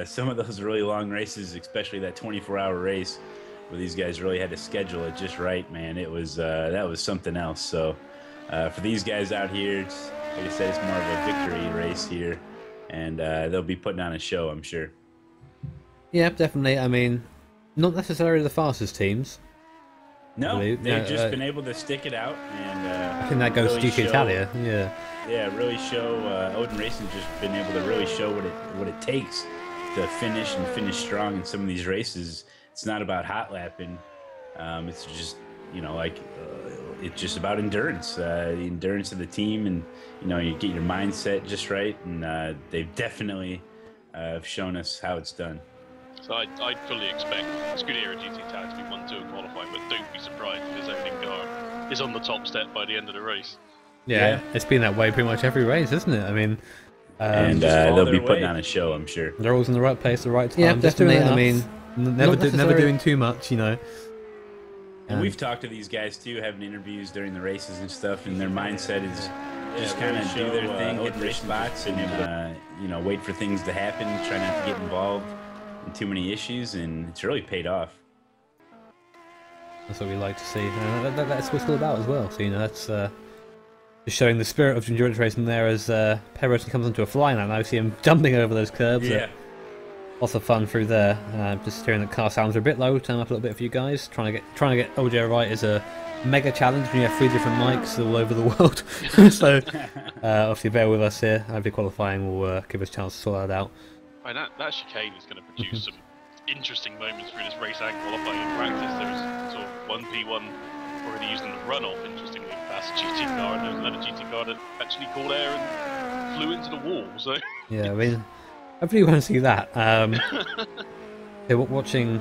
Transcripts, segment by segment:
Some of those really long races, especially that 24-hour race where these guys really had to schedule it just right, man, it was that was something else. So for these guys out here, like I said, it's more of a victory race here, and they'll be putting on a show, I'm sure. Yeah, definitely. I mean, not necessarily the fastest teams. No, they've just been able to stick it out, and I think that goes really to GT Italia. yeah, really show. Odin Racing's just been able to really show what it takes to finish and finish strong in some of these races. It's not about hot lapping. It's just it's just about endurance, the endurance of the team, and you get your mindset just right. And they've definitely shown us how it's done. So I'd fully expect Scuderia GT Tag to be 1-2 in qualifying, but don't be surprised if his opening car is on the top step by the end of the race. Yeah, it's been that way pretty much every race, isn't it? I mean, and they'll be putting on a show, I'm sure. They're always in the right place, the right time. Yeah, definitely. I mean, never doing too much, And we've talked to these guys too, having interviews during the races and stuff, and their mindset is just kind of do their thing, hit their spots, and wait for things to happen, try not to get involved in too many issues, and it's really paid off. That's what we like to see. That's what it's all about as well. So that's just showing the spirit of endurance racing there as Perez comes onto a flying lap. Now you see him jumping over those curves. Yeah. Lots of fun through there. Just hearing the car sounds are a bit low. Turn up a little bit for you guys. Trying to get OJ right is a mega challenge when you have 3 different mics all over the world. So obviously bear with us here. Hopefully qualifying will give us a chance to sort that out. And that chicane is going to produce some interesting moments through this race and qualifying. In practice, there's sort of one P1 already using the runoff, interestingly, past a GT car, and there was another GT car that actually caught air and flew into the wall. So yeah, I mean, I really want to see that. Watching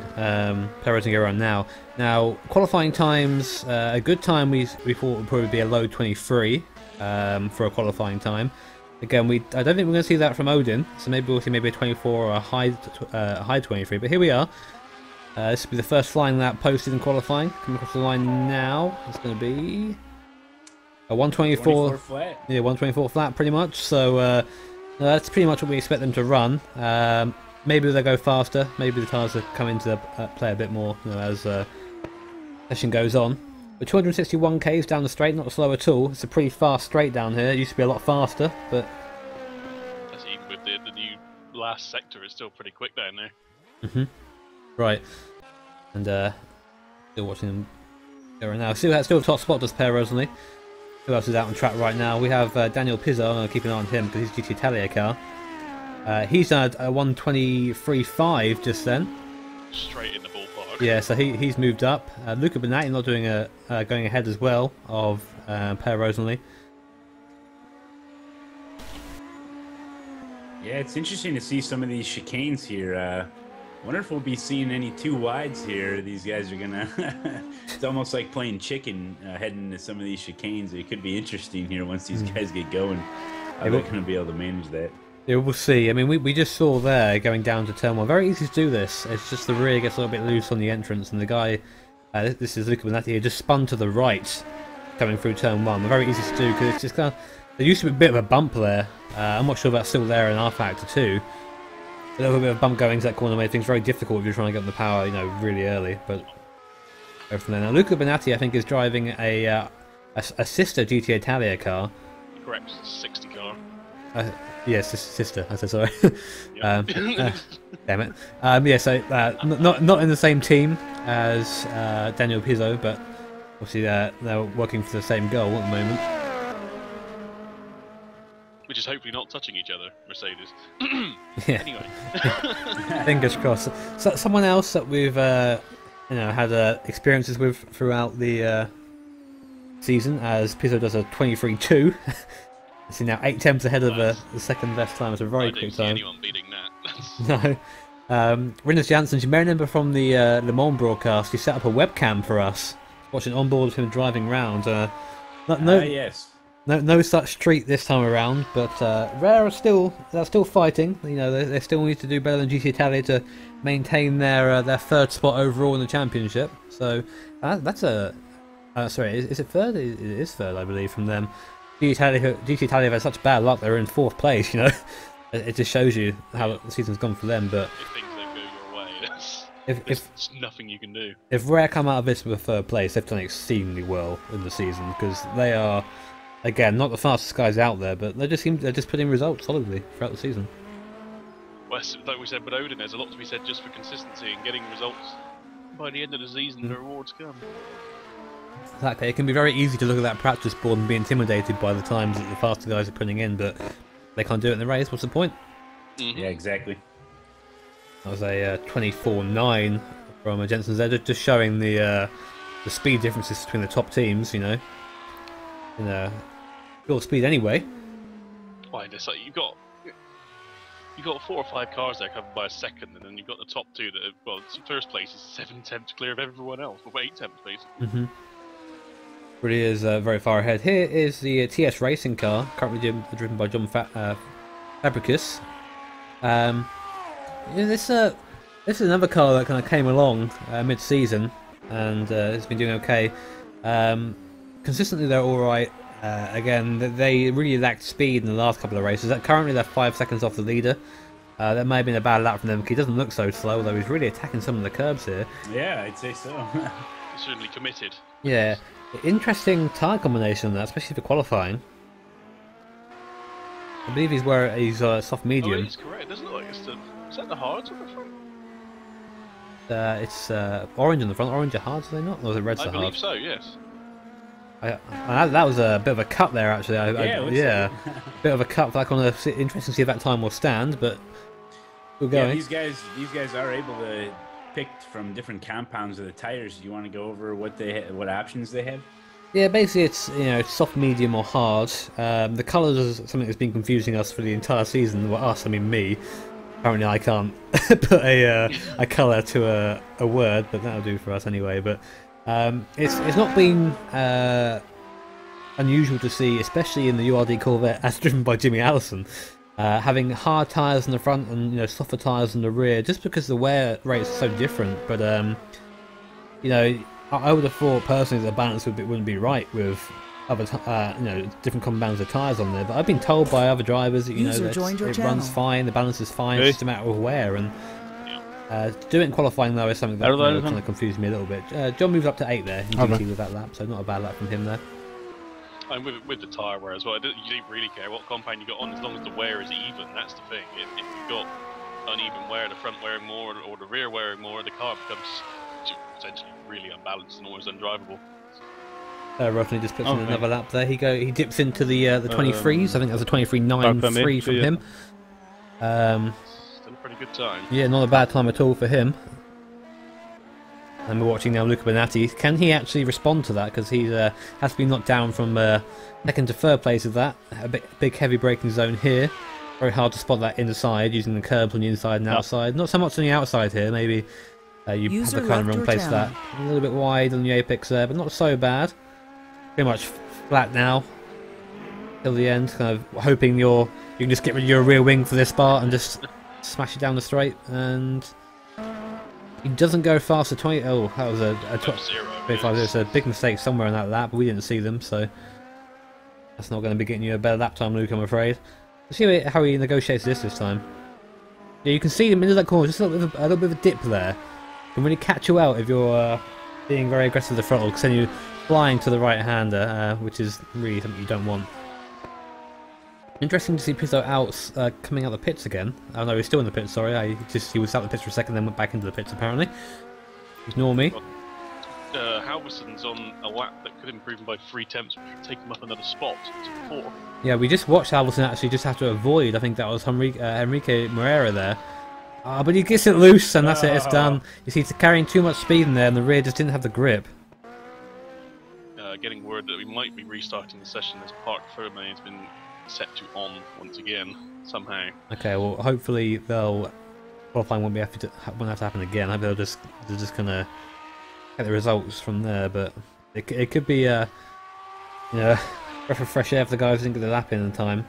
Perez go around now. Now, qualifying times, a good time we thought would probably be a low 23 for a qualifying time. Again, I don't think we're going to see that from Odin, so maybe we'll see maybe a 24 or a high 23. But here we are. This will be the first flying lap posted in qualifying. Coming across the line now, it's going to be a 124 flat. Yeah, 124 flat, pretty much. So that's pretty much what we expect them to run. Maybe they'll go faster. Maybe the tires will come into the play a bit more as session goes on. But 261 k's down the straight, not slow at all. It's a pretty fast straight down here. It used to be a lot faster, but that's even with the new last sector, it's still pretty quick down there. Right. And still watching them go right now. Still top spot does Perez only. Who else is out on track right now? We have Daniel Pizzo. I'm going to keep an eye on him because he's GT Italia car. He's done a 123.5 just then. Straight in the ballpark. Yeah, so he's moved up. Luca Benatti not doing going ahead as well of Perez only. Yeah, it's interesting to see some of these chicanes here. Wonder if we'll be seeing any 2 wides here. These guys are gonna. It's almost like playing chicken heading into some of these chicanes. It could be interesting here once these guys get going. How they're gonna be able to manage that. Yeah, we'll see. I mean, we just saw there going down to turn 1. Very easy to do this. It's just the rear gets a little bit loose on the entrance, and the guy, this is Luca Benatti, just spun to the right coming through turn 1. Very easy to do because it's just kind of. There used to be a bit of a bump there. I'm not sure if that's still there in R Factor 2. A little bit of a bump going into that corner made things very difficult if you're trying to get on the power, really early. But go from there. Now, Luca Benatti, I think, is driving a sister GT Italia car. Correct, 60 car. Yes, sister. I said sorry. Yep. Damn it. Yeah, so not in the same team as Daniel Pizzo, but obviously they're working for the same goal at the moment. Which is hopefully not touching each other, Mercedes. Yeah. Anyway. Fingers crossed. So, someone else that we've had experiences with throughout the season, as Pizzo does a 23.2. See now 8 temps ahead of the second best time. It's a very quick time. I don't see anyone beating that. No. Rinus Janssen, you may remember from the Le Mans broadcast, he set up a webcam for us, watching onboard of him driving round. Yes. No such treat this time around, but Rare are still fighting. They still need to do better than GT Italia to maintain their 3rd spot overall in the championship. So that's a sorry, is it 3rd? It is 3rd, I believe, from them. GT Italia have had such bad luck; they're in 4th place. It just shows you how the season's gone for them. But if things don't go your way, if there's nothing you can do. If Rare come out of this with a third place, they've done exceedingly well in the season because they are, again, not the fastest guys out there, but they're just putting results solidly throughout the season. Well, like we said with Odin, there's a lot to be said just for consistency and getting results. By the end of the season, the rewards come. Exactly. It can be very easy to look at that practice board and be intimidated by the times that the faster guys are putting in, but they can't do it in the race. What's the point? Yeah, exactly. That was a 24.9 from Jensen's there, just showing the speed differences between the top teams, you know. In pure speed anyway. Why, there's like, you've got 4 or 5 cars there covered by a second, and then you've got the top 2 that are, well, first place is 7 tenths clear of everyone else, or 8 tenths basically. Really is very far ahead. Here is the TS racing car, currently driven by John Fabricus. This is another car that kind of came along mid-season, and it's been doing okay. Consistently, they're all right. Again, they really lacked speed in the last couple of races. Currently, they're 5 seconds off the leader. That may have been a bad lap from them because he doesn't look so slow, although he's really attacking some of the curbs here. Yeah, I'd say so. He's certainly committed. Yeah, interesting tyre combination on that, especially for qualifying. I believe he's soft medium. Oh, he's correct. It doesn't look like it's the... Is that the hards on the front? It's orange on the front. Orange are hards, are they not? Or is it red's the hard? I believe so, yes. That was a bit of a cut there, actually. Yeah, bit of a cut. Like interesting to see if that time will stand, but we're going. Yeah, these guys are able to pick from different compounds of the tires. Do you want to go over what options they have? Yeah, basically it's soft, medium, or hard. The colours is something that's been confusing us for the entire season. Well, us, I mean me. Apparently, I can't put a colour to a word, but that'll do for us anyway. But it's not been unusual to see, especially in the URD Corvette, as driven by Jimmy Allison, having hard tyres in the front and softer tyres in the rear, just because the wear rates are so different. But I would have thought personally that the balance wouldn't be right with other different compounds of tyres on there. But I've been told by other drivers that it runs fine, the balance is fine, it's just a matter of wear. And doing qualifying though is something that kind of confused me a little bit. John moved up to 8 there in GT with that lap, so not a bad lap from him there. And with the tyre wear as well, you don't really care what compound you got on as long as the wear is even. That's the thing. If you've got uneven wear, the front wearing more or the rear wearing more, the car becomes essentially really unbalanced and almost undrivable. Rodney just puts in another lap there. He dips into the 23s. I think that was a 23.93 from him. Still a pretty good time. Yeah, not a bad time at all for him. And we're watching now Luca Bonatti. Can he actually respond to that? Because he has been knocked down from second to third place with that. A big heavy braking zone here. Very hard to spot that inside using the curbs on the inside and outside. Not so much on the outside here. Maybe you have the car in the wrong place for that. A little bit wide on the apex there, but not so bad. Pretty much flat now till the end. Kind of hoping you can just get rid of your rear wing for this part and just smash it down the straight. And he doesn't go faster. 20. Oh, that was a 25. There's a big mistake somewhere in that lap, but we didn't see them, so that's not going to be getting you a better lap time, Luke, I'm afraid. Let's see how he negotiates this time. Yeah, you can see him into that corner, just a little bit of a dip there. Can really catch you out if you're being very aggressive with the throttle, because then you're flying to the right-hander, which is really something you don't want. Interesting to see Pizzo out coming out the pits again. Oh no, he's still in the pits, sorry. He was out the pits for a second, then went back into the pits apparently. Ignore me. Halverson's on a lap that could improve him by 3 tenths, which would take him up another spot to 4. Yeah, we just watched Halverson actually just have to avoid, I think that was Enrique Moreira there. But he gets it loose and that's it, it's done. You see, he's carrying too much speed in there and the rear just didn't have the grip. Getting word that we might be restarting the session as Park Ferme has been set to on once again, somehow. Okay, well hopefully qualifying won't have to happen again. I hope they're just gonna get the results from there, but it could be breath of fresh air for the guys who didn't get the lap in time.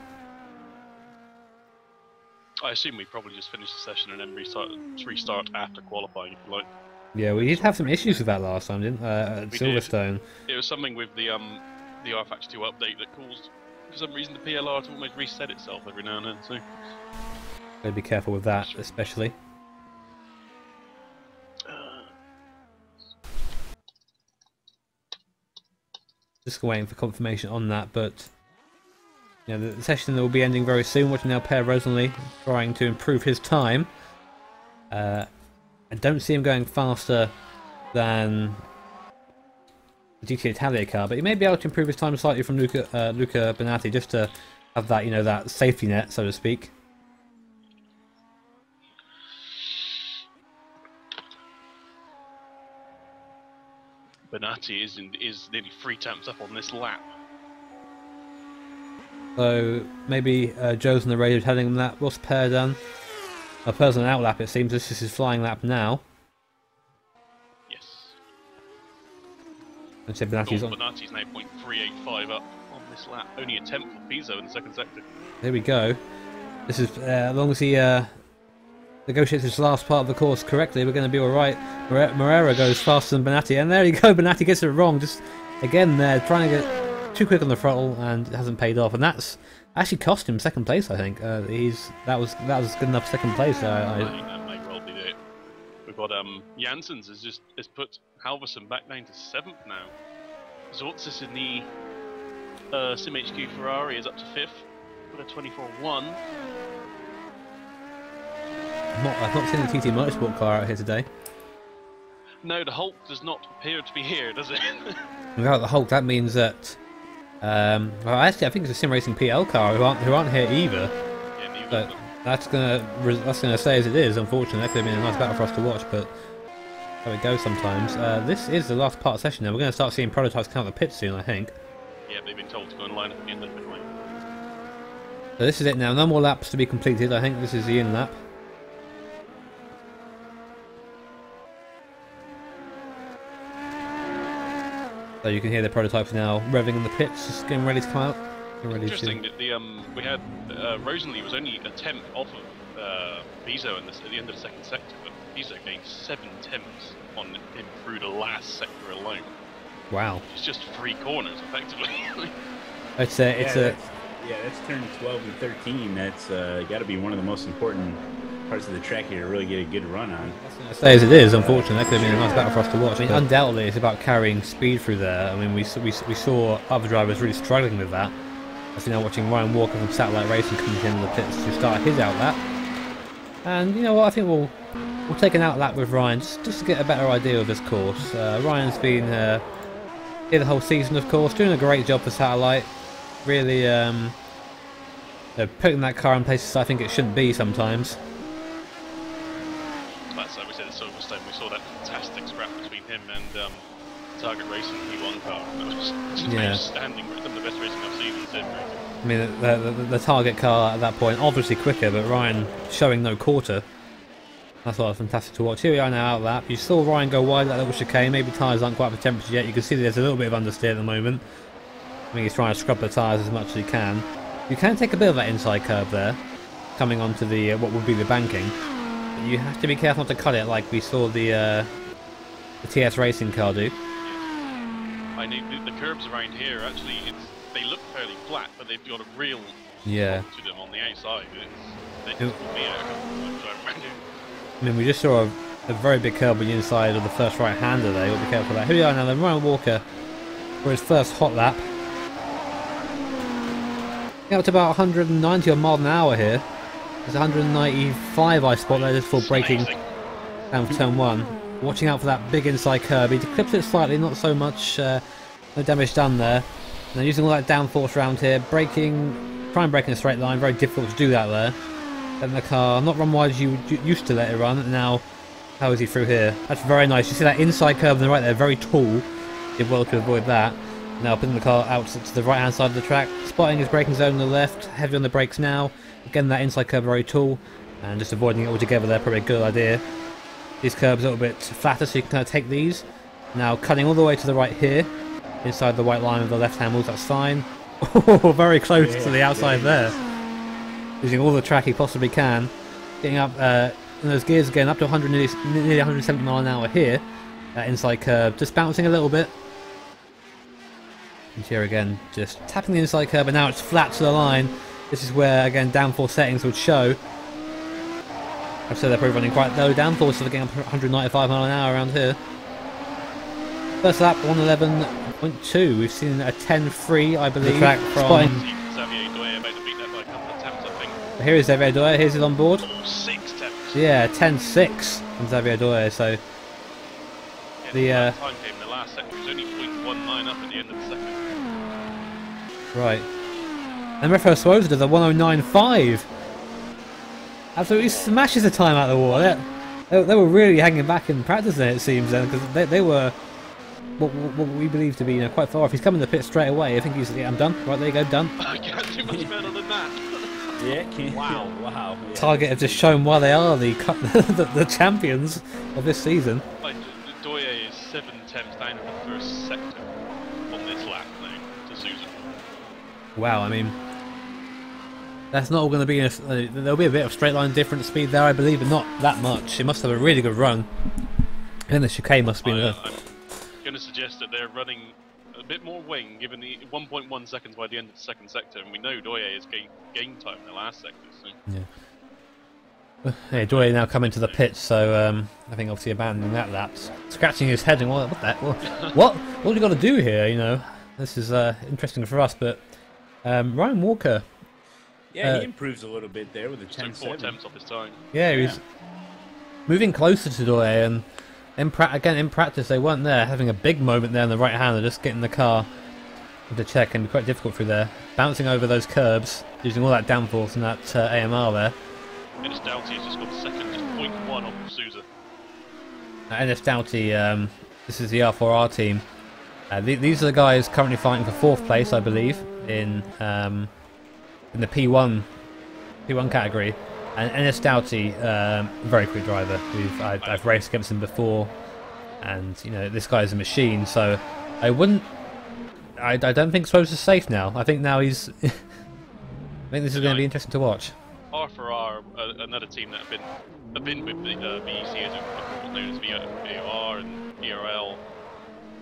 I assume we probably just finish the session and then restart after qualifying, if you like. Yeah, we did have some issues with that last time, didn't we? At Silverstone. It was something with the RFX2 update that caused, for some reason, the PLR to almost reset itself every now and then. So Gotta be careful with that, especially. Just waiting for confirmation on that, but you know, the session will be ending very soon. Watching now Per Rosenly trying to improve his time. I don't see him going faster than the GT Italia car, but he may be able to improve his time slightly from Luca Bonatti, just to have that, you know, that safety net, so to speak. Bonatti is nearly 3 temps up on this lap. So maybe Joe's on the radio telling him that. What's Per done? Per's on an outlap, it seems. This is his flying lap now. Yes. And so Bonatti's on. Bonatti's now 0.385 up on this lap. Only a tenth for Pizzo in the second sector. There we go. This is as long as he negotiates his last part of the course correctly, we're going to be alright. Moreira goes faster than Bonatti, and there you go. Bonatti gets it wrong. Just again there, trying to get too quick on the throttle, and it hasn't paid off. And that's actually cost him second place, I think. That was good enough second place. I think that might well be it. We've got Janssens has put Halverson back down to 7th now. Zortzis in the Sim HQ Ferrari is up to 5th with a 24.1. I've not seen the TT Motorsport car out here today. No, the Hulk does not appear to be here, does it? Without the Hulk, that means that well, actually, I think it's a Sim Racing PL car who aren't here either. Yeah, neither But of them. that's gonna stay as it is. Unfortunately, that could have been a nice battle for us to watch, but how it goes sometimes. This is the last part of the session now. We're going to start seeing prototypes come out of the pit soon, I think. Yeah, they've been told to go and line up at the end of the pit lane. So this is it now. No more laps to be completed. I think this is the in lap. So you can hear the prototypes now revving in the pits, just getting ready to come out. Interesting that we had Rosenly was only a tenth off of Pizzo at the end of the second sector, but Pizzo gained 7 tenths on him through the last sector alone. Wow. It's just 3 corners, effectively. That's turn 12 and 13. That's got to be one of the most important parts of the track here to really get a good run on. Stay as it is, unfortunately. That could have been a nice battle for us to watch. I mean, undoubtedly, it's about carrying speed through there. I mean, we saw other drivers really struggling with that. As we're now watching Ryan Walker from Satellite Racing coming into the pits to start his outlap. And you know what? I think we'll take an outlap with Ryan just to get a better idea of this course. Ryan's been here the whole season, of course, doing a great job for Satellite. Really, putting that car in places I think it shouldn't be sometimes. That's like we said at Silverstone, we saw that fantastic scrap between him and Target Racing P1 car. That was just outstanding. Some of the best racing I've seen in sim racing. I mean, the Target car at that point, obviously quicker, but Ryan showing no quarter. That's what was fantastic to watch. Here we are now, outlap. You saw Ryan go wide at that little chicane. Maybe tyres aren't quite up to temperature yet. You can see there's a little bit of understeer at the moment. I mean, he's trying to scrub the tyres as much as he can. You can take a bit of that inside curve there, coming onto the what would be the banking. But you have to be careful not to cut it like we saw the TS Racing car do. I know the curbs around here actually they look fairly flat, but they've got a real to them on the outside. They just pulled me out a couple of times driving around here. I mean, we just saw a very big curb on the inside of the first right-hander there. You'll be careful of that. Here we are now, then Ryan Walker for his first hot lap. Out to about 190 on mile an hour here. There's 195 I spot there just for braking down for turn 1. Watching out for that big inside curb. He clips it slightly, not so much no damage done there. Now using all that downforce around here, braking, try and brake in a straight line, very difficult to do that there. Letting the car not run wide as you used to let it run, and now how is he through here? That's very nice. You see that inside curve on the right there, very tall. Did well to avoid that. Now putting the car out to the right hand side of the track, spotting his braking zone on the left, heavy on the brakes now. Again, that inside curve very tall, and just avoiding it altogether there, probably a good idea. These curbs a little bit flatter, so you can kind of take these. Now cutting all the way to the right here, inside the white line of the left hand wheels, that's fine. Oh, very close to the outside there. Using all the track he possibly can. Getting up in those gears again, up to nearly 170 mile an hour here. That inside curve, just bouncing a little bit. And here again, just tapping the inside curve, and now it's flat to the line. This is where, again, downforce settings would show. I'd say they're probably running quite low downforce, so they're getting 195 mile an hour around here. First lap, 111.2. We've seen a 10.3, I believe. Track from Xavier Doyer about to beat that by a couple of attempts, I think. Here is Xavier Doyer. Here's his on board. 6 attempts. Yeah, 10.6 from Xavier Doyer. So yeah, the time came in the last sector. It was only 0.19 up at the end of the second. Right. And Rafael Suoza does a 109.5. Absolutely smashes the time out of the water. They were really hanging back in practice then, it seems, then, because they were what we believe to be quite far off. He's coming to the pit straight away. I think he's, yeah, I'm done. Right, there you go, done. I can't do much better than that. Yeah, wow. Wow. Yeah. Target have just shown why they are the champions of this season. Like, Doyer is 7 attempts down in the first sector on this lap now to Susan. Wow, I mean, that's not all going to be. There'll be a bit of straight line difference speed there, I believe, but not that much. It must have a really good run. And the chicane must be. I'm going to suggest that they're running a bit more wing, given the 1.1 seconds by the end of the second sector, and we know Doyer has gained time in the last sector. So. Yeah. Yeah, Doyer now coming to the pit, so I think obviously abandoning that lap, scratching his head and what that? What have you got to do here? You know, this is interesting for us, but Ryan Walker. Yeah, he improves a little bit there with the 10.7. 4 attempts off his time. Yeah, he's moving closer to Doyer, and in practice they weren't there, having a big moment there on the right hand. They're just getting the car to check, and be quite difficult through there, bouncing over those curbs, using all that downforce and that AMR there. Ennis Doughty has just got second, just 0.1 off of Sousa. Ennis Doughty, this is the R4R team. These are the guys currently fighting for 4th place, I believe, in the P1 category. And Ennis Doughty, very quick driver. I've raced against him before, and you know this guy's a machine. So I don't think Swose is safe now. I think now he's. I think this is going to be interesting to watch. R4R, another team that have been with the VEC as it was known as VOR and ERL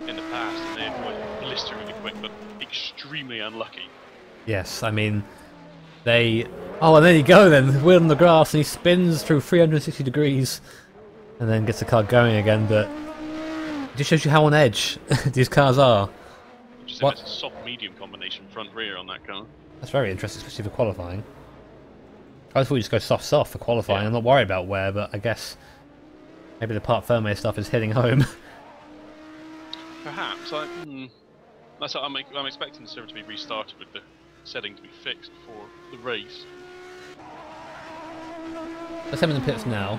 in the past, and they're quite blisteringly quick, but extremely unlucky. Yes, I mean. Oh, and there you go then, wheel on the grass, and he spins through 360 degrees and then gets the car going again, but it just shows you how on edge these cars are. Just it's a soft-medium combination front-rear on that car. That's very interesting, especially for qualifying. I thought we just go soft-soft for qualifying. Yeah. I'm not worried about wear, but I guess maybe the part firmware stuff is hitting home. Perhaps. I'm expecting the server to be restarted with the setting to be fixed for the race. Let's have him in the pits now.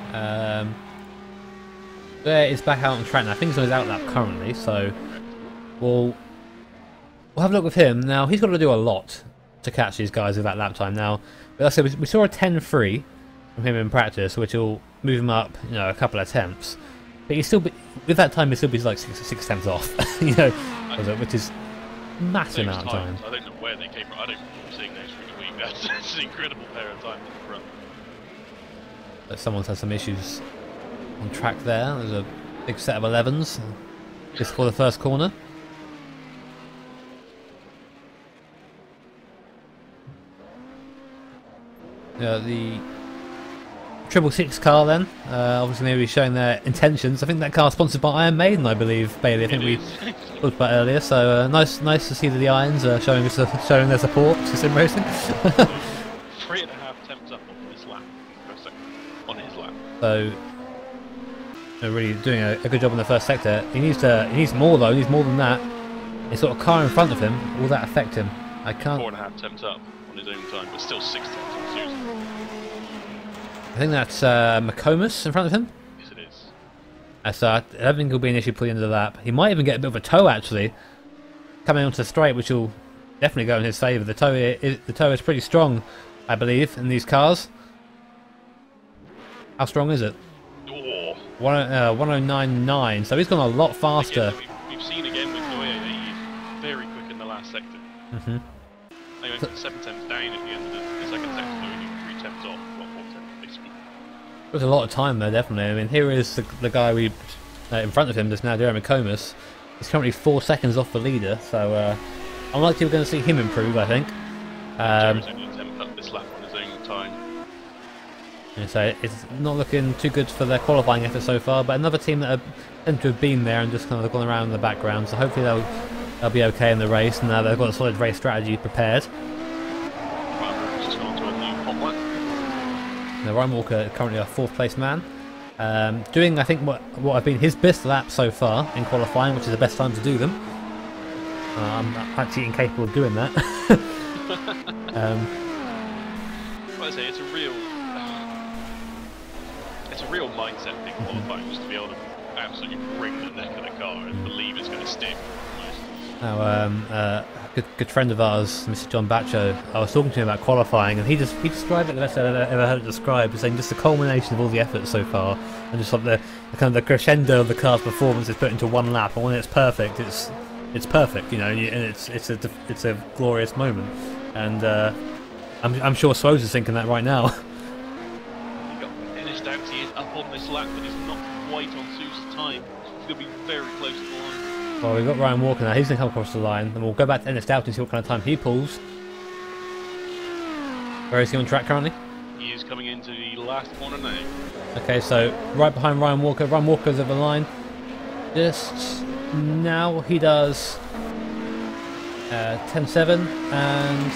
There is back out on track now. I think he's on his outlap currently, so we'll have a look with him. Now he's got to do a lot to catch these guys with that lap time now. But like I said, we saw a 10.3 from him in practice, which will move him up, you know, a couple of attempts. But he's still with that time, he'll still be like six attempts off, you know, which is massive amount of time. I don't know where they came from. I don't remember seeing those through the week. That's an incredible pair of times in the front. But someone's had some issues on track there. There's a big set of 11s just for the first corner. The 666 car then, obviously maybe showing their intentions. I think that car's sponsored by Iron Maiden, I believe, Bailey. I think we talked about earlier. So nice to see that the Irons are showing their support to sim racing. 3.5 attempts up on this lap, on his lap. So they're really doing a good job in the first sector. He needs more though. He needs more than that. His sort of car in front of him, will that affect him? I can't. 4.5 attempts up on his own time, but still 6 attempts on Susan. I think that's McComas in front of him. Yes, it is. So I don't think it'll be an issue pulling into the lap. He might even get a bit of a tow actually, coming onto the straight, which will definitely go in his favour. The tow is pretty strong, I believe, in these cars. How strong is it? Oh. 109.9. So he's gone a lot faster. Again, we've seen again with Doyer that he's very quick in the last sector. Mm-hmm. They went 7 attempts down at the end of the second sector, so only 3 attempts off. There's a lot of time there, definitely. I mean, here is the guy in front of him that's now Jeremy Comas. He's currently 4 seconds off the leader, so unlikely we're going to see him improve, I think. Jeremy's only attempt up this lap on his own time. And so it's not looking too good for their qualifying effort so far, but another team that tend to have been there and just kind of gone around in the background, so hopefully they'll be okay in the race, and now they've got a solid race strategy prepared. Just gone to a new hot lap. Now Ryan Walker currently a 4th place man, doing I think what have been his best lap so far in qualifying, which is the best time to do them. I'm actually incapable of doing that. Like I say, it's a real mindset thing qualifying, just to be able to absolutely bring the neck of the car and believe it's going to stick. Now, good friend of ours, Mr. John Batcho, I was talking to him about qualifying, and he described it the best I've ever heard it described, saying just the culmination of all the efforts so far, and just like the kind of the crescendo of the car's performance is put into one lap, and when it's perfect, it's perfect, you know, and it's a glorious moment, and I'm sure Swoes is thinking that right now. You've got Dennis Dowty is up on this lap, but he's not quite on Sue's time. He's going to be very close to the line. Well, we've got Ryan Walker now. He's going to come across the line, and we'll go back to Ennis Doughty and see what kind of time he pulls. Where is he on track currently? He is coming into the last corner now. Okay, so right behind Ryan Walker. Ryan Walker's over the line. Just now he does 10.7 and...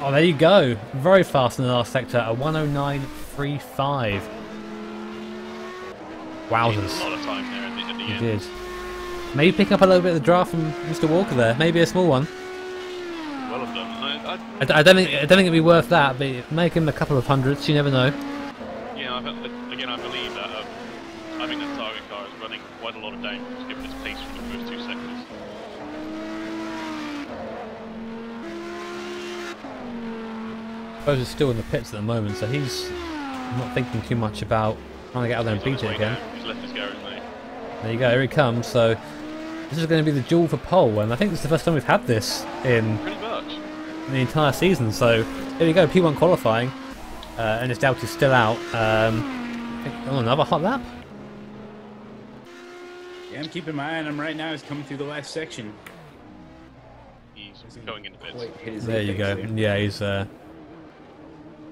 Oh, there you go. Very fast in the last sector, a 109.35. Wowzers. A lot of time there at the end. He did. Maybe pick up a little bit of the draft from Mr. Walker there. Maybe a small one. Well done. I don't think it'd be worth that, but make him a couple of hundreds. You never know. Yeah, again, I believe that. I think that target car is running quite a lot of downforce given its pace for the first 2 sectors. Bose is still in the pits at the moment, so he's not thinking too much about trying to get out there and beat it again. He's left his garage now. There you go, here he comes. So this is going to be the duel for pole, and I think this is the first time we've had this in Pretty much. the entire season. So here we go, P1 qualifying, and his doubt is still out. Another hot lap. Yeah, I'm keeping my eye on him right now. He's coming through the last section. He's going into pits. There you go. There. Yeah, he's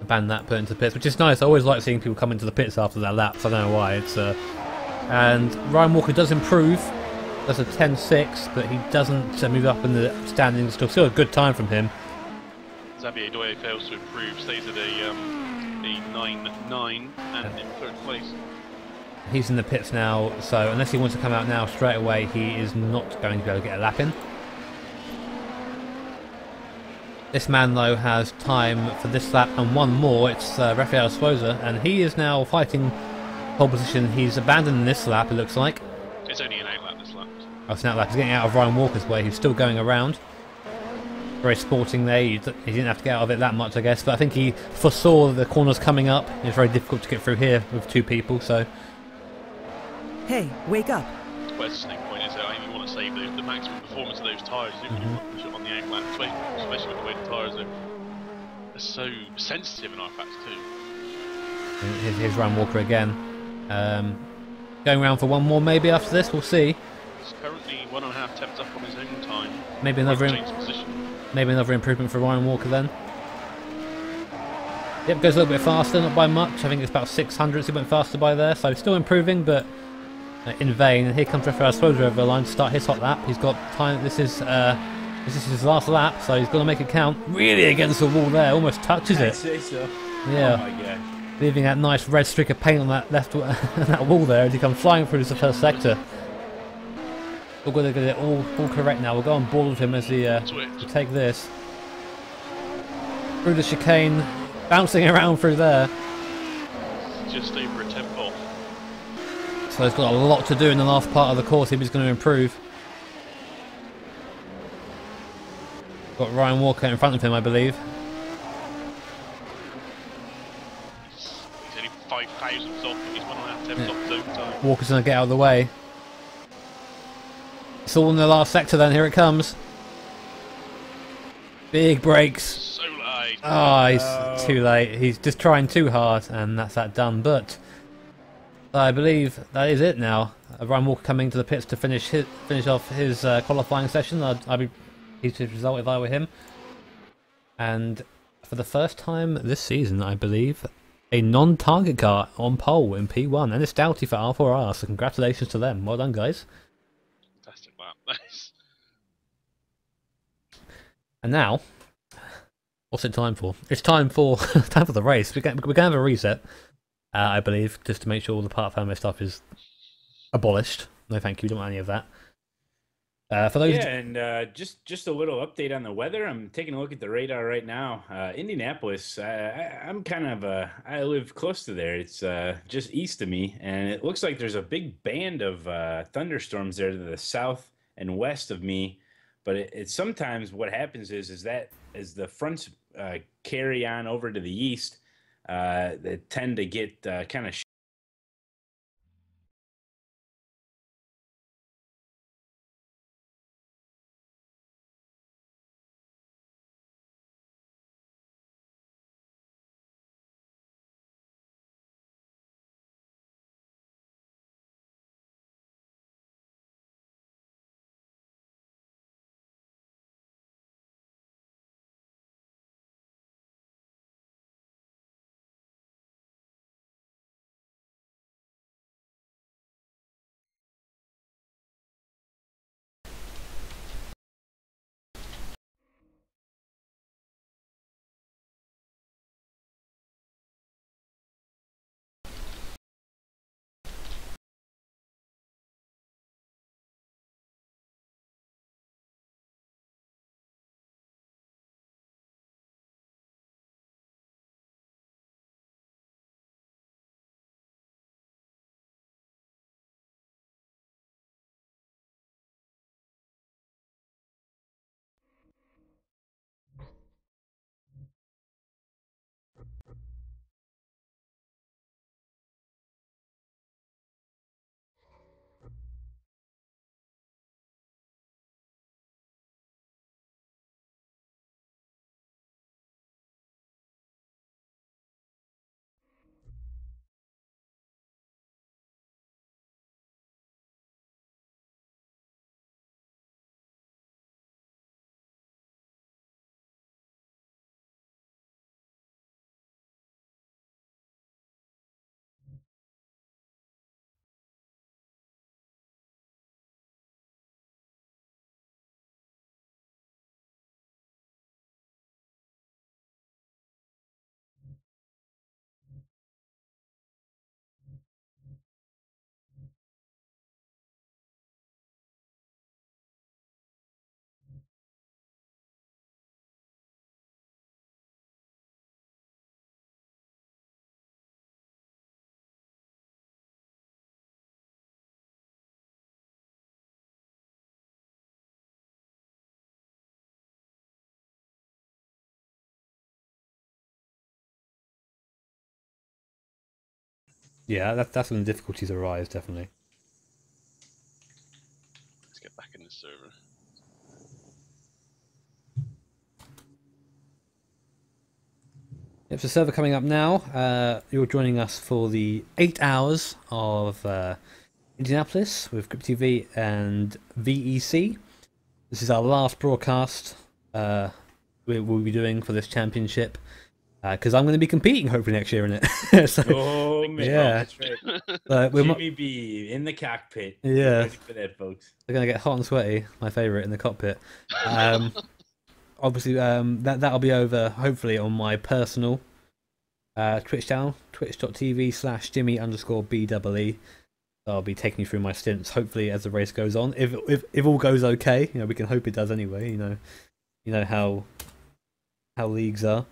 banned that, put into the pits, which is nice. I always like seeing people come into the pits after that lap, so I don't know why. It's and Ryan Walker does improve. That's a 10.6, but he doesn't move up in the standings. Still a good time from him. Xavier Doye fails to improve, stays at a 9.9 and in 3rd place. He's in the pits now, so unless he wants to come out now straight away, he is not going to be able to get a lap in. This man, though, has time for this lap and one more. It's Rafael Swoza, and he is now fighting pole position. He's abandoning this lap, it looks like. It's only an outlap this lap. Oh, it's an outlap. He's getting out of Ryan Walker's way. He's still going around. Very sporting there. He didn't have to get out of it that much, I guess, but I think he foresaw the corners coming up. It's very difficult to get through here with 2 people, so... Hey, wake up! Well, the sneak point is that I want to save the maximum performance of those tyres. You really want to push it on the outlap, especially with the way the tyres are so sensitive in our facts too. Here's Ryan Walker again. Going around for one more maybe after this, we'll see. He's currently 1.5 tenths up on his own time. Maybe another improvement for Ryan Walker then. Yep, goes a little bit faster, not by much. I think it's about 600s he went faster by there, so still improving, but in vain. And here comes Rafael Swoza over the line to start his hot lap. He's got time. This is his last lap, so he's got to make it count. Really against the wall there, almost touches it. I'd say so. Yeah. Oh my god. Leaving that nice red streak of paint on that left that wall there as he comes flying through the 1st sector. We're going to get it all correct now. We'll go on board with him as he take this. Through the chicane, bouncing around through there. Just over a tenth off. So he's got a lot to do in the last part of the course if he's going to improve. Got Ryan Walker in front of him, I believe. He's only 5 thousandths off, and he's 1.5 tenths off his own time. Walker's going to get out of the way. It's all in the last sector then, here it comes. Big brakes. So late. Oh, he's too late. He's just trying too hard, and that's that done. But I believe that is it now. Ryan Walker coming to the pits to finish off his qualifying session. I'd be pleased with the result if I were him. And for the first time this season, I believe, a non-target car on pole in P1, and it's Doughty for R4R, so congratulations to them. Well done, guys. Fantastic, wow, nice. And now, what's it time for? It's time for time for the race. We're gonna have a reset, I believe, just to make sure all the part family stuff is abolished. No, thank you. Don't want any of that. For those, and just a little update on the weather. I'm taking a look at the radar right now. Indianapolis. I'm kind of I live close to there. It's just east of me, and it looks like there's a big band of thunderstorms there to the south and west of me. But it's sometimes what happens is that as the fronts carry on over to the east, they tend to get kind of. yeah, that's when the difficulties arise, definitely. Let's get back in the server. Yep, so server coming up now. You're joining us for the 8 hours of Indianapolis with Grip TV and VEC. This is our last broadcast we'll be doing for this championship, because I'm going to be competing hopefully next year in it. So, Oh man, yeah. that's right. we're Jimmy B in the cockpit. Yeah. Get ready for that, folks. They're going to get hot and sweaty. My favourite in the cockpit. Obviously, that'll be over hopefully on my personal Twitch channel, twitch.tv/Jimmy_BEE. I'll be taking you through my stints, hopefully, as the race goes on. If all goes okay, we can hope it does anyway. You know how leagues are.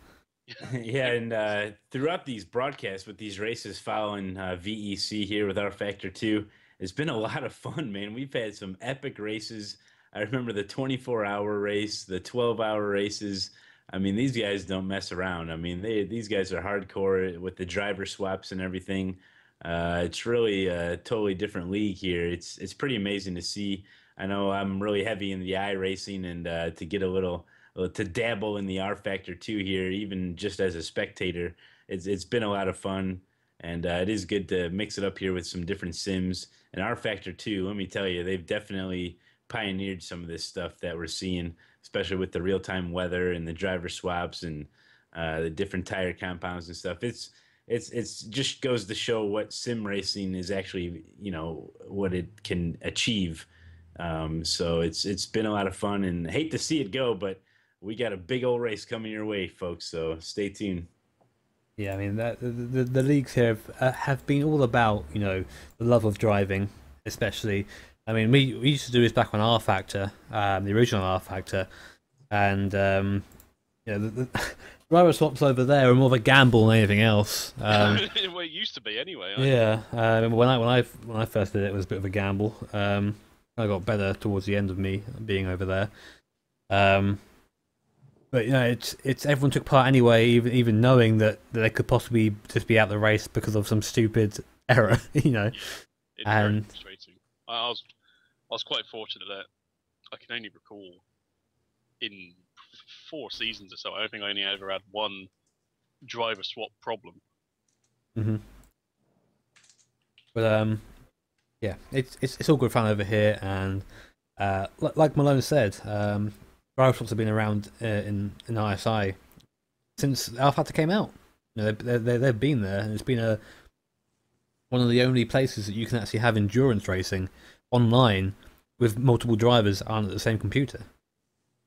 Yeah, and throughout these broadcasts with these races following VEC here with our Factor 2, it's been a lot of fun, man. We've had some epic races. I remember the 24-hour race, the 12-hour races. I mean, these guys don't mess around. I mean, these guys are hardcore with the driver swaps and everything. It's really a totally different league here. It's pretty amazing to see. I know I'm really heavy in the iRacing, and to get a little to dabble in the R Factor 2 here, even just as a spectator, it's been a lot of fun, and it is good to mix it up here with some different sims. And R Factor 2, let me tell you, they've definitely pioneered some of this stuff that we're seeing, especially with the real-time weather and the driver swaps and the different tire compounds and stuff. it's just goes to show what sim racing is actually, you know, what it can achieve. So it's been a lot of fun, and I hate to see it go, but we got a big old race coming your way, folks. So stay tuned. Yeah, I mean the leagues here have been all about, you know, the love of driving, especially. I mean, we used to do this back on R Factor, the original R Factor, and you know, the driver swaps over there are more of a gamble than anything else. Well, it used to be anyway. Yeah, when I first did it, it was a bit of a gamble. I got better towards the end of me being over there. But you know, it's everyone took part anyway, even knowing that they could possibly just be out the race because of some stupid error, you know. It's And very frustrating. I was quite fortunate that I can only recall in 4 seasons or so, I don't think I only ever had one driver swap problem. but yeah, it's all good fun over here, and like Malone said, driver swaps have been around in ISI since Alpha Factor came out. You know, they've been there, and it's been one of the only places that you can actually have endurance racing online with multiple drivers on at the same computer.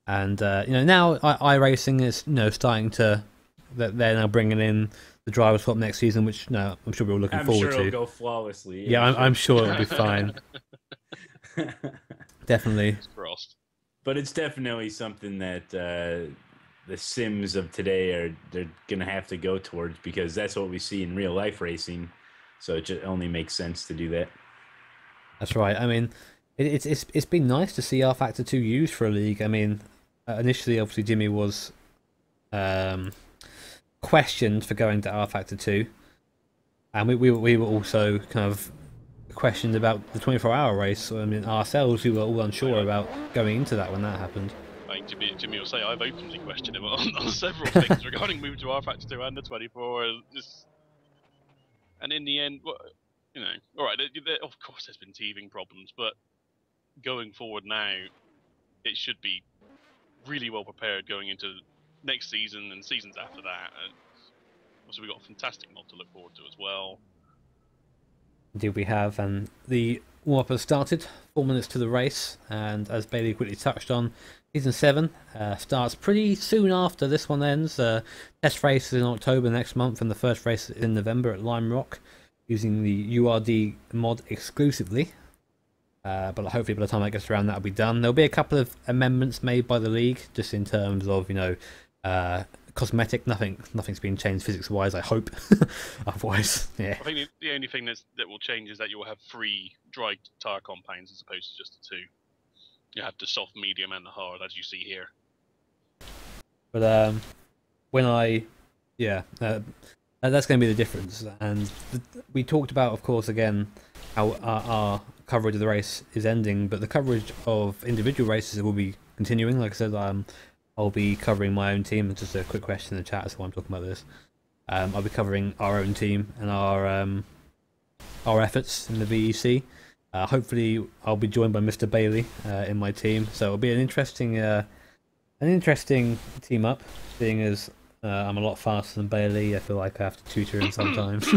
And you know, now iRacing is, you know, starting to, that they're now bringing in the driver swap next season, which, no, I'm sure we're all looking forward to. I'm sure it'll go flawlessly. Yeah, I'm sure it'll be fine. Definitely. Crossed. But it's definitely something that the sims of today they're gonna have to go towards, because that's what we see in real life racing. So it just only makes sense to do that. That's right. I mean, it's been nice to see R Factor 2 used for a league. I mean, initially, obviously, Jimmy was questioned for going to R Factor 2, and we were also kind of questioned about the 24-hour race. I mean, ourselves, we were all unsure about going into that when that happened. I think Jimmy will say I've openly questioned him on several things regarding moving to R Factor 2 and the 24. And in the end, you know, all right, of course there's been teething problems, but going forward now, it should be really well prepared going into next season and seasons after that. And also, we've got a fantastic mod to look forward to as well. Indeed we have, and the warm-up has started, 4 minutes to the race, and as Bailey quickly touched on, Season 7 starts pretty soon after this one ends. Test race is in October next month, and the first race is in November at Lime Rock, using the URD mod exclusively. But hopefully by the time that gets around, that'll be done. There'll be a couple of amendments made by the league, just in terms of, you know, cosmetic. Nothing's been changed physics-wise, I hope. Otherwise, yeah. I think the only thing that will change is that you'll have 3 dry tire compounds as opposed to just the 2. You have the soft, medium, and the hard, as you see here. But when that's going to be the difference. And we talked about, of course, again, how our coverage of the race is ending, but the coverage of individual races will be continuing. Like I said, I'll be covering my own team. Just a quick question in the chat, that's why I'm talking about this. I'll be covering our own team and our efforts in the VEC. Hopefully, I'll be joined by Mr. Bailey in my team, so it'll be an interesting team up. Seeing as I'm a lot faster than Bailey, I feel like I have to tutor him sometimes.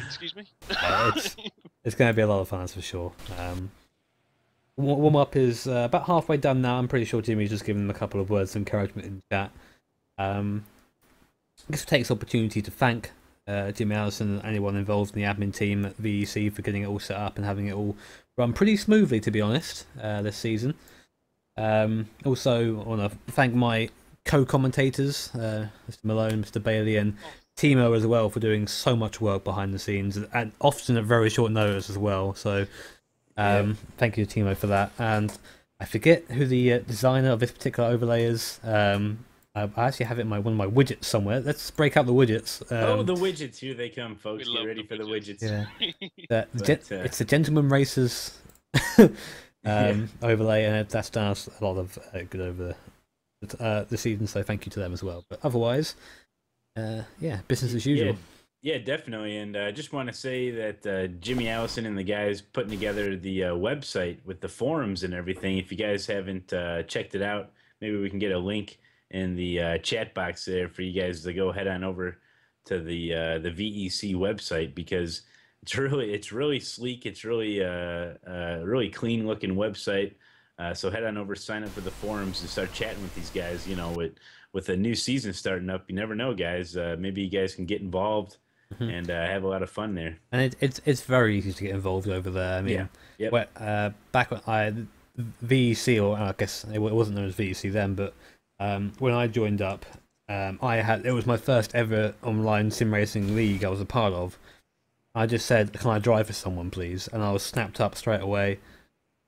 Excuse me. It's going to be a lot of fun, that's for sure. Warm up is about halfway done now. I'm pretty sure Jimmy's just given him a couple of words of encouragement in the chat. I guess it takes the opportunity to thank Jimmy Allison and anyone involved in the admin team at VEC for getting it all set up and having it all run pretty smoothly, to be honest, this season. Also, I want to thank my co-commentators, Mr. Malone, Mr. Bailey, and Timo as well, for doing so much work behind the scenes, and often at very short notice as well. So thank you, Timo, for that. And I forget who the designer of this particular overlay is. I actually have it in one of my widgets somewhere. Let's break out the widgets. The widgets. Here they come, folks. Get ready for the widgets. Yeah. It's the Gentleman Racers overlay, and that's done us a lot of good over the season, so thank you to them as well. But otherwise, business as usual. Yeah, definitely. And I just want to say that Jimmy Allison and the guys putting together the website with the forums and everything, if you guys haven't checked it out, maybe we can get a link in the chat box there for you guys to go head on over to the VEC website, because it's really sleek. It's really really clean looking website. So head on over, sign up for the forums, and start chatting with these guys. You know, with a new season starting up, you never know, guys. Maybe you guys can get involved and have a lot of fun there. And it's very easy to get involved over there. I mean, back when VEC, or I guess it wasn't known as VEC then, but when I joined up, it was my first ever online sim racing league I was a part of. I just said, "Can I drive for someone, please?" And I was snapped up straight away,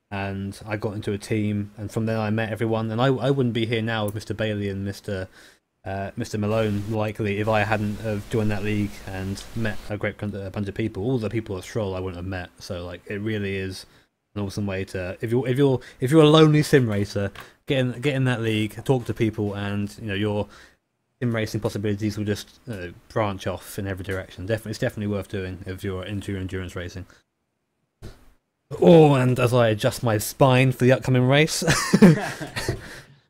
and I got into a team, and from there I met everyone. And I wouldn't be here now with Mr. Bailey and Mr. Malone likely if I hadn't have joined that league and met a great bunch of people. All the people at Stroll I wouldn't have met. So like, it really is an awesome way to, if you're a lonely sim racer, get in that league, talk to people, and you know your sim racing possibilities will just branch off in every direction. It's definitely worth doing if you're into endurance racing. Oh, and as I adjust my spine for the upcoming race.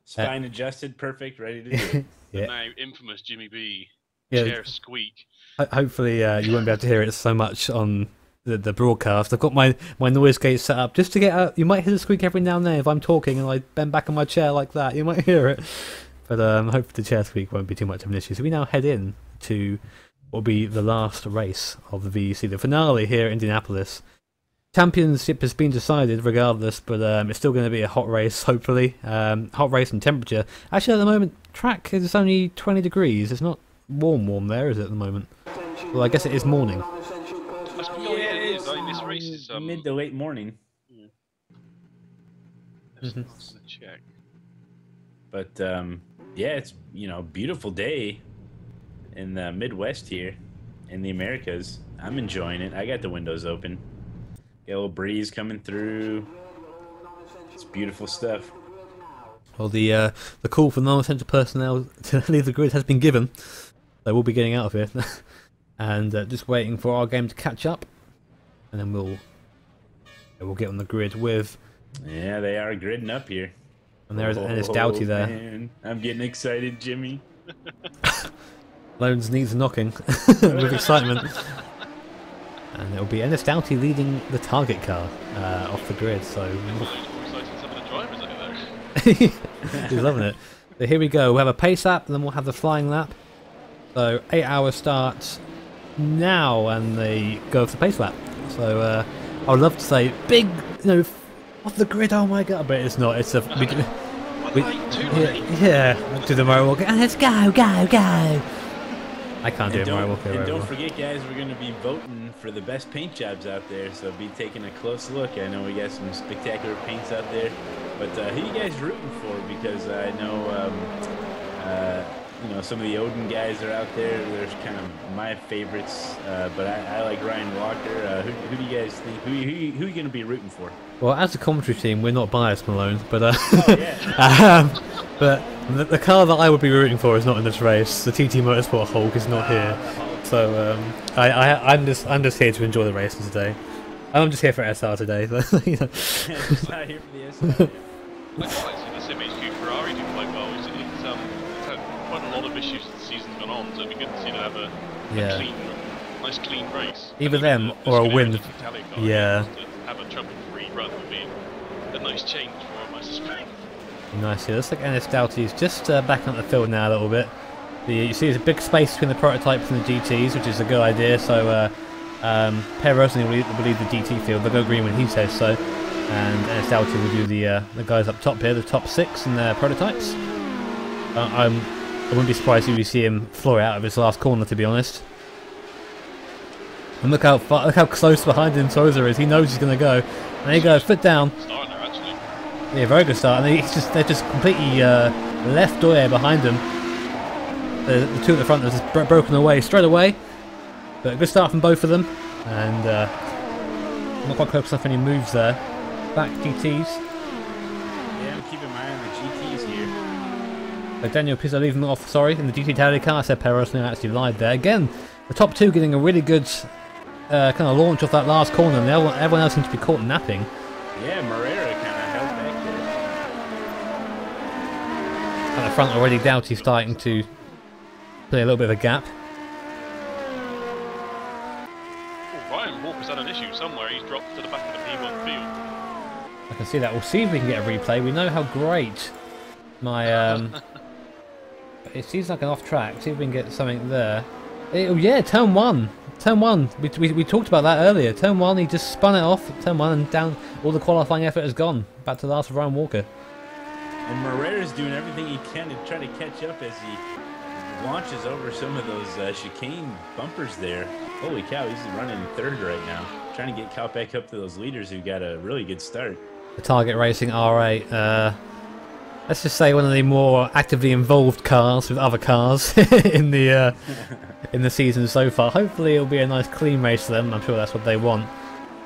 Spine adjusted, perfect, ready to do it. The now infamous Jimmy B chair squeak. Hopefully you won't be able to hear it so much on the broadcast. I've got my noise gate set up just to get out. You might hear the squeak every now and then if I'm talking and I bend back on my chair like that. You might hear it. But hopefully the chair squeak won't be too much of an issue. So we now head in to what will be the last race of the VEC, the finale here at Indianapolis. Championship has been decided regardless, but it's still going to be a hot race, hopefully. Hot race and temperature. Actually, at the moment, track is only 20 degrees. It's not warm there, is it, at the moment? Well, I guess it is morning. Oh, yeah, it is. I mean, this race is mid to late morning. Yeah. Just gonna check. But yeah, it's beautiful day in the Midwest here, in the Americas. I'm enjoying it. I got the windows open. Got a little breeze coming through. It's beautiful stuff. Well, the call for non-essential personnel to leave the grid has been given. So we'll be getting out of here. And just waiting for our game to catch up. And then we'll get on the grid with... Yeah, they are gridding up here. And there's Doughty there. Man. I'm getting excited, Jimmy. Lone's knees are knocking with excitement. And it'll be Ennis Doughty leading the target car off the grid. So he's loving it. So here we go. We'll have a pace lap, and then we'll have the flying lap. So 8-hour starts now, and they go for the pace lap. So I would love to say big, off the grid. Oh my god, but it's not. It's a yeah. Do the Mario Walker. And let's go. I can't do a Mario Walker. And don't forget, guys, we're going to be voting for the best paint jobs out there, so be taking a close look. I know we got some spectacular paints out there, but who you guys rooting for? Because I know, some of the Odin guys are out there. There's kind of my favorites, but I like Ryan Walker. Who do you guys think? Who are you going to be rooting for? Well, as a commentary team, we're not biased, Malone, but but the car that I would be rooting for is not in this race. The TT Motorsport Hulk is not here, so I'm just here to enjoy the racing today. I'm just here for SR today. So, Just not here for the SR. I quite see the SimHQ Ferrari do quite well. It's had quite a lot of issues as the season's gone on, so it'd be good to see them have a nice clean race. Either them or a win. Yeah. To have a trouble-free run would be a nice change for them, I suspect. Nice, yeah. Looks like Ennis Doughty's just backing up the field now a little bit. You see there's a big space between the prototypes and the GTs, which is a good idea. So Per Rosen will lead the GT field. They'll go green when he says so. And Ennis Doughty will do the guys up top here, the top 6 in their prototypes. I wouldn't be surprised if we see him floor out of his last corner, to be honest. And look how close behind him Tozer is. He knows he's going to go. And there you go, foot down. Yeah, very good start. And they're just completely left door behind him. The two at the front are just broken away straight away. But a good start from both of them. And not quite close enough any moves there. Back GTs. Yeah, I'm keeping my eye on the GTs here. So Daniel Pizzo leaving them off, sorry, in the GT Tally car. I said Peros now actually lied there. Again, the top 2 getting a really good kind of launch off that last corner. And everyone else seems to be caught napping. Yeah, Morera kind of held back At the front already, Doughty's starting to play a little bit of a gap. Oh, Ryan Walker's had an issue somewhere. He's dropped to the back of the P1 field. I can see that. We'll see if we can get a replay. We know how great my... it seems like an off track. See if we can get something there. Oh yeah, turn one. Turn one. We talked about that earlier. Turn one, he just spun it off. Turn one and down. All the qualifying effort has gone. Back to the last of Ryan Walker. And Moreira's doing everything he can to try to catch up as he launches over some of those chicane bumpers there. Holy cow, he's running in third right now. Trying to get caught back up to those leaders who got a really good start. The Target Racing R8. Let's just say one of the more actively involved cars with other cars in the season so far. Hopefully it'll be a nice clean race for them. I'm sure that's what they want.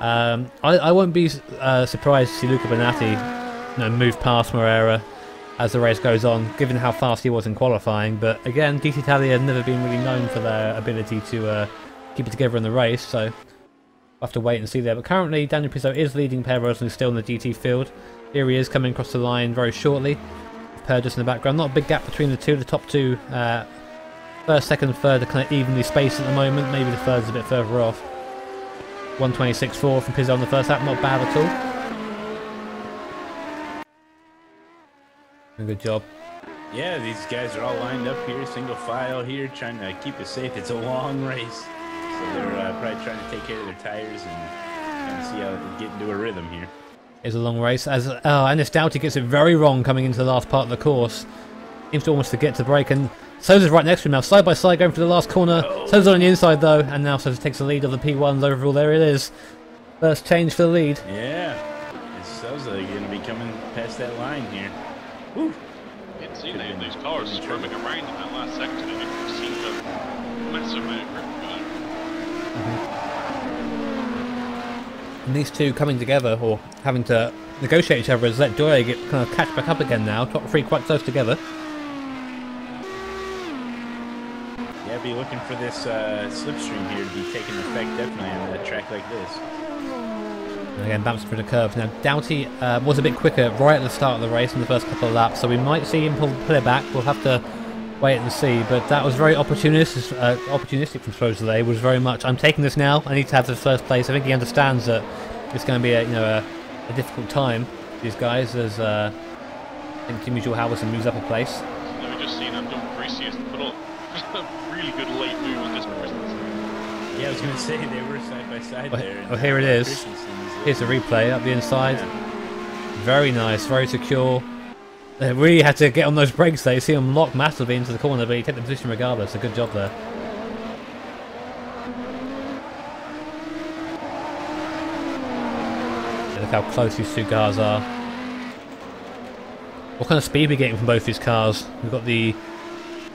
I won't be surprised to see Luca Bonatti move past Moreira as the race goes on, given how fast he was in qualifying. But again, GT Italia have never been really known for their ability to keep it together in the race, so we'll have to wait and see there. But currently, Daniel Pizzo is leading Per Rosen still in the GT field. Here he is coming across the line very shortly. Per just in the background. Not a big gap between the two. The top two, first, second, third are kind of evenly spaced at the moment. Maybe the third is a bit further off. 126.4 from Pizzo on the first lap. Not bad at all. Good job. Yeah, these guys are all lined up here, single file here, trying to keep it safe. It's a long race, so they're probably trying to take care of their tires and see how they get into a rhythm here. It's a long race, as Ennis Doughty gets it very wrong coming into the last part of the course. Seems to almost forget to brake, and Sousa's right next to him now, side by side, going for the last corner. Sousa's on the inside though, and now Sousa takes the lead of the P1s overall. There it is. First change for the lead. Yeah, Sousa going to be coming past that line here. Woo. You'd seen those cars strumming around in that last section, and it seemed to mess amount of grip. And these two coming together, or having to negotiate each other, has let Doyle get kind of catch back up again now. Top three quite close together. Yeah, be looking for this slipstream here to be taking effect definitely on a track like this. And again, bouncing through the curve. Now, Doughty was a bit quicker right at the start of the race in the first couple of laps, so we might see him pull it back. We'll have to wait and see, but that was very opportunistic from Sosa. Was very much, I'm taking this now, I need to have the first place. I think he understands that it's going to be a difficult time for these guys, as I think Timmy Joel Halverson moves up a place. So now we've just seen Anton Precious put on a really good late move on this person. Yeah, I was going to say they were side by side there. Oh, here it is. Here's the replay up the inside. Yeah. Very nice, very secure. They really had to get on those brakes there. You see him lock massively into the corner, but he took the position regardless. A good job there. And look how close these two cars are. What kind of speed are we getting from both these cars? We've got the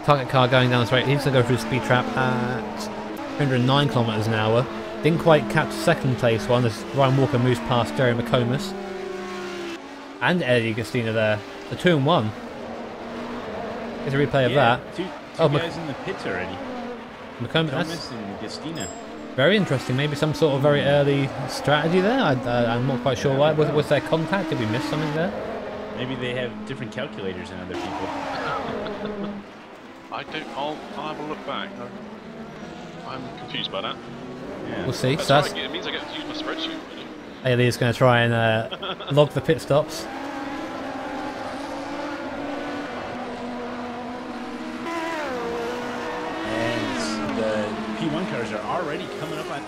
target car going down the straight. He's going to go through the speed trap at 309 kilometers an hour. Didn't quite catch second place one as Ryan Walker moves past Jerry McComas. And Eddie Gastina there. The 2 and 1. Here's a replay of that. Two guys in the pits already. McComas and Gastina. Very interesting. Maybe some sort of very early strategy there. I'm not quite sure why. Was there contact? Did we miss something there? Maybe they have different calculators than other people. I'll have a look back. I'm confused by that. Yeah. We'll see. So it means I get to use my spreadsheet. Ailey is going to try and log the pit stops. And the P1 cars are already coming up on...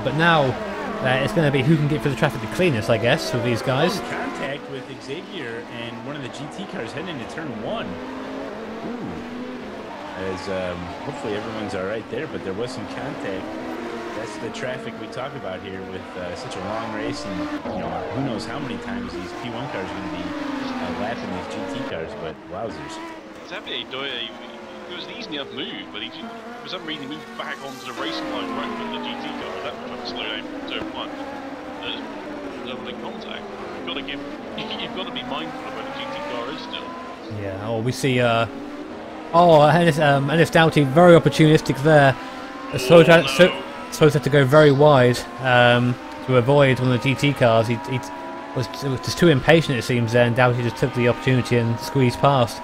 But now it's going to be who can get through the traffic the cleanest, I guess, with these guys. Contact with Xavier and one of the GT cars heading into turn 1. Ooh. As hopefully everyone's all right there, but there was some contact. That's the traffic we talk about here with such a long race, and who knows how many times these P1 cars are going to be lapping these GT cars, but wowzers. Xavier Doye, it was an easy enough move, but he for some reason moved back onto the racing line right in front of the GT car. That was trying to slow down from turn 1. Double contact. You've got to be mindful of where the GT car is still. Yeah. Oh, we see. Ennis Doughty very opportunistic there. Supposed to have to go very wide to avoid one of the GT cars. He was just too impatient, it seems, there, and Doughty just took the opportunity and squeezed past.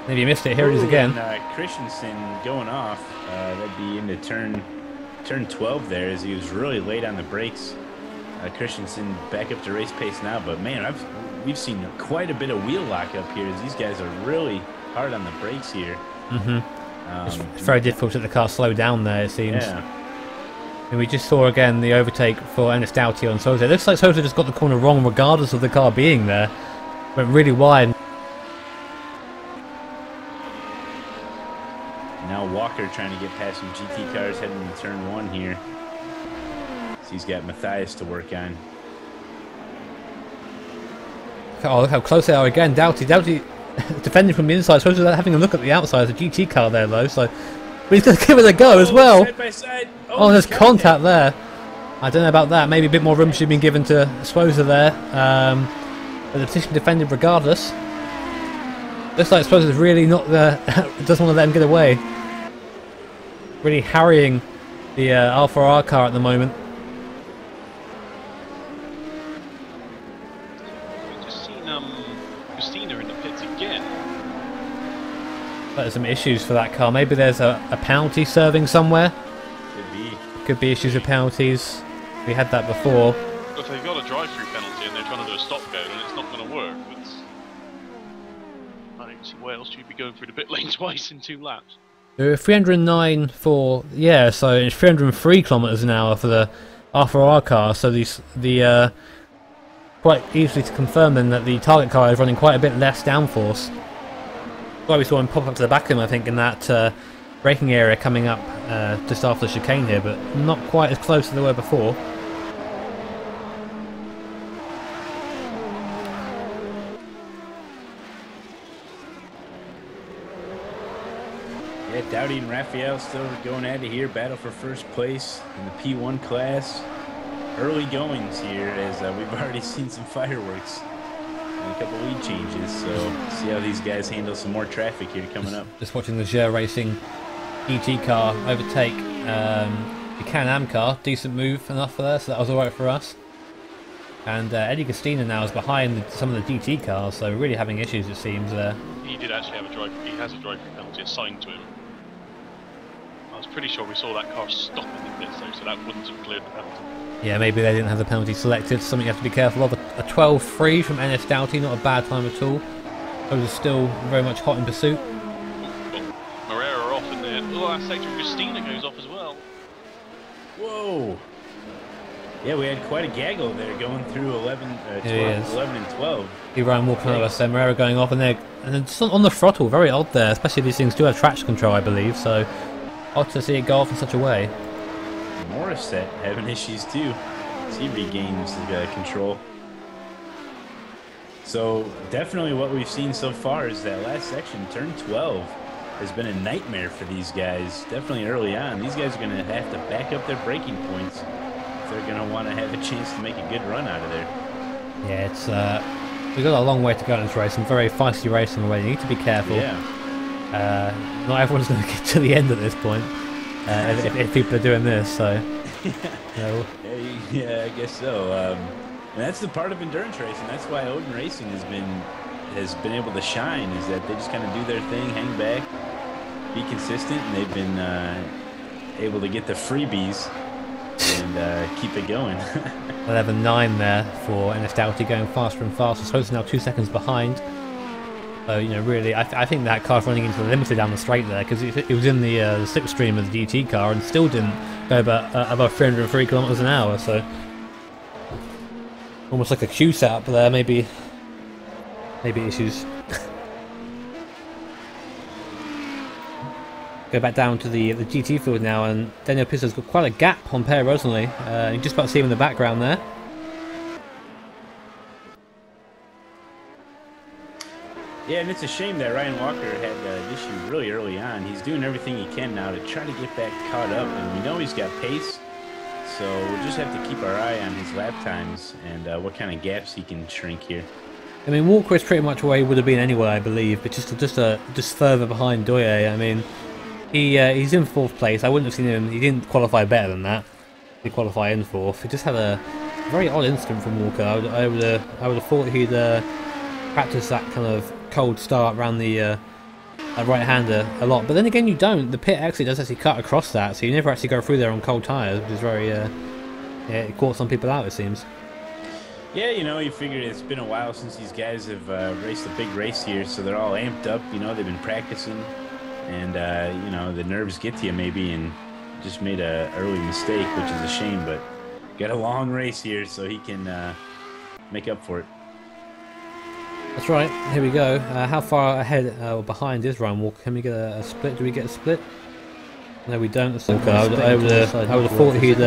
Maybe you missed it. Here it is again. Christensen going off. That'd be into turn 12 there, as he was really late on the brakes. Christensen back up to race pace now, but man, we've seen quite a bit of wheel lock up here, as these guys are really hard on the brakes here. It's very difficult to let the car slow down there, it seems. Yeah. And we just saw again the overtake for Ennis Doughty on Sousa. It looks like Sousa just got the corner wrong regardless of the car being there. Went really wide. Now Walker trying to get past some GT cars heading into turn 1 here. So he's got Matthias to work on. Oh, look how close they are again. Doughty defending from the inside. Sousa having a look at the outside. There's a GT car there though, so he's going to give it a go as well. Side by side. Oh, there's contact there. I don't know about that. Maybe a bit more room should have been given to Sousa there. But the position defended regardless. Looks like Sousa's really not doesn't want to let him get away. Really harrying the Alpha R car at the moment. We've just seen Christina in the pits again. There's some issues for that car. Maybe there's a penalty serving somewhere. Could be issues with penalties. We had that before. If they've got a drive-through penalty and they're trying to do a stop go, then it's not going to work. I don't see why else you'd be going through the pit lane twice in 2 laps. 309 for so it's 303 kilometers an hour for the R4R car. So the quite easily to confirm then that the target car is running quite a bit less downforce. Why we saw him pop up to the back of him, I think, in that braking area coming up just after the chicane here, but not quite as close as they were before. Yeah, Doughty and Raphael still going at it here. Battle for first place in the P1 class. Early goings here, as we've already seen some fireworks and a couple lead changes. So see how these guys handle some more traffic here coming up. Just watching the Gere Racing GT car overtake the Can-Am car. Decent move enough for there, so that was alright for us. And Eddie Gastina now is behind some of the GT cars, so really having issues, it seems, there. He did actually have he has a drive-through penalty assigned to him. I was pretty sure we saw that car stop in the pits though, so that wouldn't have cleared the penalty. Yeah, maybe they didn't have the penalty selected. Something you have to be careful of. A 12.3 from Ennis Doughty, not a bad time at all. Those are still very much hot in pursuit. Moreira off in there. Oh, that section of Christina goes off as well. Whoa! Yeah, we had quite a gaggle there going through 11 and 12. He ran walking over us there. Moreira going off, and then on the throttle. Very odd there, especially these things do have traction control, I believe. So odd to see it go off in such a way. Morissette having issues too as he regains control. So definitely what we've seen so far is that last section, turn 12, has been a nightmare for these guys. Definitely early on. These guys are going to have to back up their braking points if they're going to want to have a chance to make a good run out of there. Yeah, it's we've got a long way to go in this race. Some very feisty racing away. You need to be careful. Yeah. Not everyone's going to get to the end at this point. If people are doing this, so yeah, I guess so. And that's the part of endurance racing. That's why Odin Racing has been able to shine. Is that they just kind of do their thing, hang back, be consistent, and they've been able to get the freebies and keep it going. 11.9 there for Ennis Doughty, going faster and faster. So it's now 2 seconds behind. So, you know, really, I think that car's running into the limiter down the straight there, because it was in the slipstream of the GT car and still didn't go above 303 kilometers an hour. So almost like a queue setup there, maybe issues. Go back down to the GT field now, and Daniel Pisso's got quite a gap on Per Rosenly. You just about to see him in the background there. Yeah, and it's a shame that Ryan Walker had an issue really early on. He's doing everything he can now to try to get back caught up, and we know he's got pace. So we'll just have to keep our eye on his lap times and what kind of gaps he can shrink here. I mean, Walker is pretty much where he would have been anyway, I believe, but just further behind Doye. I mean, he's in 4th place. I wouldn't have seen him. He didn't qualify better than that. He qualified in 4th. He just had a very odd incident from Walker. I would have thought he'd practice that kind of cold start around the right-hander a lot. But then again, you don't. The pit actually does cut across that, so you never actually go through there on cold tyres, which is very yeah, it caught some people out, it seems. Yeah, you know, you figured it's been a while since these guys have raced a big race here, so they're all amped up. You know, they've been practicing, and you know, the nerves get to you maybe, and just made a early mistake, which is a shame. But got a long race here, so he can make up for it. That's right. Here we go. How far ahead or behind is Ryan Walker? Can we get a split? Do we get a split? No, we don't. So I would have thought he'd.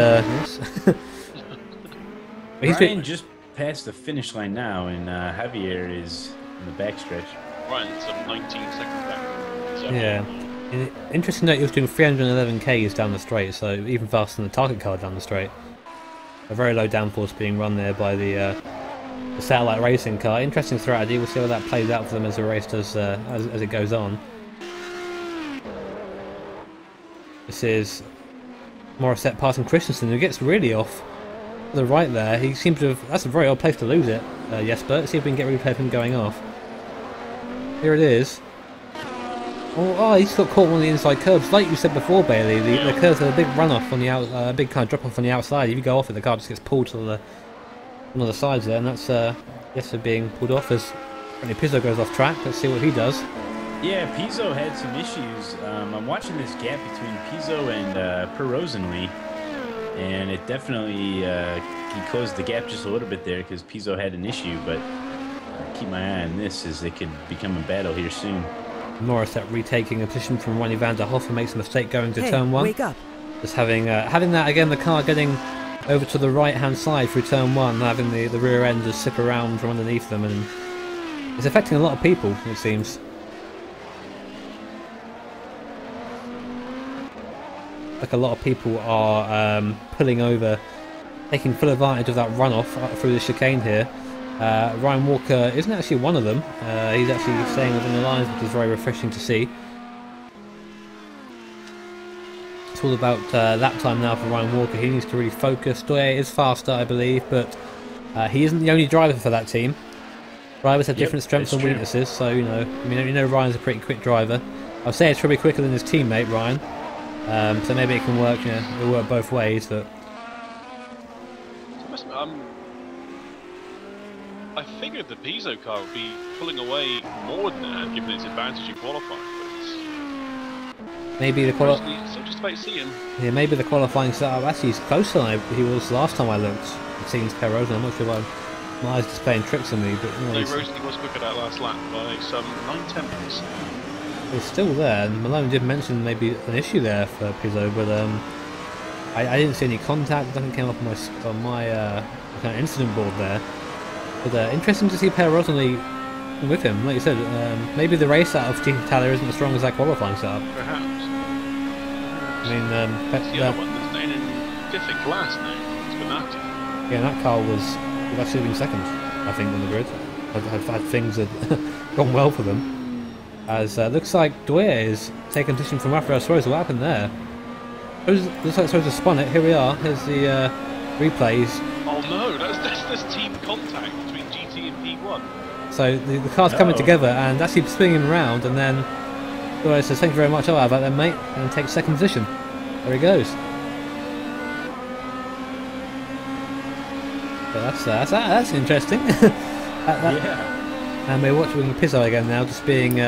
Ryan just passed the finish line now, and Javier is in the backstretch. Ryan's 19 seconds back. So. Yeah. Interesting note, he was doing 311 k's down the straight, so even faster than the target car down the straight. A very low downforce being run there by the satellite racing car. Interesting strategy. We'll see how that plays out for them as the race does, as it goes on. This is Morissette passing Christensen, who gets really off to the right there. He seems to have. That's a very odd place to lose it, Jesper. Let's see if we can get replay of him going off. Here it is. Oh, he's got caught on the inside curbs. Like you said before, Bailey, the curves are a big runoff on the out, big kind of drop off on the outside. If you go off it, the car just gets pulled to the one of the sides there, and that's Jesper being pulled off as Pizzo goes off track. Let's see what he does. Yeah, Pizzo had some issues. I'm watching this gap between Pizzo and Per Rosenly, and it definitely he closed the gap just a little bit there because Pizzo had an issue. But keep my eye on this as it could become a battle here soon. Morissette retaking a position from Ronnie van der Hoff, who makes a mistake going to turn 1. Wake up. Just having that again, the car getting over to the right hand side through turn 1, having the rear end just slip around from underneath them, and it's affecting a lot of people, it seems. Like a lot of people are pulling over, taking full advantage of that runoff through the chicane here. Ryan Walker isn't actually one of them. He's actually staying within the lines, which is very refreshing to see. It's all about lap time now for Ryan Walker. He needs to really focus. Doye is faster, I believe, but he isn't the only driver for that team. Drivers have different strengths and weaknesses, so you know Ryan's a pretty quick driver. I'll say it's probably quicker than his teammate Ryan, so maybe it can work. It'll work both ways, but. I figured the Pizzo car would be pulling away more than that, given its advantage in qualifying. Maybe the so just about seeing. Yeah, maybe the qualifying setup actually is closer than he was last time I looked. It seems Per Rosen. I'm not sure why my eyes just playing tricks on me, but No, Rosen was quicker that last lap by some 9/10. It's still there, and Malone did mention maybe an issue there for Pizzo, but I didn't see any contact. Nothing came up on my kind of incident board there. But interesting to see Per Rosenly with him. Like you said, maybe the race setup of Team Italia isn't as strong as that qualifying setup. Perhaps. I mean, the other one that's down in 5th in class now. It's Benatti. Yeah, that car would actually have been second, I think, on the grid. Had things had gone well for them. As looks like Doye is taking position from Rafael Suarez. What happened there? Looks like Suarez has spun it. Here we are. Here's the replays. Oh no, that's team contact between GT and P1. So the car's coming together and actually spinning around, and then Doye says, "Thank you very much. Oh, how about that, mate?" And takes second position. There he goes. So that's interesting. Yeah. And we're watching Pizzo again now, just being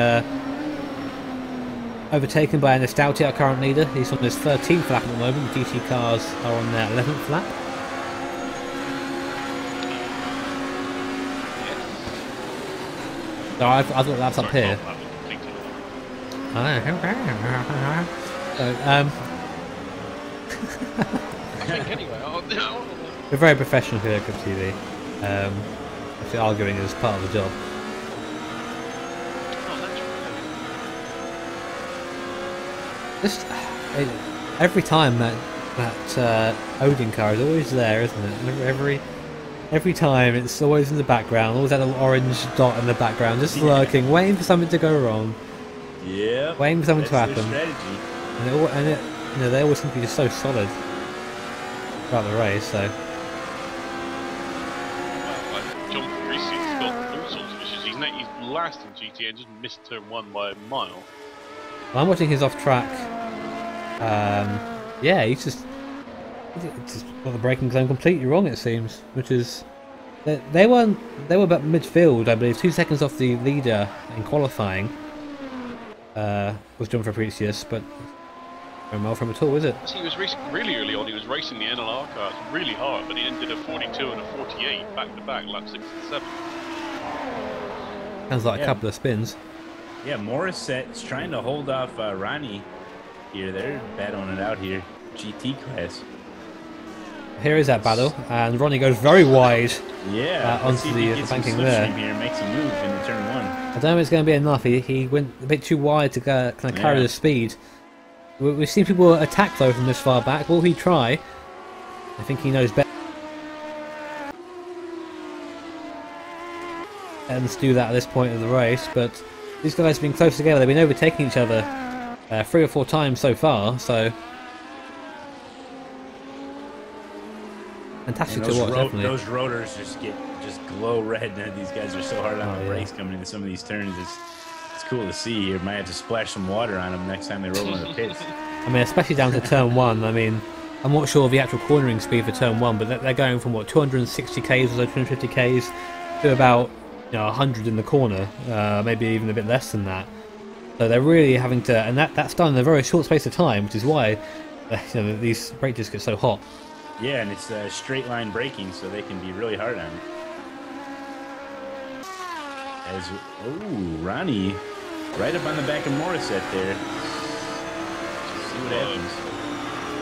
overtaken by Nostalgia, our current leader. He's on his 13th lap at the moment. The GT cars are on their 11th lap. So I've got laps up here. So, I think anyway. we're very professional here at Good TV. Actually, arguing is part of the job. Just every time that Odin car is always there, isn't it? Every time it's always in the background, always that little orange dot in the background, just lurking, waiting for something to go wrong. Yeah. Waiting for something to happen. Strategy. And they always seem to be just so solid throughout the race. So. Like John Parisi's got all sorts of issues. He's last in GT and just missed turn 1 by a mile. Well, I'm watching his off track. Yeah, he's just got the braking zone completely wrong. It seems, which is they were about midfield, I believe, 2 seconds off the leader in qualifying. Was John Fabricius, but no well from at all, is it? He was racing really early on. He was racing the NLR cars really hard, but he then did a 42 and a 48 back to back, lap 6 and 7. Sounds like a couple of spins. Yeah, Morissette's trying to hold off Ronnie here. They're battling it out here. GT class. Here is that battle, and Ronnie goes very wide. Yeah, onto the banking there. Here, makes a move into turn 1. I don't know if it's going to be enough. He went a bit too wide to kind of carry the speed. We've seen people attack though from this far back. Will he try? I think he knows better. And let's do that at this point of the race. But these guys have been close together. They've been overtaking each other 3 or 4 times so far. So. Fantastic to watch, definitely. Those rotors just glow red. These guys are so hard on the brakes coming into some of these turns. It's cool to see. You might have to splash some water on them next time they roll into the pits. I mean, especially down to turn 1. I mean, I'm not sure of the actual cornering speed for turn 1, but they're going from what 260 k's or so, 250 k's to about 100 in the corner, maybe even a bit less than that. So they're really having to, and that's done in a very short space of time, which is why these brake discs get so hot. Yeah, and it's straight line braking, so they can be really hard on it. Ronnie, right up on the back of Morissette there. Let's see what happens.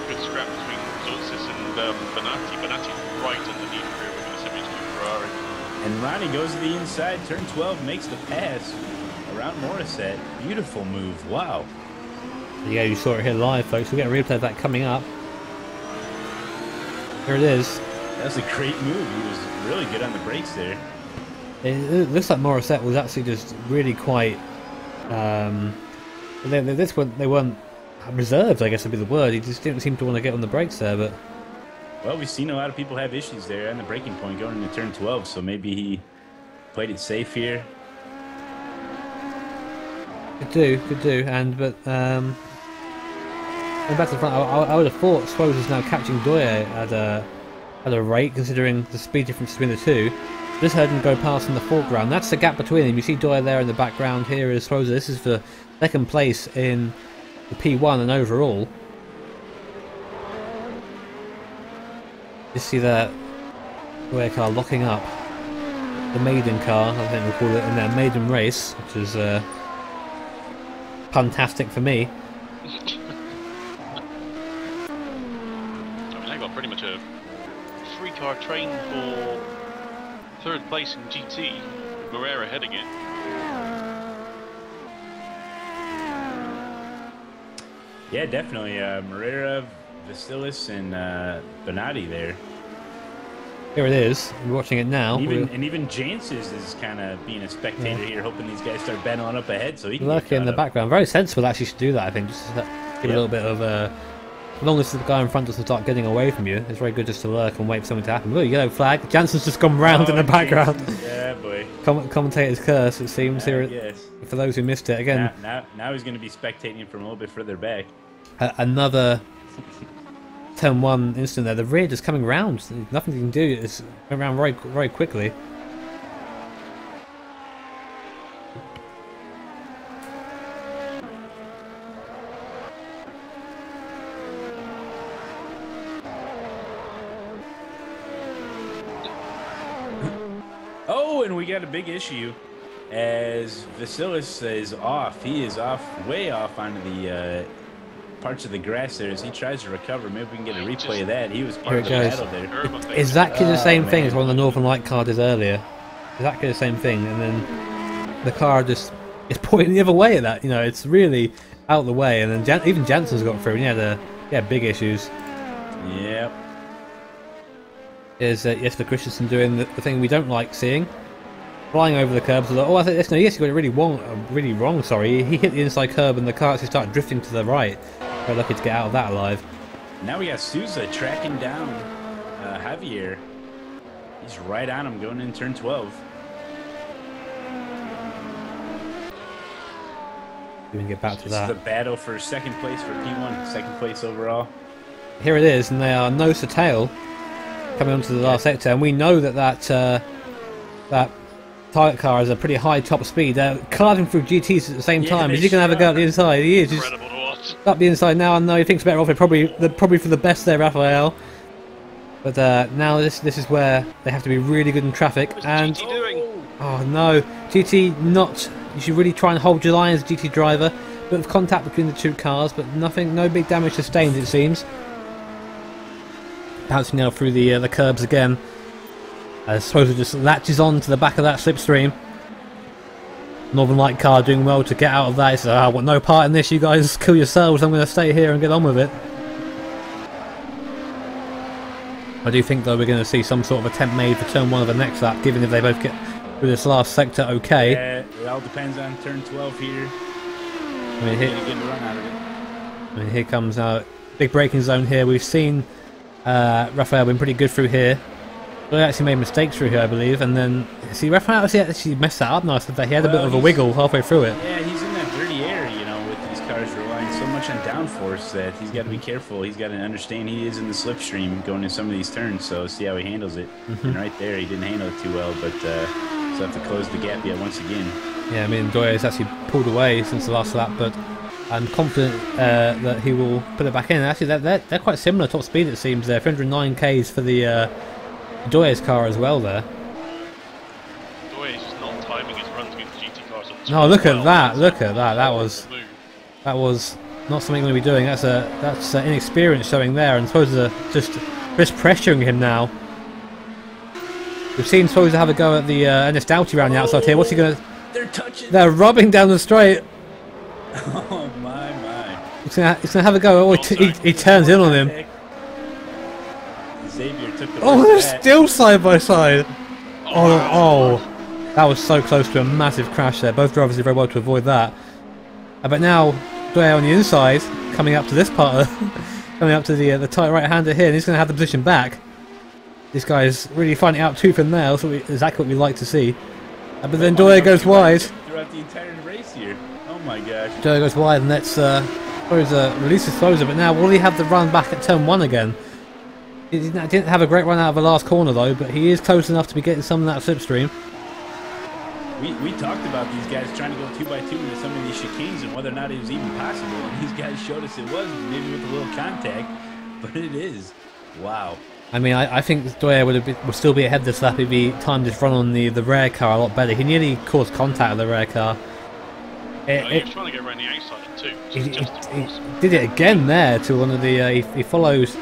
Good scrap between Zolcis and Bonatti. Bonatti's right underneath here with the 72 Ferrari. And Ronnie goes to the inside, turn 12, makes the pass around Morissette. Beautiful move, wow. Yeah, you saw it here live, folks. We'll get a replay of that coming up. Here it is. That was a great move. He was really good on the brakes there. It looks like Morissette was actually just really quite. They weren't reserved, I guess would be the word. He just didn't seem to want to get on the brakes there. But well, we've seen a lot of people have issues there on the braking point going into turn 12. So maybe he played it safe here. Could do, but going back to the front, I would have thought Swose is now catching Doye at a rate, considering the speed difference between the two. Just heard him go past in the foreground. That's the gap between them. You see Doye there in the background. Here is Swose. This is for second place in the P1 and overall. You see that Doye car locking up the maiden car, I think we'll call it, in their maiden race, which is fantastic for me. They got pretty much a 3-car train for 3rd place in GT. Moreira heading it. Yeah, definitely. Moreira, Vasilis, and Bonatti there. Here it is. We're watching it now. And even Jancis is kind of being a spectator here, hoping these guys start battling up ahead so he can lurking in the background. Very sensible actually to do that, I think. Just to give a little bit of as long as the guy in front doesn't start getting away from you, it's very good just to lurk and wait for something to happen. Look, yellow flag. Jansen's just gone round in the background. Yeah, boy. Commentator's curse, it seems. Here, yes. For those who missed it, again. Now he's going to be spectating from a little bit further back. Another turn 1 incident there. The rear just coming round. Nothing you can do. It's going around very, very quickly. Oh, and we got a big issue as Vasilis is off. He is off, way off onto the parts of the grass there as he tries to recover. Maybe we can get a replay of that. He was part of the battle there. Exactly the same thing as one of the Northern Light car did earlier. Exactly the same thing, and then the car just is pointing the other way at that. You know, it's really out of the way, and then even Jansen's got through, and he had big issues. Yep. Is Jesper Christensen doing the thing we don't like seeing, flying over the curbs. Oh, I think yes, he got it really wrong. Sorry, he hit the inside curb, and the car actually started drifting to the right. Very lucky to get out of that alive. Now we got Souza tracking down Javier. He's right on him going in turn 12. We can get back to that. This is the battle for second place for P1, second place overall. Here it is, and they are nose to tail coming onto the last sector, and we know that target car has a pretty high top speed. They're carving through GTs at the same time. Is he going to have a go at the inside? He is. Incredible to watch. Up the inside now, and no, he thinks better of it. Probably for the best there, Raphael. But now this is where they have to be really good in traffic. What's And GT doing? oh no, GT not. You should really try and hold your line as a GT driver. Bit of contact between the two cars, but no big damage sustained, it seems. Bouncing now through the curbs again. I suppose it just latches on to the back of that slipstream. Northern Light car doing well to get out of that. He says, I want no part in this, you guys kill yourselves, I'm going to stay here and get on with it. I do think though we're going to see some sort of attempt made for turn 1 of the next lap, given if they both get through this last sector okay. Yeah, it all depends on turn 12 here. I mean, Get a good run out of it. I mean, here comes big braking zone here. We've seen Raphael been pretty good through here. He actually made mistakes through here, I believe, and then see Raphael actually messed that up nicely. He had a bit of a wiggle halfway through it. Yeah, he's in that dirty air, you know, with these cars relying so much on downforce that he's got to be careful. He's got to understand he is in the slipstream going in some of these turns, so see how he handles it. And right there, he didn't handle it too well, but so have to close the gap yet once again. Yeah, I mean, Doyle has actually pulled away since the last lap, but I'm confident that he will put it back in. Actually, they're quite similar top speed, it seems. There, 309 k's for the Doyer's car as well there. Doyer's just not timing his runs against GT cars. No, look at that! Look at that! That was not something we're going to be doing. That's inexperience showing there, and Sposer just pressuring him now. We've seen Sposer have a go at the Ernest Doughty around the outside here. What's he going to? They're touching. They're rubbing down the straight. Oh my! He's gonna have a go. Oh, he turns in on him. Xavier took the Oh, they're still side by side. Oh, that was so close to a massive crash there. Both drivers did very well to avoid that. But now Doyle on the inside, coming up to this part, coming up to the tight right-hander here, and he's gonna have the position back. This guy's really finding out tooth and nail. So exactly what we like to see. But then Doyle goes wide. Throughout the entire race here. Oh my gosh. Doyle goes wide, and let's releases Sposer. But now will he have the run back at turn 1 again? He didn't have a great run out of the last corner though, but he is close enough to be getting some of that slipstream. We talked about these guys trying to go 2x2 into some of these chicanes and whether or not it was even possible, and these guys showed us it was, maybe with a little contact, but it is. Wow. I mean, I think Doyle would still be ahead this lap if he timed his run on the rear car a lot better. He nearly caused contact with the rear car. He was trying to get around the outside too. He did it again there to one of the. He follows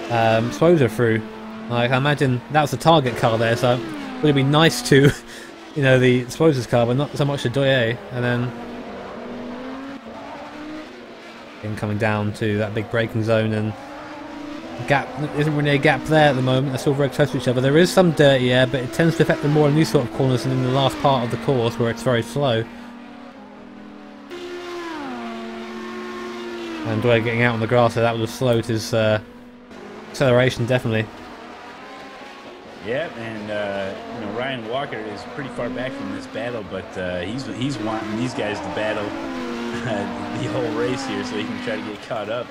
Sposer through. Like, I imagine that was the target car there, so would it be nice to, you know, the Sposer's car, but not so much the Doyle. And then coming down to that big braking zone, and gap isn't really a gap there at the moment. They're still very close to each other. There is some dirty air, but it tends to affect them more in these sort of corners than in the last part of the course where it's very slow. And Doyle getting out on the grass, so that would have slowed his acceleration definitely. Yeah, and you know, Ryan Walker is pretty far back from this battle, but he's wanting these guys to battle the whole race here so he can try to get caught up.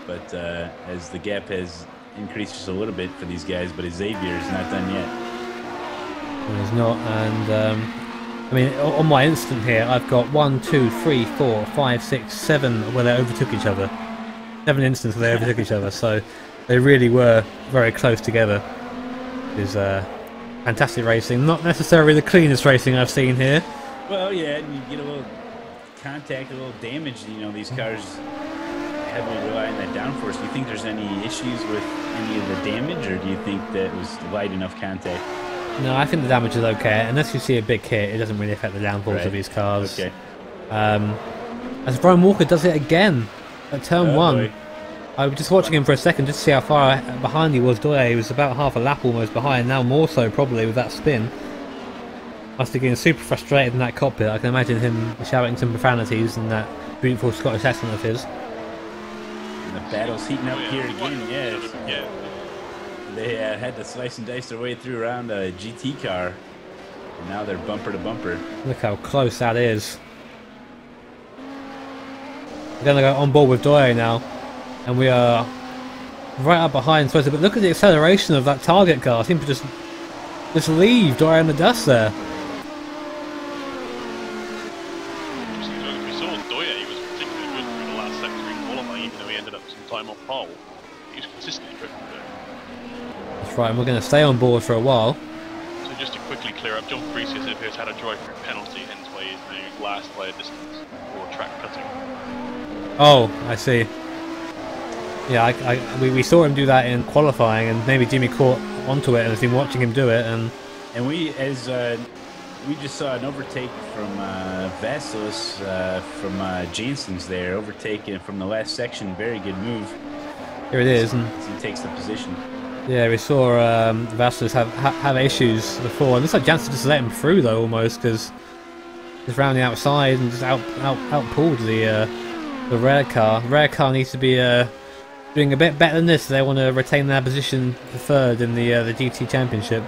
But as the gap has increased just a little bit for these guys, but Xavier is not done yet. No, he's not, and I mean, on my instant here, I've got 1, 2, 3, 4, 5, 6, 7 where they overtook each other. 7 instances where they overtook each other, so they really were very close together. It is fantastic racing, not necessarily the cleanest racing I've seen here. Well, yeah, and you get a little contact, a little damage. You know, these cars heavily rely on that downforce. Do you think there's any issues with any of the damage, or do you think that it was light enough contact? No, I think the damage is okay. Unless you see a big hit, it doesn't really affect the downforce of these cars. Okay. As Brian Walker does it again at turn 1. Boy. I was just watching him for a second just to see how far behind he was. Doye, he was about half a lap almost behind, now more so probably with that spin. Must have been super frustrated in that cockpit. I can imagine him shouting some profanities in that beautiful Scottish accent of his. And the battle's heating up here again, yes. Yeah. They had to slice and dice their way through around a GT car. And now they're bumper to bumper. Look how close that is. We're going to go on board with Doye now. And we are right up behind Switzer. But look at the acceleration of that target car. It seems to just leave Doye in the dust there. We saw Doye, he was particularly good through the last sector in qualifying, even though he ended up some time off pole. He was consistently good through there. That's right, and we're going to stay on board for a while. So just to quickly clear up, John Fresius appears had a drive-through penalty, hence why he is now last by a distance for track cutting. Oh, I see. Yeah, we saw him do that in qualifying, and maybe Jimmy caught onto it and has been watching him do it. And we just saw an overtake from Vasilis from Jansen's there, overtaken from the last section. Very good move. Here it is, and he takes the position. Yeah, we saw Vasilis have issues before. And it looks like Jansen just let him through though, almost, because he's round the outside and just outpulled the red car. The red car needs to be doing a bit better than this if they want to retain their position for third in the GT Championship.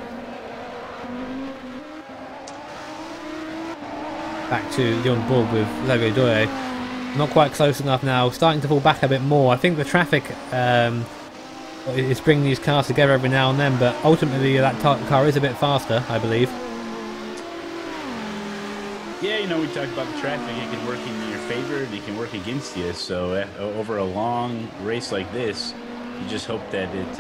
Back to the on board with Xavier Doye. Not quite close enough now, starting to pull back a bit more. I think the traffic is bringing these cars together every now and then, but ultimately that car is a bit faster, I believe. Yeah, you know, we talked about the traffic. It can work in your favor and it can work against you. So over a long race like this, you just hope that it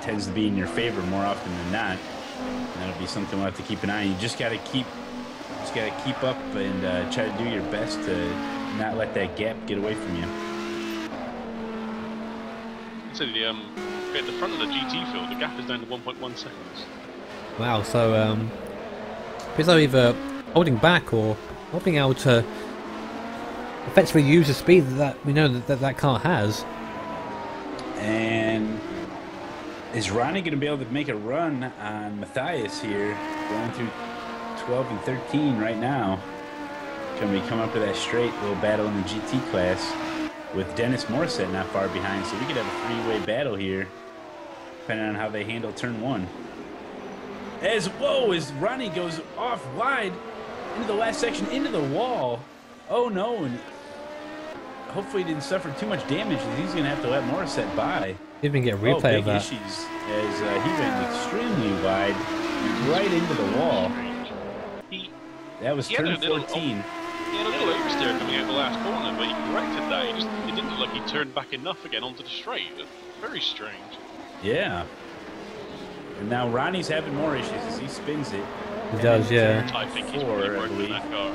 tends to be in your favor more often than not. And that'll be something we'll have to keep an eye on. You just got to keep up and try to do your best to not let that gap get away from you. So at the front of the GT field, the gap is down to 1.1 seconds. Wow, so it's either holding back or not being able to effectively use the speed that we know that car has. And is Ronnie going to be able to make a run on Matthias here, going through 12 and 13 right now? Going to be coming up to that straight little battle in the GT class with Dennis Morissette not far behind, so we could have a three-way battle here, depending on how they handle turn 1. As Ronnie goes off wide into the last section, into the wall. Oh no, and hopefully he didn't suffer too much damage. He's going to have to let Morissette by. Even get a replay of that. Issues as he went extremely wide, right into the wall. That was turn 14. He had a little oversteer coming out the last corner, but he corrected that. It didn't look like he turned back enough again onto the straight. Very strange. Yeah. And now Ronnie's having more issues as he spins it. He does, yeah. I think he's really working that car.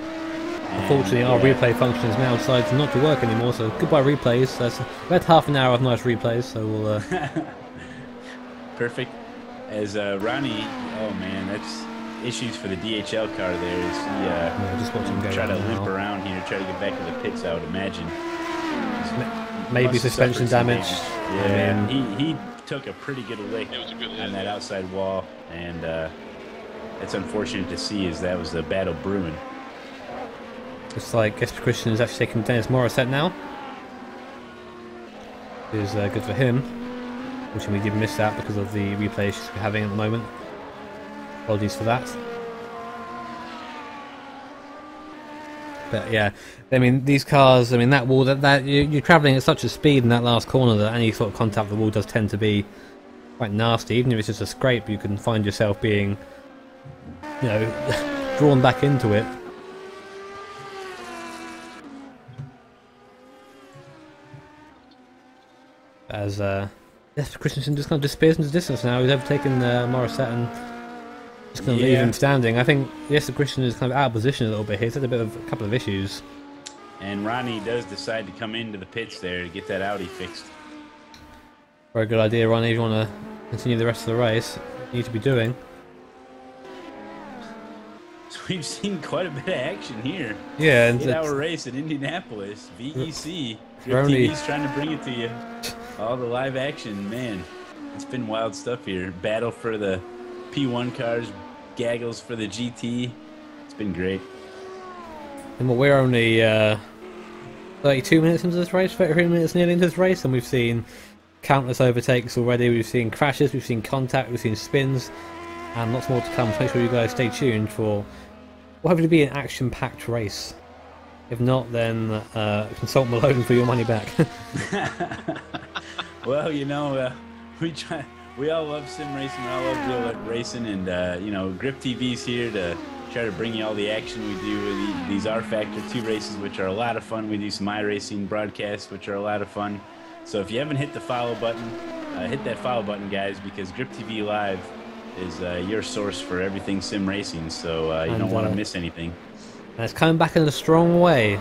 Unfortunately, our replay function is now decided not to work anymore, so goodbye replays. We had half an hour of nice replays, so we'll... Perfect. As Ronnie... Oh, man, that's issues for the DHL car there. As he just watch him go try to now. limp around here, try to get back to the pits, I would imagine. Maybe suspension damage. Yeah, I mean, he took a pretty good lick on that yeah. outside wall, and it's unfortunate to see as that was a battle brewing. Looks like Jesper Christian is actually taking Dennis Morissette now. Is good for him. Unfortunately, we did miss that because of the replay issues we're having at the moment. Apologies for that. But yeah, I mean, these cars, I mean, that wall, that you're travelling at such a speed in that last corner that any sort of contact with the wall does tend to be quite nasty. Even if it's just a scrape, you can find yourself being, you know, drawn back into it. As Jesper Christensen just kind of disappears into the distance now. He's overtaken Morissette and just going to leave him standing. I think Jesper Christensen is kind of out of position a little bit here. He's had a couple of issues. And Ronnie does decide to come into the pits there to get that Audi fixed. Very good idea, Ronnie. If you want to continue the rest of the race, you need to be doing. So we've seen quite a bit of action here. Yeah, and 8-hour race at Indianapolis, VEC. Grip only- TV's trying to bring it to you. All the live action, man. It's been wild stuff here. Battle for the P1 cars, gaggles for the GT. It's been great. and we're only 32 minutes into this race, 33 minutes nearly into this race, and we've seen countless overtakes already. We've seen crashes, we've seen contact, we've seen spins, and lots more to come. So make sure you guys stay tuned for what hopefully be an action-packed race. If not, then consult Malone for your money back. Well, you know, we all love sim racing, we all love real racing, and you know, Grip TV's here to try to bring you all the action. We do these R Factor 2 races, which are a lot of fun. We do some iRacing broadcasts, which are a lot of fun. So if you haven't hit the follow button, hit that follow button, guys, because Grip TV Live is your source for everything sim racing. So you don't want to miss anything. And it's coming back in a strong way.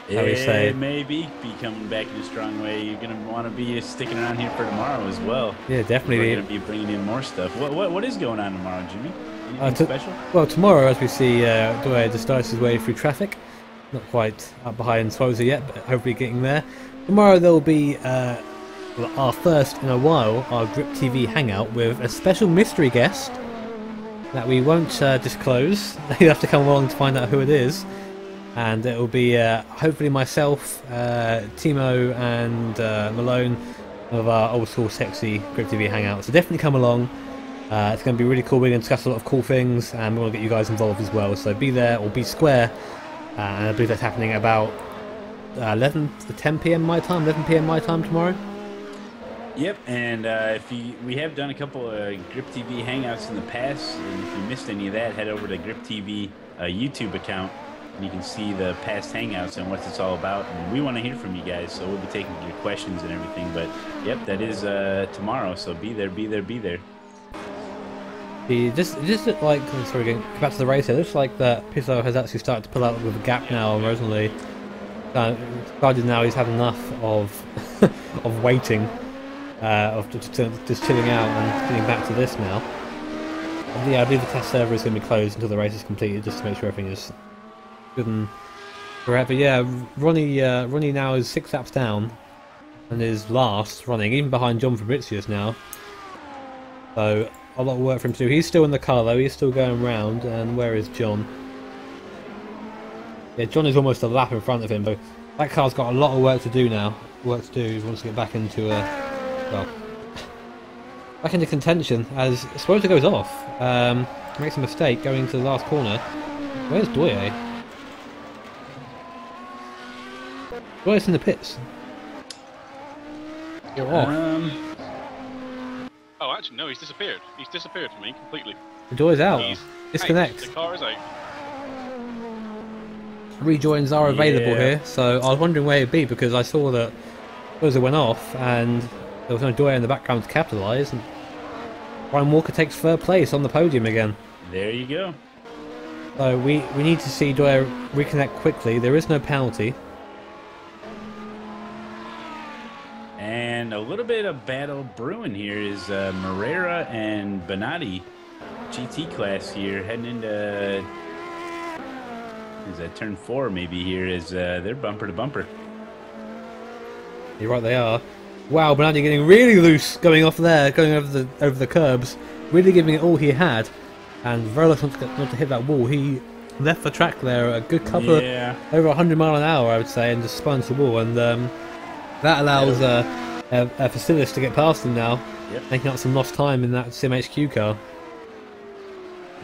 It may be coming back in a strong way. You're going to want to be sticking around here for tomorrow as well. Yeah, definitely. We're going to be bringing in more stuff. What is going on tomorrow, Jimmy? Anything special? Well, tomorrow, as we see, Dwyer just starts his way through traffic. Not quite up behind Swozer yet, but hopefully getting there. Tomorrow there will be our first in a while, our Grip TV hangout with a special mystery guest that we won't disclose. You have to come along to find out who it is. And it will be hopefully myself, Timo and Malone of our old school sexy Grip TV hangout. So definitely come along. It's going to be really cool. We're going to discuss a lot of cool things, and we want to get you guys involved as well. So be there or be square. And I believe that's happening about 11 to 10 p.m. my time, 11 p.m. my time tomorrow. Yep, and we have done a couple of Grip TV hangouts in the past, and if you missed any of that, head over to Grip TV YouTube account. And you can see the past hangouts and what it's all about. And we want to hear from you guys, so we'll be taking your questions and everything. But yep, that is tomorrow, so be there. Just look like, sorry, going back to the race here, it looks like that Pizzo has actually started to pull out with a gap now, and Rosalie decided now he's had enough of of waiting, of just chilling out and getting back to this now. And yeah, I believe the test server is going to be closed until the race is completed, just to make sure everything is good and correct. But yeah, Ronnie now is 6 laps down and is last running, even behind John Fabricius now. So a lot of work for him to do. He's still in the car though, he's still going round. And where is John? Yeah, John is almost a lap in front of him, but that car's got a lot of work to do now. He wants to get back into back into contention as Swozer goes off. Makes a mistake going to the last corner. Where's Doye? Doye's in the pits. You're off. Oh, actually, no, he's disappeared. He's disappeared from me completely. The Doye's out. He's Disconnect. out. The car is out. Rejoins are available here, so I was wondering where it'd be because I saw that Swozer went off and there was no Doye in the background to capitalise. And Ryan Walker takes third place on the podium again. There you go. So we need to see Doye reconnect quickly. There is no penalty. And a little bit of battle brewing here is Moreira and Bonatti GT class here heading into is that turn 4 maybe here is they're bumper to bumper. You're right, they are. Wow, Bonatti getting really loose going off there, going over the curbs, really giving it all he had. And Verolas not to hit that wall. He left the track there a good couple of over 100 miles an hour, I would say, and just spun into the wall. And that allows Facilis to get past him now, making up some lost time in that CMHQ car.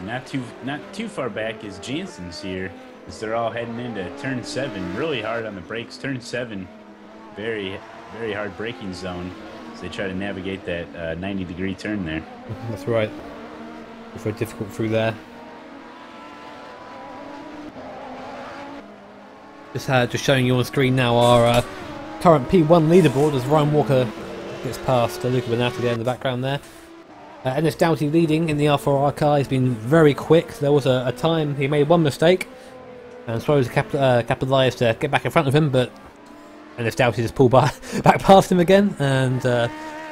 Not too far back is Jansen's here, as they're all heading into turn 7. Really hard on the brakes. Turn 7, very hard braking zone, as they try to navigate that 90-degree turn there. That's right. It's very difficult through there. Just showing you on the screen now our current P1 leaderboard as Ryan Walker gets past Luca Bonatti there in the background there. Ennis Doughty leading in the R4R car. He's been very quick. There was a time he made one mistake and Swozer capitalised to get back in front of him, but Ennis Doughty just pulled back past him again and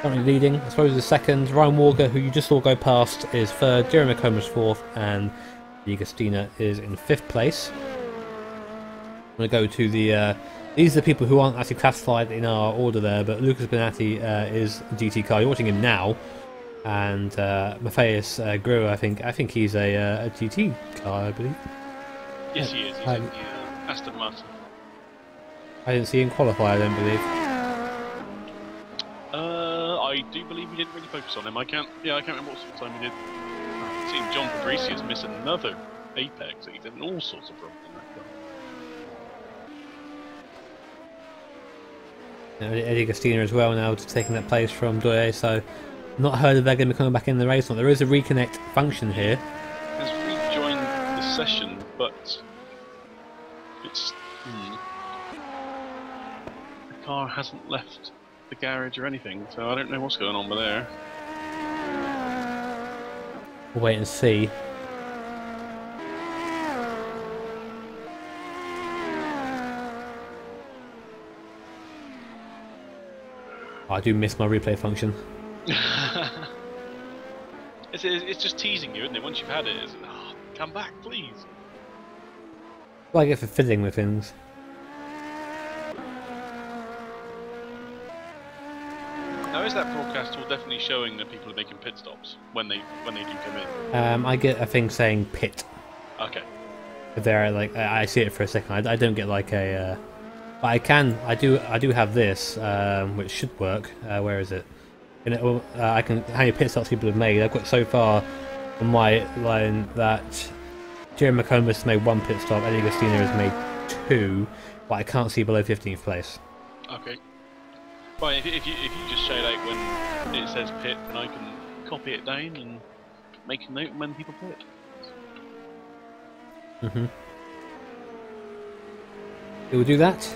currently leading. Swozer is second. Ryan Walker, who you just saw go past, is third. Jeremy Comer's fourth, and Agostina is in 5th place. I'm going to go to the... these are the people who aren't actually classified in our order there, but Lucas Bonatti is a GT car. You're watching him now. And Matthias Greer, I think he's a GT car, I believe. Yes, he is. He's in the Aston Martin. I didn't see him qualify, I don't believe. I do believe we didn't really focus on him. I can't remember what sort of time we did. I've seen John Fabricius miss another apex. He's having all sorts of problems in that car. Eddie Agostina as well now, just taking that place from Doye, so not heard if they're going to be coming back in the race. There is a reconnect function here. Has rejoined the session, but it's the car hasn't left the garage or anything, so I don't know what's going on with there. We'll wait and see. Oh, I do miss my replay function. It's just teasing you, isn't it? Once you've had it, it's, oh, come back, please. Well, I get for fiddling with things. Now, is that broadcast tool definitely showing that people are making pit stops when they do come in? I get a thing saying pit. Okay. There, like I see it for a second. I don't get like a. But I do have this, which should work. Where is it? And I can how many pit stops people have made. I've got so far on my line that Jerry McComas has made 1 pit stop, Eddie Agostina has made 2, but I can't see below 15th place. Okay. Well, if you just shout out when it says pit, then I can copy it down and make a note when people pit. Mhm. It will do that.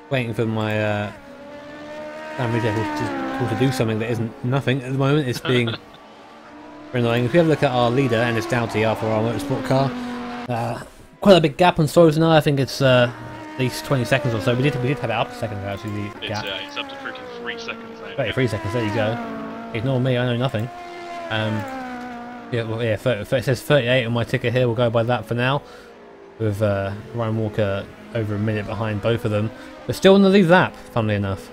Waiting for my camera to do something that isn't nothing at the moment. It's being very annoying. If we have a look at our leader, and it's Doughty after our motorsport car, quite a big gap on Stories now. I think it's at least 20 seconds or so. We did have it up a second ago actually. The gap. It's up to freaking 3 seconds now. 33 seconds. There you go. Ignore me. I know nothing. Yeah, well, yeah. It says 38 on my ticket here. We'll go by that for now. With Ryan Walker over a minute behind both of them, but still in the lead lap, funnily enough.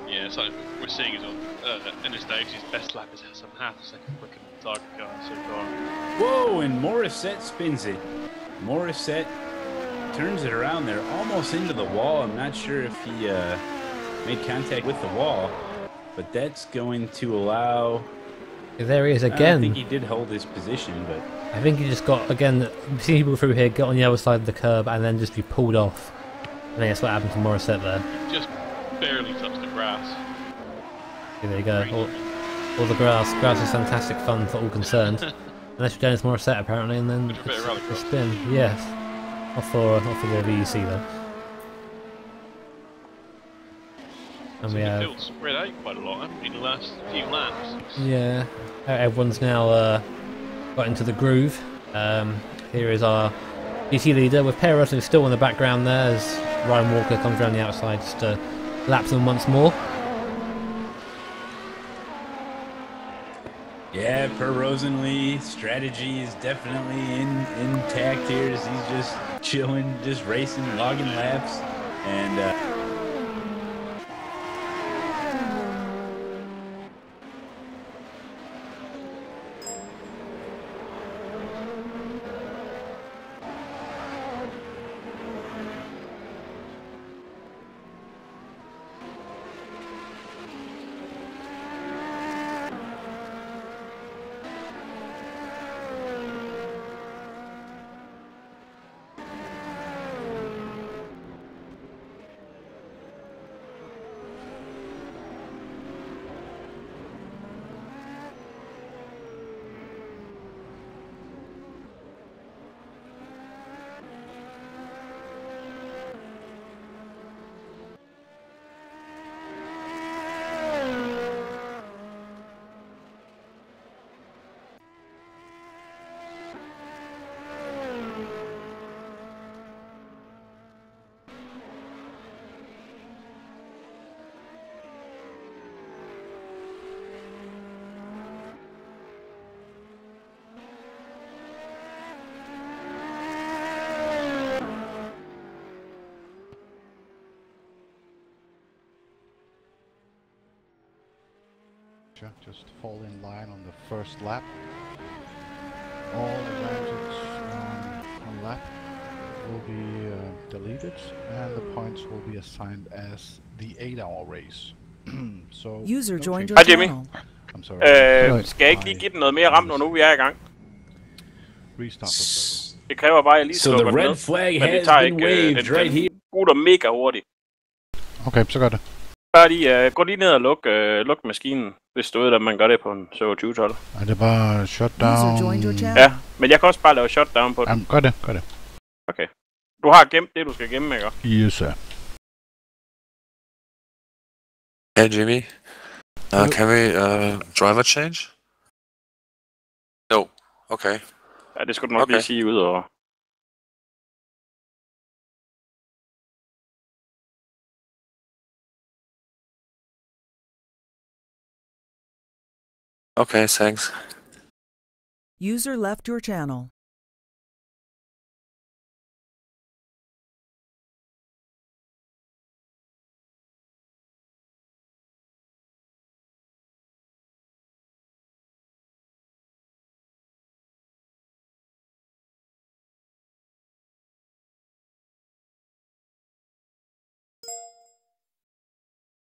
Yeah, so we're seeing is on Ennis Doughty's best lap is some half a second quicker than the target car so far. Whoa, and Morissette spins it. Morissette turns it around there, almost into the wall. I'm not sure if he made contact with the wall, but that's going to allow... There he is again. I think he did hold his position, but... I think he just got, again, seeing people through here, get on the other side of the curb and then just be pulled off. I think that's what happened to Morissette there. Just barely touched the grass. Yeah, there you go. All the grass. Grass is fantastic fun for all concerned. Unless you're Dennis Morissette apparently, and then the spin. Yes. Not for the VEC though. And so we have... field's spread out quite a lot, haven't we, in the last few laps? Yeah. Everyone's now got into the groove. Here is our GT leader with Per Russell still in the background there as Ryan Walker comes around the outside just to lap them once more. Yeah, Per Rosenlee strategy is definitely intact here as he's just chilling, just racing, logging laps, and danger. Just fall in line on the first lap. All advantage on lap will be deleted, and the points will be assigned as the 8-hour race. So User no joined your change. Jimmy. channel. I'm sorry. Skal jeg ikke lige give den noget mere ram, når nu vi er i gang? Restart the server. Det kræver bare, at jeg lige So slukker the den red ned. flag Men det has tager been ikke... waved right here. Den booter mega hurtigt. Okay, så gør det. Bare lige, gå lige ned og luk maskinen, hvis du ved, at man gør det på en server 2012. Er det bare shutdown? User joined your channel. Ja, men jeg kan også bare lave shutdown på den. Jamen, gør det. Okay. Du har gemt det, du skal gemme, ikke? Yes, sir. Hey Jimmy, can we driver change? No. Okay. Ja, det skulle du nok lige sige ud over. Okay, thanks. User left your channel.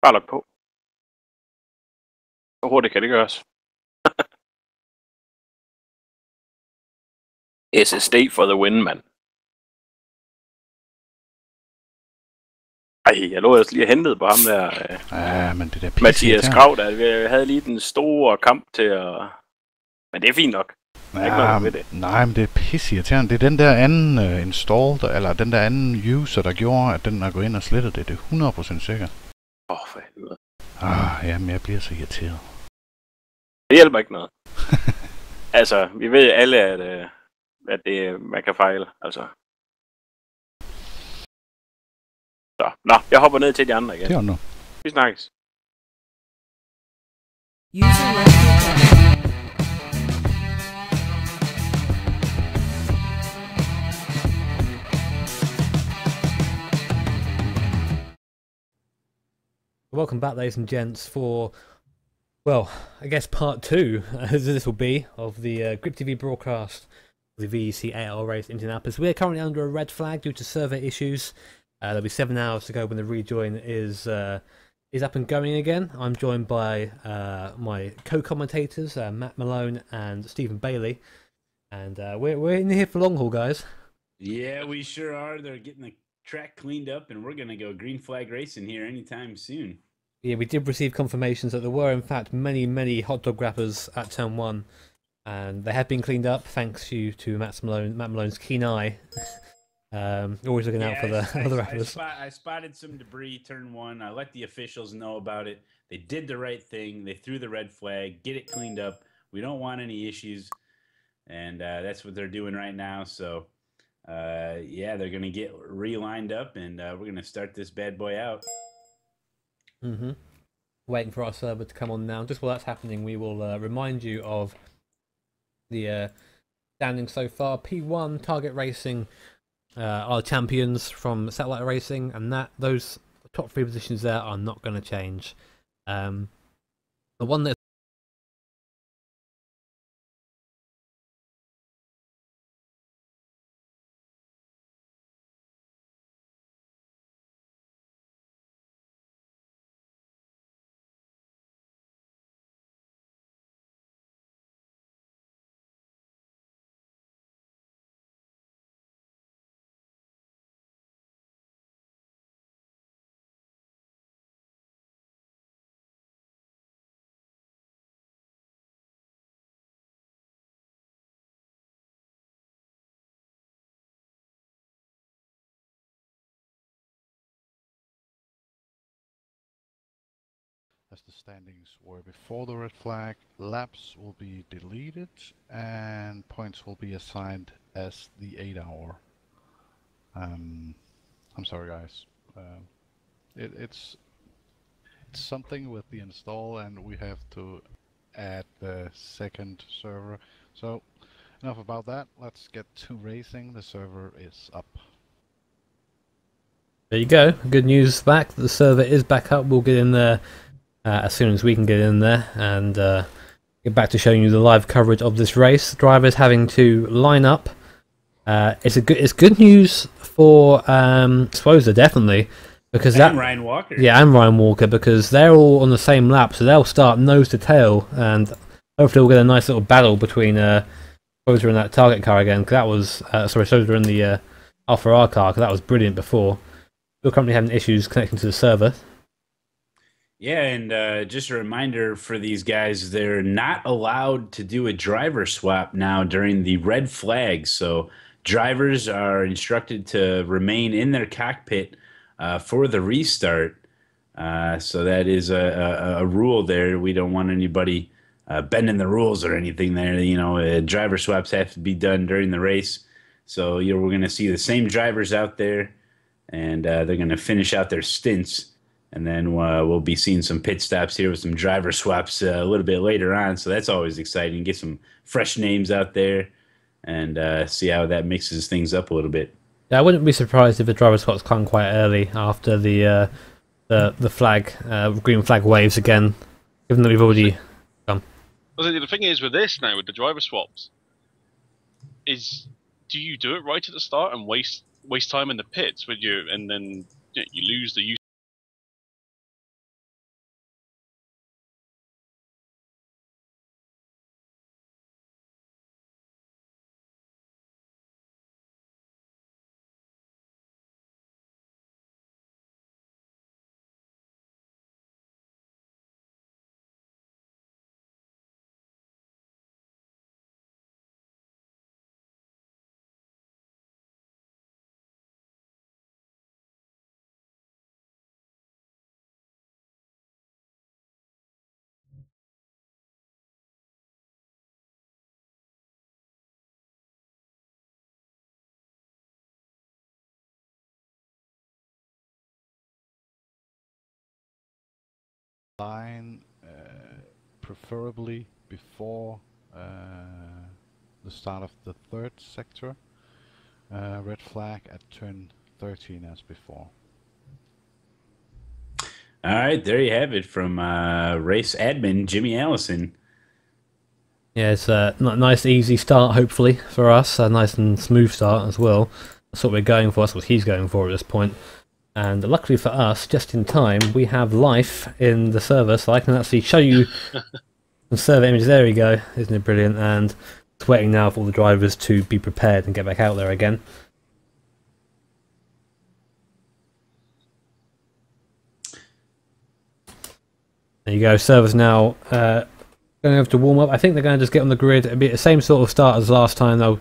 Bare luk på. Hvor hurtigt kan det gøres? SSD for the win, mand. Ej, jeg lå ellers lige hentet på ham der. Ja, men det der Mathias Grav, der vi havde lige den store kamp til at... Men det er fint nok. Der er ikke noget ved det. Nej, men det er pisseirriterende. Det er den der anden install, eller den der anden user, der gjorde, at den er gået ind og slettet det. Det er 100% sikkert. For helvede. Jamen, jeg bliver så irriteret. Det hjælper ikke noget. Altså, vi ved alle, at det, man kan fejle, altså. Så, jeg hopper ned til de andre igen. Det er nu. Vi snakkes. User left your channel. Welcome back, ladies and gents, for, well, I guess part 2, as this will be, of the Grip TV broadcast of the VEC 8-hour race in Indianapolis. We are currently under a red flag due to server issues. There'll be 7 hours to go when the rejoin is up and going again. I'm joined by my co-commentators, Matt Malone and Stephen Bailey, and we're in here for long haul, guys. Yeah, we sure are. They're getting the track cleaned up, and we're gonna go green flag racing here anytime soon. Yeah, we did receive confirmations that there were, in fact, many hot dog wrappers at Turn 1, and they have been cleaned up thanks to Matt Malone's keen eye. Always looking out for the other wrappers. I spotted some debris, Turn 1. I let the officials know about it. They did the right thing. They threw the red flag, get it cleaned up. We don't want any issues, and that's what they're doing right now. So, yeah, they're gonna get relined up, and we're gonna start this bad boy out. Waiting for our server to come on now. Just while that's happening, we will remind you of the standings so far. P1 Target Racing are champions from Satellite Racing, and those top 3 positions there are not going to change. The one that As the standings were before the red flag, laps will be deleted and points will be assigned as the 8-hour. I'm sorry, guys. It's something with the install, and we have to add the second server. So enough about that. Let's get to racing. The server is up. there you go. Good news back. The server is back up. We'll get in there as soon as we can get in there and get back to showing you the live coverage of this race. Drivers having to line up. It's good news for Swozer, definitely, because and Ryan Walker. Yeah, and Ryan Walker, because they're all on the same lap, so they'll start nose to tail, and hopefully we'll get a nice little battle between Swozer and that target car again. Cause that was Swozer and the Alpha R car, because that was brilliant before. Still currently having issues connecting to the server. Yeah, and just a reminder for these guys, they're not allowed to do a driver swap now during the red flag. So drivers are instructed to remain in their cockpit for the restart. So that is a rule there. We don't want anybody bending the rules or anything there. You know, driver swaps have to be done during the race. So we're going to see the same drivers out there, and they're going to finish out their stints. And then we'll be seeing some pit stops here with some driver swaps a little bit later on. So that's always exciting. Get some fresh names out there and see how that mixes things up a little bit. Yeah, I wouldn't be surprised if the driver swaps come quite early after the flag, green flag waves again, given that we've already come. Well, the thing is with this now, with the driver swaps, is do you do it right at the start and waste time in the pits with you, and then you lose the use. Line preferably before the start of the third sector. Red flag at turn 13 as before. All right, there you have it from race admin Jimmy Allison. Yeah, it's a nice easy start, hopefully, for us. A nice and smooth start as well. That's what we're going for. That's what he's going for at this point. And luckily for us, just in time, we have life in the server, so I can actually show you some server images. There we go. Isn't it brilliant? And it's waiting now for all the drivers to be prepared and get back out there again. There you go. Servers now going over to warm up. I think they're going to just get on the grid. It'll be the same sort of start as last time. They'll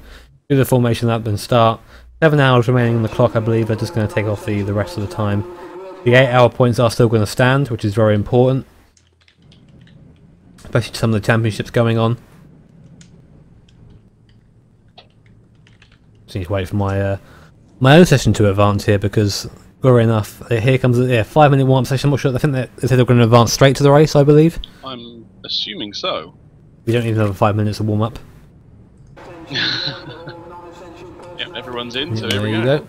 do the formation lap and start. 7 hours remaining on the clock, I believe. They're just going to take off the rest of the time. The 8-hour points are still going to stand, which is very important, especially to some of the championships going on. Just need to wait for my my own session to advance here, because glory enough, here comes the 5-minute warm-up session. I'm not sure. I think they said they're going to advance straight to the race, I believe. I'm assuming so. We don't even have 5 minutes of warm-up. Yep, everyone's in, so there here we you go.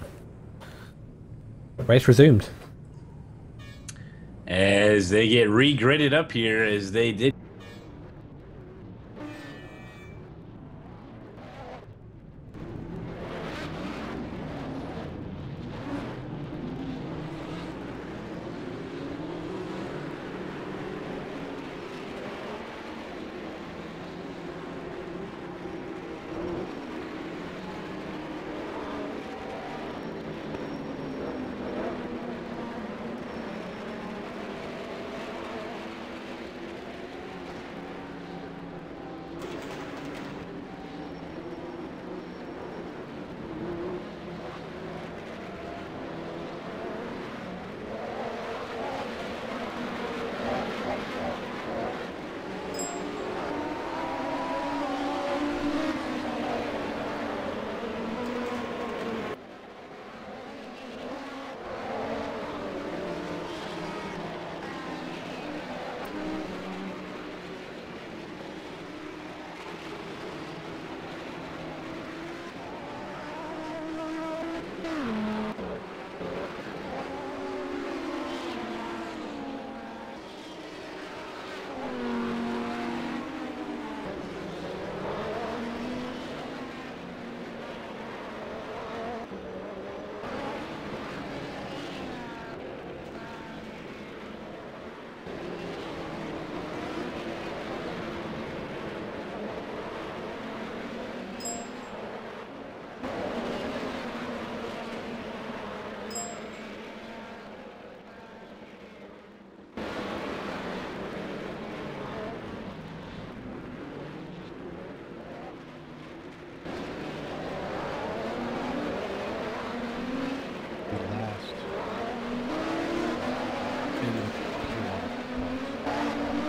Race resumed. As they get re-gridded up here, as they did.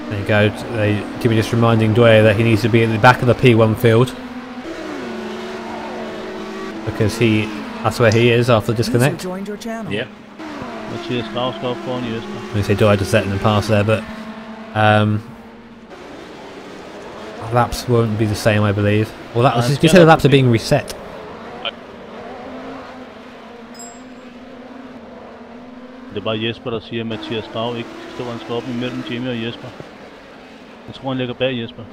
There you go. Jimmy just reminding Dwyer that he needs to be at the back of the P1 field because that's where he is after the disconnect. Joined your channel. Yep. Mathias Gravskov foran Jesper. We say Dwyer just letting them pass there, but laps won't be the same, I believe. Well, you said the laps are being reset. Det er bare Jesper, der siger, at Mathias Grav ikke står, han skal op imellem Jimmy og Jesper. Jeg tror, han ligger bag Jesper.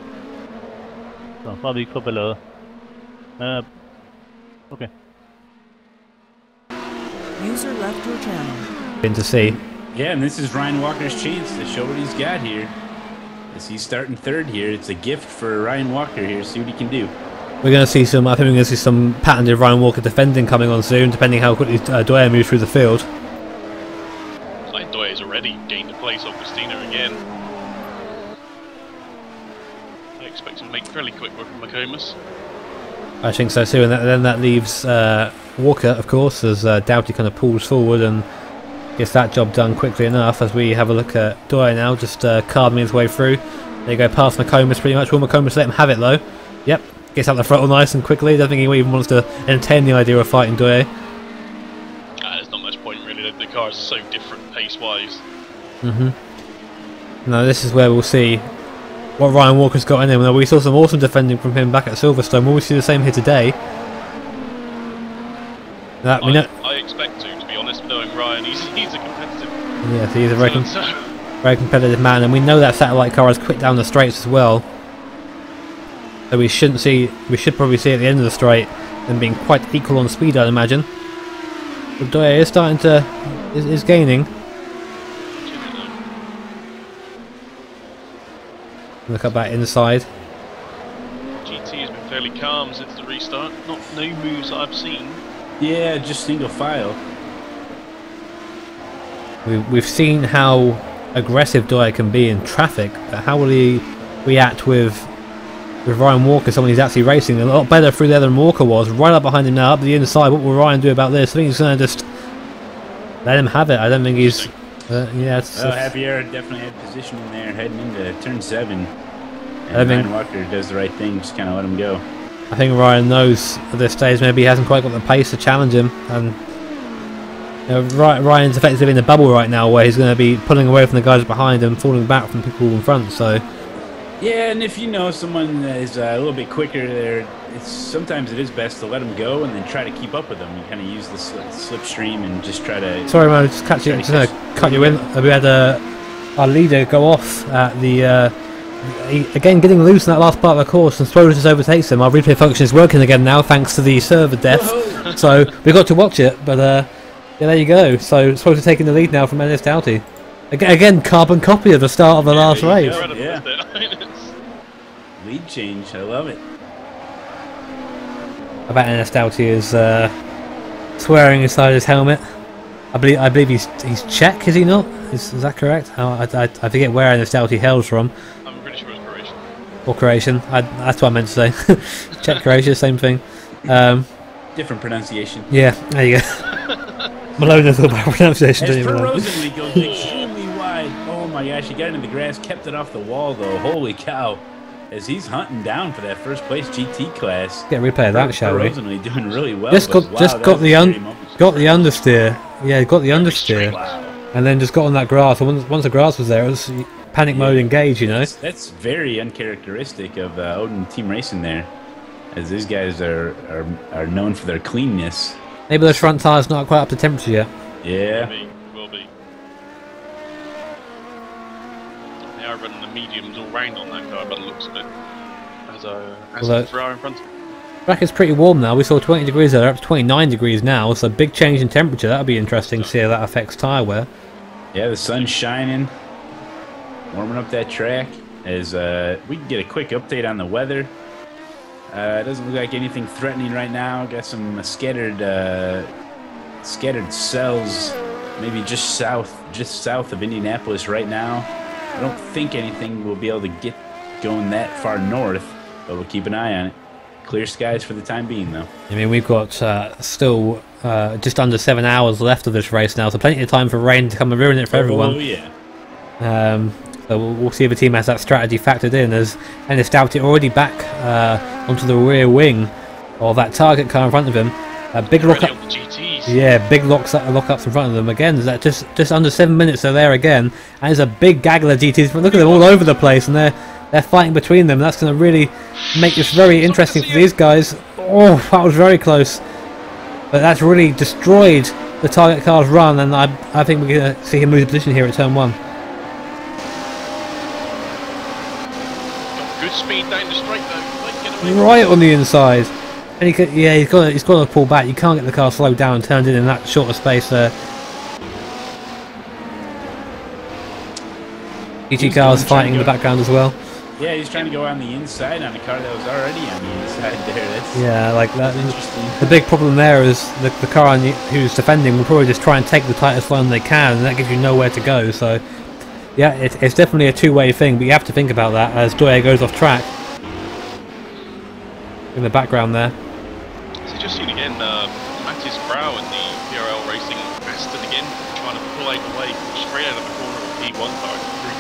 Så bare vi ikke får ballade. Ja, okay. User left your channel. Been to see. Yeah, and this is Ryan Walker's chance to show what he's got here. As he's starting third here, it's a gift for Ryan Walker here. See what he can do. We're going to see some. I think we're going to see some patented Ryan Walker defending coming on soon, depending how quickly Dwyer moves through the field. Like Dwyer's already gained a place on Christina again. I expect him to make fairly quick work of McComas. I think so too, and then that leaves Walker, of course, as Doughty kind of pulls forward and gets that job done quickly enough. As we have a look at Dwyer now, just carving his way through. There you go, past McComas pretty much. Will McComas let him have it though? Yep, gets out the throttle nice and quickly. Don't think he even wants to entertain the idea of fighting Dwyer. There's not much point really, the cars are so different pace-wise. No, this is where we'll see what Ryan Walker's got in him. We saw some awesome defending from him back at Silverstone. Will we see the same here today? I expect to be honest, knowing Ryan, he's a competitive. Yeah, he's a very competitive man, and we know that satellite car is quick down the straights as well. So we should probably see at the end of the straight them being quite equal on speed, I'd imagine. But Dwyer is starting to is gaining. Look at that inside. GT has been fairly calm since the restart. No moves that I've seen. Yeah, just single file. We've seen how aggressive Dwyer can be in traffic, but how will he react with Ryan Walker, someone he's actually racing a lot better through there than Walker was, right up behind him now, up the inside. What will Ryan do about this? I think he's going to just let him have it. I don't think he's... Javier definitely had position in there heading into turn 7. And Ryan Walker does the right thing, just kind of let him go. I think Ryan knows at this stage maybe he hasn't quite got the pace to challenge him, and Ryan's effectively in the bubble right now where he's going to be pulling away from the guys behind him, falling back from people in front. So yeah, and if you know someone that is a little bit quicker there, sometimes it is best to let them go and then try to keep up with them. You kind of use the slipstream and just try to... Sorry man, just cut you in. We had our leader go off at the... again, getting loose in that last part of the course, and Swoda just overtakes him. Our replay function is working again now thanks to the server death. So we got to watch it, but yeah, there you go. So Swoda taking the lead now from Ennis Doughty. Again, carbon copy of the start of the last race. Yeah. Lead change, I love it. I bet Ennis Doughty is swearing inside his helmet. I believe he's Czech, is he not? Is that correct? I forget where Ennis Doughty hails from. I'm pretty sure it's Croatian. Or Croatian. That's what I meant to say. Czech, Croatia, same thing. Different pronunciation. Yeah, there you go. Malone thought about pronunciation. As per Rosenly goes extremely wide. Oh my gosh, he got into the grass, kept it off the wall though. Holy cow. As he's hunting down for that first place GT class. Get a replay of that, shall we? Rosenly doing really well. Just got the understeer. Yeah, got the understeer. Wow. And then just got on that grass. And once the grass was there, it was panic mode engaged, you know? That's very uncharacteristic of Odin Team Racing there. As these guys are known for their cleanness. Maybe those front tyres not quite up to temperature yet. Yeah. Will be. They are running the mediums all round on that car by the looks of it. As the Ferrari in front of it. Track is pretty warm now. We saw 20 degrees there, up to 29 degrees now. So big change in temperature. That'll be interesting to see how that affects tyre wear. Yeah, the sun's shining, warming up that track. As we can get a quick update on the weather. It doesn't look like anything threatening right now. Got some scattered cells, maybe just south of Indianapolis right now. I don't think anything will be able to get going that far north, but we'll keep an eye on it. Clear skies for the time being, though. I mean, we've got still just under 7 hours left of this race now, so plenty of time for rain to come and ruin it for everyone. Oh yeah. So we'll see if the team has that strategy factored in, as Ennis Doughty already back onto the rear wing of that target car in front of him. Big lock-up. Yeah, big lock-ups in front of them again. Is that just under 7 minutes? So there again, and there's a big gaggle of GTs. Look at them all over the place, and they're fighting between them. That's going to really make this very interesting for these guys. Oh, that was very close, but that's really destroyed the target car's run, and I think we're going to see him lose position here at turn 1. Good speed down the straight though. Right on the inside. And he's got to pull back. You can't get the car slowed down and turned in that shorter space there. GT cars fighting in the background as well. Yeah, he's trying to go on the inside on a car that was already on the inside there. That's like that. The big problem there is the car who's defending will probably just try and take the tightest line they can, and that gives you nowhere to go. So yeah, it's definitely a two-way thing, but you have to think about that as Doye goes off track. In the background there. So just seen again, Mattis Brow in the PRL racing Aston again, trying to pull out away straight out of the corner of the P1 car,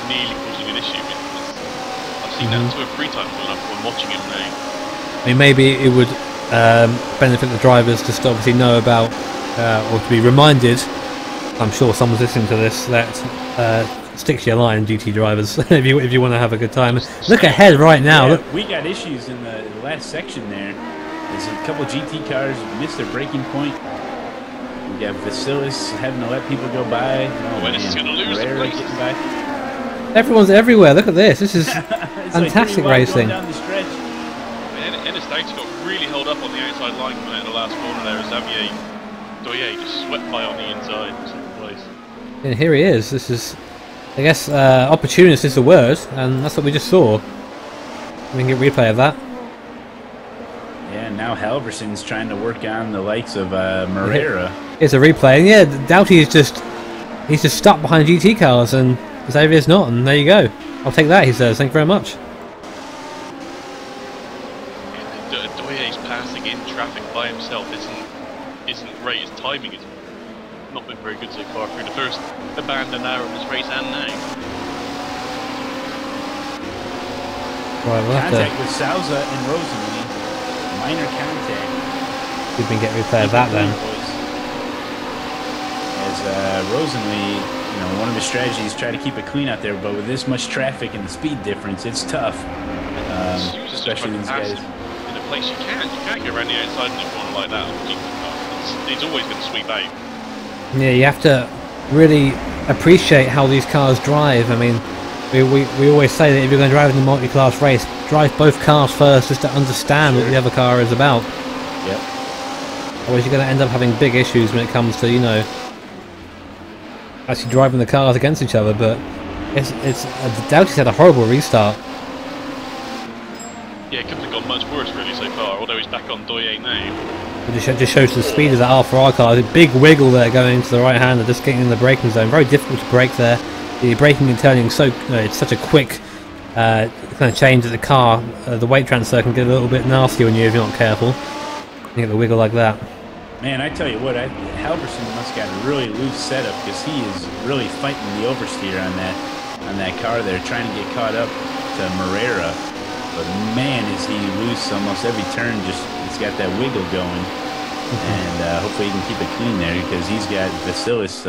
nearly causing an issue. I've seen that 2 or 3 times when I'm watching him now. I mean, maybe it would benefit the drivers to obviously know about, or to be reminded, I'm sure someone's listening to this, that stick to your line, GT drivers, if you want to have a good time. Look ahead right now. Yeah, look. We got issues in the last section there. There's a couple GT cars missed their braking point. We got Vasilis having to let people go by. Ennis is going to lose the race. Everyone's everywhere. Look at this. This is fantastic racing. Down the stretch. Ennis Doughty got really held up on the outside line coming out of the last corner there. Xavier Doye just swept by on the inside in second place. And here he is. This is, I guess, opportunist is the word, and that's what we just saw. We can get replay of that. Yeah, now Halverson's trying to work on the likes of Moreira. Here's a replay, and yeah, Doughty is just stuck behind GT cars, and Xavier's not, and there you go. I'll take that, he says. Thank you very much. Doye's passing in traffic by himself isn't great. His timing has not been very good so far through the first abandoned hour of this race and now. Right, we'll have contact with Souza and Rosenly. Minor contact. We can get replay of that then. As Rosenly, one of his strategies, try to keep it clean out there, but with this much traffic and the speed difference, it's tough. Especially these guys. In a place you can't go around the outside in a corner like that. It's always going to sweep out. Yeah, you have to really appreciate how these cars drive. I mean, we always say that if you're going to drive in a multi-class race, drive both cars first just to understand what the other car is about. Yep. Otherwise you're going to end up having big issues when it comes to, actually driving the cars against each other. But it's Doughty's had a horrible restart. Yeah, it couldn't have gone much worse really so far, although he's back on Doye now. It just shows the speed of that R4R car. There's a big wiggle there going to the right hand and just getting in the braking zone. Very difficult to brake there. The braking and turning it's such a quick kind of change that the car, the weight transfer can get a little bit nasty on you if you're not careful. You get the wiggle like that. Man, I tell you what, Halverson must have got a really loose setup because he is really fighting the oversteer on that car there, trying to get caught up to Moreira. But man, is he loose almost every turn. It's got that wiggle going, and hopefully he can keep it clean there because he's got Vasilis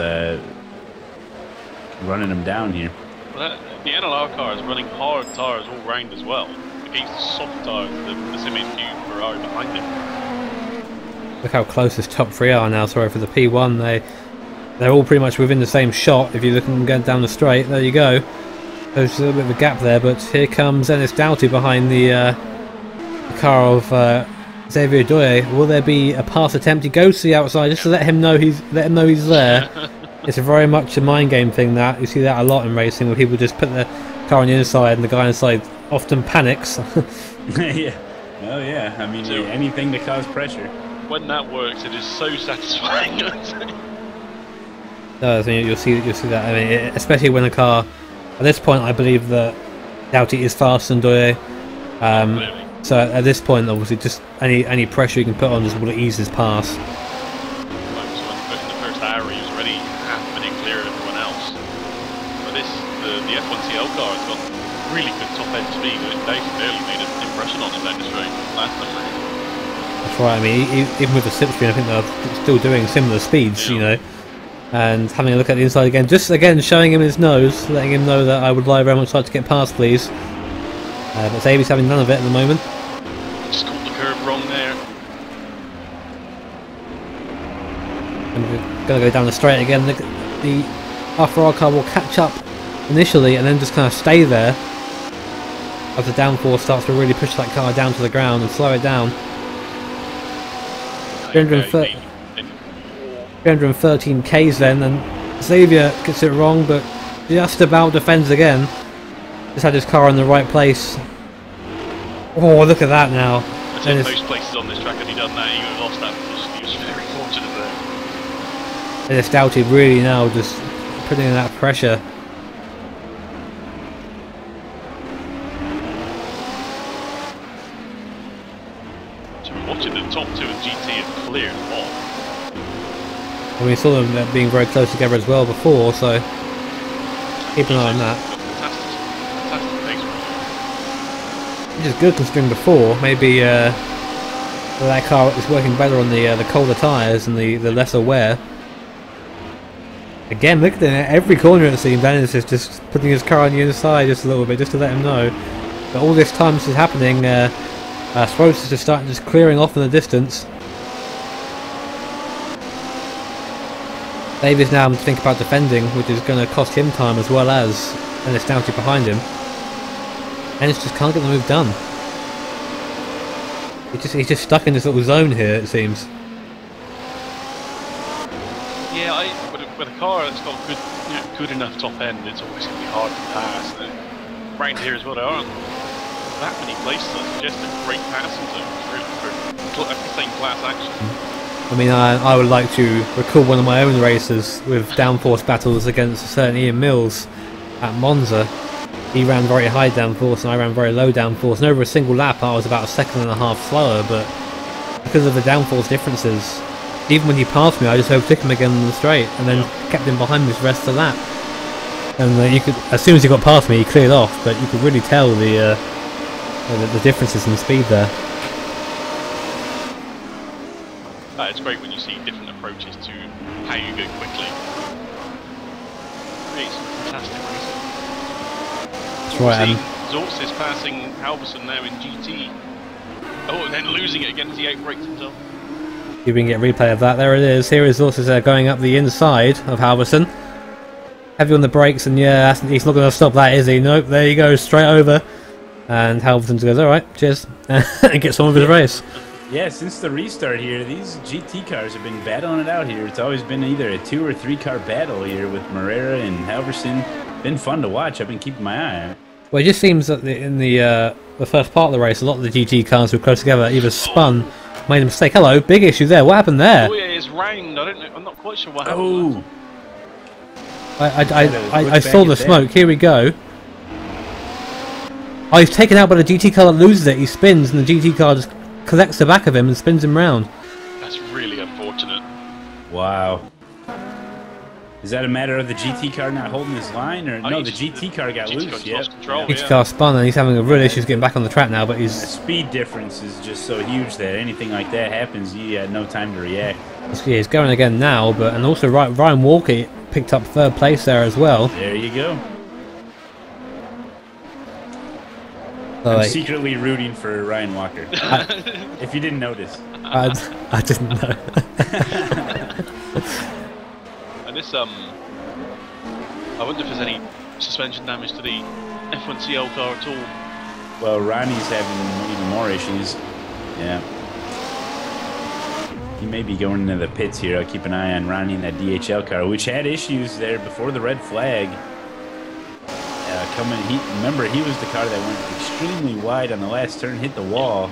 running him down here. Well, the NLR car is running hard tires all round as well against the soft tires that the MHQ Ferrari behind it. Look how close this top three are now. Sorry for the P1. They're all pretty much within the same shot. If you look at them going down the straight, there you go. There's a little bit of a gap there, but here comes Ennis Doughty behind the car of Xavier Doye. Will there be a pass attempt? He goes to the outside just to let him know he's there. It's a very much a mind game thing that you see that a lot in racing, where people just put the car on the inside and the guy inside often panics. Yeah. Oh yeah. I mean, anything to cause pressure. When that works, it is so satisfying. No, I mean, you'll see that. I mean, especially when the car. At this point, I believe that Doughty is faster than Doye. So at this point, obviously, just any pressure you can put on just will ease his pass. So in the first hour, he was already half a minute clear of everyone else. But this the F1CL car has got really good top end speed, and it barely made an impression on him down the straight last time around. That's right. I mean, even with the slipstream, I think they're still doing similar speeds, you know. And having a look at the inside again, just again showing him his nose, letting him know that I would very much like to get past, please. But Xavier's having none of it at the moment. Just caught the curve wrong there. And we're going to go down the straight again. The R4R car will catch up initially and then just kind of stay there as the downforce starts to really push that car down to the ground and slow it down. 313 Ks then, and Xavier gets it wrong, but just about defends again. Just had his car in the right place. Oh, look at that now. I think most places on this track, had he done that, he would have lost that position. He was very fortunate there. And it's Doughty really now just putting in that pressure. So we're watching the top two of GT have cleared off. And we saw them being very close together as well before, so keep an eye on that. Fantastic pace right. Which is good considering before, maybe that car is working better on the colder tyres and the lesser wear. Again, look at it, every corner it seems, Dennis is just putting his car on the inside just a little bit, just to let him know. But all this time this is happening, Sproats is just starting just clearing off in the distance. Davies now having to think about defending, which is going to cost him time as well as Dennis Doughty behind him. Dennis just can't get the move done. He's just stuck in this little zone here, it seems. Yeah, with a car that's got good enough top end, it's always going to be hard to pass. Around here as well, there aren't that many places that suggest a great passing zone for the same class action. I mean, I would like to recall one of my own races with downforce battles against a certain Ian Mills at Monza. He ran very high downforce and I ran very low downforce, and over a single lap I was about a second and a half slower, but because of the downforce differences, even when he passed me I just overtook him again on the straight and then kept him behind me for the rest of the lap. And you could, as soon as he got past me he cleared off, but you could really tell the differences in speed there. It's great when you see different approaches to how you go quickly. It's fantastic racing. That's right. Zortz is passing Halverson now in GT. Oh, and then losing it again as he outbrakes himself. You can get a replay of that. There it is. Here is Zortz going up the inside of Halverson. Heavy on the brakes, and yeah, he's not going to stop that, is he? Nope, there he goes, straight over. And Halverson goes, alright, cheers. And gets on with his race. Yeah, since the restart here, these GT cars have been battling it out here. It's always been either a 2 or 3 car battle here with Morera and Halverson. Been fun to watch. I've been keeping my eye on it. Well, it just seems that in the first part of the race, a lot of the GT cars were close together, either spun, made a mistake. Hello, big issue there. What happened there? Oh yeah, it's round. I don't know. I'm not quite sure what happened. I saw the smoke. Here we go. Oh, he's taken out by the GT car that loses it. He spins, and the GT car just collects the back of him and spins him round. That's really unfortunate. Wow. Is that a matter of the GT car not holding his line, or no? The GT car got loose. Yeah. GT car spun, and he's having a real issue getting back on the track now. But the speed difference is just so huge that anything like that happens, you had no time to react. Yeah, he's going again now, and also Ryan Walker picked up 3rd place there as well. There you go. I'm secretly rooting for Ryan Walker. If you didn't notice. I didn't know. And this, I wonder if there's any suspension damage to the F1CL car at all. Well, Ronnie's having even more issues. Yeah. He may be going into the pits here. I'll keep an eye on Ronnie in that DHL car, which had issues there before the red flag. Remember, he was the car that went extremely wide on the last turn, hit the wall,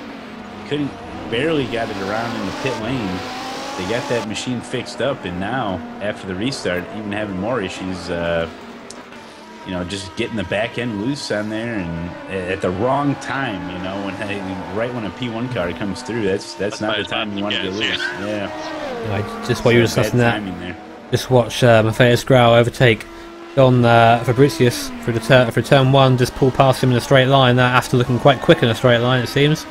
barely got it around in the pit lane. They got that machine fixed up, and now after the restart, even having more issues, just getting the back end loose on there, and at the wrong time, right when a P1 car comes through, that's not the time you want to get loose. Yeah. Just while you were discussing that, just watch Matthias Grau overtake on Fabricius for turn 1, just pull past him in a straight line. After looking quite quick in a straight line, it seems.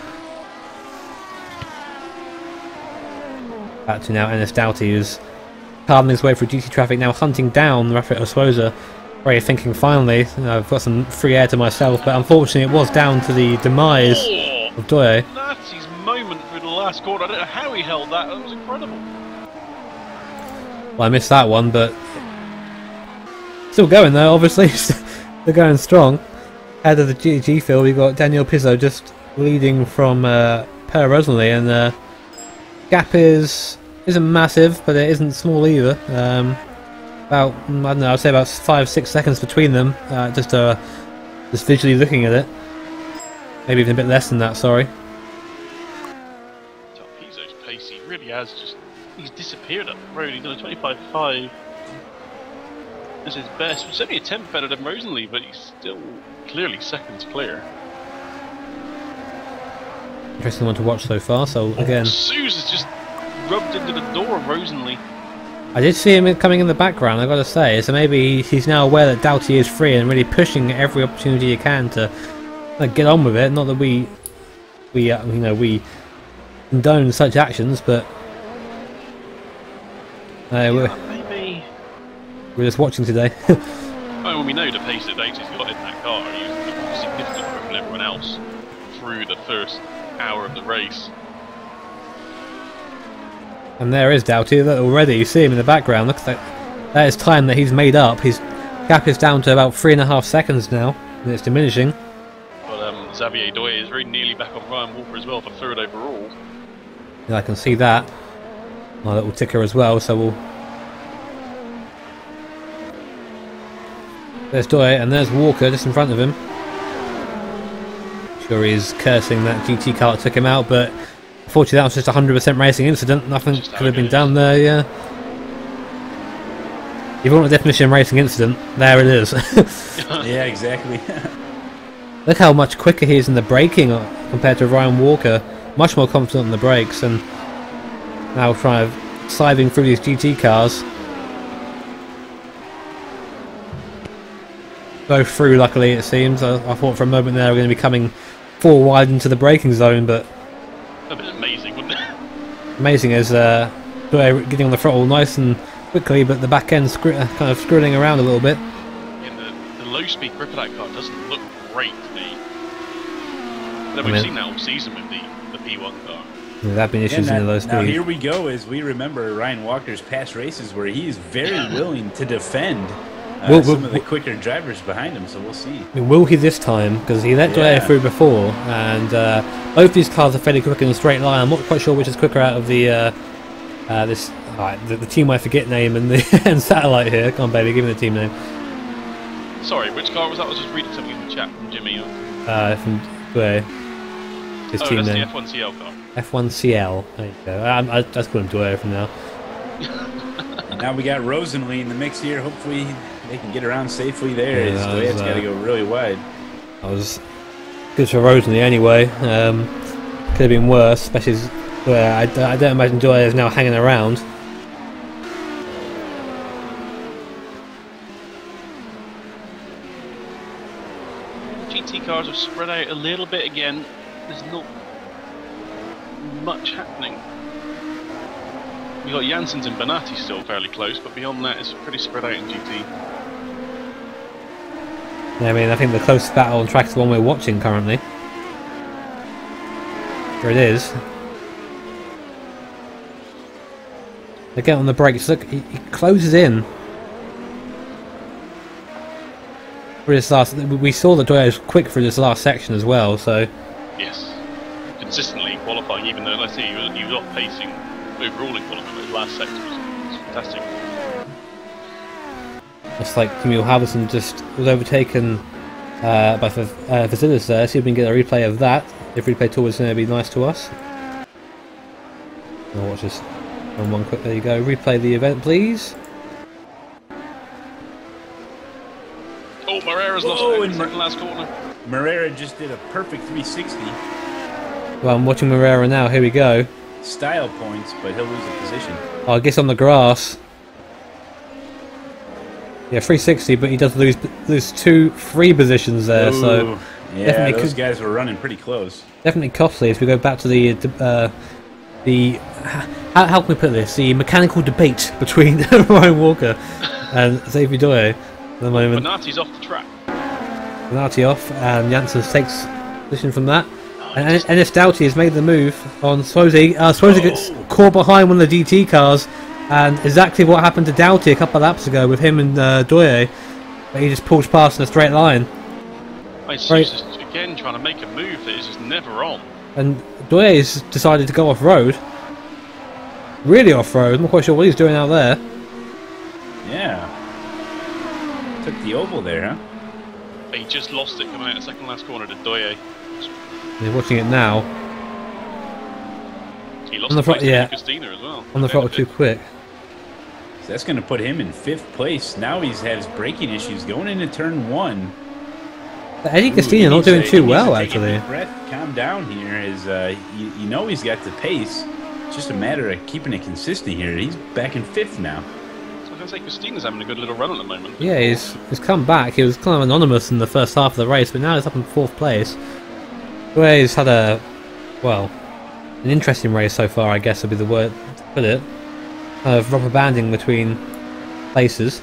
Back to now Ennis Doughty, who's carving his way through GT traffic, now hunting down Rafael Oswoza. Very thinking, finally, I've got some free air to myself, but unfortunately it was down to the demise of Doye. That's his moment through the last corner. I don't know how he held that. That was incredible. Well, I missed that one, but still going though, obviously. They're going strong. Ahead of the GG field, we've got Daniel Pizzo just leading from Per Rosenly, and gap isn't massive, but it isn't small either. About, I don't know, I'd say about 5-6 seconds between them, just visually looking at it. Maybe even a bit less than that, sorry. Pizzo's pace, he really has just, he's disappeared up the road. He's done a 25.5. This is his best. It's only a 10th better than Rosenly, but he's still clearly seconds clear. Interesting one to watch so far, so again... Suze has just rubbed into the door of Rosenly. I did see him coming in the background, I've got to say, so maybe he's now aware that Doughty is free and really pushing every opportunity he can to get on with it. Not that we condone such actions, but we're just watching today. Well, we know the pace that Doughty's got in that car. He's significantly quicker than everyone else through the first hour of the race. And there is Doughty already. You see him in the background. Look at that. That is time that he's made up. His gap is down to about 3.5 seconds now, and it's diminishing. But Xavier Doye is very nearly back on Ryan Walker as well for 3rd overall. Yeah, I can see that. My little ticker as well. So we'll. There's Doye, and there's Walker just in front of him. Sure, he's cursing that GT car that took him out, but. Unfortunately, that was just a 100% racing incident. Nothing could have been done there, yeah. If you want a definition of racing incident, there it is. Yeah, exactly. Look how much quicker he is in the braking compared to Ryan Walker. Much more confident in the brakes, and now trying to sliding through these GT cars. Go through, luckily, it seems. I thought for a moment there we're going to be coming 4 wide into the braking zone, but... That would have been amazing, wouldn't it? Amazing is getting on the throttle nice and quickly, but the back end kind of screwing around a little bit. Yeah, the low-speed grip of that car doesn't look great to me. But we've seen that all season with the P1 car. Yeah, there have been issues in the low speed. Now here we go, as we remember Ryan Walker's past races where he is very willing to defend some of the quicker drivers behind him, so we'll see. Will he this time? Because he let Doyle through before, and both these cars are fairly quick in a straight line. I'm not quite sure which is quicker out of the the team I forget name and the and Satellite here. Come on, baby, give me the team name. Sorry, which car was that? I was just reading something in the chat from Jimmy. From where? His team name. The F1CL car. F1CL. There you go. I just call him Doyle from now. And now we got Rosenly in the mix here. Hopefully they can get around safely there. Yeah, It's got to go really wide. I was good for Rosenly anyway. Could have been worse, especially where I don't imagine Doyle is now hanging around. GT cars have spread out a little bit again. There's not much happening. We've got Janssens and Bonatti still fairly close, but beyond that it's pretty spread out in GT. Yeah, I mean, I think the closest battle on track is the one we're watching currently. There it is. They get on the brakes. Look, he closes in. For this last, we saw that Doyle was quick for this last section as well. So yes, consistently qualifying, even though let's see, he was off pacing overall in qualifying, but his last section was fantastic. It's like Camille Halverson just was overtaken by Vasilis there. See if we can get a replay of that. If replay tool is going to be nice to us. I'll watch this on one quick. There you go. Replay the event, please. Oh, Moreira's lost it in the last corner. Moreira just did a perfect 360. Well, I'm watching Moreira now. Here we go. Style points, but he'll lose the position. Oh, I guess on the grass. Yeah, 360, but he does lose 2 free positions there. Ooh, So yeah, definitely those guys were running pretty close. definitely costly as we go back to the how can we put this? The mechanical debate between Ryan Walker and Xavier Doye at the moment. Benati's off the track. Benati off, and Janssen takes position from that. And Ennis Doughty has made the move on Swozy. Swozy gets caught behind one of the DT cars, and exactly what happened to Doughty a couple of laps ago with him and Doye. He just pulls past in a straight line. It's just, again, trying to make a move that is just never on. And Doye has decided to go off-road. Really off-road. I'm not quite sure what he's doing out there. Yeah. Took the oval there, huh? He just lost it coming out the second last corner to Doye. You're watching it now. He lost On the front, yeah. Christina as well. On the throttle too quick. So that's going to put him in 5th place. Now he's had his braking issues going into turn 1. But Eddie Castillo not doing too well, actually. Breath, calm down here. You know he's got the pace. It's just a matter of keeping it consistent here. He's back in 5th now. So I was going to say Christina's having a good little run at the moment. Yeah, he's come back. He was kind of anonymous in the first half of the race, but now he's up in 4th place. Where he's had an interesting race so far, I guess would be the word to put it. Kind of rubber banding between places.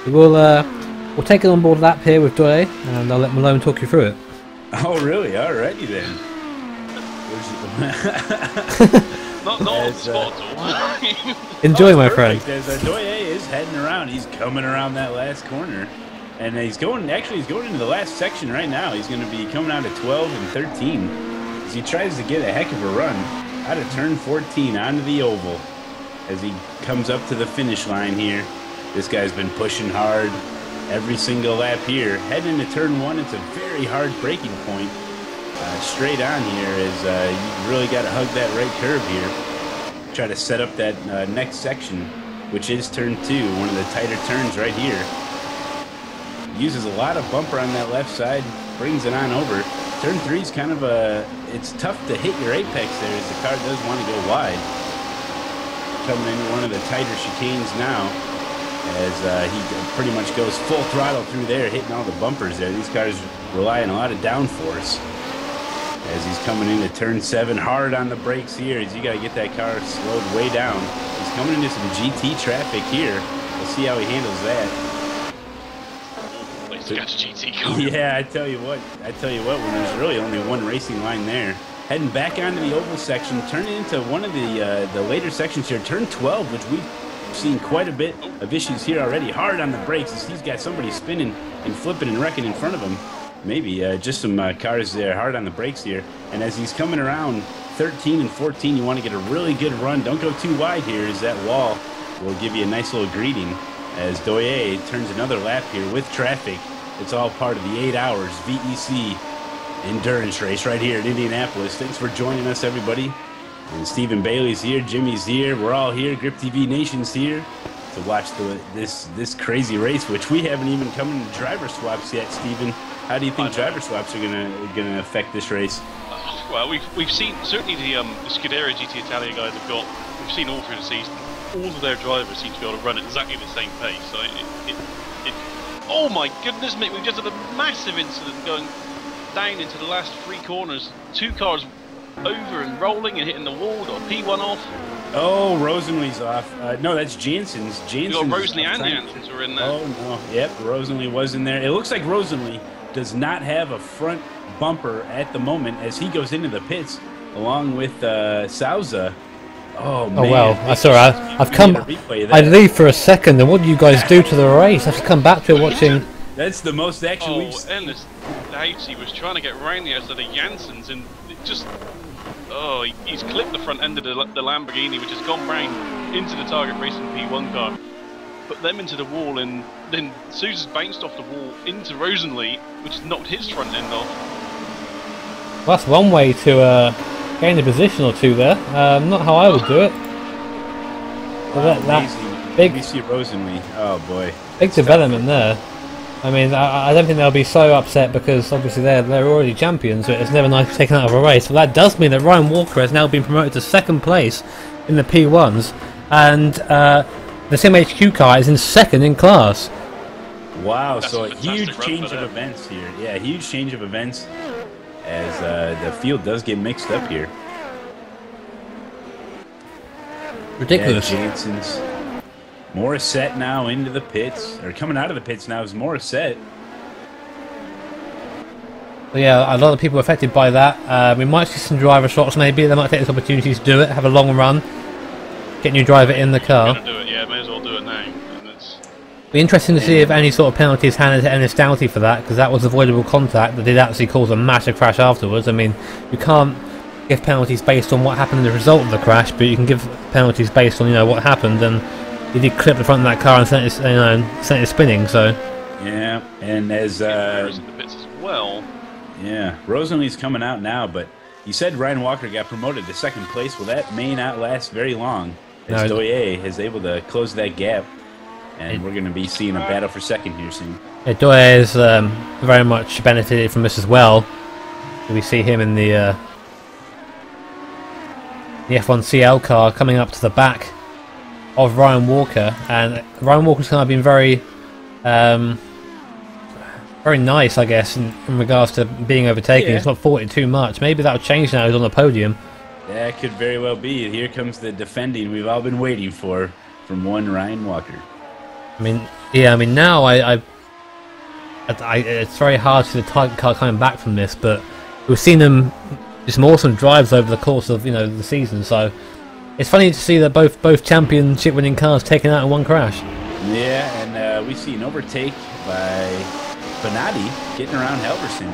We'll take it on board lap here with Doye, and I'll let Malone talk you through it. Oh, really? Alrighty then. not on the spot at all. Enjoy, my friend. As Doye is heading around, he's coming around that last corner. And he's going into the last section right now. He's going to be coming out at 12 and 13 as he tries to get a heck of a run out of turn 14 onto the oval as he comes up to the finish line here. This guy's been pushing hard every single lap here. Heading into turn 1, it's a very hard braking point. Straight on here is you really got to hug that right curve here. Try to set up that next section, which is turn 2, one of the tighter turns right here. Uses a lot of bumper on that left side, brings it on over. Turn 3 is kind of it's tough to hit your apex there as the car does want to go wide. Coming into one of the tighter chicanes now as he pretty much goes full throttle through there, hitting all the bumpers there. These cars rely on a lot of downforce. As he's coming into turn 7, hard on the brakes here as you got to get that car slowed way down. He's coming into some GT traffic here. We'll see how he handles that. GT car. Yeah, I tell you what, when there's really only one racing line there. Heading back onto the oval section, turning into one of the later sections here, turn 12, which we've seen quite a bit of issues here already. Hard on the brakes as he's got somebody spinning and flipping and wrecking in front of him. Maybe just some cars there, hard on the brakes here. And as he's coming around 13 and 14, you want to get a really good run. Don't go too wide here as that wall will give you a nice little greeting. As Doye turns another lap here with traffic. It's all part of the 8 hours VEC endurance race right here at Indianapolis. Thanks for joining us, everybody. And Stephen Bailey's here, Jimmy's here, we're all here, Grip TV Nation's here to watch this crazy race, which we haven't even come into driver swaps yet. Stephen, how do you think driver swaps are gonna affect this race? Well, we've seen certainly the Scuderia GT Italia guys have got. We've seen all through the season. All of their drivers seem to be able to run at exactly the same pace. So oh my goodness me, we've just had a massive incident going down into the last 3 corners. 2 cars over and rolling and hitting the wall. Got P1 off. Oh, Rosenlee's off. No, that's Jansen's. You got Rosenlee and Jansen's were in there. Oh no, yep, Rosenlee was in there. It looks like Rosenlee does not have a front bumper at the moment as he goes into the pits along with Souza. Oh man! Oh well, sorry, I've come. I leave for a second, and what do you guys do to the race? I have to come back to it watching. That's the most action we've seen. Ennis Doughty was trying to get round the outside of Jansen's, and it just he's clipped the front end of the Lamborghini, which has gone round into the Target Racing P1 car, put them into the wall, and then Sousa's bounced off the wall into Rosenlee, which has knocked his front end off. Well, that's one way to gain a position or two there. Not how I would do it. But that big, we see Rosenlee. Oh boy, big development there. I mean, I don't think they'll be so upset because obviously they're already champions, but it's never nice to be taken out of a race. But that does mean that Ryan Walker has now been promoted to 2nd place in the P1s, and the same HQ car is in second in class. Wow, That's so a a fantastic huge run change for of them. events here. Yeah, huge change of events as the field does get mixed up here. Ridiculous. Yeah, Jansen's Morissette now into the pits, or coming out of the pits now is Morissette. But yeah, a lot of people are affected by that. We might see some driver shots maybe. They might take this opportunity to do it, have a long run, get new driver in the car. Gonna do it, yeah, may as well do it now. And it's Be interesting to see if any sort of penalty is handed to Ennis Doughty for that, because that was avoidable contact that did actually cause a massive crash afterwards. I mean, you can't give penalties based on what happened as a result of the crash, but you can give penalties based on, you know, what happened, and he did clip the front of that car and sent it, sent it spinning. So Yeah, and as errors in the pits as well. yeah, Rosenlee's coming out now, but you said Ryan Walker got promoted to second place. Well, that may not last very long, as No. Doye is able to close that gap, and we're going to be seeing a battle for second here soon. yeah, Doye has very much benefited from this as well. We see him in the F1 CL car coming up to the back of Ryan Walker, and Ryan Walker's kind of been very very nice, I guess, in regards to being overtaken. Yeah. He's not fought it too much. Maybe that'll change now he's on the podium. That could very well be. Here comes the defending we've all been waiting for from one Ryan Walker. I mean, yeah, I mean now it's very hard to see the Titan car coming back from this, but we've seen them do some awesome drives over the course of, you know, the season. So it's funny to see that both championship winning cars taken out in one crash. Yeah, and we see an overtake by Bonatti getting around Halverson.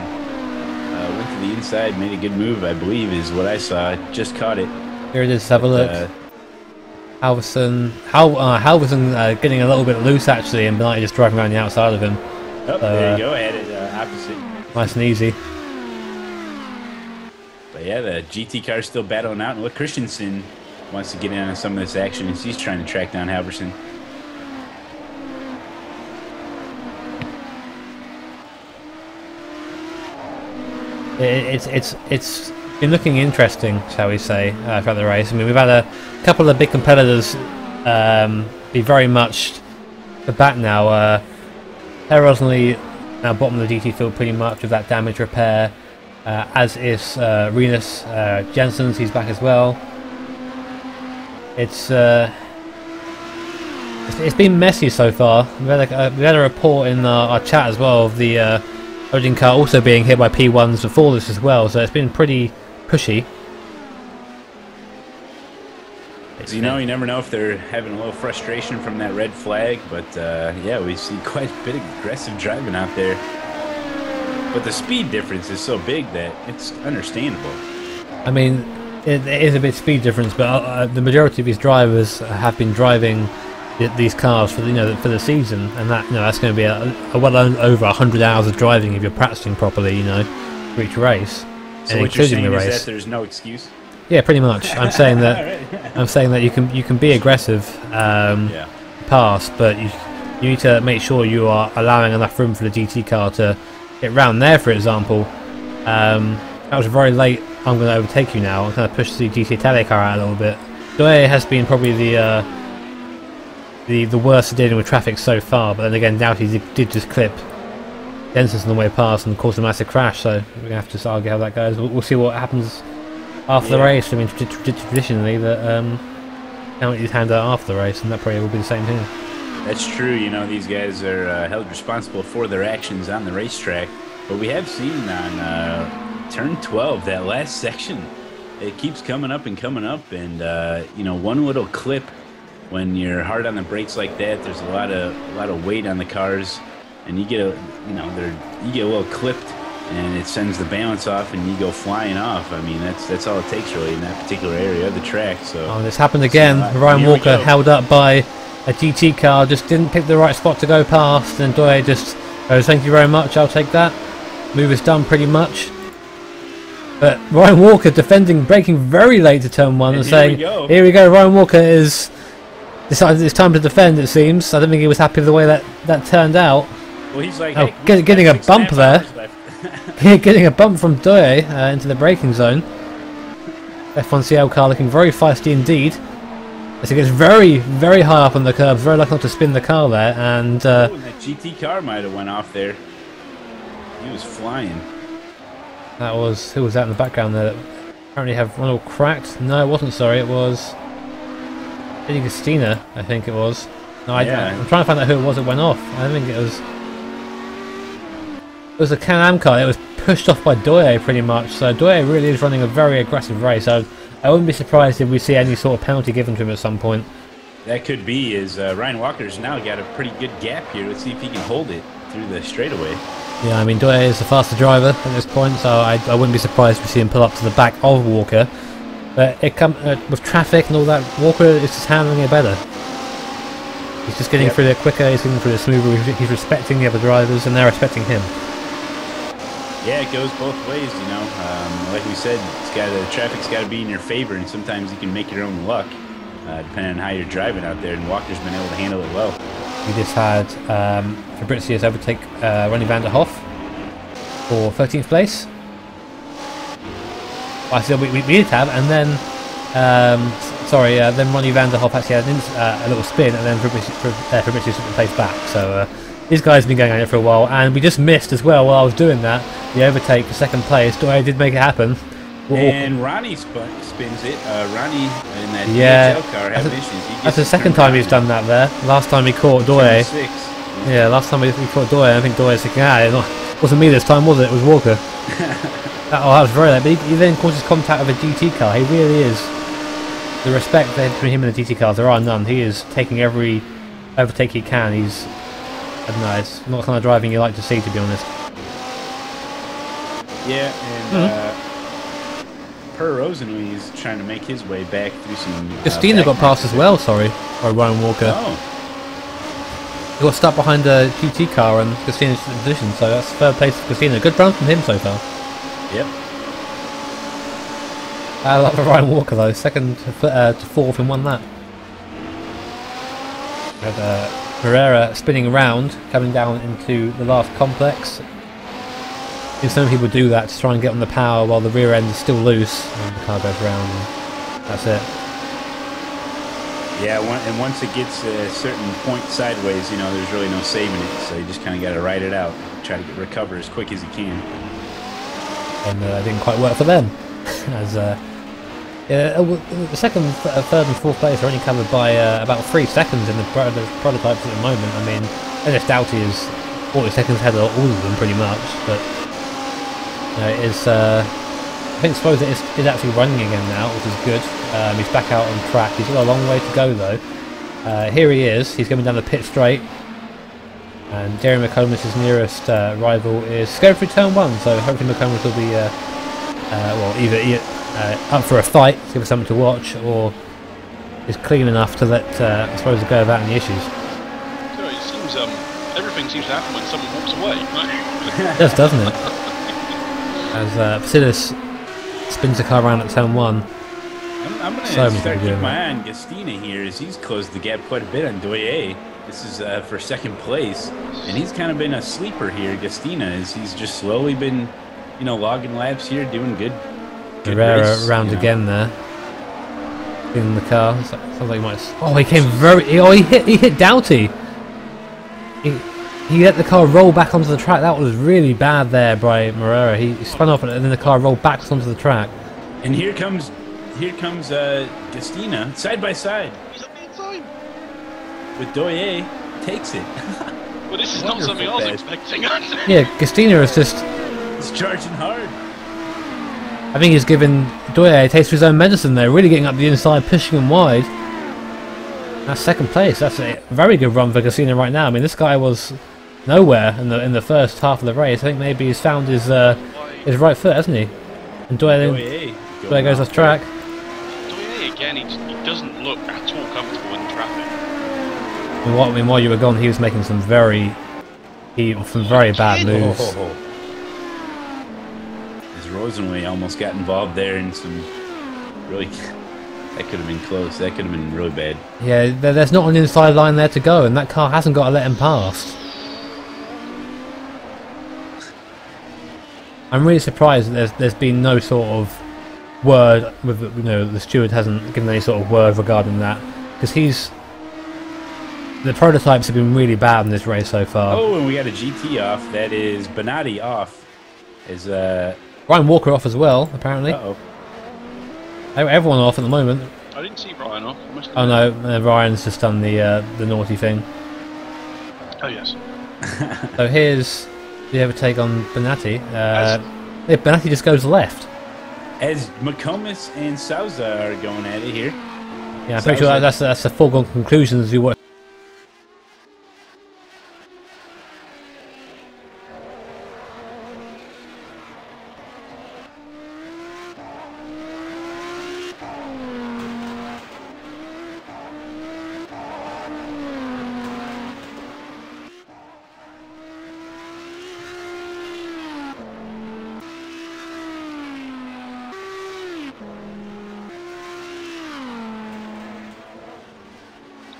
Went to the inside, made a good move, I believe, is what I saw. Just caught it. Here it is. Have a look. Halverson getting a little bit loose actually, and Bonatti just driving around the outside of him. Oh, there you go. Had it opposite. Nice and easy. But yeah, the GT car is still battling out, and look, Christensen wants to get in on some of this action as he's trying to track down Halverson. It's been looking interesting, shall we say, throughout the race. I mean, we've had a couple of big competitors be very much the back now. Rosenlee now bottom of the GT field pretty much with that damage repair, as is Renus Jensen's. He's back as well. It's been messy so far. We had a report in our chat as well of the Odin car also being hit by P1s before this as well, so it's been pretty pushy. You know, you never know if they're having a little frustration from that red flag, but yeah, we see quite a bit of aggressive driving out there. But the speed difference is so big that it's understandable. I mean, it is a bit speed difference, but the majority of these drivers have been driving these cars for the season, and that that's going to be a well over 100 hours of driving if you're practicing properly, for each race, So and what you're including saying the is race. that there's no excuse? Yeah, pretty much. I'm saying that you can be aggressive, Yeah. pass, but you need to make sure you are allowing enough room for the GT car to get round there. For example, that was very late. I'm going to overtake you now. I'm going to push the GT Italia car out a little bit. Doye has been probably the worst at dealing with traffic so far, but then again, Doughty did just clip Jensen's on the way past and caused a massive crash. So we're going to have to argue how that goes. We'll see what happens after the race. I mean, traditionally that penalties hand out after the race, and that probably will be the same here. That's true. These guys are held responsible for their actions on the racetrack. But we have seen on turn 12, that last section, it keeps coming up, and one little clip when you're hard on the brakes like that, there's a lot of weight on the cars, and you get a little clipped, and it sends the balance off, and you go flying off. I mean, that's all it takes really in that particular area of the track. So this happened again. Ryan Walker held up by a GT car, just didn't pick the right spot to go past, and Doye just goes, "Thank you very much, I'll take that." Move is done pretty much. But Ryan Walker braking very late to turn one, and saying, "Here we go." Ryan Walker is decided it's time to defend. It seems. I don't think he was happy with the way that turned out. Well, he's like, getting a bump there. Getting a bump from Doye into the braking zone. F1 CL car looking very feisty indeed. As it gets very, very high up on the curbs, very lucky not to spin the car there, and that GT car might have went off there. He was flying. that was, who was that in the background there that apparently have one all cracked? No, it wasn't, sorry, it was Eddie Gastina, I think it was. No, Yeah. I'm trying to find out who it was that went off. I think it was a Can-Am car. It was pushed off by Doye pretty much, so Doye really is running a very aggressive race. I wouldn't be surprised if we see any sort of penalty given to him at some point. That could be, as Ryan Walker's now got a pretty good gap here. Let's see if he can hold it through the straightaway. Yeah, I mean, Doye is the faster driver at this point, so I wouldn't be surprised to see him pull up to the back of Walker. But with traffic and all that, Walker is just handling it better. He's just getting through it quicker, he's getting through it smoother, he's respecting the other drivers, and they're respecting him. Yeah, it goes both ways, you know. Like we said, the traffic's got to be in your favor, and sometimes you can make your own luck, depending on how you're driving out there. And Walker's been able to handle it well. We just had Fabricius overtake Ronnie van der Hoff for 13th place. I said we did have, and then then Ronnie van der Hoff actually had a little spin, and then Fabricius took the place back. So these guys have been going on it for a while, and we just missed as well while I was doing that the overtake for second place. I did make it happen. And Ronnie spins it. Ronnie in that DHL car having issues. That's the second time he's done that there. Last time he caught Doye. Yeah, last time he caught Doye, I think Doye's thinking, it wasn't me this time, was it? It was Walker. That was very late. But he then causes contact with a GT car. He really is. The respect between him and the GT cars, there are none. He is taking every overtake he can. I don't know, it's not the kind of driving you like to see, to be honest. Yeah, and Per Rosenwey is trying to make his way back through some... Gastina got past as well, sorry, by Ryan Walker. Oh. He got stuck behind a GT car and Gastina's in position, so that's third place for Gastina. Good run from him so far. Yep. I love Ryan Walker though, second to fourth in one lap. We had Herrera spinning around, coming down into the last complex. And some people do that to try and get on the power while the rear end is still loose, and the car goes round, and that's it. Yeah, and once it gets a certain point sideways, you know, there's really no saving it, so you just kind of got to ride it out, try to recover as quick as you can. And it didn't quite work for them, as the second, third and fourth place are only covered by about 3 seconds in the prototypes at the moment. I mean, Dennis Doughty is 40 seconds ahead of all of them pretty much, but it is, I think suppose it is actually running again now, which is good. He's back out on track. He's got a long way to go though. Here he is, he's coming down the pit straight, and Jerry McComas' nearest rival is going through turn 1, so hopefully McComas will be either up for a fight, give us something to watch, or is clean enough to let I suppose go without any issues. So it seems everything seems to happen when someone walks away. It does, doesn't it? As Vasilis spins the car around at turn 1. I'm going to start keeping my eye on Gastina here, as he's closed the gap quite a bit on Doye. This is for second place, and he's kind of been a sleeper here, Gastina, as he's just slowly been, you know, logging laps here, doing good. Herrera around again there, in the car. Sounds like he might. Oh, he came he hit Doughty. He let the car roll back onto the track. That was really bad there by Herrera. He spun off and then the car rolled back onto the track. And here comes Gastina side by side. He's up the inside. With Doye, takes it. Well, this is not something I was expecting. Yeah, Gastina is just. He's charging hard. I think he's given Doye a taste of his own medicine there, really getting up the inside, pushing him wide. That's second place. That's a very good run for Gastina right now. I mean, this guy was nowhere in the first half of the race. I think maybe he's found his right foot, hasn't he? And Doye goes off track. Doye again, he doesn't look at all comfortable in traffic. I mean, while you were gone, he was making some very bad moves. Rosenway almost got involved there in some really... That could have been close. That could have been really bad. Yeah, there's not an inside line there to go, and that car hasn't got to let him past. I'm really surprised that there's been no sort of word with, you know, the steward hasn't given any sort of word regarding that. because the prototypes have been really bad in this race so far. Oh, and we got a GT off. That is Bonatti off. Is Ryan Walker off as well, apparently. Uh-oh. Everyone off at the moment. I didn't see Ryan off. Oh no, Ryan's just done the naughty thing. Oh yes. So here's the overtake on Bonatti. Yeah, Bonatti just goes left. As McComas and Souza are going at it here. Yeah, I'm pretty sure that's a foregone conclusion as you watch.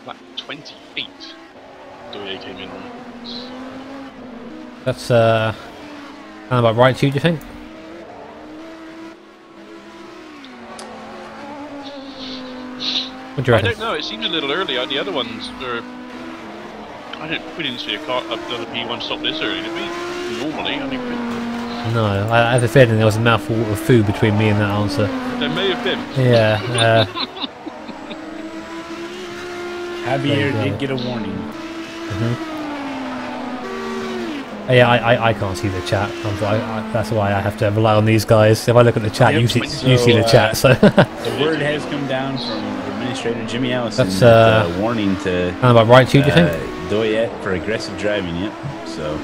Like 28. Doye came in on. That's sound about right to you, do you think? What do you reckon? I don't know. It seems a little early. The other ones were. We didn't see another P1 stop this early, did we? Normally, I mean. No, I have a feeling there was a mouthful of food between me and that answer. There may have been. Yeah. Javier did get a warning. Yeah, I can't see the chat. That's why I have to rely on these guys. If I look at the chat, you see the chat. So the word has come down from Administrator Jimmy Allison. That's a warning to. About right to you, do you think? Doyette for aggressive driving. Yep. So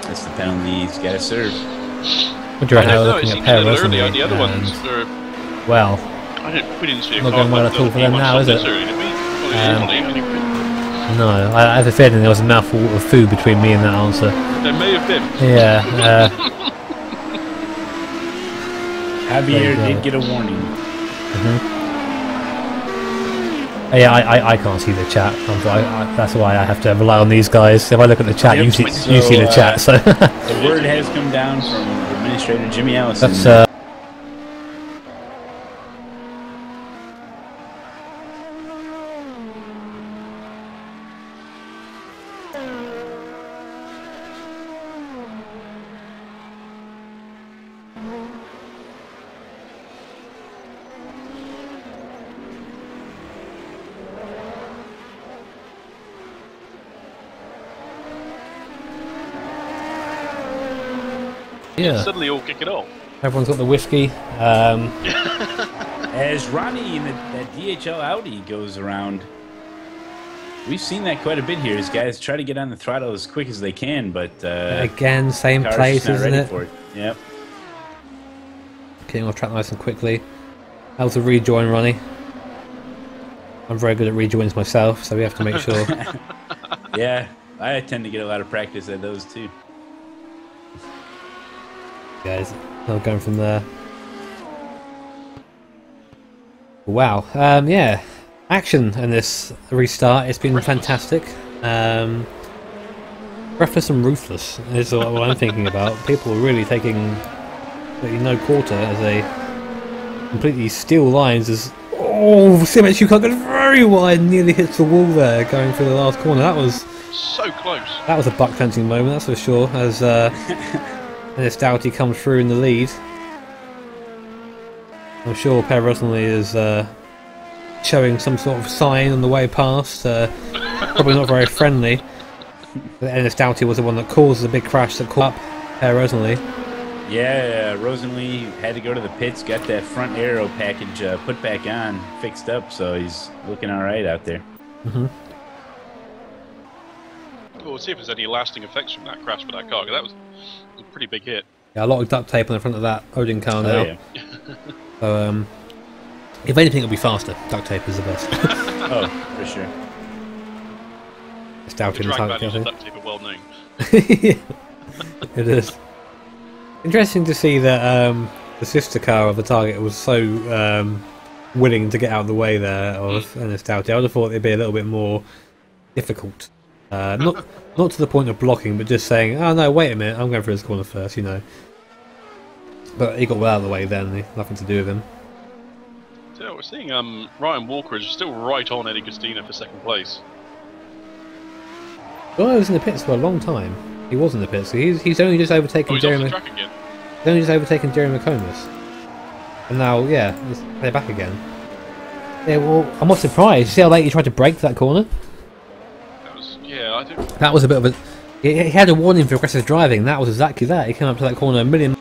that's the penalty he's got to serve. What do you reckon? I don't know. It seems a little early. The other ones were. Well. We didn't see a not going well at all for them now, is it? No, I have a feeling there was a mouthful of food between me and that answer. There may have been. Yeah. Javier did get a warning. Yeah, I can't see the chat. That's why I have to rely on these guys. If I look at the chat, you see the chat. So the word has come down from Administrator Jimmy Allison. That's yeah. Suddenly all kick it off. Everyone's got the whiskey. As Ronnie in that DHL Audi goes around, we've seen that quite a bit here. As guys try to get on the throttle as quick as they can, but again, same place, isn't it? For it? Yep. Getting off track nice and quickly. That was a rejoin, Ronnie. I'm very good at rejoins myself, so we have to make sure. Yeah, I tend to get a lot of practice at those too. Guys, I'm going from there. Wow, yeah, action in this restart. It's been fantastic. Breathless and ruthless is what I'm thinking about. People are really taking no quarter as they completely steal lines. As Simic you can't go very wide, nearly hits the wall there, going through the last corner. That was so close. That was a buck fencing moment, that's for sure. As this Doughty comes through in the lead. I'm sure Per Rosenly is showing some sort of sign on the way past. Probably not very friendly. Ennis Doughty was the one that caused the big crash that caught up Per Rosenly. Yeah, Rosenly had to go to the pits, got that front aero package put back on, fixed up, so he's looking all right out there. We'll see if there's any lasting effects from that crash for that car. That was a pretty big hit. Yeah, a lot of duct tape on the front of that Odin car now. Yeah. So, if anything, it'll be faster. Duct tape is the best. Oh, for sure. It's Doughty in the drag target, values of duct tape are well known. It is. Interesting to see that the sister car of the target was so willing to get out of the way there of Ennis Doughty. I would have thought it'd be a little bit more difficult. Not to the point of blocking, but just saying, "Oh no, wait a minute, I'm going for this corner first," you know. But he got well out of the way then. Nothing to do with him. So we're seeing Ryan Walker is still right on Eddie Gustina for second place. Well, I was in the pits for a long time. He was in the pits. So he's only just overtaken he's Jeremy. off the track again. He's only just overtaken Jeremy McComas. And now, yeah, they're back again. Yeah, well, I'm not surprised. You see how late he tried to brake that corner? That was, yeah, I think. That was a bit of a. He had a warning for aggressive driving. That was exactly that. He came up to that corner a million.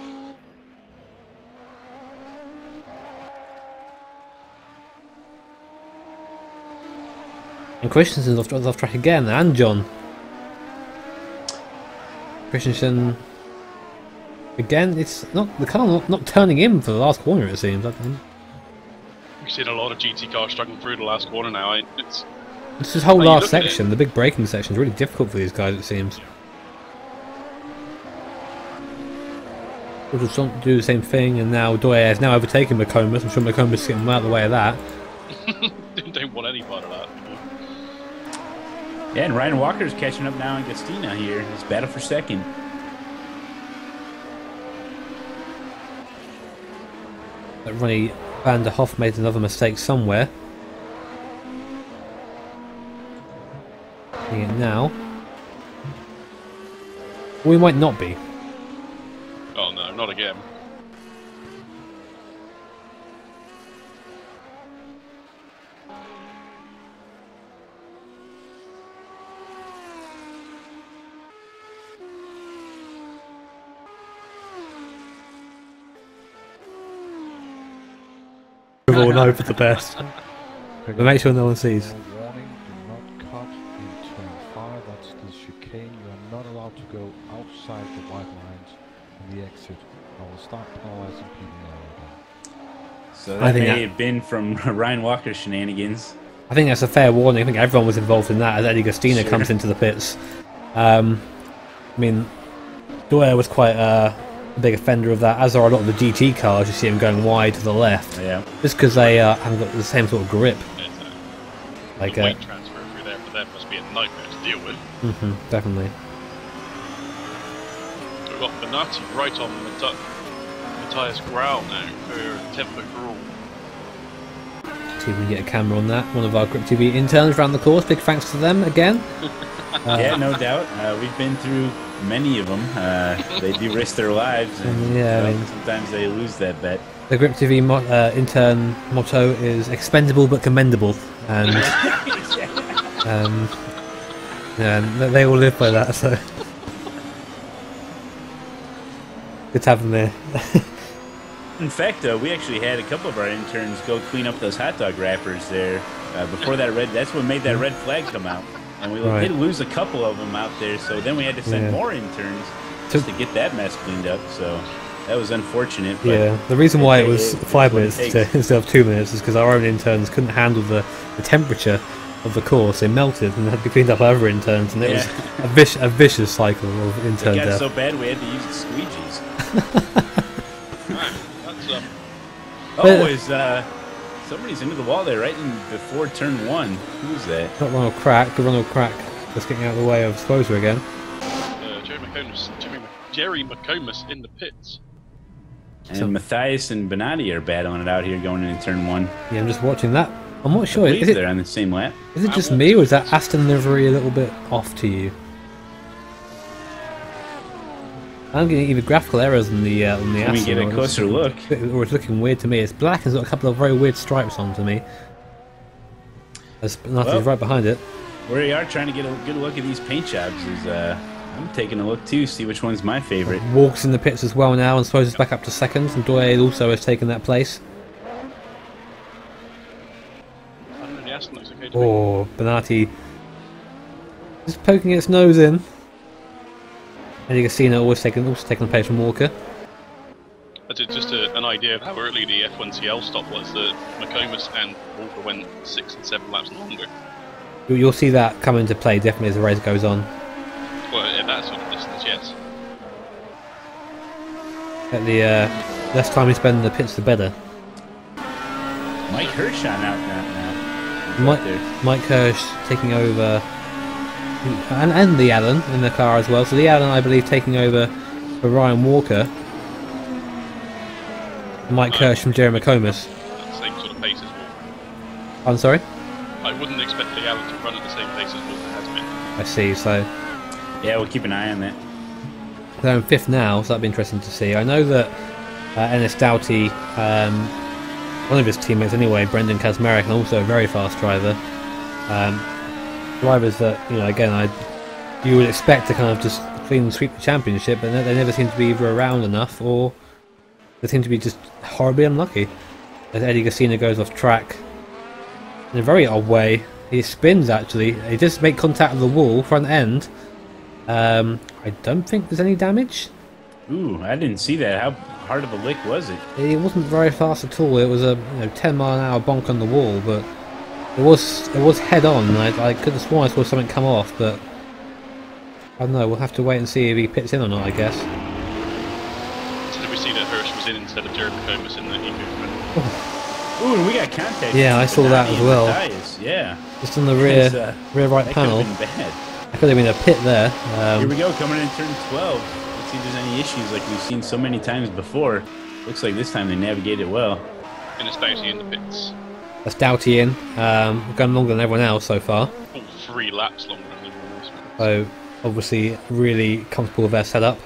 And Christensen's off track again, and John. Christensen again. It's not the car not turning in for the last corner. It seems. We've seen a lot of GT cars struggling through the last corner now. It's this whole last section, the big braking section, is really difficult for these guys. It seems. We'll just do the same thing, and now Doyer has now overtaken McComas. I'm sure McComas is getting out of the way of that. Don't want any part of that. Yeah, and Ryan Walker's catching up now in Gustina here. It's battle for second. But Ronnie van der Hoff made another mistake somewhere. Seeing it now. We might not be. Oh no, not again. We'll all know for the best. But make sure no one sees. Warning, do not cut in turn 5, that's the chicane. You are not allowed to go outside the white lines in the exit. I will start penalizing people now again. So that may have been from Ryan Walker's shenanigans. I think that's a fair warning. I think everyone was involved in that as Eddie Gustina comes into the pits. I mean, Doyer was quite a big offender of that, as are a lot of the GT cars. You see them going wide to the left. Yeah. Just because they haven't got the same sort of grip. Like the weight transfer through there for them must be a nightmare to deal with. Definitely. We've got Benatti right on Matthias Grau now for tempo for all. See if we can get a camera on that. One of our Grip TV interns around the course. Big thanks to them again. Yeah, no doubt. We've been through many of them. They do risk their lives, and yeah, I mean, sometimes they lose that bet. The Grip TV intern motto is expendable but commendable, and yeah, they all live by that. So good to have them there. In fact, we actually had a couple of our interns go clean up those hot dog wrappers there before that that's what made that red flag come out. And we did lose a couple of them out there, so then we had to send more interns just to get that mess cleaned up. So that was unfortunate. But yeah, the reason why it was 5 minutes instead of 2 minutes is because our own interns couldn't handle the temperature of the course. They melted and had to be cleaned up by other interns, and it was a vicious cycle of intern death. It got so bad we had to use the squeegees. Somebody's into the wall there right before turn 1. Who's that? Not Ronald Crack. The Ronald Crack just getting out of the way of Sposer again. Jerry McComas in the pits. And Matthias and Benatti are battling it out here going into turn 1. Yeah, I'm just watching that. I'm not sure. Is they're on the same lap. Is it just me, or is that Aston livery a little bit off to you? I'm getting either graphical errors on the Aston. Let me get a closer look. Or it's looking weird to me. It's black and it's got a couple of very weird stripes on to me. There's nothing right behind it. We are trying to get a good look at these paint jobs. I'm taking a look too, see which one's my favorite. Walks in the pits as well now, and Sposer's back up to second, and Doyer also has taken that place. Oh, Benatti just poking its nose in. And you can see also taking the place from Walker. Just an idea of how early the F1CL stop was. That McComas and Walker went 6 and 7 laps longer. You'll see that come into play definitely as the race goes on. Well, at that sort of distance, yes. At the less time we spend in the pits, the better. Mike Hirsch on out now. Mike Hirsch taking over, and Lee Allen in the car as well. So Lee Allen, I believe, taking over for Ryan Walker. Mike Hirsch from Jerry McComas. Same sort of pace as I'm sorry? I wouldn't expect Lee Allen to run at the same pace as Walker has been. I see, so... Yeah, we'll keep an eye on that. They're in 5th now, so that'd be interesting to see. I know that Ennis Doughty, one of his teammates anyway, Brendan Kazmarek, and also a very fast driver. Drivers that, you know, again, you would expect to kind of just clean sweep the championship, but they never seem to be either around enough, or they seem to be just horribly unlucky. As Eddie Gassina goes off track in a very odd way. He spins actually. He does make contact with the wall, front end. I don't think there's any damage. Ooh, I didn't see that. How hard of a lick was it? It wasn't very fast at all. It was a 10-mile-an-hour bonk on the wall, but it was head on. I could have sworn I saw something come off, but I don't know. We'll have to wait and see if he pits in or not, I guess. So did we see that Hirsch was in instead of Jared Comus in the e-movement? Ooh, and we got contact. Yeah, I saw that as well. Yeah. Just on the rear right panel. That could have been bad. That could have been a pit there. Here we go, coming in turn 12. Let's see if there's any issues like we've seen so many times before. Looks like this time they navigated well. And it's Doughty in the pits. That's Doughty in. We've gone longer than everyone else so far. Oh, 3 laps longer than everyone else. So, obviously, really comfortable with their setup.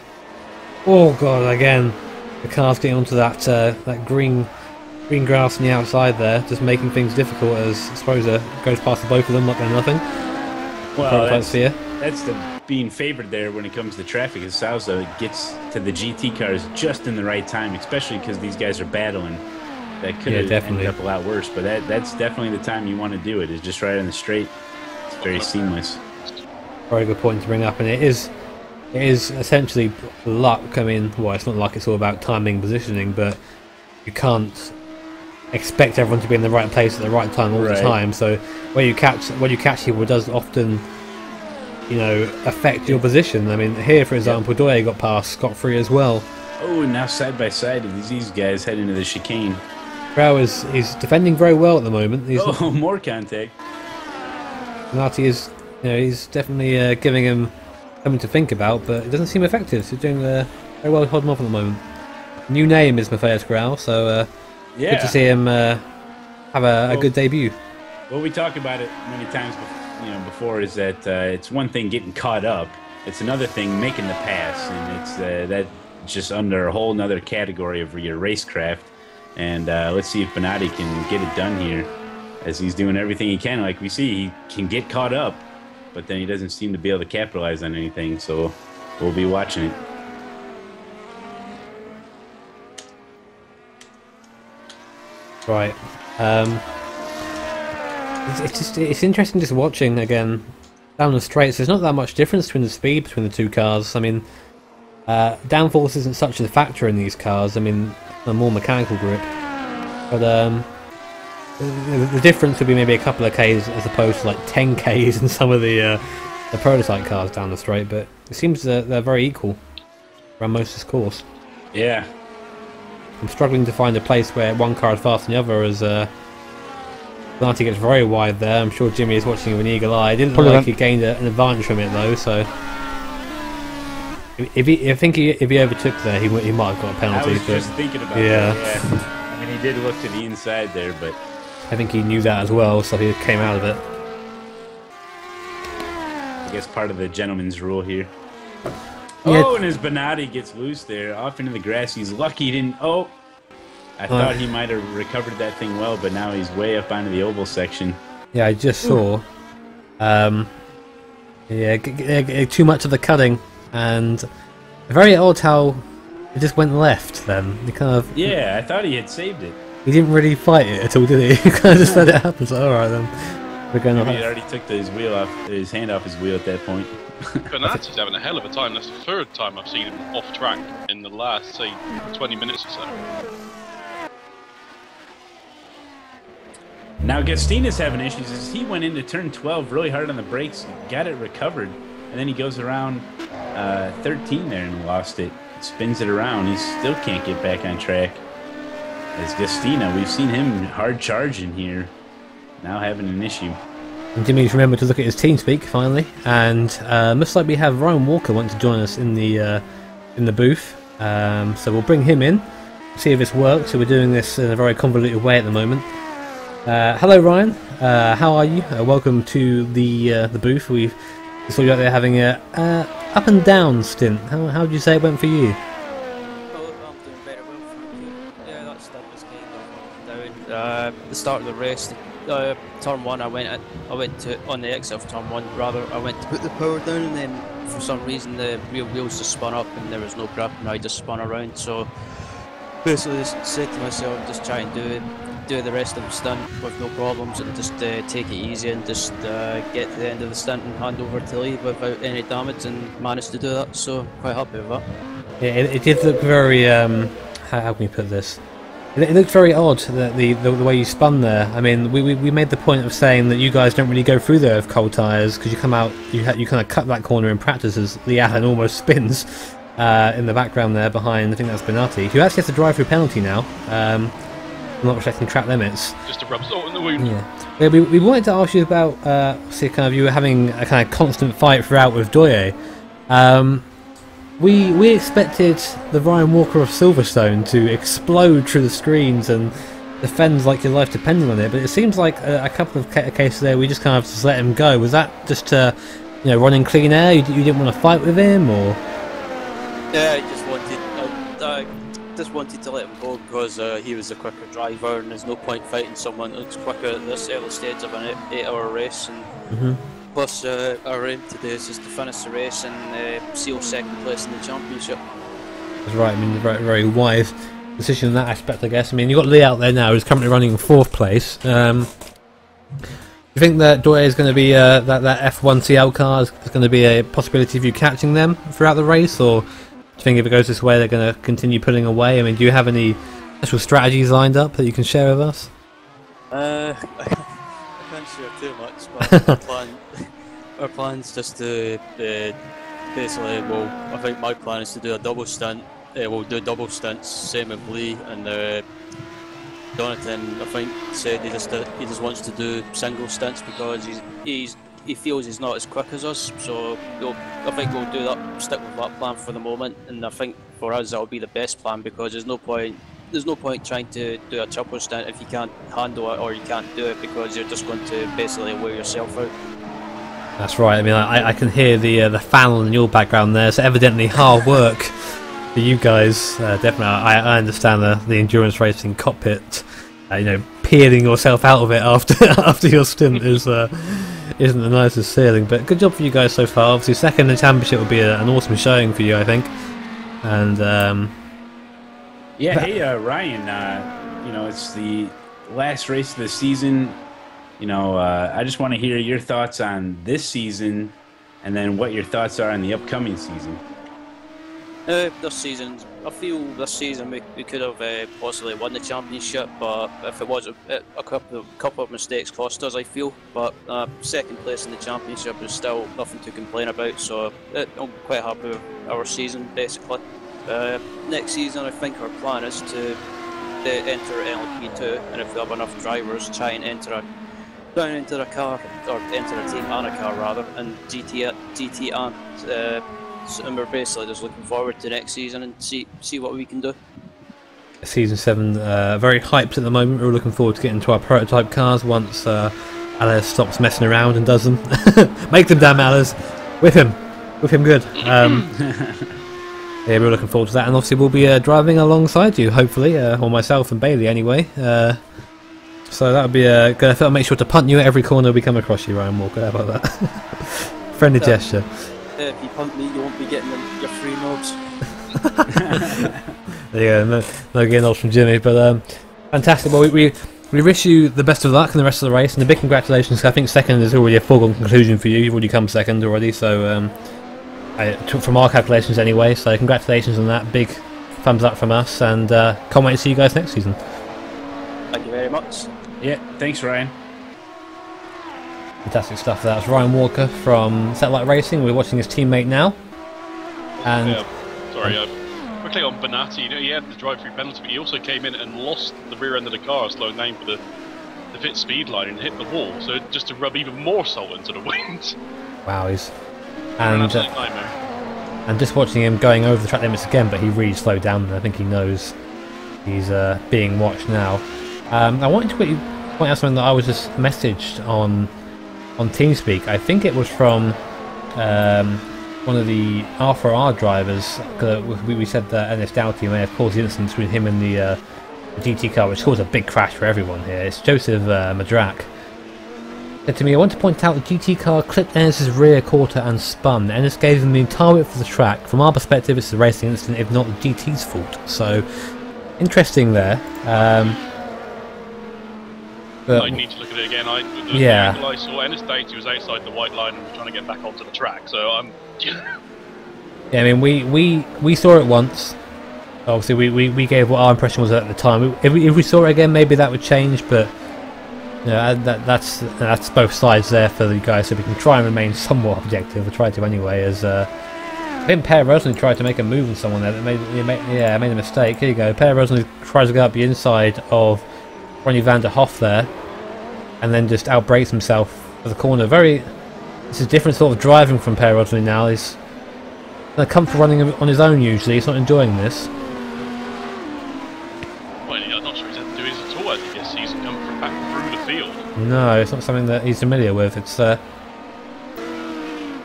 Oh god, again, the car's getting onto that green grass on the outside there, just making things difficult as Sposer goes past the both of them like they're nothing. Well, that's the being favored there when it comes to traffic, as Sousa gets to the GT cars just in the right time, especially because these guys are battling. That could have ended up a lot worse, but that's definitely the time you want to do it, is just right on the straight. It's very seamless. Very good point to bring up, and it is essentially luck. I mean, well, it's not like it's all about timing, positioning, but you can't expect everyone to be in the right place at the right time all the time. So when you catch people does often, affect your position. I mean, here for example, Doye got past scot-free as well. Oh, and now side by side with these guys heading to the chicane. Brow is defending very well at the moment. More contact. Marty is, he's definitely giving him something to think about, but it doesn't seem effective. He's doing very well to hold him off at the moment. New name is Matthias Grau, so good to see him have a good debut. Well, we talked about it many times before, is that it's one thing getting caught up, it's another thing making the pass, and it's that just under a whole nother category of your racecraft. And let's see if Bonatti can get it done here, as he's doing everything he can. Like we see, he can get caught up, but then he doesn't seem to be able to capitalize on anything, so we'll be watching it. Right. It's interesting just watching again down the straights. There's not that much difference between the speed between the two cars. I mean, downforce isn't such a factor in these cars. I mean, a more mechanical grip, but the difference would be maybe a couple of Ks as opposed to like 10 Ks in some of the prototype cars down the straight. But it seems that they're very equal around most of this course. Yeah. I'm struggling to find a place where one car is faster than the other, as Bonatti gets very wide there. I'm sure Jimmy is watching with an eagle eye. I didn't look like he gained an advantage from it though, so if he overtook there, he might have got a penalty. I was just thinking about that. Yeah. I mean, he did look to the inside there, but I think he knew that as well, so he came out of it. I guess part of the gentleman's rule here. Yeah. Oh, and as Bonatti gets loose there, off into the grass, he's lucky he didn't. Oh, I thought he might have recovered that thing well, but now he's way up onto the oval section. Yeah, I just saw. Too much of the cutting, and very odd how it just went left. Then he kind of. Yeah, I thought he had saved it. He didn't really fight it at all, did he? He kind of just let it happen. So all right then, we're going Maybe he already took his hand off his wheel at that point. Bonatti's having a hell of a time. That's the 3rd time I've seen him off track in the last, say, 20 minutes or so. Now Gastina's having issues as he went into turn 12 really hard on the brakes, got it recovered, and then he goes around 13 there and lost it. Spins it around. He still can't get back on track. As Gastina, we've seen him hard charging here, now having an issue. And Jimmy's remembered to look at his TeamSpeak finally, and looks like we have Ryan Walker want to join us in the booth. So we'll bring him in, see if this works. So we're doing this in a very convoluted way at the moment. Hello, Ryan. How are you? Welcome to the booth. We saw you out there having a up and down stint. How would you say it went for you? Well, I'm doing very well, thank you. Yeah, that stint was kind of down. The start of the race, turn one, I went to on the exit of turn one. Rather, I went to put the power down, and then for some reason the rear wheels just spun up, and there was no grip, and I just spun around. So basically, just said to myself, just try and do the rest of the stunt with no problems, and just take it easy, and just get to the end of the stunt and hand over to Lee without any damage, and managed to do that. So quite happy with that. Yeah, it did look very. How can you put this? It looked very odd that the way you spun there. I mean, we made the point of saying that you guys don't really go through there with cold tyres because you come out, you kind of cut that corner in practice as Lee Allen almost spins in the background there behind. I think that's Benatti, who actually has to drive through penalty now. Not respecting track limits. Just to rub salt in the wound. Yeah, we wanted to ask you about you were having a kind of constant fight throughout with Doye. We expected the Ryan Walker of Silverstone to explode through the screens and defend like your life depended on it, but it seems like a couple of cases there we just kind of just let him go. Was that just running clean air? You didn't want to fight with him, or? Yeah, I just wanted to let him go because he was a quicker driver, and there's no point fighting someone that's quicker at this early stage of an 8-hour race. And plus, our aim today is just to finish the race and seal second place in the championship. That's right. I mean, very, very wise decision in that aspect, I guess. I mean, you've got Lee out there now, who's currently running in 4th place. Do you think that Doye is going to be that F1 CL car is going to be a possibility of you catching them throughout the race, or do you think if it goes this way they're going to continue pulling away? I mean, do you have any special strategies lined up that you can share with us? I can't share too much, but our plan's just to basically, I think my plan is to do a double stunt. We'll do double stunts, same with Lee, and Donatan, I think, said he just wants to do single stunts because he feels he's not as quick as us. So I think we'll do that, stick with that plan for the moment, and I think for us that'll be the best plan because there's no point trying to do a triple stunt if you can't handle it or you can't do it because you're just going to basically wear yourself out. That's right. I mean, I can hear the fan in your background there. So evidently hard work for you guys. Definitely, I understand the endurance racing cockpit. Peeling yourself out of it after your stint isn't the nicest feeling. But good job for you guys so far. Obviously, second in the championship will be an awesome showing for you, I think. And Ryan. It's the last race of the season. I just want to hear your thoughts on this season, and then what your thoughts are on the upcoming season. This season, I feel this season we could have possibly won the championship, but if it was a couple of mistakes cost us, I feel. But second place in the championship is still nothing to complain about, so I'm quite happy with our season basically. Next season, I think our plan is to enter LP2, and if we have enough drivers, try and enter a car, or enter a team and a car rather, and GT and. And we're basically just looking forward to next season and see what we can do. Season 7, very hyped at the moment. We're looking forward to getting to our prototype cars once Alice stops messing around and does them. Make them, damn Alice. Whip him good. Yeah, we're looking forward to that, and obviously we'll be driving alongside you, hopefully, or myself and Bailey anyway. So that would be good. I'll make sure to punt you at every corner we come across you, Ryan Walker. How about that? Friendly gesture. If you punt me, you won't be getting your free knobs. There you go, no getting knobs from Jimmy, but fantastic. Well, we wish you the best of luck in the rest of the race, and a big congratulations. I think second is already a foregone conclusion for you. You've already come second already, so from our calculations anyway, so congratulations on that. Big thumbs up from us, and can't wait to see you guys next season. Thank you very much. Yeah, thanks, Ryan. Fantastic stuff. That's Ryan Walker from Satellite Racing. We're watching his teammate now. And quickly on Benatti, he had the drive-through penalty, but he also came in and lost the rear end of the car, slowing down for the pit speed line and hit the wall. So just to rub even more salt into the wind. Wow, and just watching him going over the track limits again, but he really slowed down. I think he knows he's being watched now. I wanted to quickly point out something that I was just messaged on TeamSpeak. I think it was from one of the R4R drivers. We said that Ennis Doughty may have caused the incident between him and the GT car, which caused a big crash for everyone here. It's Joseph Madrak. Said to me, I want to point out the GT car clipped Ennis's rear quarter and spun. Ennis gave him the entire width of the track. From our perspective, it's a racing incident, if not the GT's fault. So, interesting there. I need to look at it again. The angle I saw, Ennis Doughty was outside the white line and was trying to get back onto the track. So I'm. Yeah, I mean, we saw it once. Obviously, we gave what our impression was at the time. If we saw it again, maybe that would change. But yeah, that's both sides there for the guys, so we can try and remain somewhat objective. We try to anyway. As I think Per Rosenly tried to make a move on someone there that made a mistake. Here you go. Per Rosenly tries to go up the inside of Ronnie van der Hoff there, and then just outbrakes himself for the corner. This is a different sort of driving from Per Rosenly now. He's comfortable running on his own usually. He's not enjoying this. Well, I'm not sure he's had to do this at all. I guess he's come back through the field. No, it's not something that he's familiar with. It's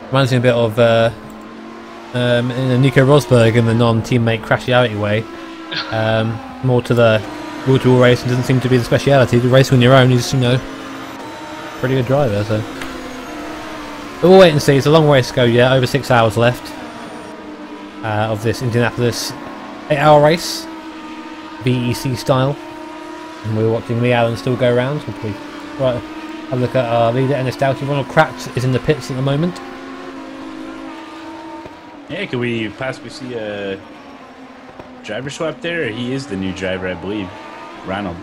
reminds me a bit of Nico Rosberg in the non-teammate crashiality way. More to the wall-to-wall racing doesn't seem to be the speciality. The racing on your own is, pretty good driver. So we'll wait and see. It's a long race to go yet. Over 6 hours left of this Indianapolis 8-hour race, VEC style. And we're watching Lee Allen still go around. Right, have a look at our leader, Ennis Doughty. Ronald Kratz is in the pits at the moment. Yeah, could we possibly see a driver swap there? He is the new driver, I believe. Ronald.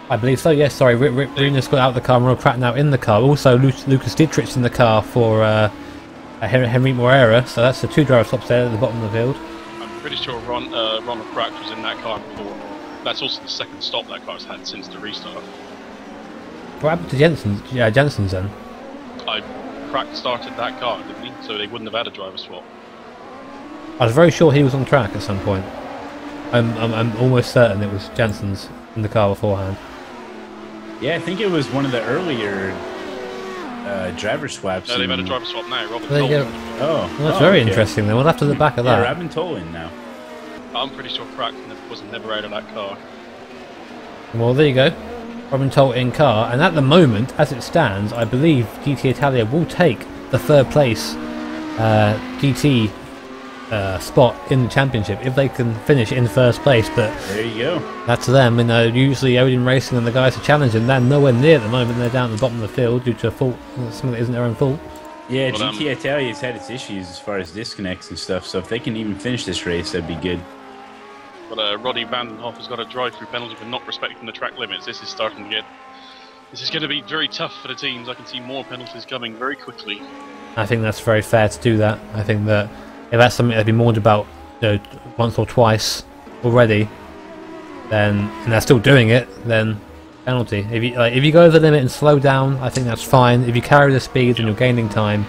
I believe so, yes. Sorry, Rip Bruner's got out of the car. Ronald Pratt now in the car. Also, Lucas Dietrich's in the car for Henry Moreira. So that's the two driver swaps there at the bottom of the field. I'm pretty sure Ronald Pratt was in that car before. That's also the second stop that car's had since the restart. What happened to Jensen's then? Pratt started that car, didn't he? So they wouldn't have had a driver swap. I was very sure he was on track at some point. I'm almost certain it was Jensen's in the car beforehand. Yeah, I think it was one of the earlier driver swaps. No, they've had a driver swap now. Robin there you go. Oh, well, that's very interesting then. We'll have to look back at that. Yeah, Robin Tolan now. I'm pretty sure Pratt was never out of that car. Well, there you go. Robin Tolt in car, and at the moment, as it stands, I believe GT Italia will take the third place GT spot in the championship if they can finish in first place. But there you go. That's them. Usually Odin Racing and the guys are challenging. They're nowhere near at the moment. They're down at the bottom of the field due to a fault, something that isn't their own fault. Yeah, GT Italia has had its issues as far as disconnects and stuff. So if they can even finish this race, that'd be good. But Roddy Vandenhoff has got a drive-through penalty for not respecting the track limits. This is going to be very tough for the teams. I can see more penalties coming very quickly. I think that's very fair to do that. I think that if that's something they've been mourned about once or twice already, then and they're still doing it, then penalty. If you go over the limit and slow down, I think that's fine. If you carry the speed and you're gaining time,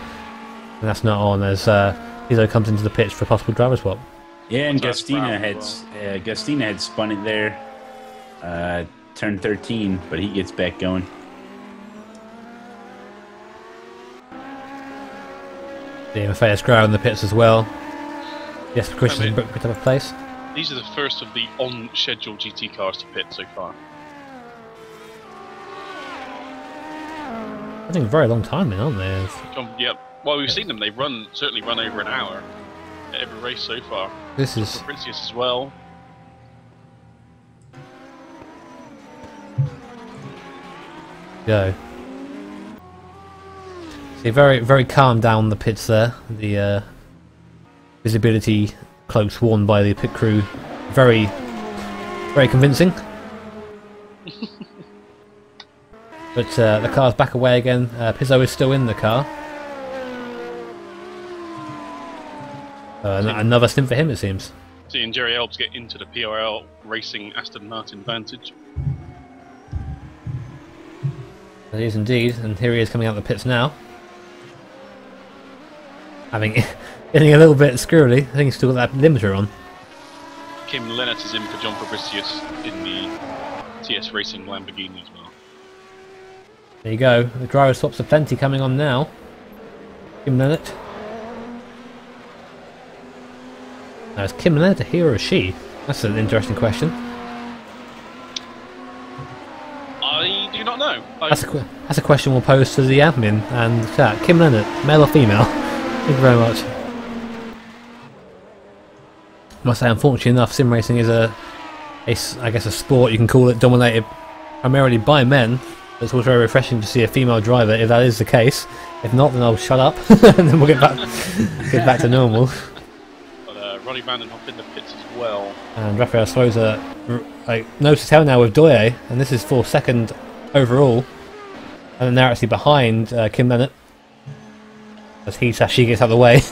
then that's not on. As Izzo comes into the pitch for a possible driver swap. Yeah, and Gustina had spun it there, turn 13, but he gets back going. Yeah, Matthias Grau in the pits as well. Yes, Christian picked up a place. These are the first of the on-schedule GT cars to pit so far. I think a very long time in, aren't they? Yeah, well, we've seen them. They certainly run over an hour at every race so far. This is Princius as well. Go. See, very, very calm down the pits there. The visibility cloaks worn by the pit crew, very, very convincing. But the car's back away again. Pizzo is still in the car. Another stint for him, it seems. Seeing Jerry Elbs get into the PRL Racing Aston Martin Vantage. It is indeed, and here he is coming out of the pits now. Getting a little bit squirrely. I think he's still got that limiter on. Kim Lennart is in for John Fabricius in the TS Racing Lamborghini as well. There you go. The driver swaps are plenty coming on now. Kim Leonard. Now, is Kim Leonard a he or a she? That's an interesting question. I do not know. That's a question we'll pose to the admin and chat. Kim Leonard, male or female? Thank you very much. I must say, unfortunately enough, sim racing is I guess a sport, you can call it, dominated primarily by men. It's always very refreshing to see a female driver, if that is the case. If not, then I'll shut up and then we'll get back to normal. But Ronnie Vandenhoff in the pits as well. And Rafael Souza, nose to tail now with Doye, and this is for second overall. And then they're actually behind Kim Bennett, as she gets out of the way.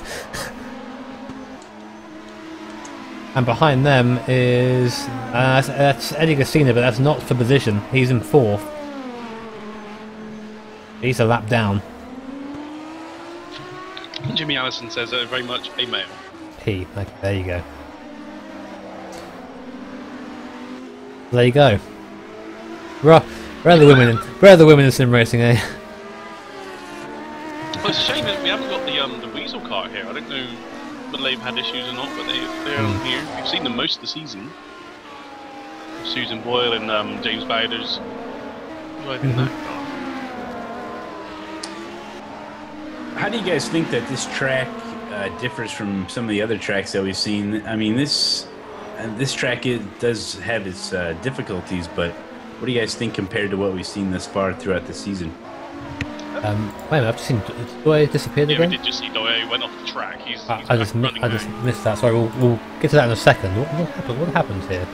And behind them is that's Eddie Gassina, but that's not for position. He's in 4th. He's a lap down. Jimmy Allison says very much a male. He. Okay, there you go. There you go. Where are the women in? Where are the women in sim racing, eh? Well, it's a shame that we haven't got the Weasel car here. I don't know whether they've had issues or not, but they're on here. We've seen them most of the season. Susan Boyle and James Bowders driving that car. How do you guys think that this track differs from some of the other tracks that we've seen? I mean, this track does have its difficulties, but what do you guys think compared to what we've seen thus far throughout the season? Wait a minute, I've just seen Doye disappeared again? We did just see Doye went off the track. He's I just missed that. Sorry, we'll get to that in a second. What happened? What happened here?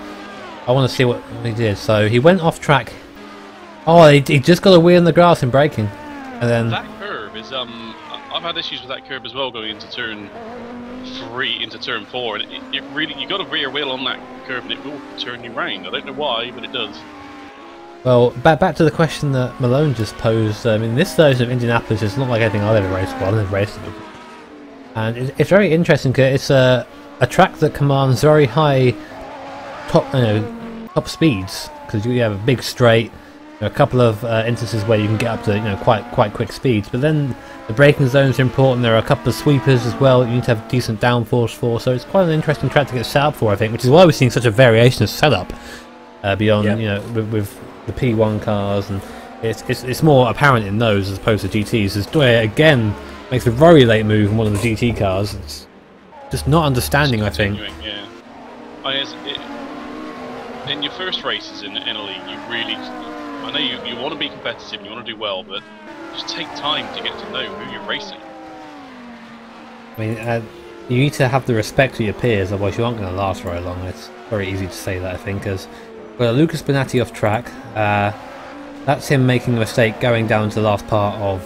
I want to see what he did. So he went off track. Oh, he just got a wheel in the grass in braking, and then that curve is I've had issues with that curve as well going into turn 3 into turn 4, and you got a rear wheel on that curve and it will turn you round. I don't know why, but it does. Well, back to the question that Malone just posed. I mean, this version of Indianapolis is not like anything I've ever raced. Well, I've never raced it, and it's very interesting because it's a track that commands very high top speeds, because you have a big straight, a couple of instances where you can get up to quite quick speeds, but then the braking zones are important. There are a couple of sweepers as well you need to have decent downforce for, so it's quite an interesting track to get set up for, I think, which is why we're seeing such a variation of setup beyond with the P1 cars, and it's more apparent in those as opposed to GTs, as Doye again makes a very late move in one of the GT cars. It's just not understanding, I think. Yeah. In your first races in a league, I know you want to be competitive, you want to do well, but just take time to get to know who you're racing. I mean, you need to have the respect for your peers, otherwise you aren't going to last very long. It's very easy to say that, I think, as well. Lucas Bonatti off track. That's him making a mistake going down to the last part of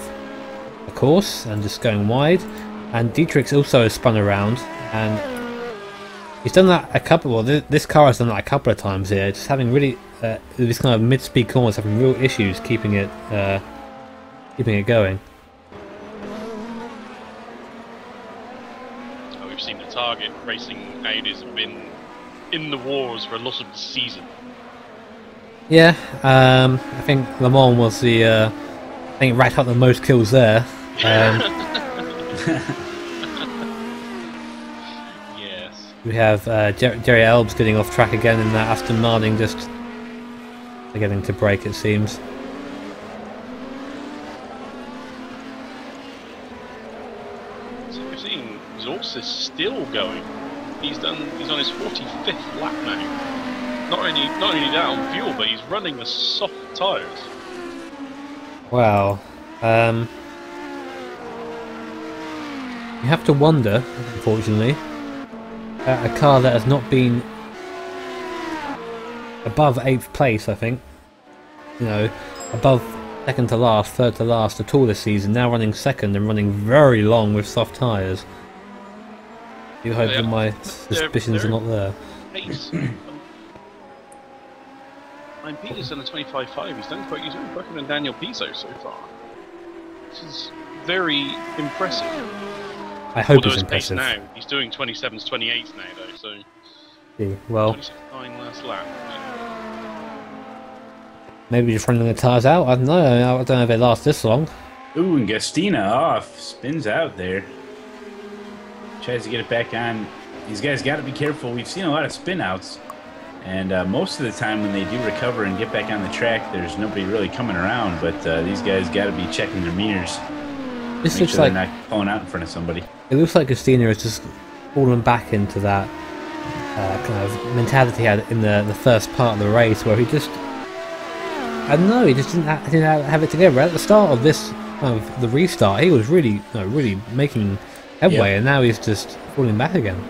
the course and just going wide. And Dietrich's also has spun around, and he's done that a couple. Well, this car has done that a couple of times here, just having really this kind of mid-speed corners having real issues keeping it going. We've seen the Target racing Audis have been in the wars for a lot of the season. Yeah, I think Le Mans was the I think it racked up the most kills there. Yes. We have Jerry Elbs getting off track again in that Aston Martin, just beginning to break, it seems. So we've seen Zorz is still going. He's on his 45th lap now. Not only down fuel, but he's running the soft tyres. Wow. You have to wonder, unfortunately, a car that has not been above 8th place, I think. Above second to last, third to last at all this season, now running second and running very long with soft tyres. You hope that my suspicions are not there. I'm Peterson at 25.5. He's done quicker than Daniel Pizzo so far. This is very impressive. I hope it's impressive. Now he's doing 27s, 28s now though. So yeah, well, 26.9 last lap. Maybe just running the tyres out. I don't know. I don't know if they last this long. Ooh, and Gastina off. Spins out there. Tries to get it back on. These guys got to be careful. We've seen a lot of spin outs. And most of the time when they do recover and get back on the track, there's nobody really coming around. But these guys got to be checking their meters. This Make looks sure like they're not pulling out in front of somebody. it looks like Gastina has just fallen back into that kind of mentality he had in the first part of the race, where he just, I don't know, he just didn't have it together. At the start of this kind of the restart, he was really making headway, Yep. and now he's just falling back again.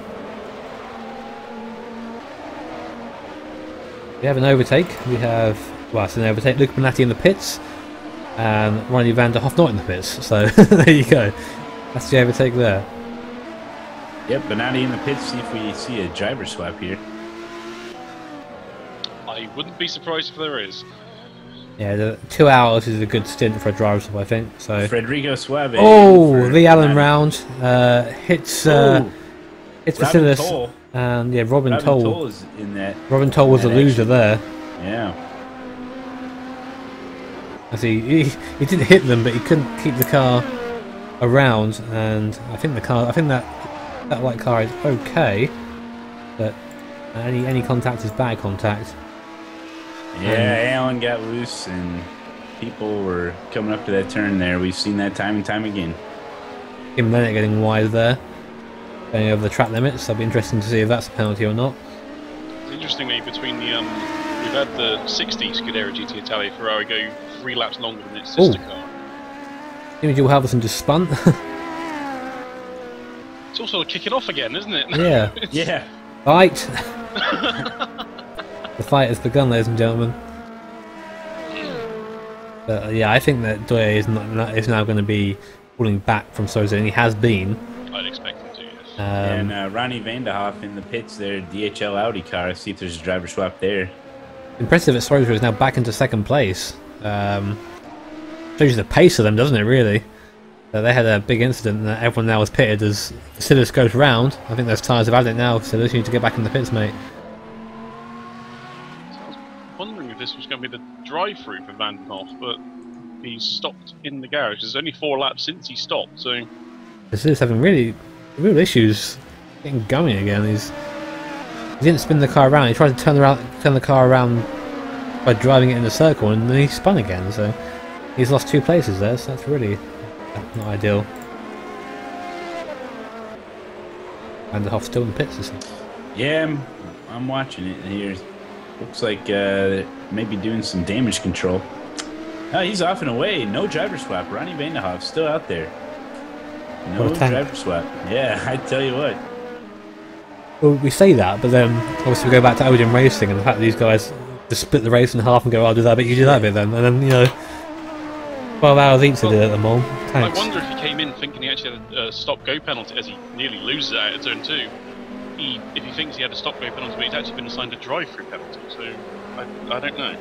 We have an overtake. We have, well, it's an overtake. Luca Bonatti in the pits, and Ronnie van der Hoff not in the pits. So there you go. That's the overtake there. Yep, Bonatti in the pits. See if we see a driver swap here. I wouldn't be surprised if there is. Yeah, the 2 hours is a good stint for a driver swap, I think. So. Federico Suave. Oh, the Allen round hits Robin Vasilis, Toll. and yeah, Robin Toll is in that. Robin Toll was a that loser action. there. Yeah. As he didn't hit them, but he couldn't keep the car around, and I think that white car is okay, but any contact is bad contact. Yeah, Allen got loose and people were coming up to that turn there. We've seen that time and time again. Kim Bennett getting wide there, going over the track limits. That'll be interesting to see if that's a penalty or not. Interestingly, between the we've had the 60 Scuderia GT Italia Ferrari go 3 laps longer than its sister car. Jimmy Jill Halverson just spun. It's all sort of kicking off again, isn't it? Yeah. Yeah. Fight. The fight has begun, ladies and gentlemen. But yeah, I think that Doye is now going to be pulling back from Souza, and he has been. I'd expect him to, yes. And Ronnie van der Hoff in the pits there, DHL Audi car. See if there's a driver swap there. Impressive that Souza is now back into second place. Shows you the pace of them, doesn't it, really? They had a big incident, and everyone now is pitted as Vasilis goes round. I think those tyres have had it now, so they need to get back in the pits, mate. Wondering if this was going to be the drive-through for Van den Hoff, but he's stopped in the garage. There's only 4 laps since he stopped, so... Vasilis having real issues getting going again. He didn't spin the car around. He tried to turn the car around by driving it in a circle, and then he spun again. So he's lost 2 places there. So that's really not ideal. Van der Hoff still in the pits, isn't he? Yeah, I'm watching it here. Looks like maybe doing some damage control. Oh, he's off and away. No driver swap. Ronnie van der Hoff still out there. No driver swap. Yeah, I tell you what. Well, we say that, but then obviously we go back to Odin Racing and the fact that these guys just split the race in half and go, I'll do that bit, you do that bit then. And then, 12 hours each to do it at the mall. Thanks. I wonder if he came in thinking he actually had a stop-go penalty, as he nearly loses it out of turn 2. If he thinks he had a stop-go penalty, but he's actually been assigned a drive-through penalty, so I don't know.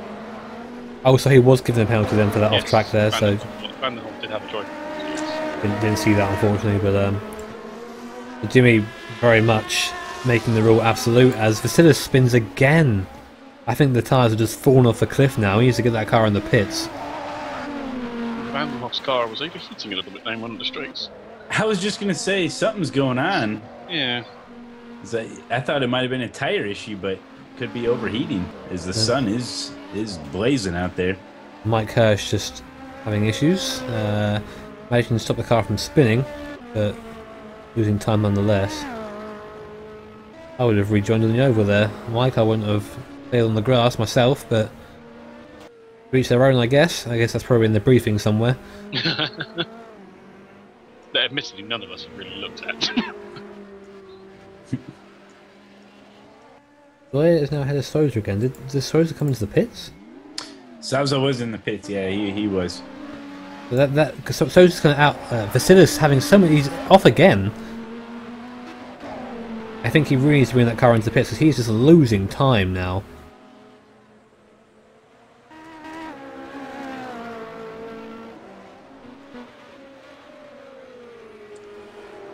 Oh, so he was given a penalty then for that off track there, so... Van der Hoff did have a drive-through penalty. Didn't see that, unfortunately, but Jimmy very much making the rule absolute as Vasilis spins again. I think the tyres have just fallen off the cliff now. He needs to get that car in the pits. Van der Hoff's car was overheating a little bit down one of the straights. I was just going to say, something's going on. Yeah. I thought it might have been a tire issue, but could be overheating as the sun is blazing out there. Mike Hirsch just having issues. Managing to stop the car from spinning, but losing time nonetheless. I would have rejoined on the oval there. Mike, I wouldn't have stayed on the grass myself, but reach their own, I guess. I guess that's probably in the briefing somewhere. That admittedly none of us have really looked at. Doyle is now ahead of Souza again. Did Souza come into the pits? Souza was in the pits, yeah, he was. So because Souza's kind of out. Vasilis having so many. He's off again. I think he really needs to bring that car into the pits because he's just losing time now.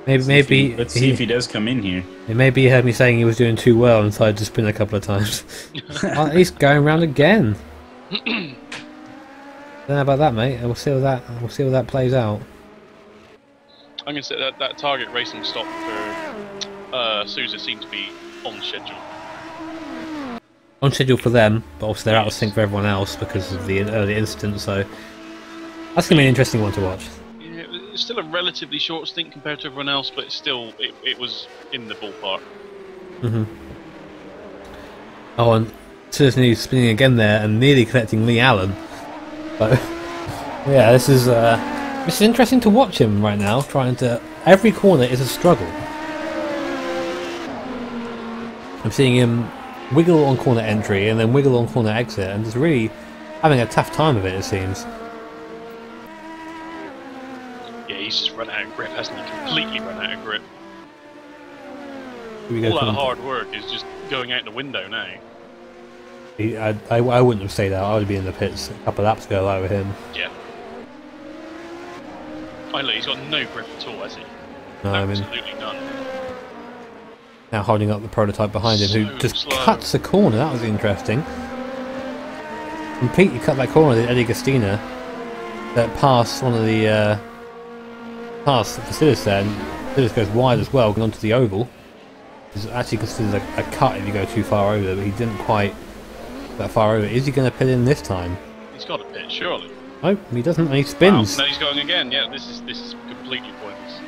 Maybe let's see if he does come in here. Maybe he heard me saying he was doing too well and decided to spin a couple of times. Oh, he's going round again. Don't know about that, mate. We'll see how that plays out. I'm going to say that target racing stop for Sousa seemed to be on schedule. On schedule for them, but obviously they're out of sync for everyone else because of the early incident, so that's going to be an interesting one to watch. Yeah, it's still a relatively short stint compared to everyone else, but it was in the ballpark. Oh, and certainly spinning again there and nearly connecting Lee Allen. So, yeah, this is interesting to watch him right now. Every corner is a struggle. I'm seeing him wiggle on corner entry and then wiggle on corner exit, and just really having a tough time of it. It seems. Yeah, he's just run out of grip, hasn't he? Completely run out of grip. All that hard work is just going out the window now. I wouldn't have said that. I would be in the pits a couple of laps ago over him. Yeah. Look, he's got no grip at all, has he? No, absolutely none. Now holding up the prototype behind him, who just slow. cuts the corner. That was interesting. Completely cut that corner with Eddie Gastina that passed one of the past Vasilis there, and Vasilis goes wide as well, going onto the oval. It's actually considered a cut if you go too far over, but he didn't quite that far over. Is he going to pit in this time? He's got a pit, surely. No, he doesn't, and he spins. Wow. No, he's going again. Yeah, this is completely pointless.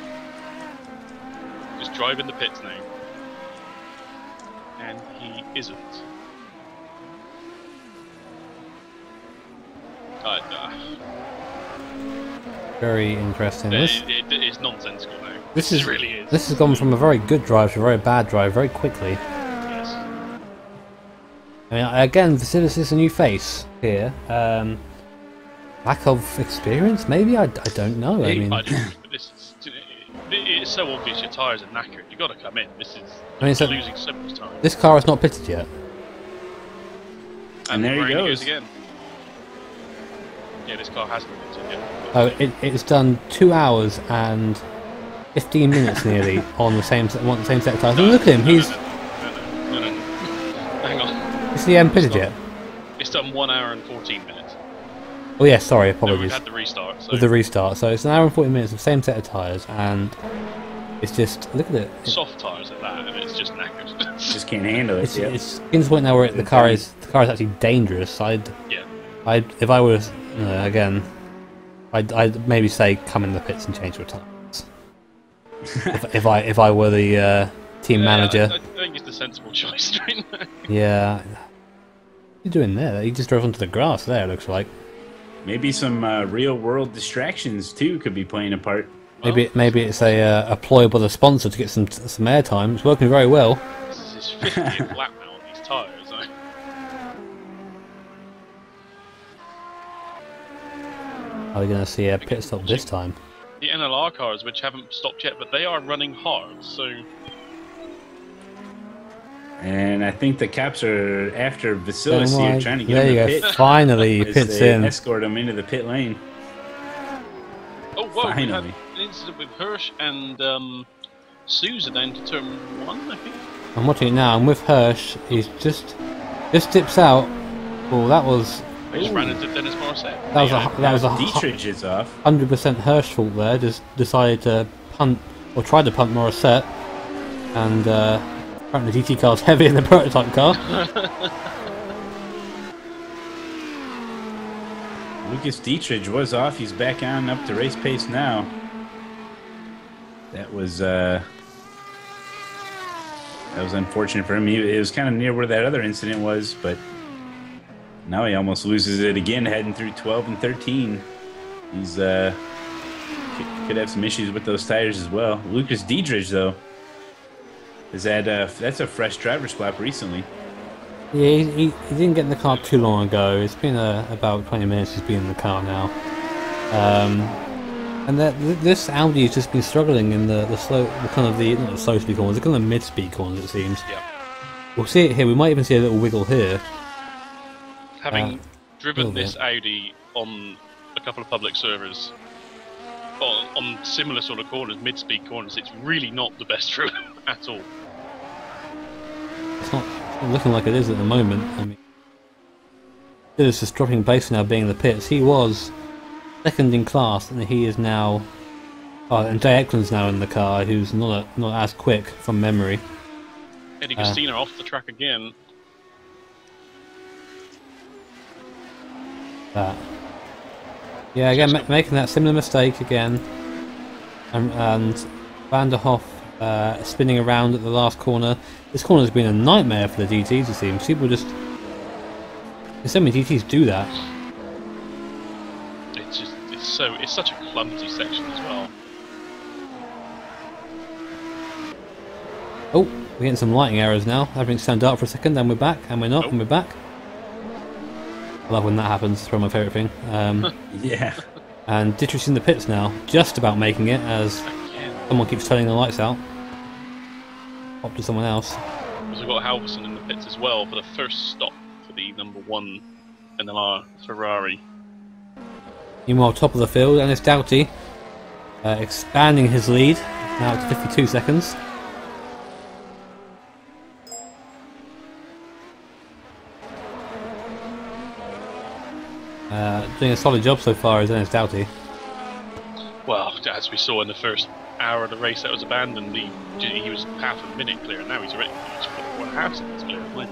Just drive in the pits now. And he isn't. Very interesting. It's nonsensical now. This really is. This has gone from a very good drive to a very bad drive very quickly. Yes. I mean, again, Vasilis is a new face here. Lack of experience, maybe? I don't know. I mean, it's so obvious your tyres are knackered. You've got to come in. So losing so much time. This car is not pitted yet. And there he goes again. Yeah, this car hasn't pitted yet. Oh, it's done 2 hours and 15 minutes nearly on the same set of tyres. Look at him, he's... No. Hang on. Is the pitted yet? It's done 1 hour and 14 minutes. Oh yeah, sorry, No, apologies. we've had the restart. So. With the restart, so it's an hour and 40 minutes of the same set of tyres, and it's just, look at it. Soft tyres at that, and it's just knackered. Just can't handle it. It's getting to the point now where the car is actually dangerous. If I was again, I'd maybe say come in the pits and change your tyres. if I were the team manager. I think it's the sensible choice right now. Yeah. What are you doing there? He just drove onto the grass there, it looks like. Maybe some real world distractions too could be playing a part. Maybe it's a ploy by the sponsor to get some airtime. It's working very well. This is his 50th lap now on these tyres. Are we going to see a pit stop this time? The NLR cars, which haven't stopped yet, but they are running hard, so... And I think the caps are after Vasilis here, trying to get him to pit. Finally, he pits in. Escort him into the pit lane. Oh, whoa, Finally. we had an incident with Hirsch and Sousa down to turn 1, I think. I'm watching it now, and with Hirsch, he's just dips out. Oh, that was... I just ran into Dennis Morissette. That was a Dietrich is off. 100% Hirsch fault there. Just decided to punt, or tried to punt Morissette, and apparently GT car's heavier than the prototype car. Lucas Dietrich was off. He's back on up to race pace now. That was unfortunate for him. It was kind of near where that other incident was, but now he almost loses it again, heading through 12 and 13. He's could have some issues with those tires as well. Lucas Dietrich, though, is that's a fresh driver swap recently. Yeah, he didn't get in the car too long ago. It's been about 20 minutes he's been in the car now. And this Audi has just been struggling in the slow, not the slow speed corners, the kind of mid-speed corners, it seems. Yeah. We'll see it here. We might even see a little wiggle here. Having driven this Audi on a couple of public servers, on similar sort of corners, mid-speed corners, it's really not the best route at all. It's not looking like it is at the moment. I mean, This is dropping base now, being in the pits. He was second in class, and he is now. Oh, and Jay Eklund's now in the car, who's not as quick from memory. Eddie Gustina off the track again. Yeah, again making that similar mistake again, and Van der Hoff spinning around at the last corner. This corner has been a nightmare for the DTs. It seems people just. So many DTs do that. It's such a clumsy section as well. Oh, we're getting some lighting errors now. Everything's turned dark for a second, and we're back, and we're not, and we're back. I love when that happens. It's probably my favourite thing. Yeah. And Dietrich's in the pits now, just about making it, as someone keeps turning the lights out. Up to someone else. We've got Halverson in the pits as well for the first stop for the #1 NLR Ferrari. Meanwhile, top of the field, and it's Doughty expanding his lead now to 52 seconds. Doing a solid job so far, is Dennis Doughty. Well, as we saw in the first hour of the race that was abandoned, he was half a minute clear, and now he's already 1.5 seconds clear of win.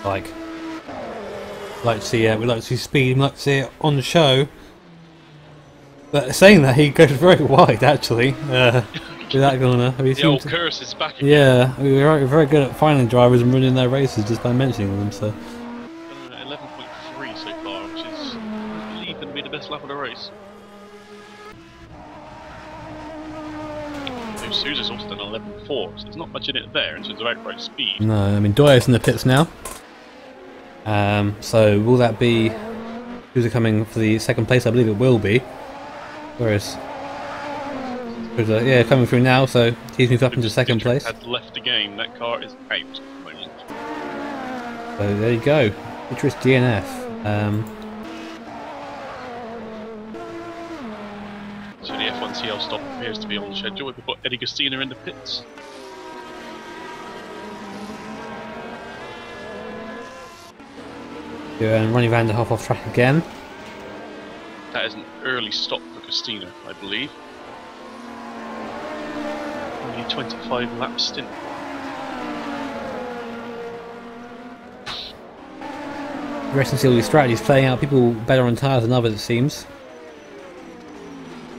We like to see speed, we like to see it on the show. But saying that, he goes very wide actually. With that corner. The old curse is back again. Yeah, we're very good at finding drivers and running their races just by mentioning them. So 11.3 so far, which is, I believe, going to be the best lap of the race. Sousa's also done 11.4, so there's not much in it there in terms of outright speed. No, I mean Doyer's in the pits now. So will that be Sousa coming for the second place? I believe it will be. Whereas yeah, coming through now, so he's moved up into second place. Had left the game, that car is out at the moment. So there you go, Dietrich DNF. So the F1CL stop appears to be on schedule. We've got Eddie Gustina in the pits. Yeah, and Ronnie van der Hoff off track again. That is an early stop for Gustina, I believe. Only a 25 lap stint. The rest of the strategy's playing out. People better on tyres than others, it seems.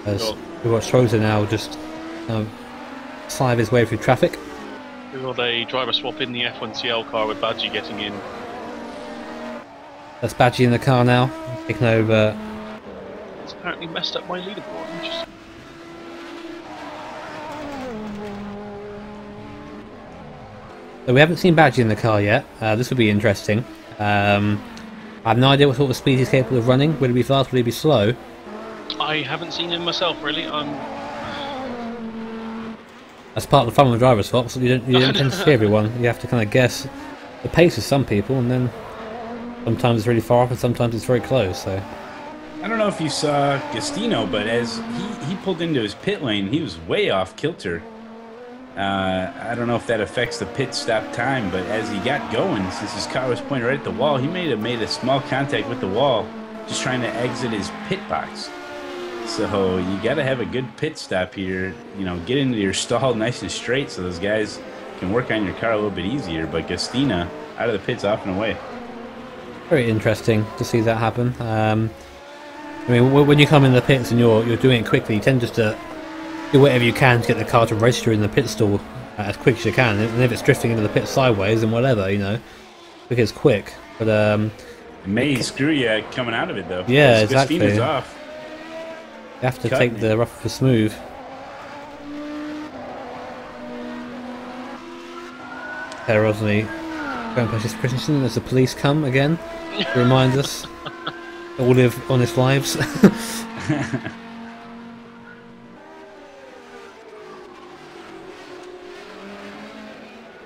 As we've got Schroeder now just slive his way through traffic. We've got a driver swap in the F1CL car with Badgie getting in. That's Badgie in the car now, taking over. It's apparently messed up my leaderboard. Interesting. So we haven't seen Badgie in the car yet. This will be interesting. I have no idea what sort of speed he's capable of running. Will he be fast? Will he be slow? I haven't seen him myself, really. That's part of the fun of the driver swaps. You don't tend to see everyone. You have to kind of guess the pace of some people, and then sometimes it's really far off, and sometimes it's very close. So I don't know if you saw Gustino, but as he pulled into his pit lane, he was way off kilter. I don't know if that affects the pit stop time, but as he got going, since his car was pointed right at the wall, he made a small contact with the wall, just trying to exit his pit box. So you got to have a good pit stop here. You know, get into your stall nice and straight so those guys can work on your car a little bit easier. But Gustina out of the pits, off and away. Very interesting to see that happen. I mean, when you come in the pits and you're doing it quickly, you tend just to do whatever you can to get the car to register in the pit stall as quick as you can. And if it's drifting into the pit sideways, then whatever, you know, quick is quick. But it may screw you coming out of it though. Yeah, exactly. Gustina's off. You have to take the rough for smooth. Taylor Rosny going past Christensen as the police come again to remind us that we live honest lives.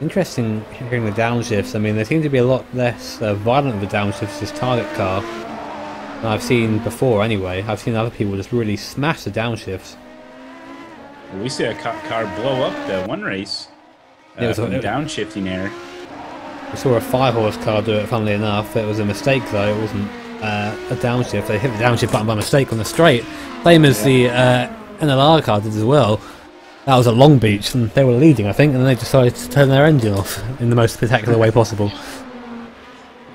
Interesting hearing the downshifts. I mean, they seem to be a lot less violent with the downshifts this target car than I've seen before anyway. I've seen other people just really smash the downshifts. We see a car blow up the one race from downshifting error. We saw a 5-horse car do it, funnily enough. It was a mistake though, it wasn't a downshift. They hit the downshift button by mistake on the straight. Same as the NLR car did as well. That was at Long Beach, and they were leading, I think, and then they decided to turn their engine off in the most spectacular way possible.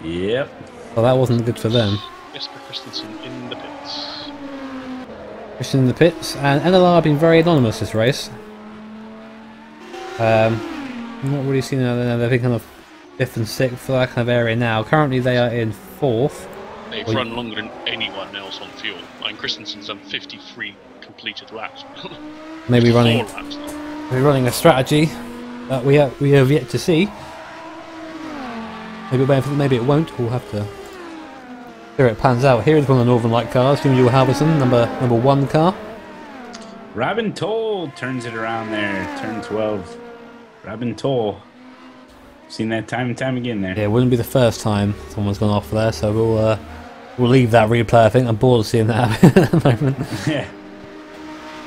Yep. Well, that wasn't good for them. Jesper Christensen in the pits. Christian in the pits, and NLR have been very anonymous this race. I'm not really seeing them. They're kind of 5th and 6th for that kind of area now. Currently they are in 4th. They've run longer than anyone else on fuel. I mean, Christensen's done 53 completed laps. Maybe running a strategy that we have yet to see. Maybe it won't. We'll have to see how it pans out. Here is one of the Northern Light cars, Jimmy Halverson, number 1 car. Robin Toll turns it around there, turn 12. Robin Toll. Seen that time and time again there. Yeah, it wouldn't be the first time someone's gone off there, so we'll leave that replay. I think I'm bored of seeing that happen at the moment. Yeah.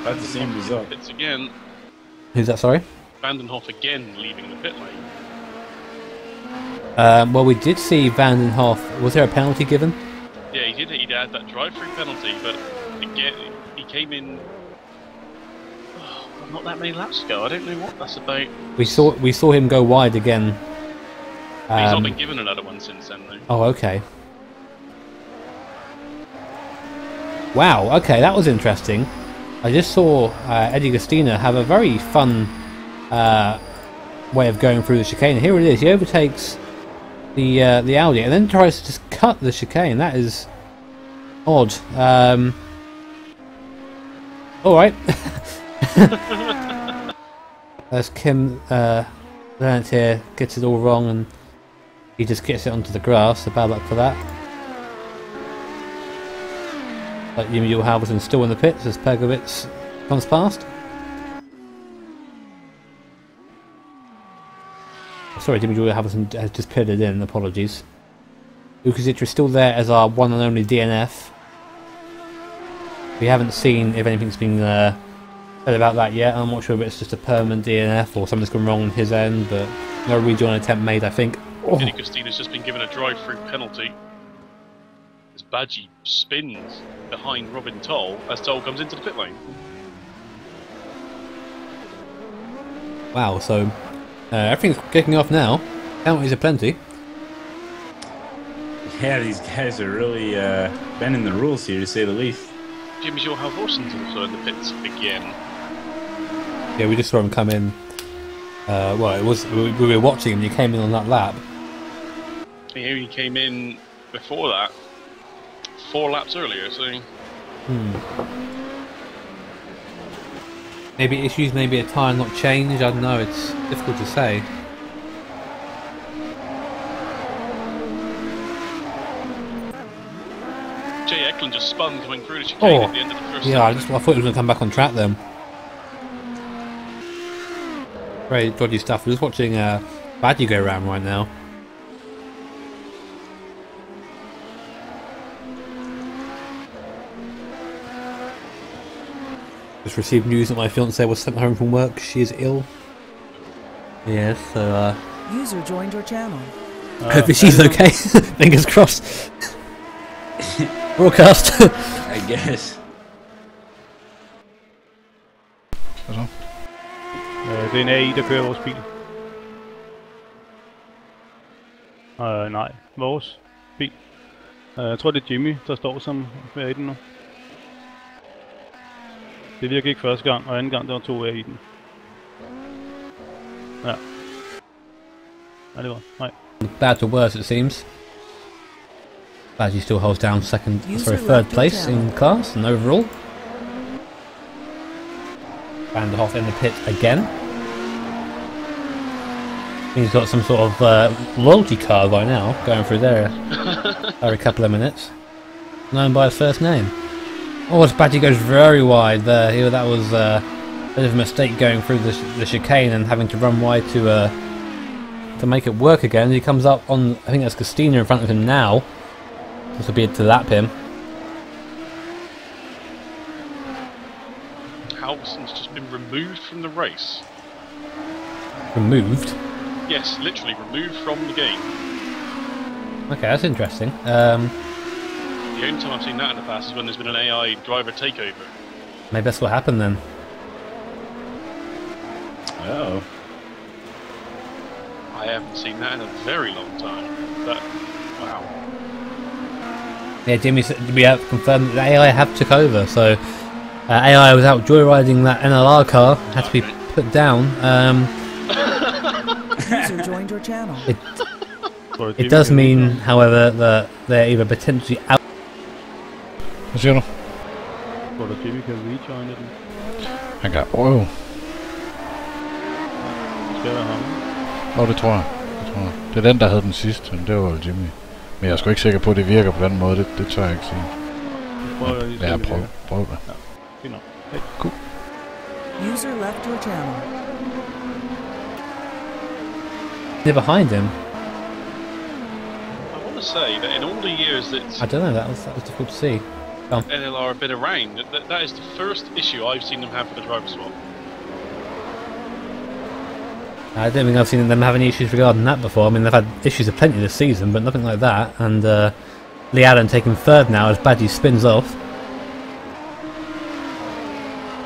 About the same result. It's again. Who's that, sorry? Vandenhoff again leaving the pit lane. Well, we did see Vandenhoff. Was there a penalty given? Yeah, he did. He'd had that drive-through penalty, but again, he came in not that many laps ago. I don't know what that's about. We saw him go wide again. He's not been given another one since then, though. Oh, okay. Wow. Okay, that was interesting. I just saw Eddie Gustina have a very fun way of going through the chicane. Here it is. He overtakes the Audi and then tries to just cut the chicane. That is odd. All right. As Kim Leonard here gets it all wrong and he just gets it onto the grass, so bad luck for that. But Yul Halverson still in the pits as Pergovitz comes past. Sorry, Jimmy Yul Halverson has just pitted in, apologies. Ukazitra is still there as our one and only DNF. We haven't seen if anything's been said about that yet. I'm not sure if it's just a permanent DNF or something's gone wrong on his end, but no rejoin attempt made, I think. Oh. Eddie Gustina's just been given a drive-through penalty. As Badgie spins behind Robin Toll as Toll comes into the pit lane. Wow, so everything's kicking off now. Penalties are plenty. Yeah, these guys are really bending the rules here, to say the least. Jimmy Halvorson's also in the pits again. Yeah, we just saw him come in. Well, it was we were watching him. He came in on that lap. He only came in before that, 4 laps earlier. So. Maybe issues, maybe a tyre not changed. I don't know. It's difficult to say. Jay Eklund just spun coming through the chicane at the end of the first yeah, I sector. thought he was going to come back on track then. Very dodgy stuff. We're just watching Badgie go around right now. Just received news that my fiancée was sent home from work. She is ill. Yes, so User joined your channel. hopefully she's okay. Fingers crossed. Broadcast. I guess. Det er en AI, der kører vores bil. Nej, vores bil. Jeg tror, det er Jimmy, der står som er i den nu. Det virker ikke første gang, og anden gang, der var 2 i den. Ja. Nej, det var. Nej. Bad to worse, it seems. Badgie still holds down third place in class and overall. Vanderhoff in the pit again. He's got some sort of loyalty card by now, going through there every couple of minutes. Known by his first name. Oh, as Badgie goes very wide there. Here, that was a bit of a mistake going through the chicane and having to run wide to make it work again. He comes up on, I think that's Gustina in front of him now. This will be to lap him. Halverson's just been removed from the race. Removed? Yes, literally removed from the game. Okay, that's interesting. The only time I've seen that in the past is when there's been an AI driver takeover. Maybe that's what happened then. Oh. I haven't seen that in a very long time. But, wow. Yeah, Jimmy, we have confirmed that the AI have took over, so AI was out joyriding that NLR car, had to be put down. User joined your channel. It does mean, however, that they're either potentially out. Hvad siger du? Tror du, Jimmy kan rejoine den? Han kan prøve. Skal være ham? Det tror jeg. Det er den, der havde den sidste, men det var jo Jimmy. Men jeg er sgu ikke sikker på, at det virker på den måde. Det tør jeg ikke sige. Ja, prøv det. Ja, fint nok. Hey, cool. User left your channel. They're behind him. I want to say that in all the years that I don't know, that was difficult to see. NLR have been around, that is the first issue I've seen them have with the driver swap. I don't think I've seen them have any issues regarding that before. I mean, they've had issues of plenty this season, but nothing like that. And Lee Allen taking third now as Badgie spins off.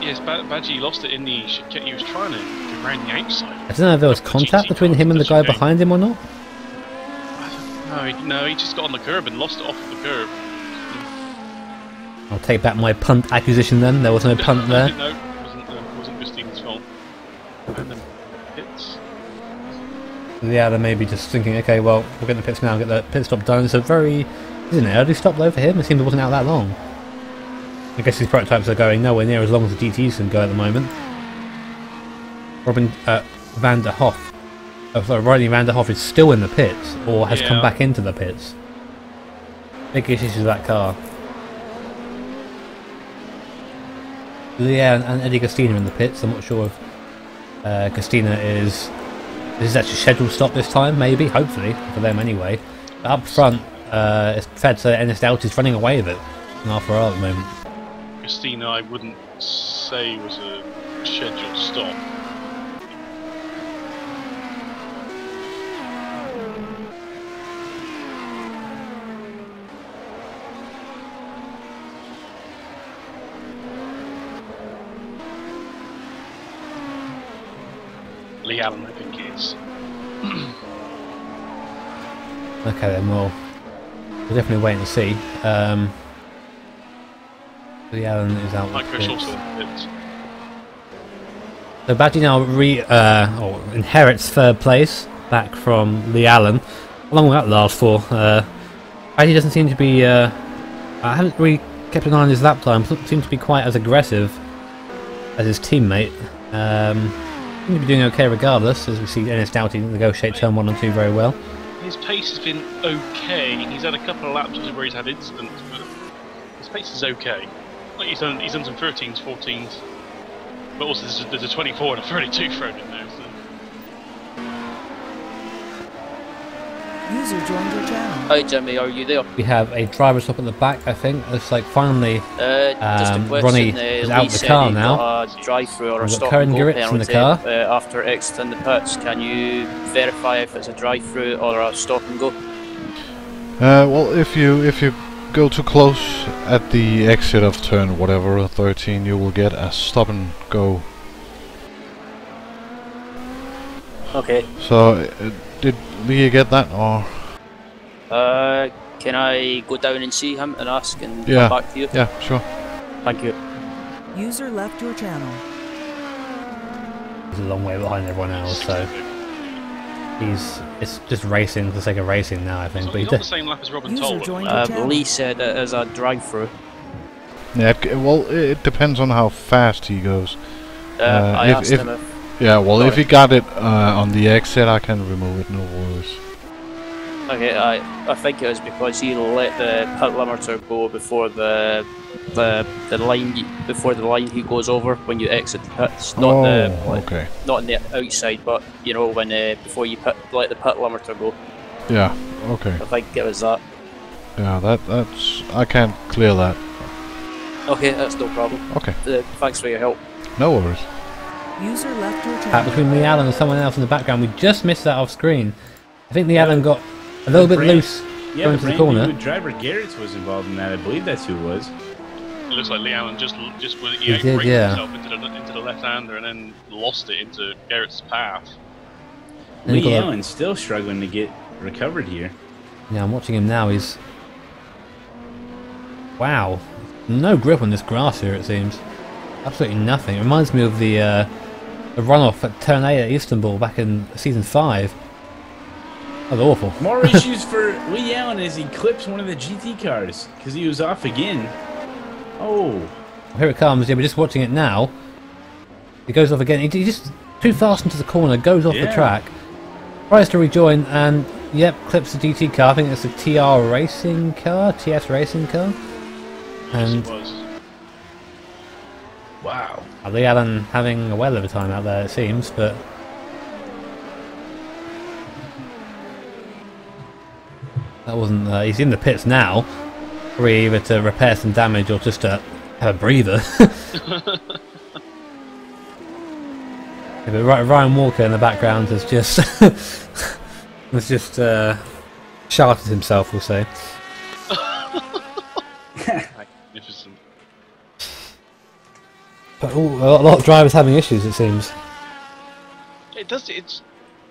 Yes, Badgie lost it in the chicane. He was trying to go around the outside. I don't know if there was contact between him and the guy behind him or not. No, he just got on the curb and lost it off the curb. I'll take back my punt accusation then. There was no punt there. No, it wasn't Christine's fault. And then pits. Lee Allen maybe just thinking, okay, well, we'll get the pits now, get the pit stop done. It's a very, isn't it, early stop though for him? It seems it wasn't out that long. I guess these prototypes are going nowhere near as long as the GTs can go at the moment. Robin van der Hoff. Oh, sorry, Rodney van der Hoff is still in the pits, or has come back into the pits. Big issues with that car. Leah and Eddie Gastina in the pits. I'm not sure if Gastina is... This is actually scheduled stop this time, maybe, hopefully, for them anyway. But up front, it's fair to say Ennis Doubt is running away with it in R4R at the moment. Christina, I wouldn't say was a scheduled stop. Lee Allen, I think it is. Okay then, well, we're definitely waiting to see. Lee Allen is out. So Badgie now inherits third place back from Lee Allen, along with that last four. Badgie doesn't seem to be. I haven't really kept an eye on his lap time. Doesn't seem to be quite as aggressive as his teammate. Seem to be doing okay regardless, as we see Ennis Doughty negotiate turn 1 and 2 very well. His pace has been okay. He's had a couple of laps where he's had incidents, but his pace is okay. Like he's done some 13s, 14s, but also there's a 24 and a 32 thrown in there. So. User joined your channel. Hi Jimmy, are you there? We have a driver stop at the back, I think. It's like finally just a question, Ronnie is out the car now. Drive-through or a We've got stop Karen and go Gurritz in the penalty car. after exiting the pits. Can you verify if it's a drive-through or a stop and go? Well, if you go too close at the exit of turn whatever 13, you will get a stop and go. Okay. So, did Lee get that or? Can I go down and see him and ask and Yeah. come back to you? Yeah, sure. Thank you. User left your channel. He's a long way behind everyone else, so it's just racing for the sake of racing now, I think. So But he's on the same lap as Robin User Toll. joined your channel. Lee said it is a drive-through. Yeah, well, it depends on how fast he goes. I asked him if... Yeah, well, Sorry. if he got it on the exit, I can remove it, no worries. Okay, I think it was because he let the pit limiter go before the line he goes over when you exit the pits. Not okay. Not on the outside, but you know when before you let the pit limiter go. Yeah, okay. I think it was that. Yeah, that's I can't clear that. Okay, that's no problem. Okay. Thanks for your help. No worries. User left your Pat channel. between Lee Allen and someone else in the background. We just missed that off screen. I think Lee Allen got a little bit loose going to the corner. Driver Garrett's was involved in that. I believe that's who it was. It looks like Lee Allen just He did, yeah. himself into the left-hander and then lost it into Garrett's path. Lee Allen's still struggling to get recovered here. Yeah, I'm watching him now. He's... Wow. No grip on this grass here, it seems. Absolutely nothing. It reminds me of the runoff at Turn 8 at Istanbul back in Season 5. That was awful. More issues for Lee Allen as he clips one of the GT cars because he was off again. Oh. Here it comes. Yeah, we're just watching it now. He goes off again. He just too fast into the corner, goes off the track. Tries to rejoin and, yep, clips the GT car. I think it's a TS racing car. And wow. Lee Allen having a whale of a time out there, it seems, but that wasn't. He's in the pits now, probably either to repair some damage or just to have a breather. Yeah, but Ryan Walker in the background has just shouted himself, we'll say. Magnificent. But a lot of drivers having issues, it seems. It does. It's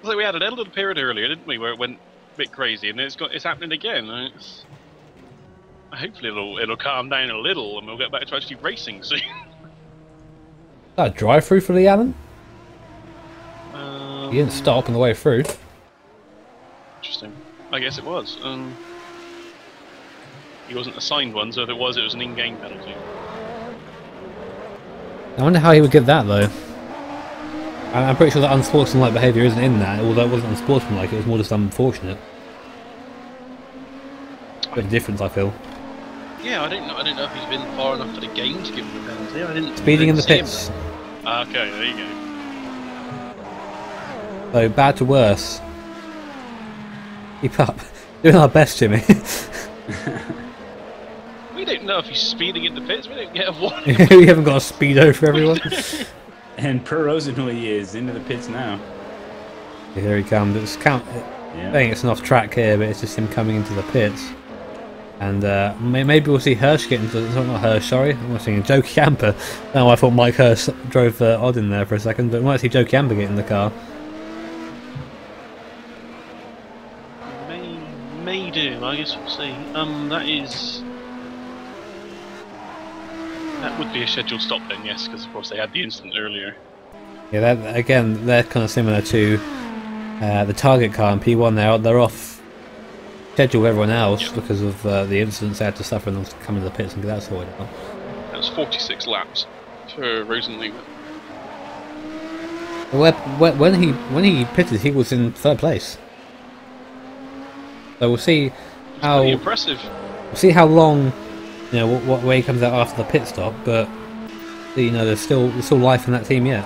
like we had a little period earlier, didn't we, where it went a bit crazy, and it's happening again. Hopefully it'll calm down a little, and we'll get back to actually racing soon. Is that a drive-through for Lee Allen? He didn't stop on the way through. Interesting. I guess it was. He wasn't assigned one, so if it was an in-game penalty. I wonder how he would get that, though. I'm pretty sure that unsportsmanlike behaviour isn't in that, although it wasn't unsportsmanlike, it was more just unfortunate. Bit of difference, I feel. Yeah, I don't know if he's been far enough for the game to give him a penalty. I didn't. Speeding in the pits. Okay, there you go. So, bad to worse. Keep up. Doing our best, Jimmy. We don't know if he's speeding in the pits. We don't get a warning. We haven't got a speedo for everyone. And per Rosenthal, he is into the pits now. Yeah, here he comes. I think it's an off track here, but it's just him coming into the pits. And maybe we'll see Hirsch get into... Not Hirsch, sorry. I'm thinking Joe Chiampa. No, I thought Mike Hirsch drove Odd in there for a second, but we might see Joe Chiampa get in the car. May do. I guess we'll see. That would be a scheduled stop then, yes, because of course they had the incident earlier. Yeah, they're kind of similar to the target car in P1. They're off schedule with everyone else because of the incidents they had to suffer and they'll come into the pits and get that sorted out. That was 46 laps for Rosenthal. When he pitted, he was in third place. So we'll see how pretty impressive. We'll see how long, what way he comes out after the pit stop. But there's still life in that team yet.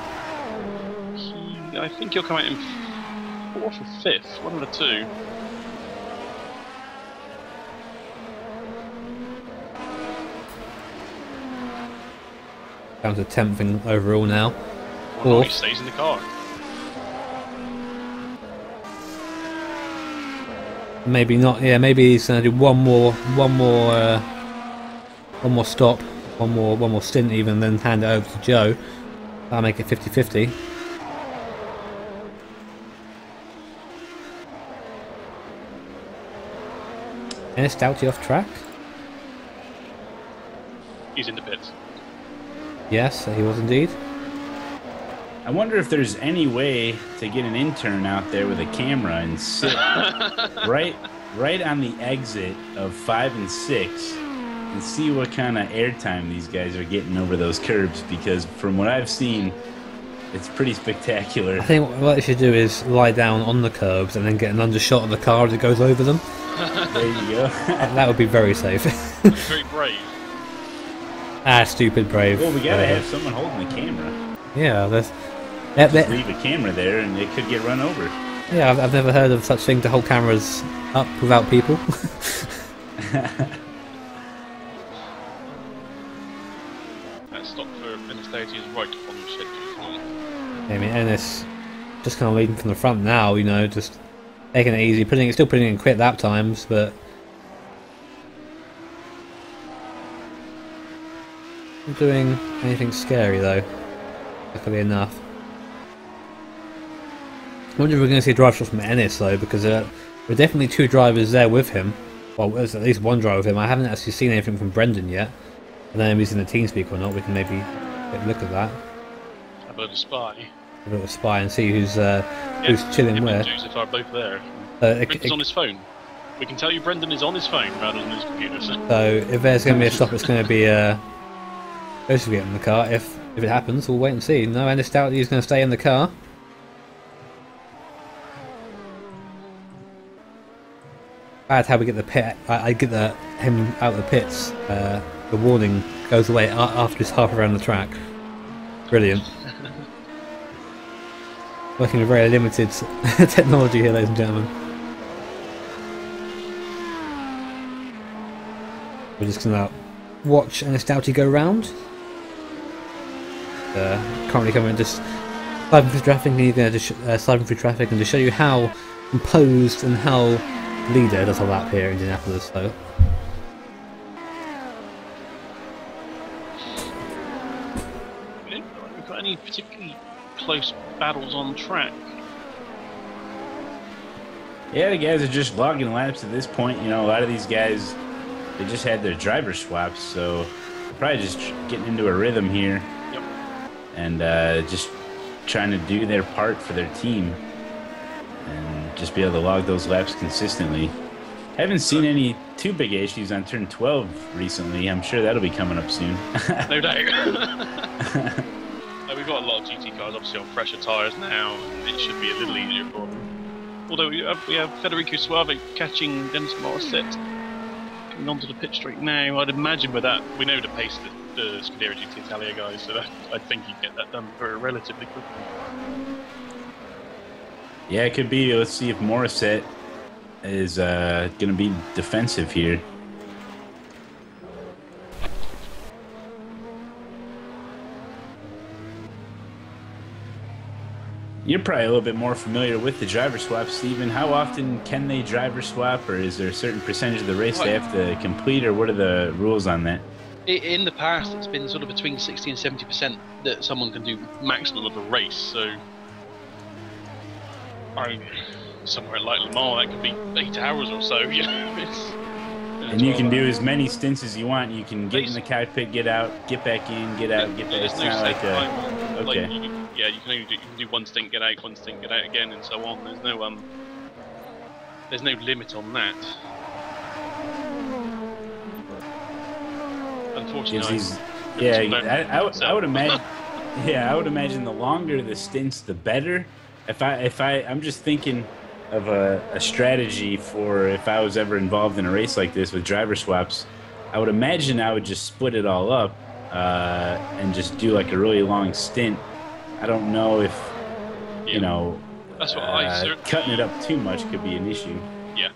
I think he'll come out in 4th or 5th, one of the two. Down to 10th overall now. Or he stays in the car. Maybe not. Yeah, maybe he's going to do one more stop, one more stint even, then hand it over to Joe. That'll make it 50-50. Ennis Doughty off track. He's in the pits. Yes, he was indeed. I wonder if there's any way to get an intern out there with a camera and sit right on the exit of 5 and 6 and see what kind of airtime these guys are getting over those curbs, because from what I've seen, it's pretty spectacular. I think what they should do is lie down on the curbs and then get an undershot of the car as it goes over them. There you go. That would be very safe. Very brave. Stupid brave. Well, we gotta have someone holding the camera. Yeah, Just leave a camera there and it could get run over. Yeah, I've never heard of such thing to hold cameras up without people. That stop for Ministerity is right on the schedule. I mean, Ennis just kind of leading from the front now, you know, just taking it easy, still putting in quick lap times, but not doing anything scary though, luckily enough. I wonder if we're going to see a drive shot from Ennis though, because there are definitely 2 drivers there with him. Well, there's at least 1 driver with him. I haven't actually seen anything from Brendan yet. I don't know if he's in the TeamSpeak or not. We can maybe get a look at that. Have a little spy. Have a little spy and see who's chilling where. Joseph are both there. Brendan's on his phone. We can tell you Brendan is on his phone rather than his computer. So if there's going to be a stop, it's going to be Joseph getting in the car. If it happens, we'll wait and see. No, Ennis doubt he's going to stay in the car. Bad how we get the pit. I get him out of the pits. The warning goes away after he's half around the track. Brilliant. Working with very limited technology here, ladies and gentlemen. We're just gonna watch Ennis Doughty go round. Currently coming just sliding through traffic, and he's going to sliding through traffic and to show you how composed and how leader does a lap here in Indianapolis, though. We've got any particularly close battles on track? Yeah, the guys are just logging laps at this point. You know, a lot of these guys, they just had their driver swaps, so they're probably just getting into a rhythm here. Yep. And just trying to do their part for their team and just be able to log those laps consistently. Haven't seen any too big issues on turn 12 recently. I'm sure that'll be coming up soon. No doubt. We've got a lot of GT cars obviously on fresher tyres now, and it should be a little easier for them. Although we have Federico Suave catching Dennis Morissette coming onto the pit straight now. I'd imagine with that, we know the pace of the Scuderia GT Italia guys, so I think you get that done very relatively quickly. Yeah, it could be. Let's see if Morissette is going to be defensive here. You're probably a little bit more familiar with the driver swap, Stephen. How often can they driver swap, or is there a certain percentage of the race they have to complete, or what are the rules on that? In the past, it's been sort of between 60 and 70% that someone can do maximum of a race, so somewhere like Le Mans, that could be 8 hours or so. You know, and you can do as many stints as you want. You can get in the cockpit, get out, get back in, get out, get back. It's not like a... Okay. Yeah, you can do one stint, get out, one stint, get out again, and so on. There's no limit on that. Unfortunately, I would imagine. Yeah, I would imagine the longer the stints, the better. I'm just thinking of a strategy for if I was ever involved in a race like this with driver swaps. I would imagine I would just split it all up and just do like a really long stint. I don't know if that's what cutting it up too much could be an issue. Yeah,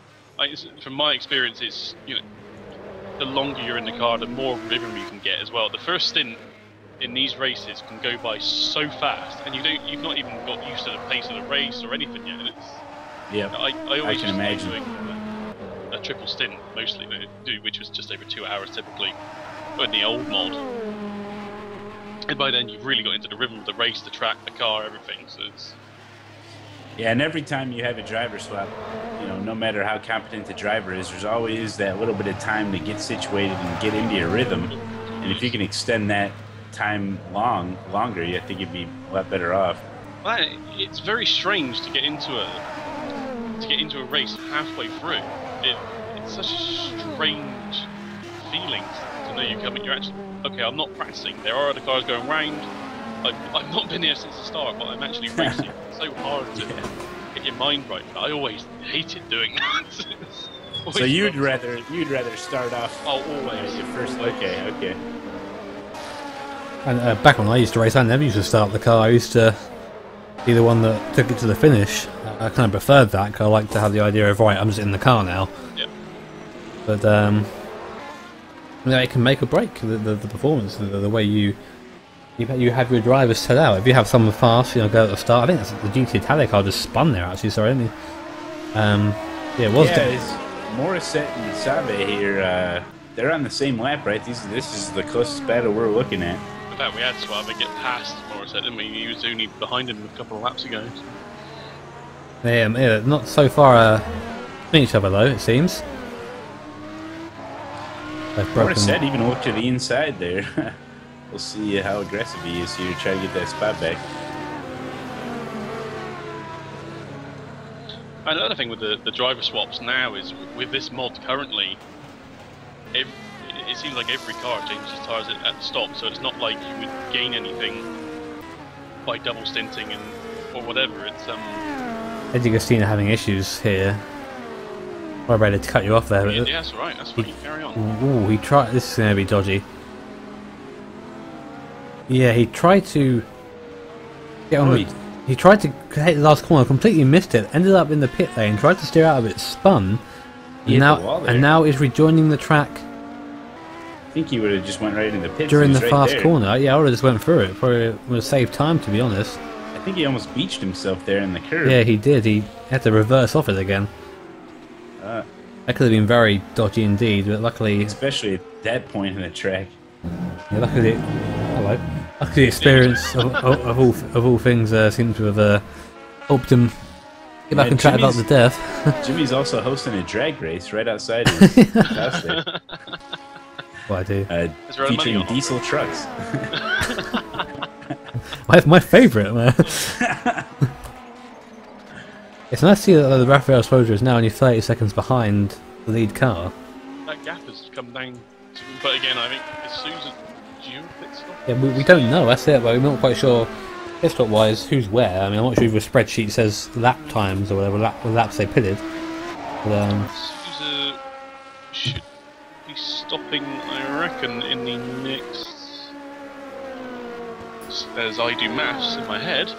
from my experience, it's the longer you're in the car, the more rhythm you can get as well. The first stint in these races can go by so fast, and you've not even got used to the pace of the race or anything yet. I always can imagine doing a triple stint mostly, which was just over 2 hours typically, in the old mod. And by then you've really got into the rhythm of the race, the track, the car, everything. So it's... Yeah, and every time you have a driver swap, no matter how competent the driver is, there's always that little bit of time to get situated and get into your rhythm. And if you can extend that time longer, I think you'd be a lot better off. Well, it's very strange to get into a race halfway through. It's such a strange feeling to know you're actually okay. I'm not practicing. There are other cars going round. I've not been here since the start, but I'm actually racing. It's so hard to get your mind right. I always hated doing that. So you'd rather start off. Oh, always. Your first. Okay. And back when I used to race, I never used to start the car. I used to be the one that took it to the finish. I kind of preferred that because I like to have the idea of, right, I'm just in the car now. Yeah. But it can make or break the performance, the way you You have your drivers set out. If you have someone fast, you know, go at the start. I think that's the GT Italia car just spun there. Actually, sorry, didn't he? Yeah, it was. Yeah, it's Morissette and Sabe here. They're on the same lap, right? This is the closest battle we're looking at. In fact, we had Suave get past Morissette, didn't we? He was only behind him a couple of laps ago. Yeah, not so far from each other though. It seems. Morissette even looked to the inside there. We'll see how aggressive he is here to try to get that spot back. Another thing with the driver swaps now is with this mod currently, it seems like every car changes tyres at the stop, so it's not like you would gain anything by double stinting or whatever. It's Eddie Agostino having issues here. We're ready to cut you off there. Yeah, that's right. That's fine. Carry on. Ooh, he tried. This is going to be dodgy. Yeah, he tried to get on he tried to hit the last corner, completely missed it, ended up in the pit lane, tried to steer out of it, spun, and now is rejoining the track. I think he would have just went right in the pits during the fast corner. Yeah, I would have just went through it. Probably would have saved time, to be honest. I think he almost beached himself there in the curve. Yeah, he did. He had to reverse off it again. That could have been very dodgy indeed, but luckily... Especially at that point in the track. Yeah, luckily... Hello. Luckily the experience of all things seems to have helped him get back on track about the death. Jimmy's also hosting a drag race right outside his house there. What I do. Featuring diesel trucks. my favourite, man. It's nice to see that the Rafael Spoger is now only 30 seconds behind the lead car. That gap has come down, but again, I think is Susan due pit stop? Yeah, we don't know, that's it, but we're not quite sure pit stop wise who's where. I mean, I'm not sure if the spreadsheet says lap times or whatever, laps they pitted. But, Susan should be stopping, I reckon, in the next... As I do maths in my head.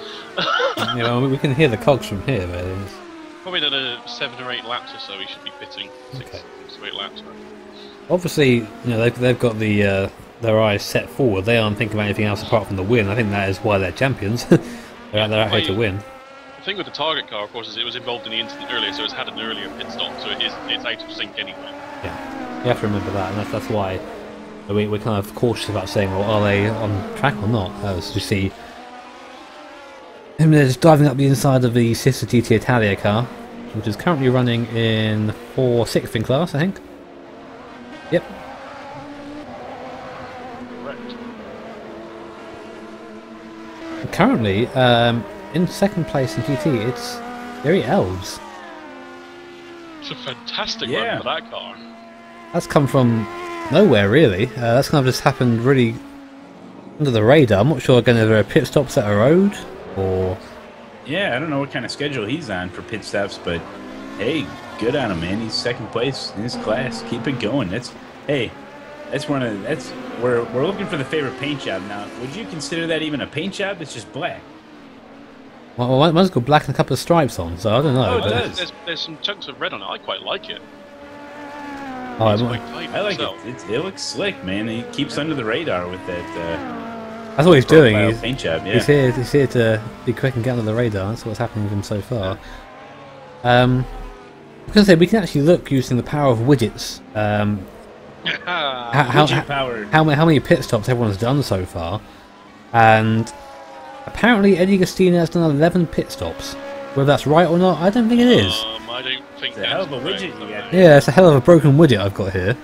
You know, we can hear the cogs from here, but it's... Probably another 7 or 8 laps or so we should be pitting. 6 to 8 laps. Obviously, you know, they've got the their eyes set forward. They aren't thinking about anything else apart from the win. I think that is why they're champions. they're out here to win. The thing with the target car, of course, is it was involved in the incident earlier, so it's had an earlier pit stop, so it's out of sync anyway. Yeah, you have to remember that, and that's why we're kind of cautious about saying, well, are they on track or not? As you see him there just diving up the inside of the Sister GT Italia car, which is currently running in 6th in class, I think. Yep. Correct. Currently, in 2nd place in GT, it's Gary Elves. It's a fantastic run for that car. That's come from nowhere, really. That's kind of just happened really under the radar. I'm not sure again if there are pit stops at a road or... Yeah, I don't know what kind of schedule he's on for pit stops, but hey, good on him, man. He's 2nd place in his class. Keep it going. We're looking for the favorite paint job now. Would you consider that even a paint job? It's just black. Well, mine's got black and a couple of stripes on, so I don't know. Oh, it does. There's some chunks of red on it. I quite like it. Oh, I like it. It looks slick, man. He keeps under the radar with that. That's what he's doing. Paint job, yeah. He's here to be quick and get under the radar. That's what's happening with him so far. I was going to say, we can actually look using the power of widgets. How many pit stops everyone's done so far, and apparently Eddie Agostino has done 11 pit stops. Whether that's right or not, I don't think it is. I don't think it's a hell of a widget you got. Yeah, it's a hell of a broken widget I've got here.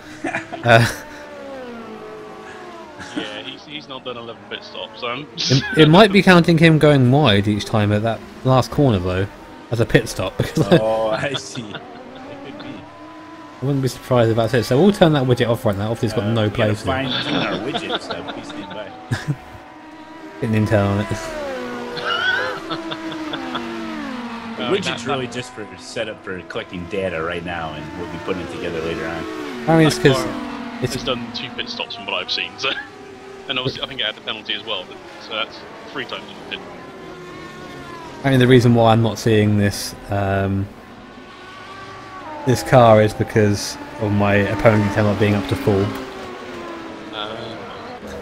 Yeah, he's not done 11 pit stops. It might be counting him going wide each time at that last corner though, as a pit stop. Oh, I see. It could be. I wouldn't be surprised if that's it. So we'll turn that widget off right now. Obviously, it's got no place. Fine tune our widget, so please stand by. Getting intel on it. The widget's really just set up for collecting data right now, and we'll be putting it together later on. I mean, it's because it's done 2 pit stops from what I've seen, so and obviously I think it had the penalty as well. So that's 3 times in the pit. I mean, the reason why I'm not seeing this this car is because of my opponent not being up to full.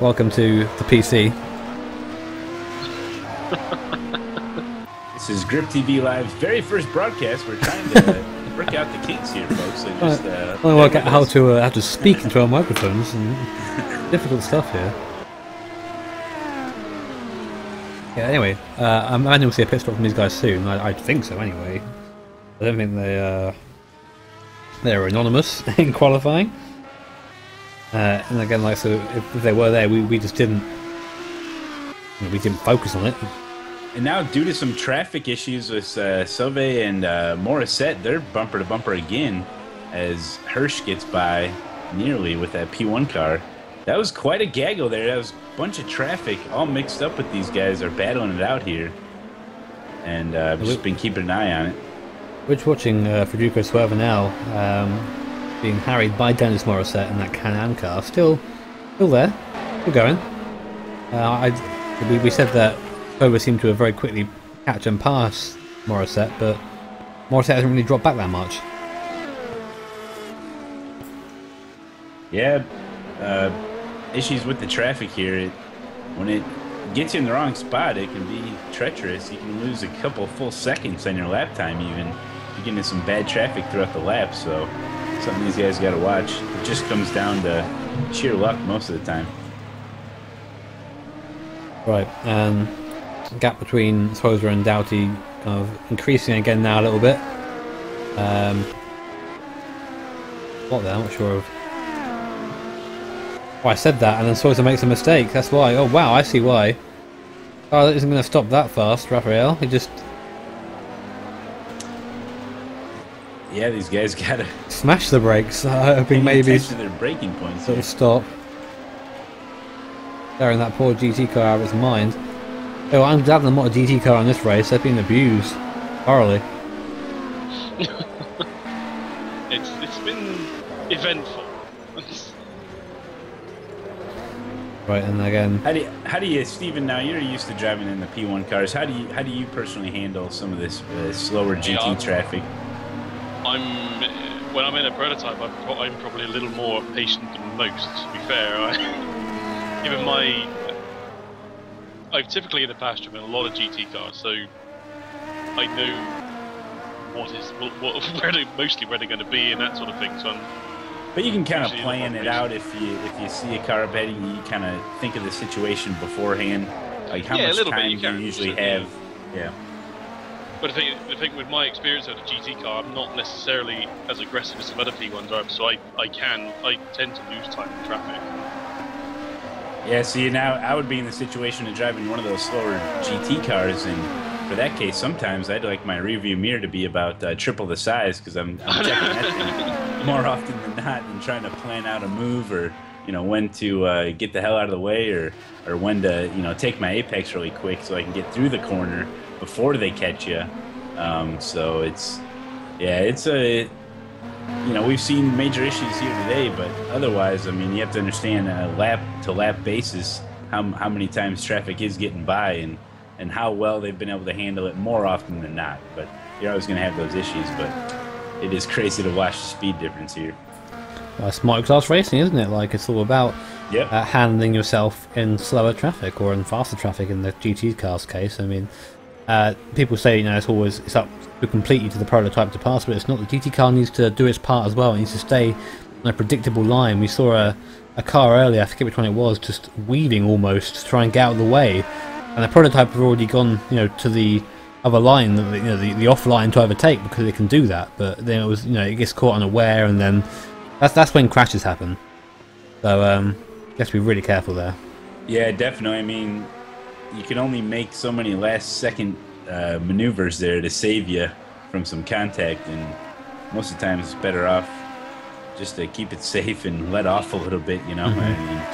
Welcome to the PC. This is Grip TV Live's very first broadcast. We're trying to work out the kinks here, folks. So just, I work out how to speak into our microphones and difficult stuff here. Yeah. Anyway, I imagine we'll see a pit stop from these guys soon. I think so. Anyway, I don't think they're anonymous in qualifying. And again, like so, if they were there, we just didn't focus on it. And now, due to some traffic issues with Sauvé and Morissette, they're bumper to bumper again as Hirsch gets by nearly with that P1 car. That was quite a gaggle there. That was a bunch of traffic all mixed up with these guys are battling it out here. And I've just been keeping an eye on it. We're just watching Federico Suerva now being harried by Dennis Morissette in that Can-Am car. Still there. Still going. We said that Suerva seemed to have very quickly catch and pass Morissette, but Morissette hasn't really dropped back that much. Yeah, issues with the traffic here. When it gets you in the wrong spot, it can be treacherous. You can lose a couple full seconds on your lap time even. You get into some bad traffic throughout the lap, so something these guys got to watch. It just comes down to sheer luck most of the time. Right, and gap between Suerva and Doughty kind of increasing again now a little bit. What there? I'm not sure of. Oh, I said that, and then Suerva makes a mistake. That's why. Oh wow, I see why. Oh, that isn't going to stop that fast, Raphael. He just these guys gotta smash the brakes. Hoping maybe their braking points. Sort of stop. Tearing that poor GT car out of its mind. Oh, I'm glad I'm not a GT car on this race. They've been abused thoroughly. It's been eventful. Right, and again, how do you, Stephen? Now you're used to driving in the P1 cars. How do you personally handle some of this slower GT traffic? When I'm in a prototype, I'm probably a little more patient than most. To be fair, I've typically in the past driven a lot of GT cars, so I know where they're going to be and that sort of thing. So but you can kind of plan it out if you see a car up ahead, you kind of think of the situation beforehand, like how much time you usually have. Yeah. But I think with my experience of the GT car, I'm not necessarily as aggressive as some other P1 drivers, so I tend to lose time in traffic. Yeah, see, now I would be in the situation of driving one of those slower GT cars, and for that case, sometimes I'd like my rearview mirror to be about triple the size, because I'm checking that thing more often than not and trying to plan out a move, or when to get the hell out of the way, or when to take my apex really quick so I can get through the corner before they catch you. So we've seen major issues here today, but otherwise, I mean, you have to understand on a lap-to-lap basis how many times traffic is getting by and how well they've been able to handle it more often than not. But you're always going to have those issues, but it is crazy to watch the speed difference here. Well, it's motocross racing, isn't it? Like, it's all about handling yourself in slower traffic or in faster traffic in the GT car's case. I mean, people say it's up to completely to the prototype to pass, but it's not. The GT car needs to do its part as well. It needs to stay on a predictable line. We saw a car earlier, I forget which one it was, just weaving almost to try and get out of the way, and the prototype have already gone to the other line, the off line to overtake, because it can do that. But then it was it gets caught unaware, and then that's when crashes happen. So you have to be really careful there. Yeah, definitely. I mean, you can only make so many last-second maneuvers there to save you from some contact, and most of the time it's better off just to keep it safe and let off a little bit, and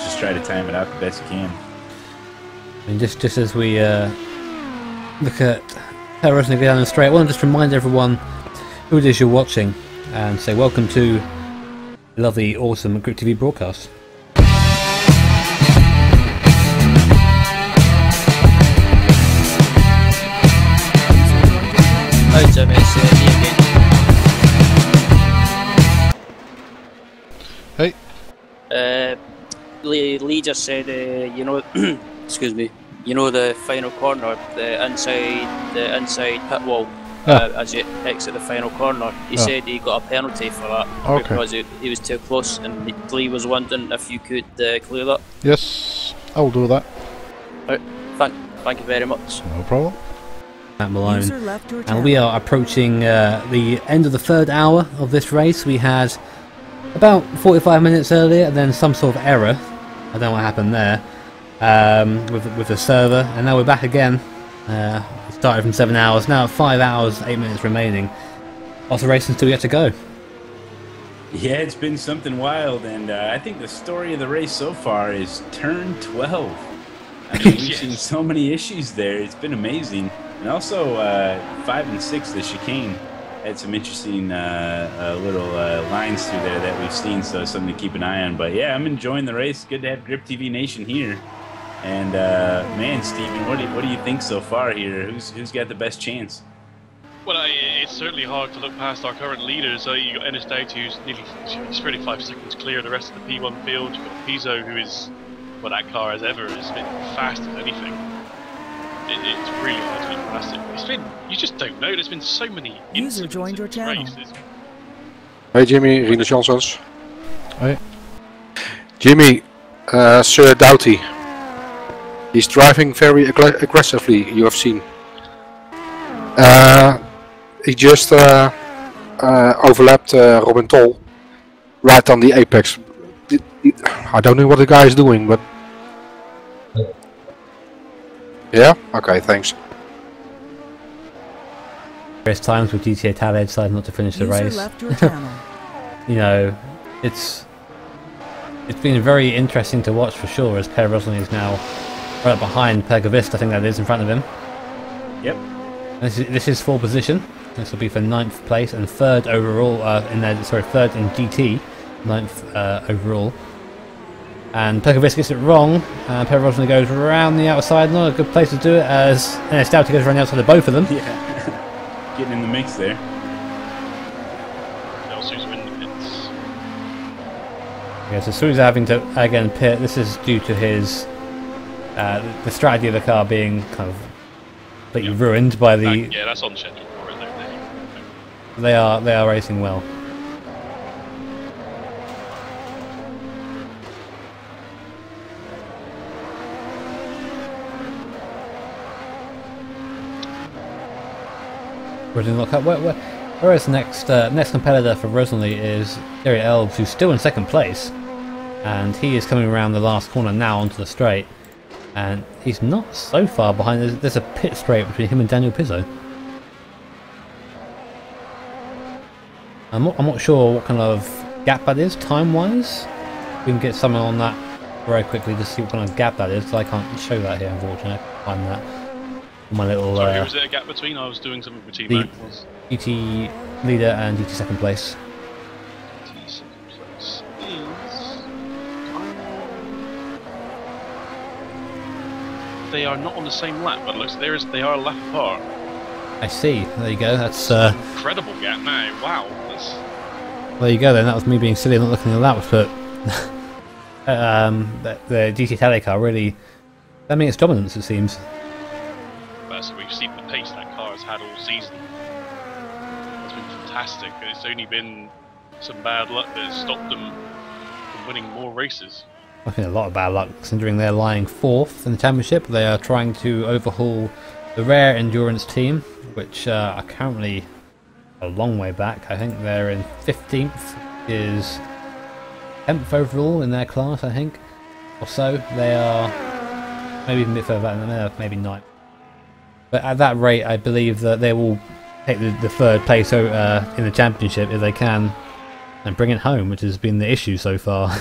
just try to time it out the best you can. And just as we look at Perez and go down the straight, I want to just remind everyone who it is you're watching and say welcome to the lovely, awesome Grip TV broadcast. Hey. Lee just said, excuse me, you know the final corner, the inside pit wall, as you exit the final corner. He said he got a penalty for that because he was too close, and Lee was wondering if you could clear that. Yes, I'll do that. Right. Thank you very much. No problem. Matt Malone. And we are approaching the end of the third hour of this race. We had about 45 minutes earlier, and then some sort of error. I don't know what happened there with the server, and now we're back again. We started from 7 hours, now 5 hours, 8 minutes remaining. Lots of racing still yet to go. Yeah, it's been something wild, and I think the story of the race so far is turn 12. I mean, we've seen so many issues there. It's been amazing. And also 5 and 6, the chicane, had some interesting little lines through there that we've seen, so something to keep an eye on. But yeah, I'm enjoying the race. Good to have Grip TV Nation here. And man, Steven, what do you think so far here? Who's got the best chance? Well, it's certainly hard to look past our current leaders. You got Ennis Doughty, who's he's 35 seconds clear of the rest of the P1 field. You've got Pizzo, who is, well, that car as ever has been fast as anything. It's really hard to look past it. It's been, you just don't know. There's been so many User joined your channel. Hey Jimmy, Rinus Janssens. Hey. Jimmy, Sir Doughty. He's driving very aggressively, you have seen. He just overlapped Robin Toll right on the apex. I don't know what the guy is doing, but... Yeah? Okay, thanks. Various times with GTA Tally decided not to finish the race. Left your channel. You know, it's been very interesting to watch for sure, as Per Rosling is now right behind Pergavist, I think that is, in front of him. Yep. This is 4th position. This will be for 9th place and 3rd overall third in GT, 9th overall. And Pergavist gets it wrong, and Per Rosling goes around the outside. Not a good place to do it, as Doughty goes around the outside of both of them. Yeah, getting in the mix there. Yeah, so Sue's having to again pit. This is due to his the strategy of the car being kind of completely ruined by the. Yeah, that's on schedule for it. They are racing well. Whereas next competitor for Rosalie is Jerry Elves, who's still in 2nd place, and he is coming around the last corner now onto the straight, and he's not so far behind. There's a pit straight between him and Daniel Pizzo. I'm not sure what kind of gap that is time-wise. We can get someone on that very quickly to see what kind of gap that is. I can't show that here, unfortunately. I can't find that. My little. Sorry, was there a gap between? I was doing something between the was. GT leader and GT 2nd place. GT 2nd place is. They are not on the same lap, but it looks they are a lap apart. I see. There you go. That's incredible gap now. Wow. That's... There you go. Then that was me being silly and not looking at the laps, but the GT Tally car really. I mean, its dominance, it seems. So we've seen the pace that car has had all season. It's been fantastic. It's only been some bad luck that has stopped them from winning more races. I think a lot of bad luck, considering they're lying 4th in the championship. They are trying to overhaul the Rare Endurance team, which are currently a long way back. I think they're in 15th, is 10th overall in their class, I think, or so. They are maybe even a bit further back than that, maybe 9th. But at that rate, I believe that they will take the 3rd place in the championship if they can, and bring it home, which has been the issue so far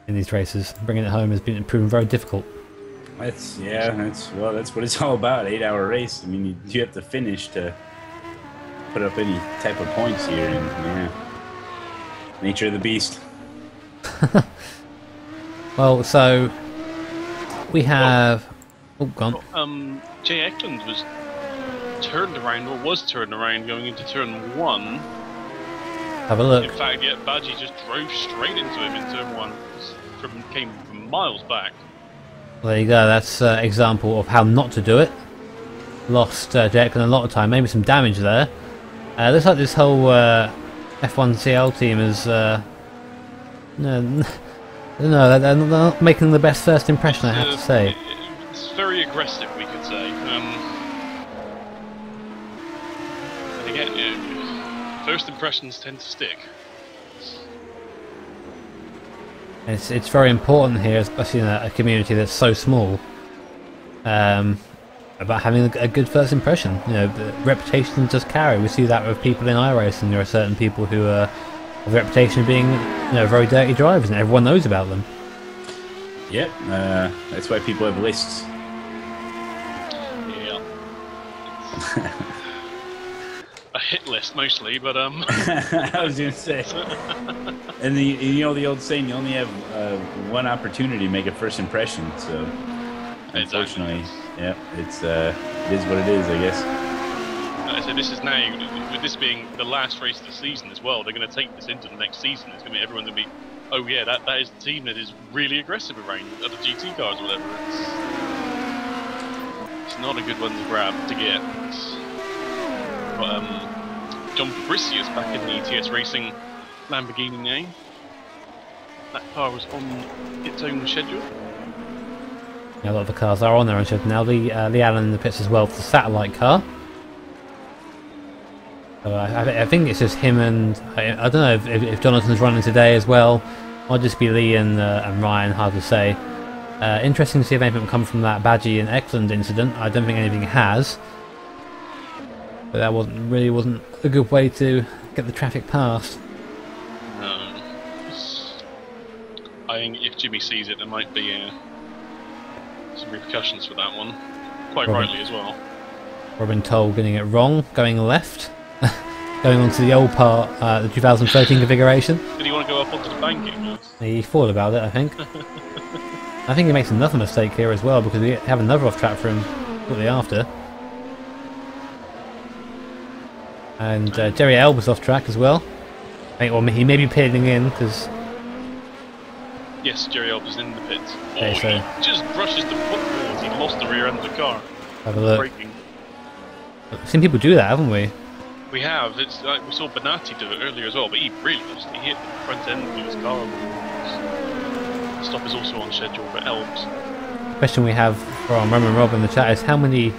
in these races. Bringing it home has been proven very difficult. That's what it's all about. 8-hour race. I mean, you have to finish to put up any type of points here, and yeah, nature of the beast. Well, so we have. Oh, gone. Jay Eklund was turned around going into turn 1. Have a look. In fact, yeah, Badgie just drove straight into him in turn 1. Came from miles back. Well, there you go. That's example of how not to do it. Lost Jack and a lot of time, maybe some damage there. Looks like this whole F1 CL team is no, they're not making the best first impression, I have to say. It's very aggressive, we could say. And again, first impressions tend to stick. It's very important here, especially in a community that's so small, about having a good first impression. You know, the reputation does carry. We see that with people in iRacing. There are certain people who have a reputation of being, very dirty drivers, and everyone knows about them. Yep, that's why people have lists. Yeah. A hit list mostly, but I was gonna say. And the old saying, you only have one opportunity to make a first impression. So, unfortunately, yeah, it is what it is, I guess. So this is now, with this being the last race of the season as well, they're going to take this into the next season. It's going to be everyone's going to be, oh yeah, that is the team that is really aggressive around other GT cars or whatever. It's not a good one to grab to get. But John Fabricius back in the ETS Racing Lamborghini now. That car was on its own schedule. Yeah, a lot of the cars are on their own schedule now. Lee Allen in the pits as well for the satellite car. So I think it's just him and I don't know if Jonathan's running today as well. Might just be Lee and Ryan, hard to say. Interesting to see if anything will come from that Badgie and Eckland incident. I don't think anything has. But that wasn't a good way to get the traffic past. No. I think if Jimmy sees it, there might be some repercussions for that one. Quite rightly as well. Robin Toll getting it wrong, going left. Going on to the old part, the 2013 configuration. Did he want to go up onto the banking? He thought about it, I think. I think he makes another mistake here as well, because we have another off track for him shortly after. And Jerry Elba's off track as well. Or he may be pitting in, because... Yes, Jerry Elba's in the pits. Okay, so he just brushes the footboards. He lost the rear end of the car. Have a look. Braking. We've seen people do that, haven't we? We have. It's like we saw Benatti do it earlier as well, but he really lost. He hit the front end of his car. The stop is also on schedule for Elbs. The question we have from Roman Rob in the chat is how many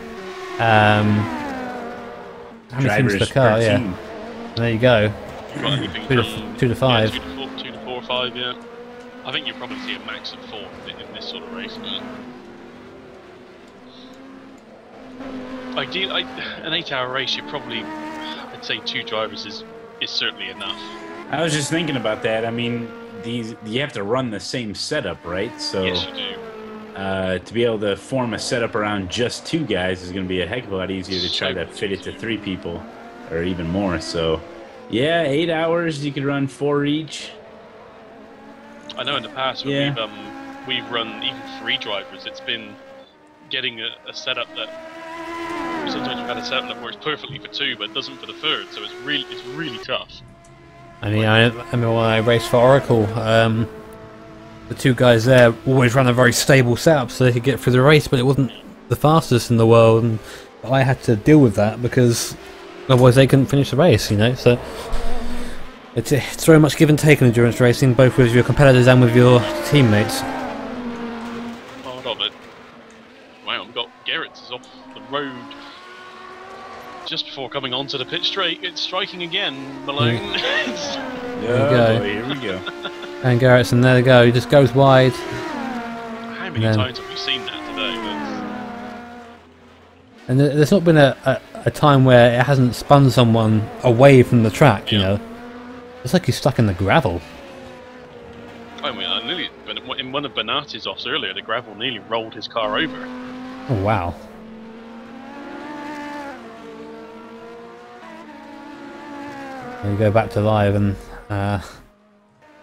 teams per car? Yeah. And there you go. You've got anything from 2 to 5. Yeah, 2 to 4 or 5. Yeah. I think you'll probably see a max of 4 in this sort of race. But an 8-hour race, you probably, I'd say 2 drivers is certainly enough. I was just thinking about that. I mean, you have to run the same setup, right? So yes, you do. To be able to form a setup around just 2 guys is going to be a heck of a lot easier to try to fit it to 3 people, or even more. So, yeah, 8 hours. You could run 4 each. I know in the past when we've run even 3 drivers, it's been getting a setup that. Sometimes we've had a setup that works perfectly for 2, but doesn't for the 3rd. So it's really tough. I mean, I remember when I raced for Oracle, the 2 guys there always ran a very stable setup so they could get through the race, but it wasn't the fastest in the world, and I had to deal with that because otherwise they couldn't finish the race, So it's very much give and take in endurance racing, both with your competitors and with your teammates. Part of it. Wow, we've got Gerrits is off the road. Just before coming onto the pit straight, it's striking again, Malone. There here we go. And Garrettson, there they go, he just goes wide. How many times have we seen that today? And there's not been a time where it hasn't spun someone away from the track, you know. It's like he's stuck in the gravel. I mean, in one of Benatti's offs earlier, the gravel nearly rolled his car over. Oh, wow. We go back to live, and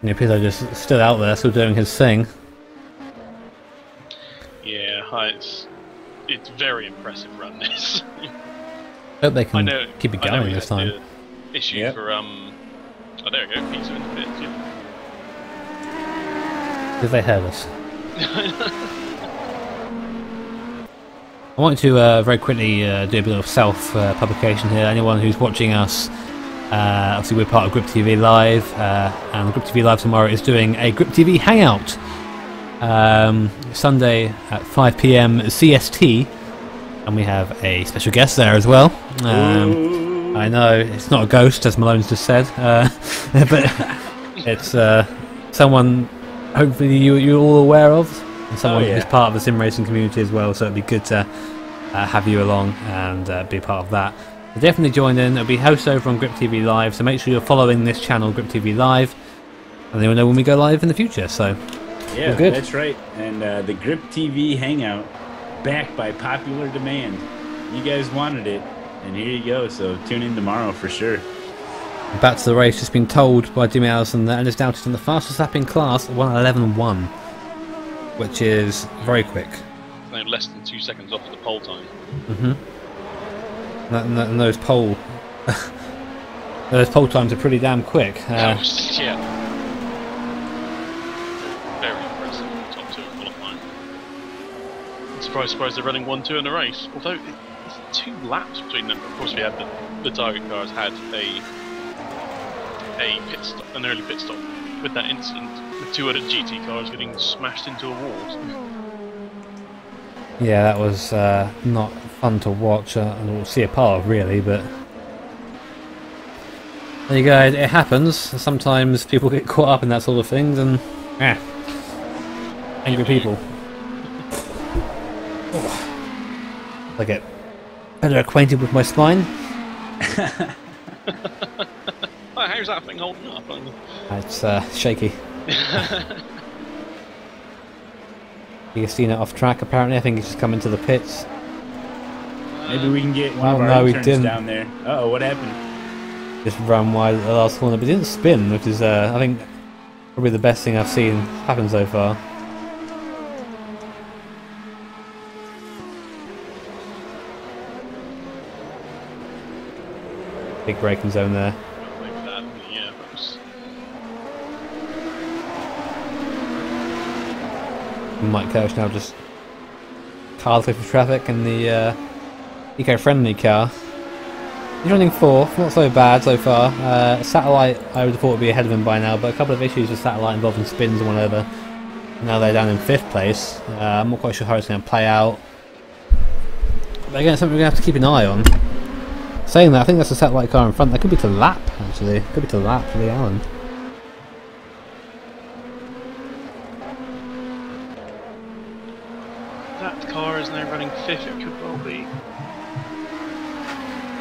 Pizzo just still out there, still doing his thing. Yeah, it's very impressive run this. Hope they can keep it going this time. The issue for oh, there we go, Pizzo in the pits. Yeah. Because they heard us. I want to very quickly do a bit of self-publication here. Anyone who's watching us, obviously we're part of Grip TV Live, and Grip TV Live tomorrow is doing a Grip TV Hangout. Sunday at 5 PM CST, and we have a special guest there as well. I know it's not a ghost, as Malone's just said, but it's someone hopefully you're all aware of, and someone who's part of the sim racing community as well, so it'd be good to have you along and be part of that. So definitely join in. It'll be hosted over on Grip TV Live, so make sure you're following this channel, Grip TV Live, and then you'll know when we go live in the future. So yeah, good. That's right. And the Grip TV Hangout, back by popular demand. You guys wanted it, and here you go. So tune in tomorrow for sure. Back to the race. Just been told by Jimmy Allison that Anders Doughty in the fastest lap in class, 1:11.1, which is very quick. No, less than 2 seconds off of the pole time. And those pole those pole times are pretty damn quick. Yeah. Very impressive. Top two in qualifying. Surprised they're running 1-2 in the race. Although it's 2 laps between them. Of course, we had the target cars had a pit stop, an early pit stop with that incident with 2 other GT cars getting smashed into a wall. Yeah, that was not fun to watch or see a part of, really, but there you go, it happens. Sometimes people get caught up in that sort of things, and angry people. I get better acquainted with my spine. How's that thing holding up? It's shaky. You've seen it off track apparently. I think he's just come into the pits. Maybe we can get one of our interns down there. Uh-oh, what happened? Just ran wide at the last corner, but didn't spin, which is I think probably the best thing I've seen happen so far. Big braking zone there. Mike Kirsch now just cards through traffic in the eco-friendly car. He's running 4th, not so bad so far. Satellite, I would have thought would be ahead of him by now, but a couple of issues with Satellite involving spins and whatever. Now they're down in 5th place. I'm not quite sure how it's going to play out. But again, it's something we're going to have to keep an eye on. Saying that, I think that's a Satellite car in front. That could be to lap, actually. Could be to lap for the Allen. Car is now running 5th, it could well be.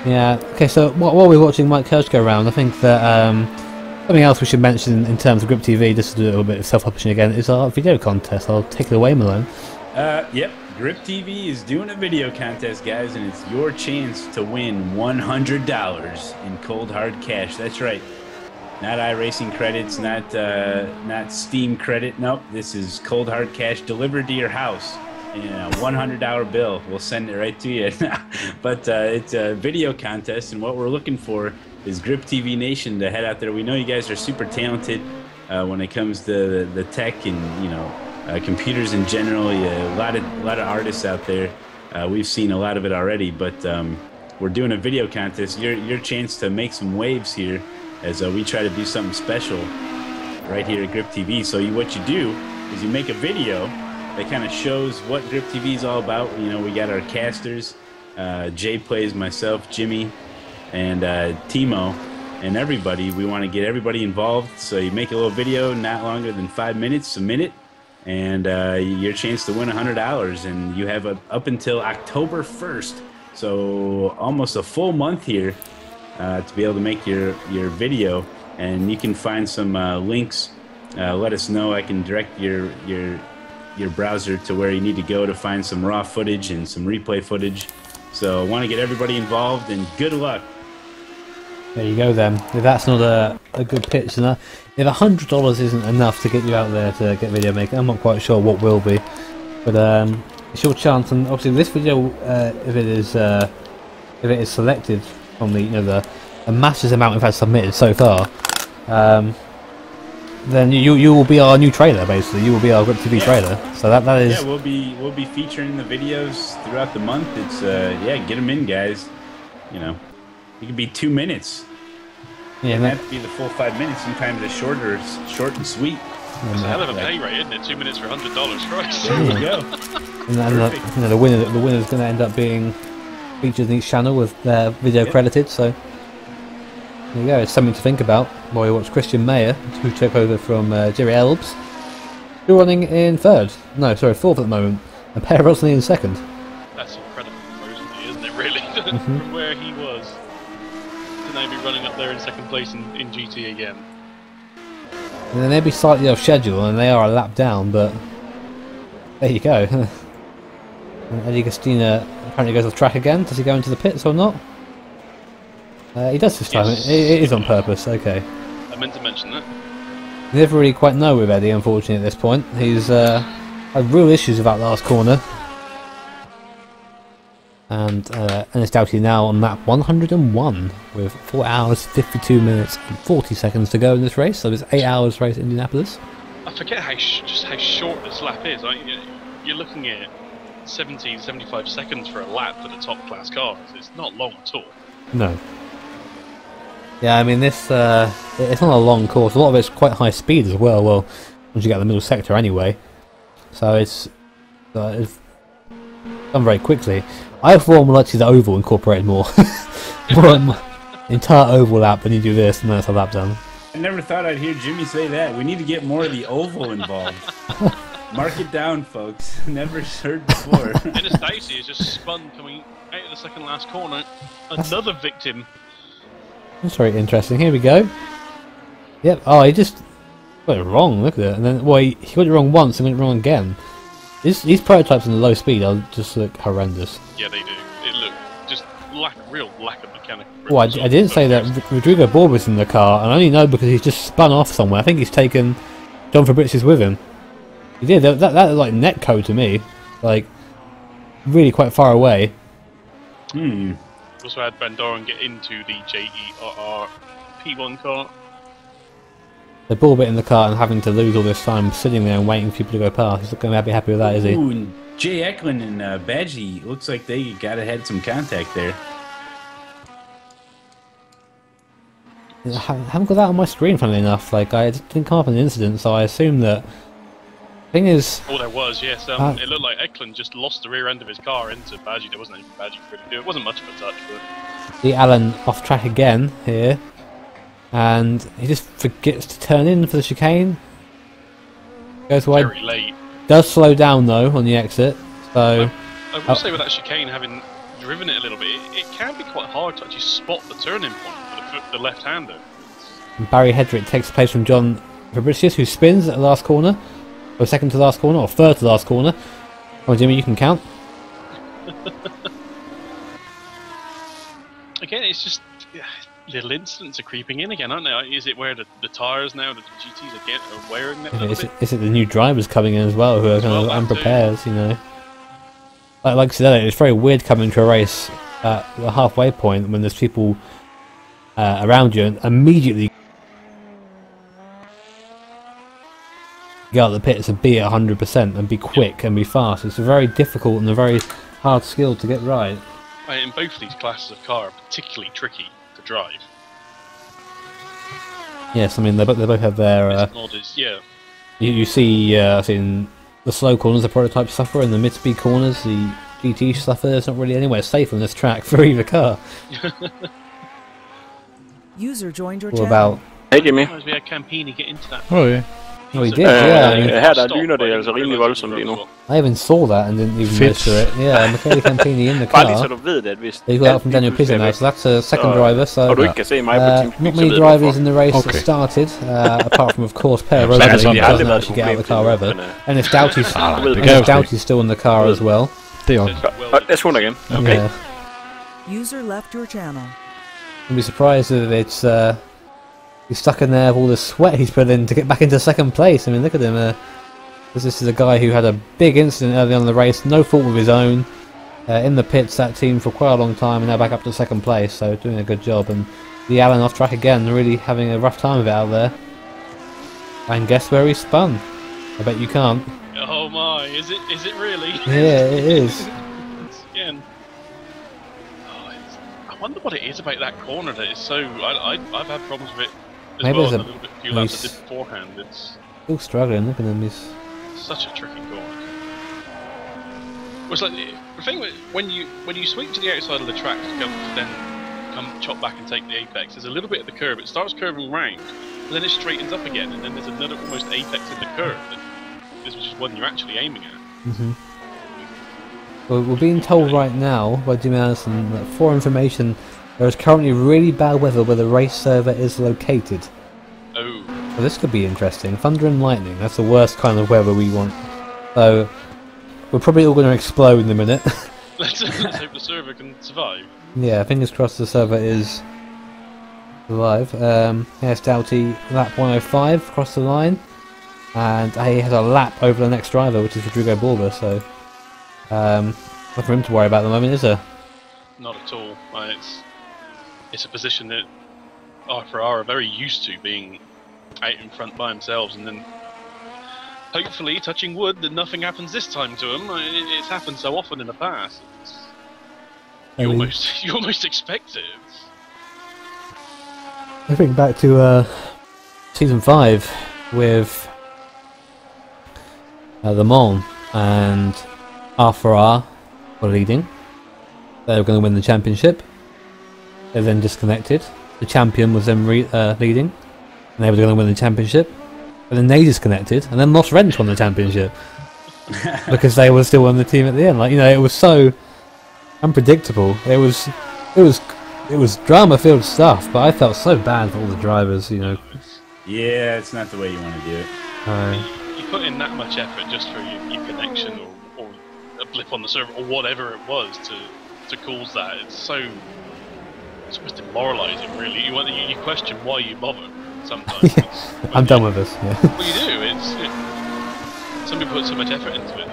Yeah, okay, so while we're watching Mike Kirsch go around, I think that something else we should mention in terms of Grip TV, just to do a little bit of self-publishing again, is our video contest. I'll take it away, Malone. Yep, Grip TV is doing a video contest, guys, and it's your chance to win $100 in cold hard cash. That's right. Not iRacing credits, not Steam credit. Nope, this is cold hard cash delivered to your house. In a $100 bill. We'll send it right to you. But it's a video contest, and what we're looking for is Grip TV Nation to head out there. We know you guys are super talented when it comes to the tech and computers in general. A lot of artists out there. We've seen a lot of it already, but we're doing a video contest. Your chance to make some waves here as we try to do something special right here at Grip TV. So what you do is you make a video that kind of shows what Grip TV is all about. You know, we got our casters, Jay plays, myself, Jimmy, and Timo, and everybody. We want to get everybody involved. So you make a little video, not longer than 5 minutes, submit it, and your chance to win $100. And you have up until October 1st, so almost a full month here to be able to make your video. And you can find some links. Let us know. I can direct your browser to where you need to go to find some raw footage and some replay footage. So I want to get everybody involved, and good luck. There you go then. If that's not a good pitch, then if $100 isn't enough to get you out there to get video making, I'm not quite sure what will be. But it's your chance, and obviously this video, if it is selected from the the massive amount we've had submitted so far, then you will be our new trailer. Basically, you will be our Grip TV trailer. So that is. Yeah, we'll be featuring the videos throughout the month. It's yeah, get them in, guys. You know, it could be 2 minutes. Yeah, it doesn't have to be the full 5 minutes. Sometimes it's short and sweet. It's a hell of a pay rate, isn't it? 2 minutes for $100, Christ. There you go. And then the winner's going to end up being featured in each channel with their video credited. So there you go. It's something to think about while you watch Christian Mayer, who took over from Jerry Elbs, who's running in fourth at the moment, and Per Rosley in second. That's incredible, Rosley, isn't it? Really, from where he was to now be running up there in second place in GT again. And they may be slightly off schedule, and they are a lap down, but there you go. And Eddie Castina apparently goes off track again. Does he go into the pits or not? He does this time. Yes. It is on purpose. Okay. I meant to mention that. You never really quite know with Eddie, unfortunately, at this point. He's had real issues with that last corner. And it's Doughty now on lap 101 with 4 hours, 52 minutes and 40 seconds to go in this race. So it's 8 hours race in Indianapolis. I forget just how short this lap is. You're looking at 70, 75 seconds for a lap for the top class cars. It's not long at all. No. Yeah, I mean this. It's not a long course. A lot of it's quite high speed as well. Well, once you get the middle sector anyway, so it's done very quickly. I for one would like to see the oval incorporated more. more entire oval lap when you do this, and then it's a lap done. I never thought I'd hear Jimmy say that. We need to get more of the oval involved. Mark it down, folks. Never heard before. Dennis Dicey has just spun coming out of the second last corner. Another victim. That's very interesting. Here we go. Yep. Oh, he just got it wrong. Look at it. And then, well, he got it wrong once and went wrong again. These prototypes in the low speed are just look horrendous. Yeah, they do. It look just real lack of mechanical. Well, I didn't say that Rodrigo Borg was in the car, and I only know because he's just spun off somewhere. I think he's taken John Fabricius with him. He did. That was like netcode to me, like really quite far away. Also had Van Doren get into the JERR P1 car. The ball bit in the car and having to lose all this time sitting there and waiting for people to go past. He's not going to be happy with that, is he? Ooh, and Jay Eklund and Badgie looks like they had some contact there. I haven't got that on my screen, funnily enough. Like, I didn't come up on an incident, so I assume that. Thing is. Oh, there was, yes. It looked like Eklund just lost the rear end of his car into Badgie. There wasn't anything Badgie could do. It wasn't much of a touch, but. See Alan off track again here. And he just forgets to turn in for the chicane. Goes wide. Very late. Does slow down though on the exit. So I will say with that chicane, having driven it a little bit, it can be quite hard to actually spot the turning point for the left-hander. Barry Hedrick takes place from John Fabricius, who spins at the last corner, or second to last corner, or third to last corner. Oh, Jimmy, you can count. Again, it's just. Little incidents are creeping in again, aren't they? Is it where the tyres now, the GTs are wearing them a little bit? Is it the new drivers coming in as well, who are kind of unprepared, you know? Like I said, it's very weird coming to a race at the halfway point when there's people around you and immediately get out of the pits and be at 100% and be quick and be fast. It's very difficult and a very hard skill to get right. And both of these classes of car are particularly tricky to drive. Yes, I mean they both have their. Yeah. You see, in the slow corners the prototype suffer, and the mid-speed corners the GT suffer. There's not really anywhere safe on this track for either car. User joined your channel. About hey Jimmy. We had Campini get into that. Oh yeah. Oh, he did, yeah. I mean, her der lyner det altså rimelig voldsomt lige nu. I even saw that and didn't even measure it. Yeah, Michele Campini in the car. Bare lige så du ved det, at hvis They got out from Daniel Pizzo now, so that's a second driver. So og du ikke kan se mig på Team not many drivers in the race that started, apart from of course Per Rosley, who doesn't actually get out of the car ever, and if Doughty's still in the car as well. That's one again. Okay. Yeah. User left your channel. I'd be surprised if it's he's stuck in there with all the sweat he's put in to get back into second place. I mean, look at him. This is a guy who had a big incident early on in the race, no fault of his own. In the pits, that team for quite a long time, and now back up to second place, so doing a good job. And the Allen off track again, really having a rough time of it out there. And guess where he spun? I bet you can't. Oh my, is it really? Yeah, it is. Again. Oh, I wonder what it is about that corner that is so... I've had problems with it as Maybe well, there's and a little bit few laps I did beforehand. It's Still struggling, look at him. He's... such a tricky corner. Well, it's like the thing with, when you swing to the outside of the track to come chop back and take the apex, there's a little bit of the curve. It starts curving round, and then it straightens up again, and then there's another almost apex in the curve. This was just one you're actually aiming at. Well, we're being told right now by Jim Anderson that for information, there is currently really bad weather where the race server is located. Oh. Well, this could be interesting. Thunder and lightning, that's the worst kind of weather we want. So, we're probably all going to explode in a minute. Let's hope the server can survive. Yeah, fingers crossed the server is alive. Here's Doughty, lap 105, across the line. And he has a lap over the next driver, which is Rodrigo Borba, so... nothing for him to worry about at the moment, is there? Not at all. It's a position that R4R are very used to, being out in front by themselves, and then hopefully, touching wood, that nothing happens this time to them. It's happened so often in the past. You almost expect it. I think back to season 5 with Le Mans and R4R were leading. They were going to win the championship. They then disconnected. The champion was then leading, and they were going to win the championship. But then they disconnected, and then Lost Wrench won the championship because they were still on the team at the end. Like, you know, it was so unpredictable. It was drama-filled stuff, but I felt so bad for all the drivers. You know. Yeah, it's not the way you want to do it. You put in that much effort just for your connection or a blip on the server or whatever it was to cause that. It's almost demoralising, really. You question why you bother sometimes. Yeah, I'm done with this. Yeah. Well, you do. Somebody put so much effort into it.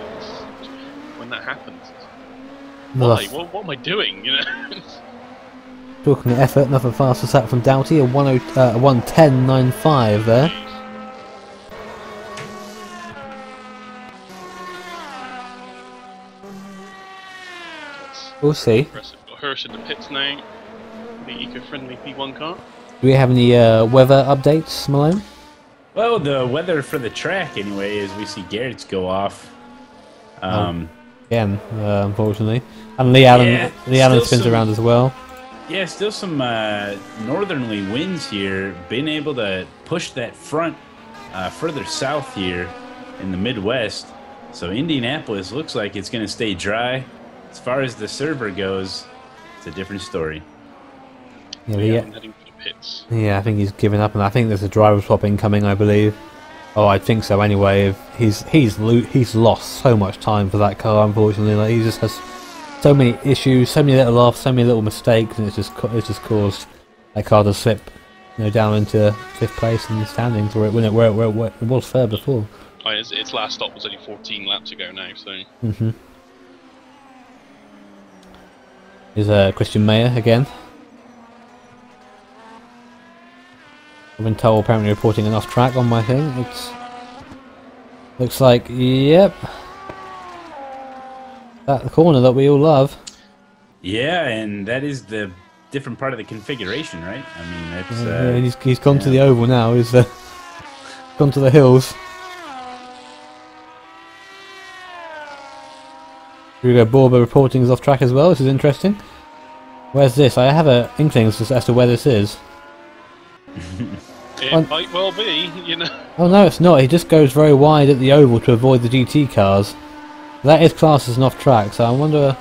When that happens, why? What am I doing? You know. Talking of effort, another faster sat from Doughty, a 1:10.95 there. We'll see. Impressive. Got Hirsch in the pits now. The eco-friendly P1 car. Do we have any weather updates, Malone? Well, the weather for the track, anyway, is we see Garrett's go off. Again, unfortunately. And Lee Allen spins around as well. Yeah, still some northerly winds here. Been able to push that front further south here in the Midwest. So Indianapolis looks like it's going to stay dry. As far as the server goes, it's a different story. Yeah, heading for the pits. Yeah, I think he's given up, and I think there's a driver swap incoming, I believe. Oh, I think so. Anyway, he's lost so much time for that car. Unfortunately, like, he just has so many issues, so many little offs, so many little mistakes, and it's just caused that car to slip, you know, down into 5th place in the standings, where it was third before. Oh, its last stop was only 14 laps ago now, so. Is Christian Mayer again? I've been told, apparently reporting an off track on my thing. It looks like, yep, that the corner that we all love. Yeah, and that is the different part of the configuration, right? I mean, that's yeah, he's gone to the oval now. He's gone to the hills. Here we go. Borba reporting is off track as well. This is interesting. Where's this? I have an inkling as to where this is. It might well be, you know. Oh no, it's not. He just goes very wide at the oval to avoid the GT cars. That is classed as an off track, so I wonder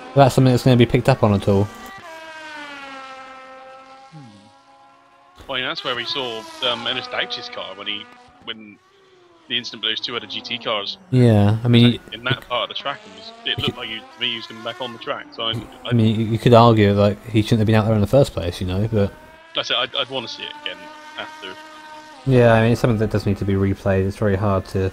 if that's something that's going to be picked up on at all. Well, yeah, that's where we saw Ennis Douch's car when the incident with those two other GT cars. Yeah, I mean, in that part of the track, it looked like to me he was coming back on the track. So I mean, you could argue like he shouldn't have been out there in the first place, you know, but. That's it. I'd want to see it again after. Yeah, I mean, it's something that does need to be replayed. It's very hard to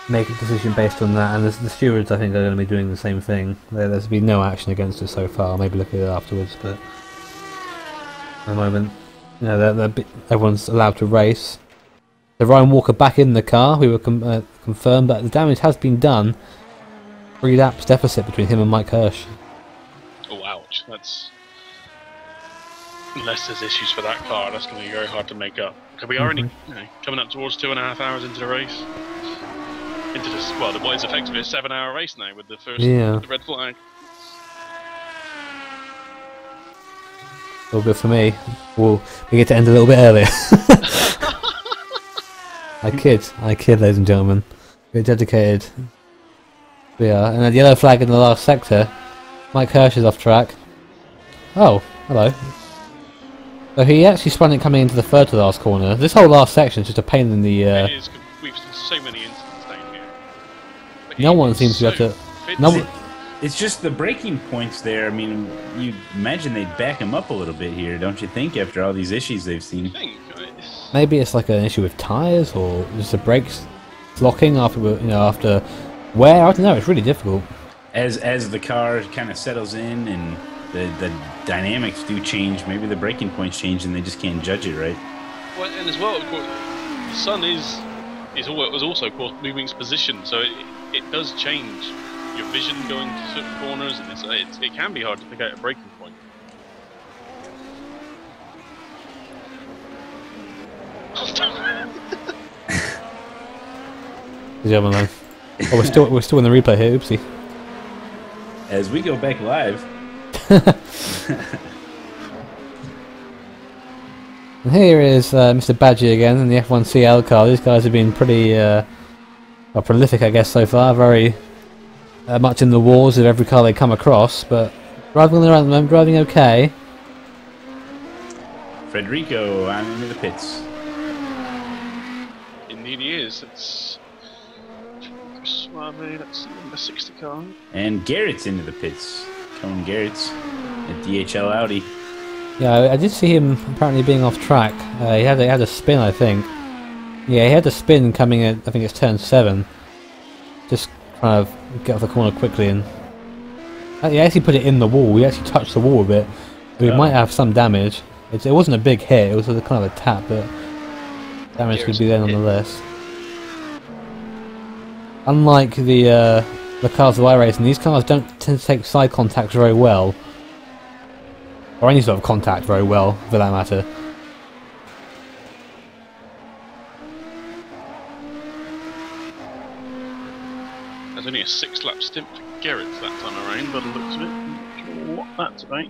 make a decision based on that, and the stewards, I think, are going to be doing the same thing. There's been no action against it so far. Maybe look at it afterwards, but at the moment, you know, everyone's allowed to race. So Ryan Walker back in the car. We were confirmed that the damage has been done. 3 laps deficit between him and Mike Hirsch. Oh, ouch. That's... Unless there's issues for that car, that's going to be very hard to make up. Because we are only coming up towards 2.5 hours into the race. Into this, well, what is effectively a 7-hour race now with the first the red flag. All good for me. We get to end a little bit earlier. I kid, ladies and gentlemen. We're dedicated. We are. And then the yellow flag in the last sector. Mike Hirsch is off track. Oh, hello. So he actually spun it coming into the third to the last corner. This whole last section is just a pain in the... It is. We've seen so many incidents down here. No one seems to have to... It's just the braking points there. I mean, you imagine they'd back him up a little bit here, don't you think, after all these issues they've seen? Maybe it's like an issue with tyres, or just the brakes locking after after wear. I don't know. It's really difficult. As the car kind of settles in and the dynamics do change, maybe the braking points change and they just can't judge it right. Well, and as well, of course, the sun is also, of course, moving its position, so it does change your vision going to certain corners, and it can be hard to pick out a braking point. We're still in the replay here. Oopsie. As we go back live. And here is Mr. Badgie again in the F1CL car. These guys have been pretty prolific, I guess, so far. Very much in the wars of every car they come across, but driving around at the moment, driving okay. Federico on into the pits. Indeed he is. It's Suave, that's the number 60 car. And Garrett's into the pits. Cohen Garrett's at DHL Audi. Yeah, I did see him apparently being off track. He had a spin, I think. Yeah, he had a spin coming in, I think it's turn 7. Just trying to get off the corner quickly, and he actually put it in the wall. We actually touched the wall a bit. We might have some damage. It wasn't a big hit, it was a kind of a tap, but damage could be there nonetheless. Unlike the cars that I race, and these cars don't tend to take side contacts very well. Or any sort of contact very well, for that matter. There's only a 6-lap stint for Garrett that time around, by the looks of it. I'm not sure what that's about.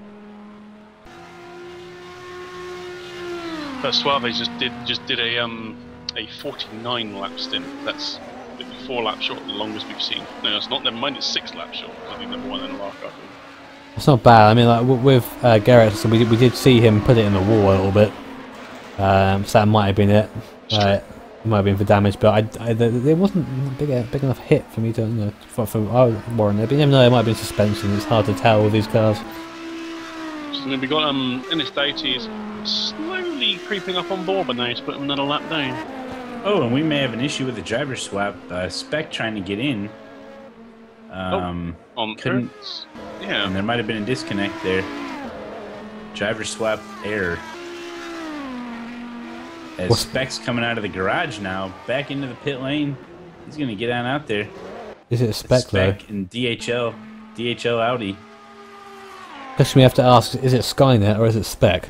But Suave just did a 49-lap stint. That's 4 laps short of the longest we've seen. No, it's not. Never mind. It's 6 laps short. I think number 1 in the last car. It's not bad. I mean, like with Garrett, so we did see him put it in the wall a little bit. So that might have been it. It might have been for damage, but there wasn't a big enough hit for me to for warrant it. But you never know. It might have been suspension. It's hard to tell with these cars. So we got Ennis Doughty is slowly creeping up on board, but now he's putting another lap down. Oh, and we may have an issue with the driver swap. Spec trying to get in. Couldn't. Yeah. And there might have been a disconnect there. Driver swap error. As Spec's coming out of the garage now, back into the pit lane. He's going to get on out there. Is it a Spec though? Spec in DHL Audi. Question we have to ask, is it Skynet or is it Spec?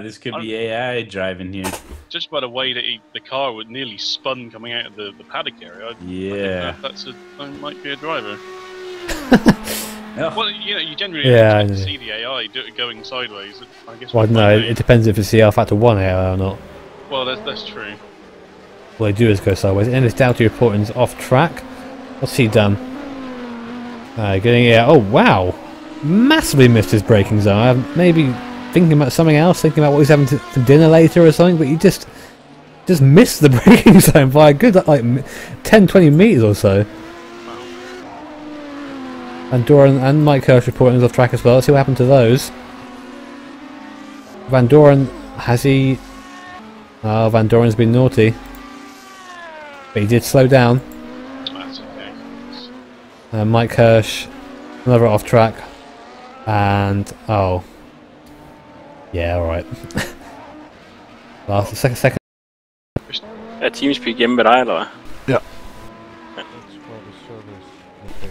This could be AI driving here. Just by the way that the car would nearly spun coming out of the paddock area. Yeah. That might be a driver. Oh. Well, you generally expect to see the AI going sideways. I guess. Well, no, it depends if it's the R Factor 1 AI or not. Well, that's true. All they do is go sideways. And it's Doughty reporting off track. What's he done? Oh wow! Massively missed his braking zone. I'm maybe thinking about something else, thinking about what he's having for dinner later or something, but he just missed the braking zone by a good like 10-20 meters or so. And Doran and Mike Hirsch reporting off track as well. Let's see what happened to those. Van Doren, has he... Oh, Van Doren's been naughty. But he did slow down. That's okay. Mike Hirsch, another off track. And... oh. Yeah, alright. Second Er Teamspeak hjemme ved dig, eller hvad? Ja.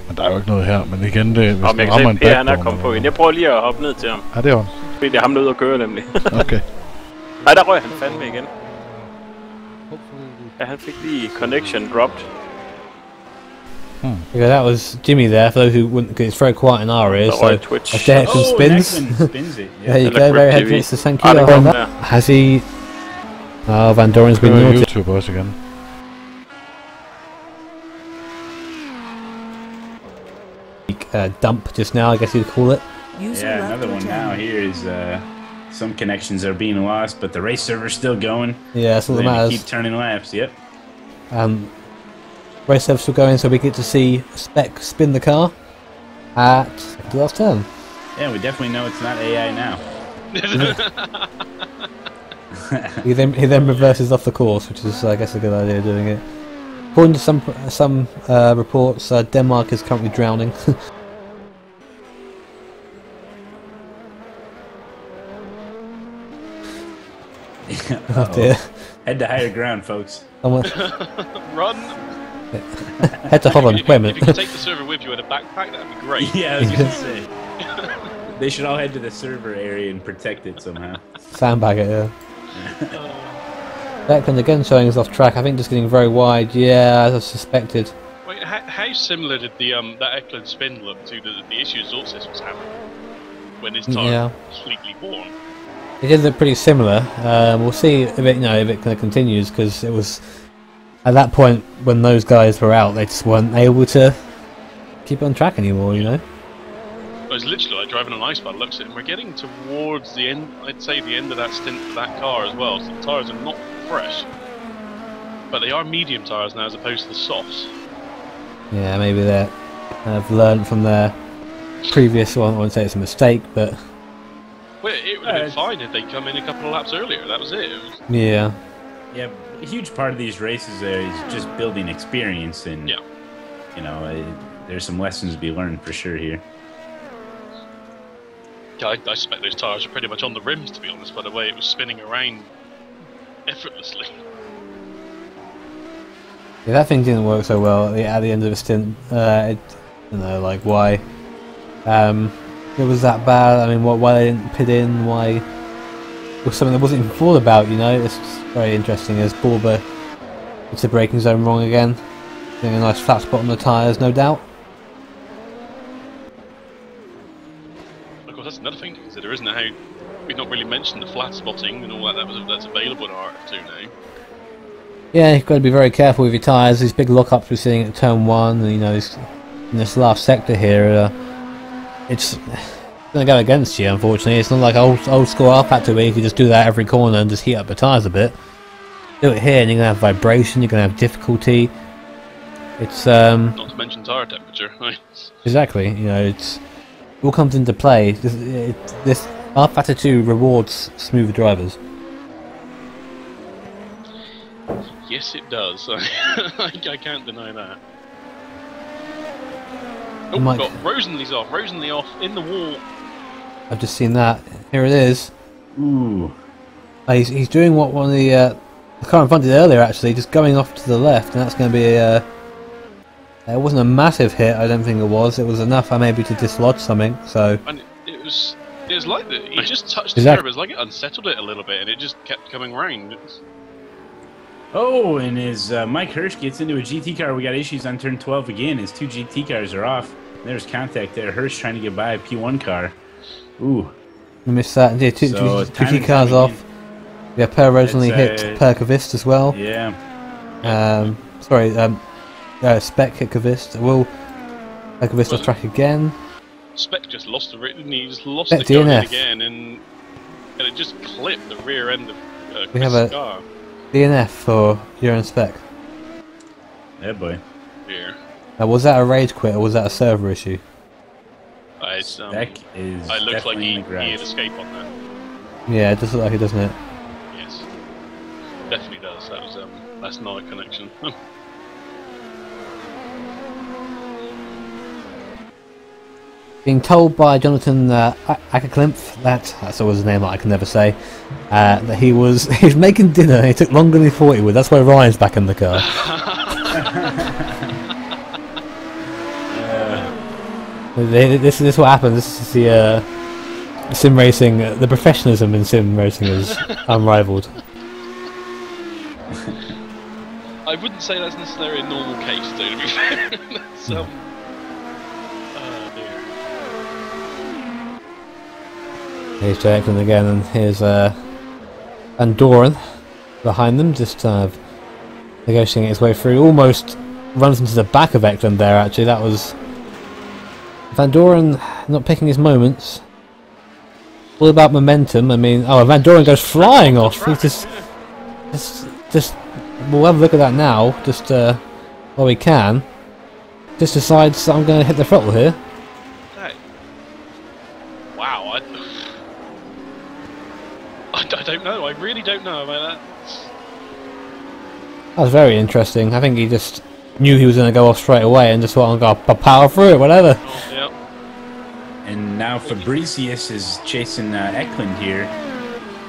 Men der er jo ikke noget her, men igen, det hvis man man kan rammer en se, Per han er backbone, kommet på igen. Jeg prøver lige at hoppe ned til ham. Ja, det er on. Fordi det er ham, der er ude at køre, nemlig. Okay. Nej, der røg han fandme igen. Ja, han fik lige connection dropped. Yeah, that was Jimmy there, for those who wouldn't, because it's very quiet in our ears, so Twitch. as Jackson spins. spins it. Yeah. There you go, very head to thank you. Has he... Oh, Van Doren's been naughty. YouTube også igen. Dump just now, I guess you'd call it. Yeah, another one now here is some connections are being lost, but the race server's still going. Yeah, that's all that matters. Keep turning laps, yep. Race server's still going, so we get to see Spec spin the car at the last turn. Yeah, we definitely know it's not AI now. He then reverses off the course, which is, I guess, a good idea of doing it. According to some reports, Denmark is currently drowning. Oh dear. Head to higher ground, folks. Run! Head to Holland. Wait a minute. If you could take the server with you in a backpack, that'd be great. Yeah, I was gonna say. They should all head to the server area and protect it somehow. Sandbag it, yeah. Beckland again showing us off track. I think just getting very wide. Yeah, as I suspected. Wait, how similar did the that Eklund spin look to the issue Zortsis was having when his tire was completely worn? It did look pretty similar. We'll see if it kind of continues, because it was at that point when those guys were out, they just weren't able to keep on track anymore. You know. It was literally like driving an ice pad. Looks at it, and we're getting towards the end. I'd say the end of that stint for that car as well. So the tires are not fresh, but they are medium tires now as opposed to the softs. Yeah, maybe they're kind of learned from their previous one. I wouldn't say it's a mistake, but well, it would have been fine if they'd come in a couple of laps earlier. That was it. Yeah. Yeah, a huge part of these races is just building experience, and you know, there's some lessons to be learned for sure here. I suspect those tires are pretty much on the rims, to be honest, by the way it was spinning around effortlessly. Yeah, that thing didn't work so well at the end of the stint. I don't know, like why it was that bad. I mean, why they didn't pit in? Why it was something that wasn't even thought about? You know, it's just very interesting. As Borber hits the braking zone wrong again, getting a nice flat spot on the tyres, no doubt. Of course, that's another thing to consider, isn't it? How we've not really mentioned the flat spotting and all that that's available in RF2 now. Yeah, you've got to be very careful with your tyres. These big lockups we're seeing at turn 1, and, you know, in this last sector here, it's going to go against you, unfortunately. It's not like old school R-Factor where you can just do that every corner and just heat up the tyres a bit. Do it here and you're going to have vibration, you're going to have difficulty. It's not to mention tyre temperature. Exactly, you know, it all comes into play. This R-Factor 2 rewards smoother drivers. Yes, it does. I can't deny that. Oh, we've got Rosenley's off. Rosenley off in the wall. I've just seen that. Here it is. Ooh. He's doing what one of the car in front did earlier, actually, just going off to the left, and that's going to be a... it wasn't a massive hit, I don't think it was. It was enough maybe to dislodge something, so... And it was like that. He just touched the curb. It was like it unsettled it a little bit, and it just kept coming round. Oh, and as Mike Hirsch gets into a GT car, we got issues on turn 12 again. His 2 GT cars are off. There's contact there. Hirsch trying to get by a P1 car. Ooh. I missed that. Yeah, two GT cars off. Yeah, Per Rosenley hit Perkovist as well. Yeah. Sorry, Spec hit Kavist. Will Perkovist off track again? Spec just lost the didn't he? Just lost the gun again, and it just clipped the rear end of we have a car. DNF for Euro Spec. Yeah, boy. Here. Now, was that a rage quit or was that a server issue? Spec is it looks like he definitely had escape on that. Yeah, it does look like it, doesn't it? Yes. Definitely does. That's not a connection. being told by Jonathan Ackerklimpf, that's always a name that I can never say, that he was making dinner and it took longer than he thought he would. That's why Ryan's back in the car. This is what happens. This is the sim racing. The professionalism in sim racing is unrivaled. I wouldn't say that's necessarily a normal case, though, to be fair. That's, oh dear. Here's Jay Eklund again, and here's Van Doren behind them, just negotiating his way through. Almost runs into the back of Eklund there, actually. That was Van Doren not picking his moments. All about momentum. I mean, Van Doren goes flying off. He's just. We'll have a look at that now. Just while we can. Just decides I'm going to hit the throttle here. Wow. I don't know. I really don't know about that. That was very interesting. I think he just knew he was going to go off straight away and just thought, I'm going to power through it, whatever. Oh, yep. And now Fabricius is chasing Eklund here,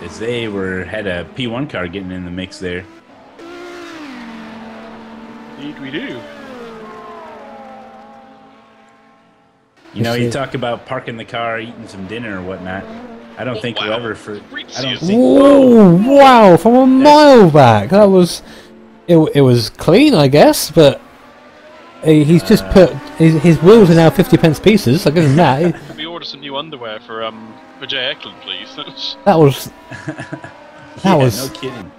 as they had a P1 car getting in the mix there. Indeed we do. You know, you talk about parking the car, eating some dinner or whatnot. I don't think we'll ever Whoa! Wow! From a mile back, that was. It was clean, I guess, but he's just put his wheels are now 50p pieces. I give him that. Could we order some new underwear for Jay Eklund, please? That was. No kidding.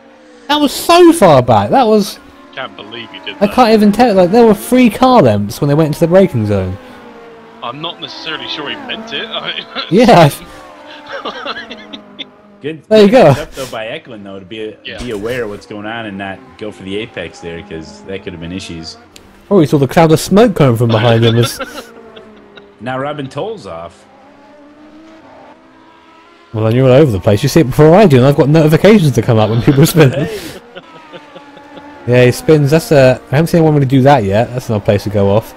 That was so far back. That was. Can't believe he did that. I can't even tell. Like there were 3 car lengths when they went into the braking zone. I'm not necessarily sure he meant it. Yeah. Good. There you go. Up though by Eklund though to be aware of what's going on and not go for the apex there, because that could have been issues. Oh, he saw the cloud of smoke coming from behind him. Now Robin Toll's off. Well, then you're all over the place. You see it before I do, and I've got notifications to come up when people spin. Yeah, he spins. I haven't seen anyone really do that yet. That's another place to go off.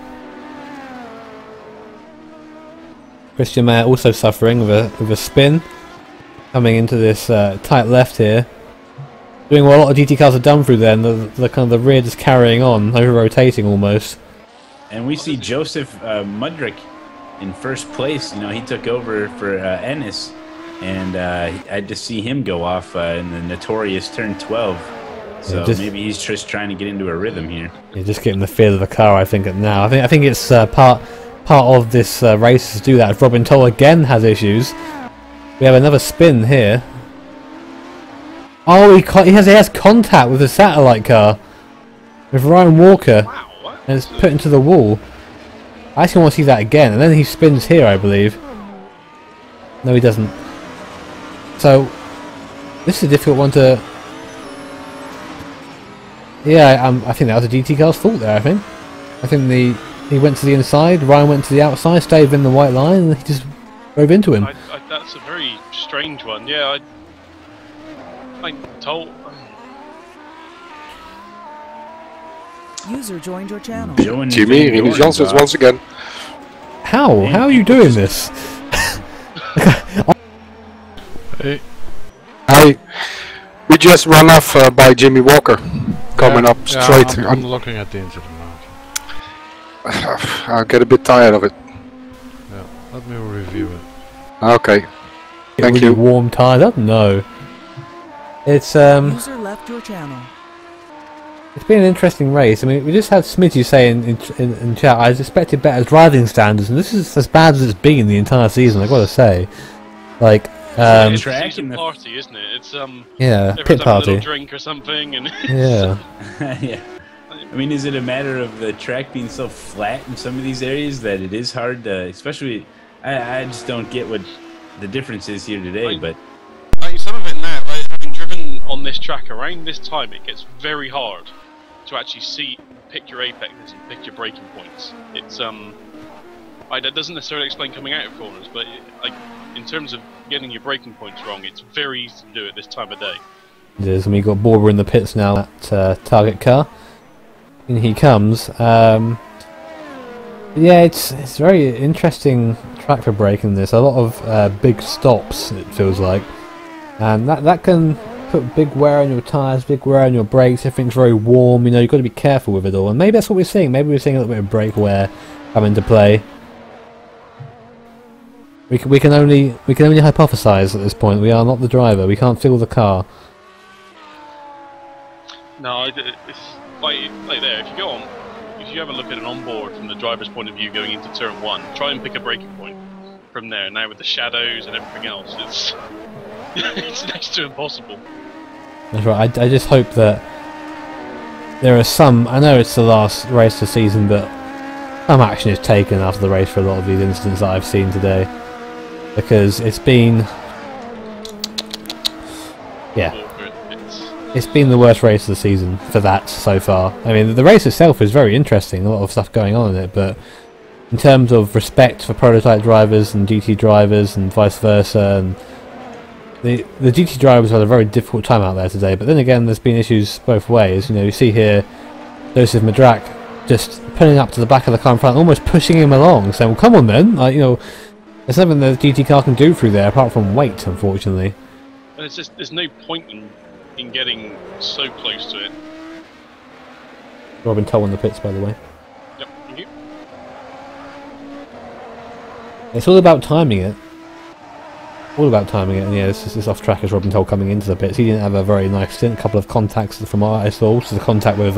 Christian Mayer also suffering with a spin. Coming into this tight left here. Doing what a lot of GT cars have done through there, and the kind of the rear just carrying on, over-rotating almost. And we see Joseph Mudrick in first place. You know, he took over for Ennis, and I just see him go off in the notorious turn 12. So maybe he's just trying to get into a rhythm here. Yeah, just getting the feel of the car, I think, now. I think it's part of this race to do that. If Robin Toll again has issues. We have another spin here. Oh, he has contact with the satellite car with Ryan Walker, Wow, and it's put into the wall. I actually want to see that again, and then he spins here, I believe. No, he doesn't. So this is a difficult one to. Yeah, I think that was a GT car's fault there. I think he went to the inside, Ryan went to the outside, stayed in the white line, and he just drove into him. That's a very strange one. Yeah, I'm told. User joined your channel. Jimmy, Remy Janssens once again. How are you doing this? Hey. Hi. We just run off by Jimmy Walker. Coming up straight. I'm looking at the incident now. I get a bit tired of it. Yeah, let me review it. Okay. Thank really you. Warm tired up? No. It's User left your channel. It's been an interesting race. I mean, we just had Smitty saying in chat, I expected better driving standards, and this is as bad as it's been the entire season. I've got to say, like, it's a season party, isn't it? It's yeah, pit party. A little drink or something, and yeah. Yeah. I mean, is it a matter of the track being so flat in some of these areas that it is hard to, especially? I just don't get what the difference is here today, but. I mean, some of it now, like, having driven on this track around this time, it gets very hard to actually pick your apexes and pick your braking points. It's that doesn't necessarily explain coming out of corners, but in terms of getting your braking points wrong, it's very easy to do it this time of day. It is, and we've got Borber in the pits now at target car. In he comes. Yeah, it's very interesting track for braking this. A lot of big stops, it feels like, and that can put big wear on your tyres, big wear on your brakes. Everything's very warm. You know, you've got to be careful with it all. And maybe that's what we're seeing. Maybe we're seeing a little bit of brake wear come into play. We can only hypothesize at this point. We are not the driver. We can't feel the car. No, it's like there. If you go on, if you have a look at an onboard from the driver's point of view going into turn 1, try and pick a braking point from there. Now with the shadows and everything else, it's it's next to impossible. That's right. I just hope that there are some. I know it's the last race of the season, but some action is taken after the race for a lot of these incidents that I've seen today, because it's been. Yeah. It's been the worst race of the season for that so far. I mean, the race itself is very interesting, a lot of stuff going on in it, but in terms of respect for prototype drivers and GT drivers and vice versa, and the GT drivers had a very difficult time out there today, but then again, there's been issues both ways. You know, you see here Joseph Madrak just pulling up to the back of the car in front, almost pushing him along, saying, well, come on then, like, you know, there's nothing the GT car can do through there apart from wait, unfortunately. And it's just, there's no point in getting so close to it. Robin Toll in the pits, by the way. Yep, thank you. It's all about timing it. All about timing it, and yeah, this is off track as Robin Toll coming into the pits. He didn't have a very nice stint, a couple of contacts from what I saw, which is a contact with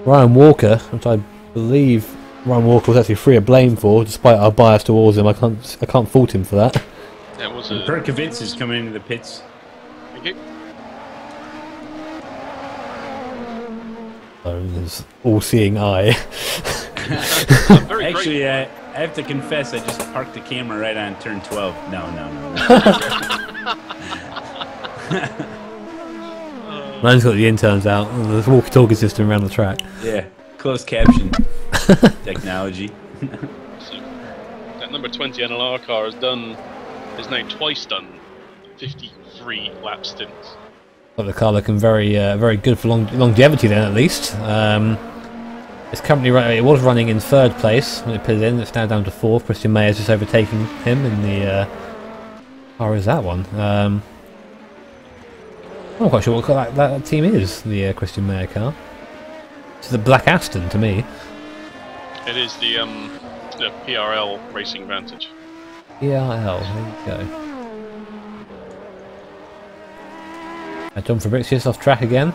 Ryan Walker, which I believe Ryan Walker was actually free of blame for, despite our bias towards him. I can't fault him for that. Yeah, it was Perkovitz is coming into the pits. Thank you. Oh, his all-seeing eye. Actually, I have to confess, I just parked the camera right on turn 12. No. Man's got the interns out. There's a walkie-talkie system around the track. Yeah, closed caption technology. So, that number 20 NLR car has now twice done 53 lap stints. Got the car looking very good for longevity then, at least. It's currently it was running in 3rd place when it put it in. It's now down to 4th. Christian Mayer's just overtaking him in the. How is that one? I'm not quite sure what car that team is. The Christian Mayer car. It's the Black Aston to me. It is the PRL Racing Vantage. PRL. There you go. John Fabricius off track again.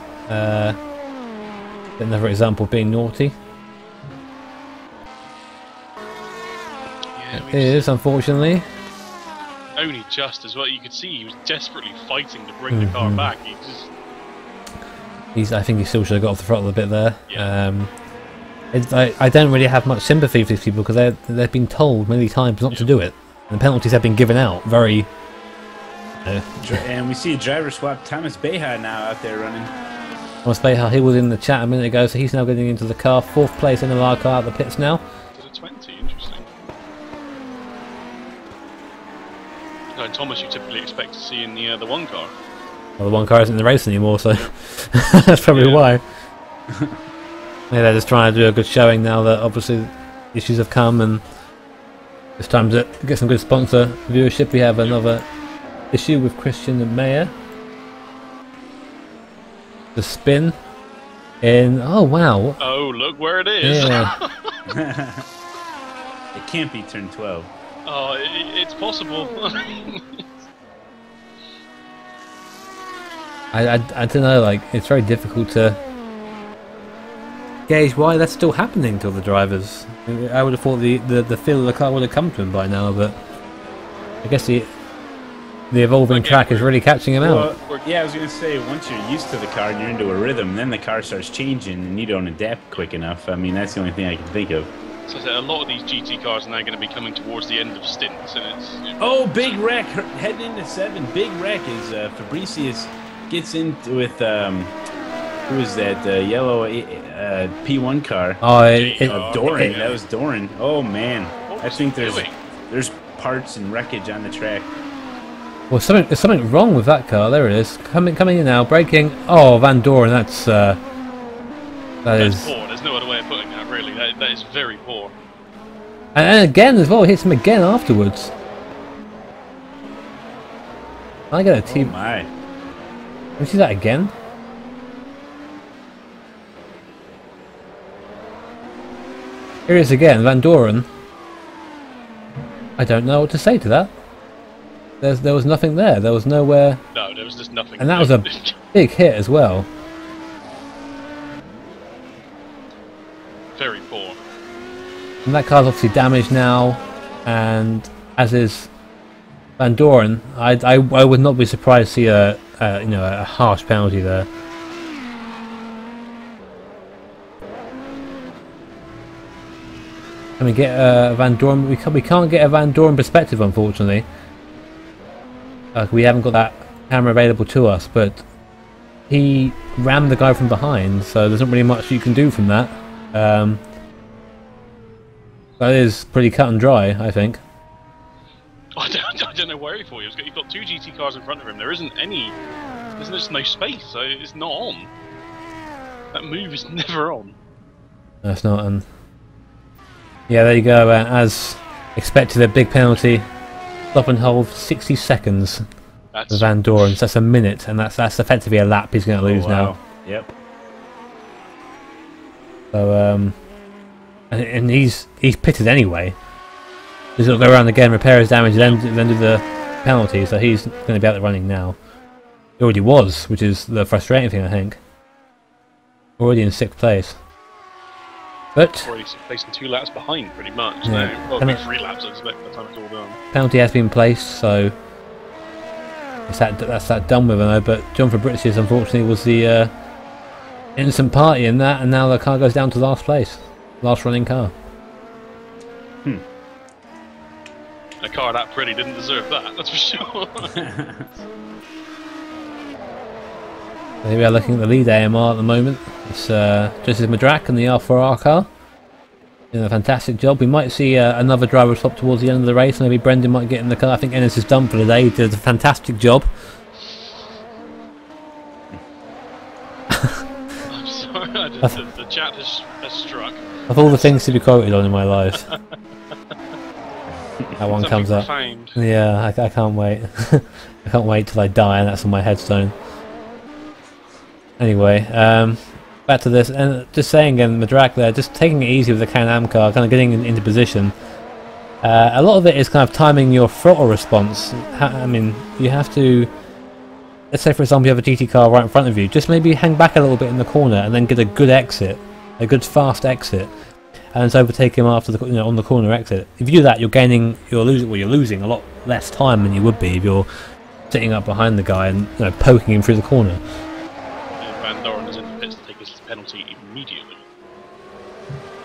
Another example of being naughty. Yeah, it is, unfortunately. Only just as well. You could see he was desperately fighting to bring the car back. I think he still should have got off the throttle a bit there. Yeah. I don't really have much sympathy for these people because they've been told many times not to do it. And the penalties have been given out very. And we see a driver swap. Thomas Beha now out there running. Thomas Beha, he was in the chat a minute ago, so he's now getting into the car. 4th place in the NLR car at the pits now. To the 20, interesting. No, Thomas, you typically expect to see in the 1 car. Well, the 1 car isn't in the race anymore, so that's probably why. Yeah, they're just trying to do a good showing now that obviously issues have come, and it's time to get some good sponsor viewership. We have another issue with Christian and Mayer. The spin in. Oh wow! Oh, look where it is! Yeah. It can't be turn 12. Oh, it's possible. I don't know. Like, it's very difficult to gauge why that's still happening to the drivers. I would have thought the feel of the car would have come to him by now, but I guess the evolving track is really catching him out. Yeah, I was going to say, once you're used to the car and you're into a rhythm, then the car starts changing and you don't adapt quick enough. I mean, that's the only thing I can think of. So a lot of these GT cars are now going to be coming towards the end of stints, and it's... Oh, big wreck heading into 7. Big wreck is Fabricius gets into with who is that yellow P1 car? Doran. That was Doran. Oh man, I think there's parts and wreckage on the track. Well, there's something wrong with that car. There it is. Coming in now, braking. Oh, Van Doren, that's poor. There's no other way of putting that, really. That is very poor. And again as well, hits him again afterwards. I get a team. Oh my. Can you see that again? Here it is again, Van Doren. I don't know what to say to that. There was nothing there. There was nowhere. No, there was just nothing. And that was a big hit as well. Very poor. And that car's obviously damaged now, and as is Van Doren. I would not be surprised to see a harsh penalty there. Can we get Van Doren? We can't get a Van Doren perspective, unfortunately. We haven't got that camera available to us, but he rammed the guy from behind, so there's not really much you can do from that. That is pretty cut and dry, I think. I don't know where he thought he was. You've got 2 GT cars in front of him. There's just no space, so it's not on. That move is never on. That's not on. Yeah, there you go. As expected, a big penalty. Stop and hold 60 seconds for Van Doren. So that's a minute, and that's effectively a lap he's going to lose now. Yep. So and he's pitted anyway. He's going to go around again, repair his damage, then do the penalty. So he's going to be out the running now. He already was, which is the frustrating thing, I think. Already in 6th place. But already placing 2 laps behind, pretty much. Yeah. Well, 3 laps, I expect, by the time it's all done. Penalty has been placed, so that's that done with, I know. But John Fabricius, unfortunately, was the innocent party in that, and now the car goes down to last place, last running car. A car that pretty didn't deserve that, that's for sure. Here we are looking at the lead AMR at the moment. It's Joseph Madrak and the R4R car. Doing a fantastic job. We might see another driver swap towards the end of the race. Maybe Brendan might get in the car. I think Ennis is done for the day. He did a fantastic job. I'm sorry, the chat has struck. Of all the things to be quoted on in my life, that one comes up. Profound. Yeah, I can't wait. I can't wait till I die and that's on my headstone. Anyway, back to this, and just saying again, Madrak there, just taking it easy with the Can-Am car, kind of getting into position. A lot of it is kind of timing your throttle response. I mean, you have to, let's say for example you have a GT car right in front of you, just maybe hang back a little bit in the corner and then get a good exit, a good fast exit, and then overtake him after the on the corner exit. If you do that, you're losing a lot less time than you would be if you're sitting up behind the guy and poking him through the corner. Van Doren is in the pits to take his penalty immediately.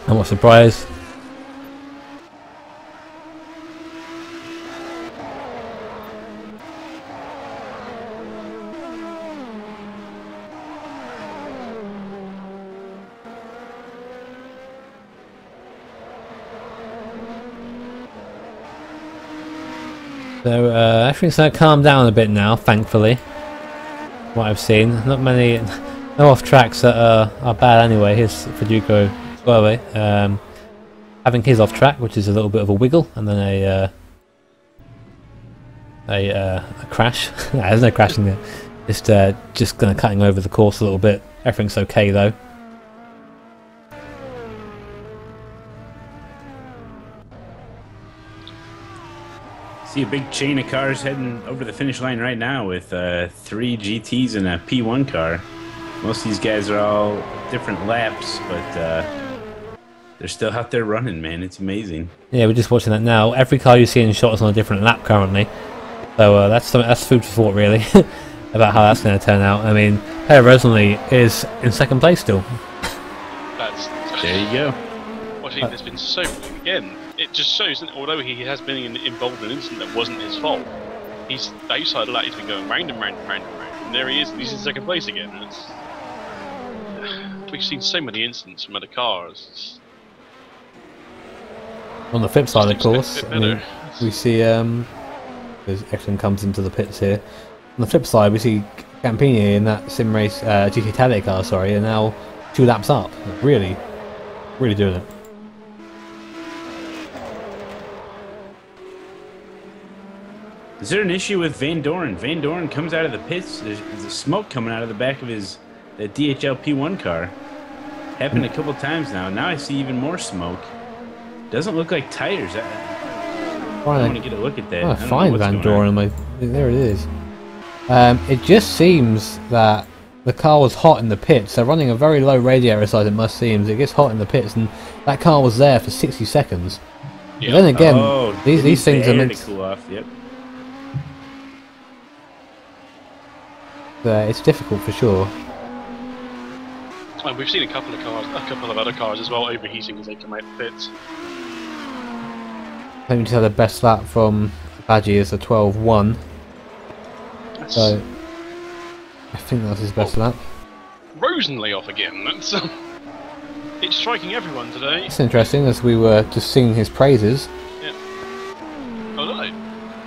I'm not surprised. So everything's going to calm down a bit now, thankfully. What I've seen, not many, no off tracks that are bad anyway. Here's Federico Guerre, having his off track, which is a little bit of a wiggle, and then a crash. No, there's no crashing there. Just kind of cutting over the course a little bit. Everything's okay though. See a big chain of cars heading over the finish line right now with 3 GTs and a P1 car. Most of these guys are all different laps, but they're still out there running, man. It's amazing. Yeah, we're just watching that now. Every car you see in shot is on a different lap currently. So that's food for thought, really, about how that's going to turn out. I mean, Rosenly is in 2nd place still. There you go. Watching there's been so again. It just shows that although he has been involved in an incident that wasn't his fault, he's outside of that. He's been going round and round and round and round, and there he is. And he's in 2nd place again. We've seen so many incidents from other cars. On the flip side, of course, I mean, we see because Exxon comes into the pits here. On the flip side, we see Campini in that sim race GT Italia car, sorry, and now 2 laps up. Really doing it. Is there an issue with Van Doren? Van Doren comes out of the pits. There's smoke coming out of the back of that DHL P1 car. Happened a couple times now. Now I see even more smoke. Doesn't look like tires. I want to get a look at that. I find Van Doren. There it is. It just seems that the car was hot in the pits. They're running a very low radiator size, it must seem. It gets hot in the pits, and that car was there for 60 seconds. Yep. But then again, these things are meant to cool off. Yep. It's difficult for sure. And we've seen a couple of other cars as well overheating as they come out of the pits. Let me tell the best lap from Badgie is a 12.1. So I think that's his best lap. Rosenley off again. That's it's striking everyone today. It's interesting as we were just singing his praises. Yeah. Oh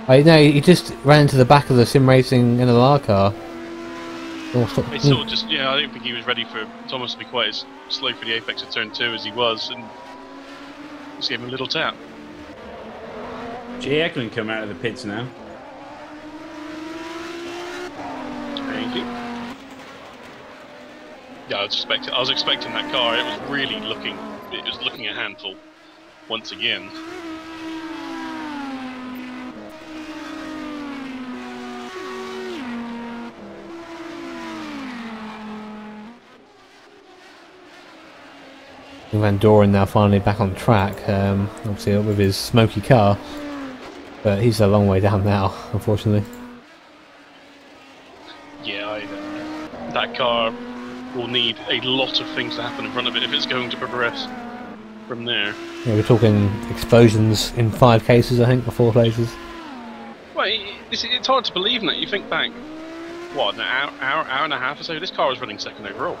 no. No, he just ran into the back of the sim racing NLR car. It's sort of just, yeah, I don't think he was ready for Thomas to be quite as slow for the apex of turn 2 as he was, and just gave him a little tap. Jay Eklund come out of the pits now. Thank you. Yeah, I was expecting that car. It was really looking a handful once again. Van Doren now finally back on track, obviously with his smoky car, but he's a long way down now, unfortunately. Yeah, that car will need a lot of things to happen in front of it if it's going to progress from there. Yeah, we're talking explosions in 5 cases, I think, or 4 places. Well, it's hard to believe that. You think back, what, an hour and a half or so, this car was running second overall.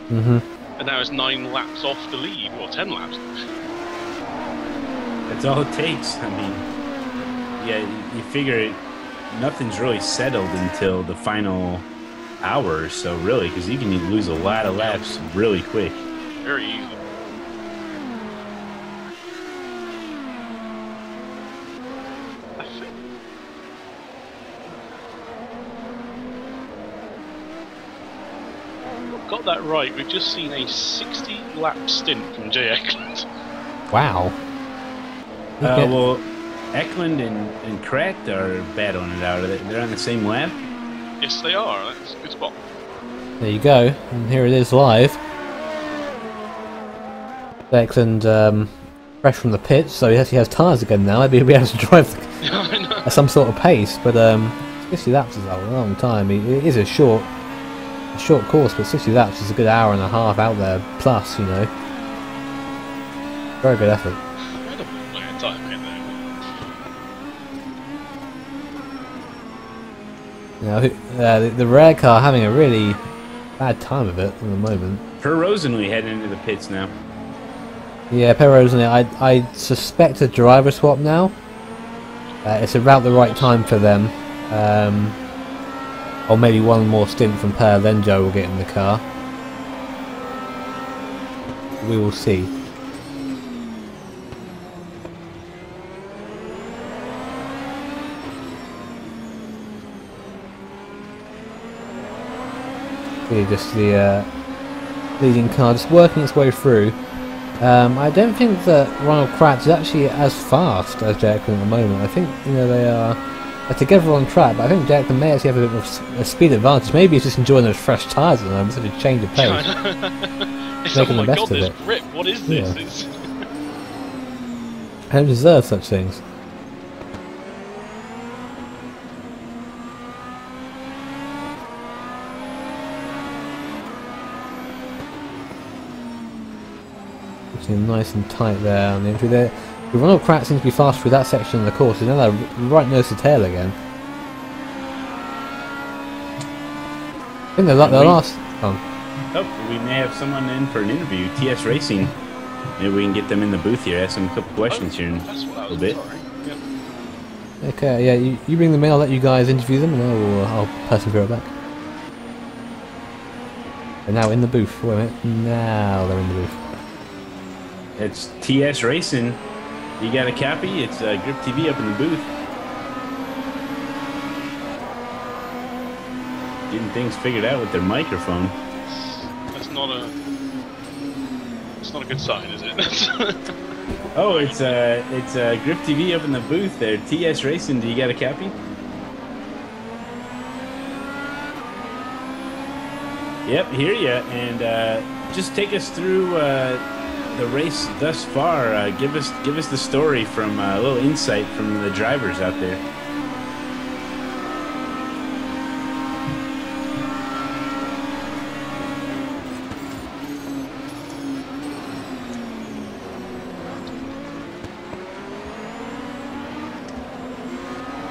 Mm-hmm. And now it's 9 laps off the lead, or 10 laps. That's all it takes. I mean, yeah, you figure nothing's really settled until the final hour or so, really, because you can lose a lot of laps really quick. Very easy. Got that right, we've just seen a 60-lap stint from Jay Eklund. Wow. Well, Eklund and Krat are battling it out. They're on the same lap? Yes, they are. That's a good spot. There you go, and here it is live. Eklund fresh from the pits, so he actually has tyres again now. Maybe he'll be able to drive at some sort of pace, but 60 laps is a long time. It is a short course, but 60 laps is a good hour and a half out there, plus, you know. Very good effort. Now, the rare car having a really bad time of it at the moment. Per Rosenley heading into the pits now. Yeah, Per Rosenley, I suspect a driver swap now. It's about the right time for them. Or maybe one more stint from Per, then Joe will get in the car. We will see. Really just the leading car just working its way through. I don't think that Ronald Kratz is actually as fast as Jack at the moment. I think, you know, they are together on track, but I think Jack may actually have a bit of a speed advantage. Maybe he's just enjoying those fresh tyres at the moment, sort of change of pace. Making the best of it. Grip. What is this? Yeah. I don't deserve such things. Nice and tight there on the entry there. Ronald Kratz seems to be fast through that section of the course. He's now right nose to tail again. I think the last. Oh, we may have someone in for an interview. TS Racing. Maybe we can get them in the booth here. Ask them a couple questions here in a little bit. Yep. Okay, yeah, you bring them in. I'll let you guys interview them, and I'll persevere back. They're now in the booth. Wait a minute. Now they're in the booth. It's TS Racing. You got a copy? It's Grip TV up in the booth. getting things figured out with their microphone. That's not a good sign, is it? Oh, it's Grip TV up in the booth there. TS Racing, do you got a copy? Yep, hear ya. And just take us through the race thus far. Give us the story from a little insight from the drivers out there.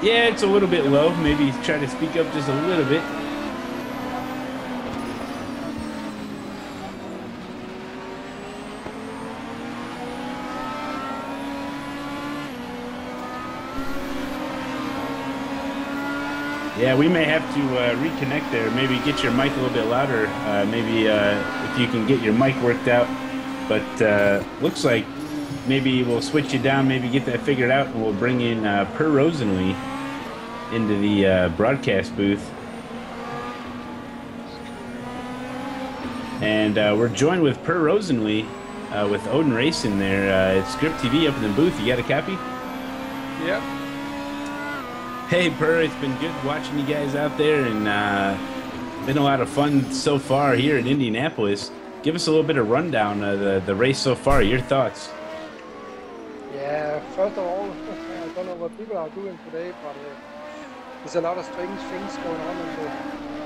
Yeah, it's a little bit low. Maybe try to speak up just a little bit. Yeah, we may have to reconnect there. Maybe get your mic a little bit louder. Maybe if you can get your mic worked out. But looks like maybe we'll switch you down, maybe get that figured out, and we'll bring in Per Rosenly into the broadcast booth. And we're joined with Per Rosenly with Odin Racing there. It's Grip TV up in the booth. You got a copy? Yeah. Hey, Per, it's been good watching you guys out there, and been a lot of fun so far here in Indianapolis. Give us a little bit of rundown of the race so far. Your thoughts? Yeah, first of all, I don't know what people are doing today, but there's a lot of strange things going on in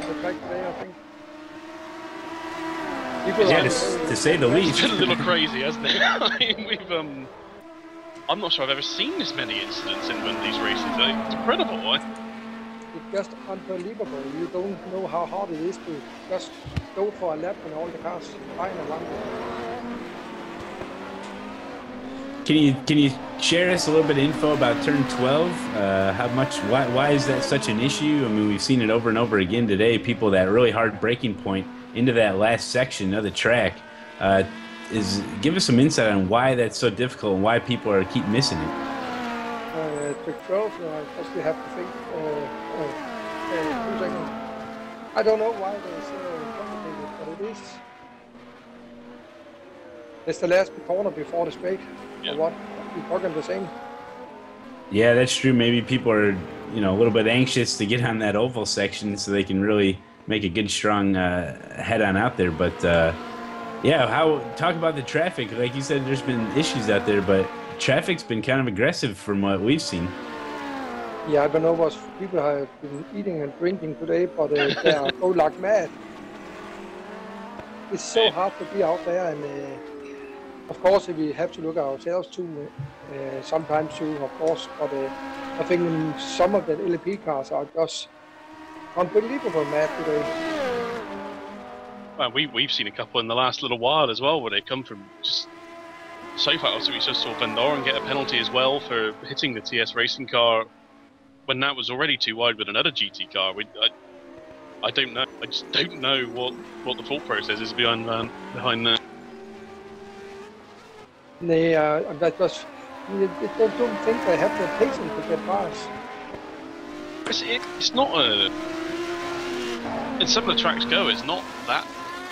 the track today, I think. People Yeah, to say the least. It's been a little crazy, hasn't it? I mean, we've I'm not sure I've ever seen this many incidents in one of these races. It's incredible, right? It's just unbelievable. You don't know how hard it is to just go for a lap and all the cars flying along. Can you share us a little bit of info about turn 12? How much? Why is that such an issue? I mean, we've seen it over and over again today. People that really hard braking point into that last section of the track. Give us some insight on why that's so difficult and why people keep missing it. Trick 12, I actually have to think 2 seconds. I don't know why they're so complicated, but it is. It's the last corner before the straight. Yeah. Or what? We're talking the same. Yeah, that's true. Maybe people are, a little bit anxious to get on that oval section so they can really make a good, strong head on out there. But yeah, talk about the traffic. Like you said, there's been issues out there, but traffic's been kind of aggressive from what we've seen. Yeah, I don't know what people have been eating and drinking today, but they are go like mad. It's so hard to be out there, and of course we have to look at ourselves too, sometimes too, of course, but I think some of the LP cars are just unbelievable mad today. Well, we've seen a couple in the last little while as well, where they come from just so far. So we just saw Van Doren get a penalty as well for hitting the TS Racing car when that was already too wide with another GT car. I don't know. I just don't know what the thought process is behind that. They I just don't think they have the patience to get past. It's not a. And some of the tracks it's not that.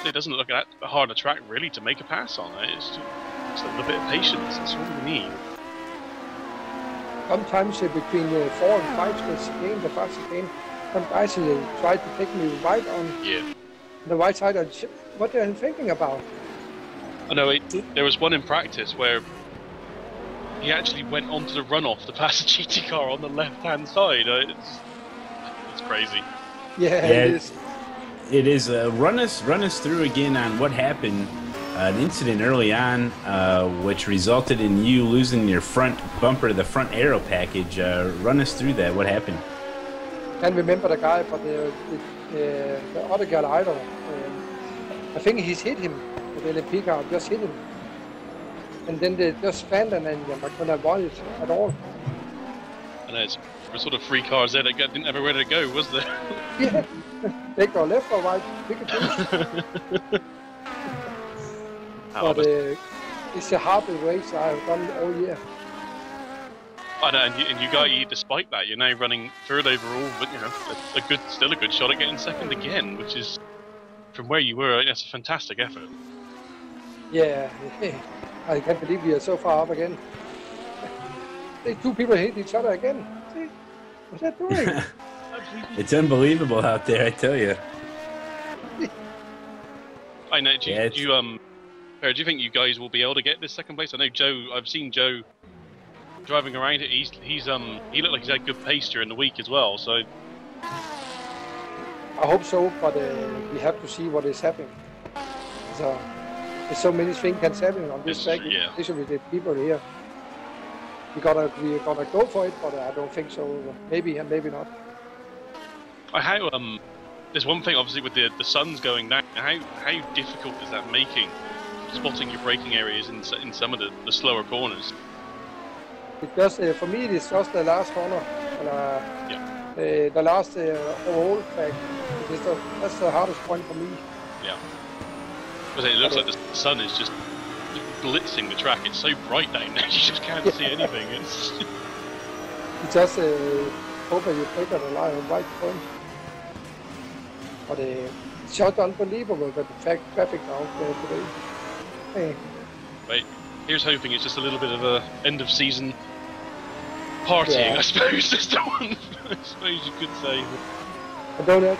It doesn't look that hard a track really to make a pass on it. It's just a little bit of patience. That's all we need. Sometimes between 4 and 5 splits game, the fastest game, some guys try to take me right on the right side. What are you thinking about? I know there was one in practice where he actually went onto the runoff to pass a GT car on the left-hand side. It's crazy. Yeah, it is. It is. Run us through again on what happened. An incident early on, which resulted in you losing your front bumper, the front aero package. Run us through that. What happened? Can't remember the guy, but the other guy either. I think he's hit him. The LMP car just hit him, and then they just fanned and I couldn't avoid it at all. And there's sort of 3 cars there that didn't have anywhere to go, was there? Yeah, they go left or right, pick a choose. But it's a hard race I've done all year. I know, and you got you. Despite that, you're now running third overall, but you know, still a good shot at getting second again, which is from where you were. That's a fantastic effort. Yeah, I can't believe we are so far up again. These two people hit each other again. See, what's that doing? It's unbelievable out there, I tell you. I know. Do you think you guys will be able to get this second place? I know Joe. I've seen Joe driving around it. He looked like he's had good pace during the week as well. So I hope so, but we have to see what is happening. So there's so many things can happen on this track, especially with the people here. We're gonna go for it, but I don't think so. Maybe and maybe not. There's one thing obviously with the sun's going down. How difficult is that making spotting your braking areas in some of the slower corners? Because for me, it's just the last corner, the last overall track. That's the hardest point for me. Yeah. Because it looks like the sun is just blitzing the track. It's so bright down there, you just can't see anything. You just hope that you break on the line right point. But it's just unbelievable that the traffic out there today. Hey. Right. Here's hoping it's just a little bit of a end of season partying, I suppose. That's the one I suppose you could say. I don't know.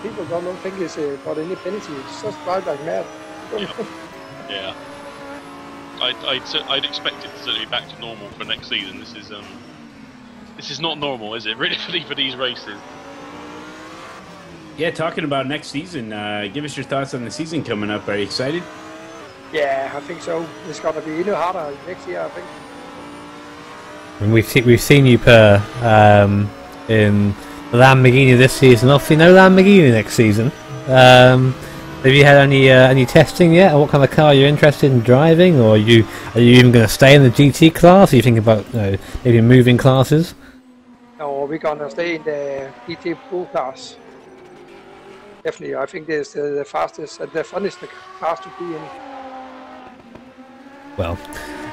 People don't think it's got any penalty. It's just drive like mad. Yeah. I'd expect it to be back to normal for next season. This is not normal, is it? Really, for these races. Yeah, talking about next season, give us your thoughts on the season coming up. Are you excited? Yeah, I think so. It's going to be even harder next year, I think. And we've seen you in Lamborghini this season. Obviously, no Lamborghini next season. Have you had any testing yet? Or what kind of car you're interested in driving? Or are you even going to stay in the GT class? Are you thinking about maybe moving classes? No, we're going to stay in the GT Pro class. Definitely, I think it's the fastest and the funnest class to be in. Well,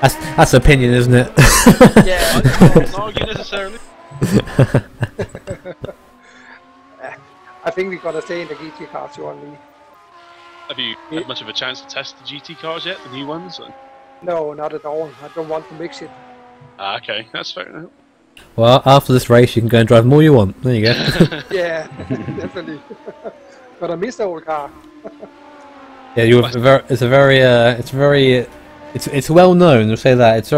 that's opinion, isn't it? Yeah, not argue necessarily. I think we're gonna stay in the GT cars only. Have you had much of a chance to test the GT cars yet, the new ones? Or? No, not at all. I don't want to mix it. Okay, that's fair enough. Well, after this race, you can go and drive more you want. There you go. Yeah, definitely. But I miss the old car. Yeah, it's well known. We'll say that it's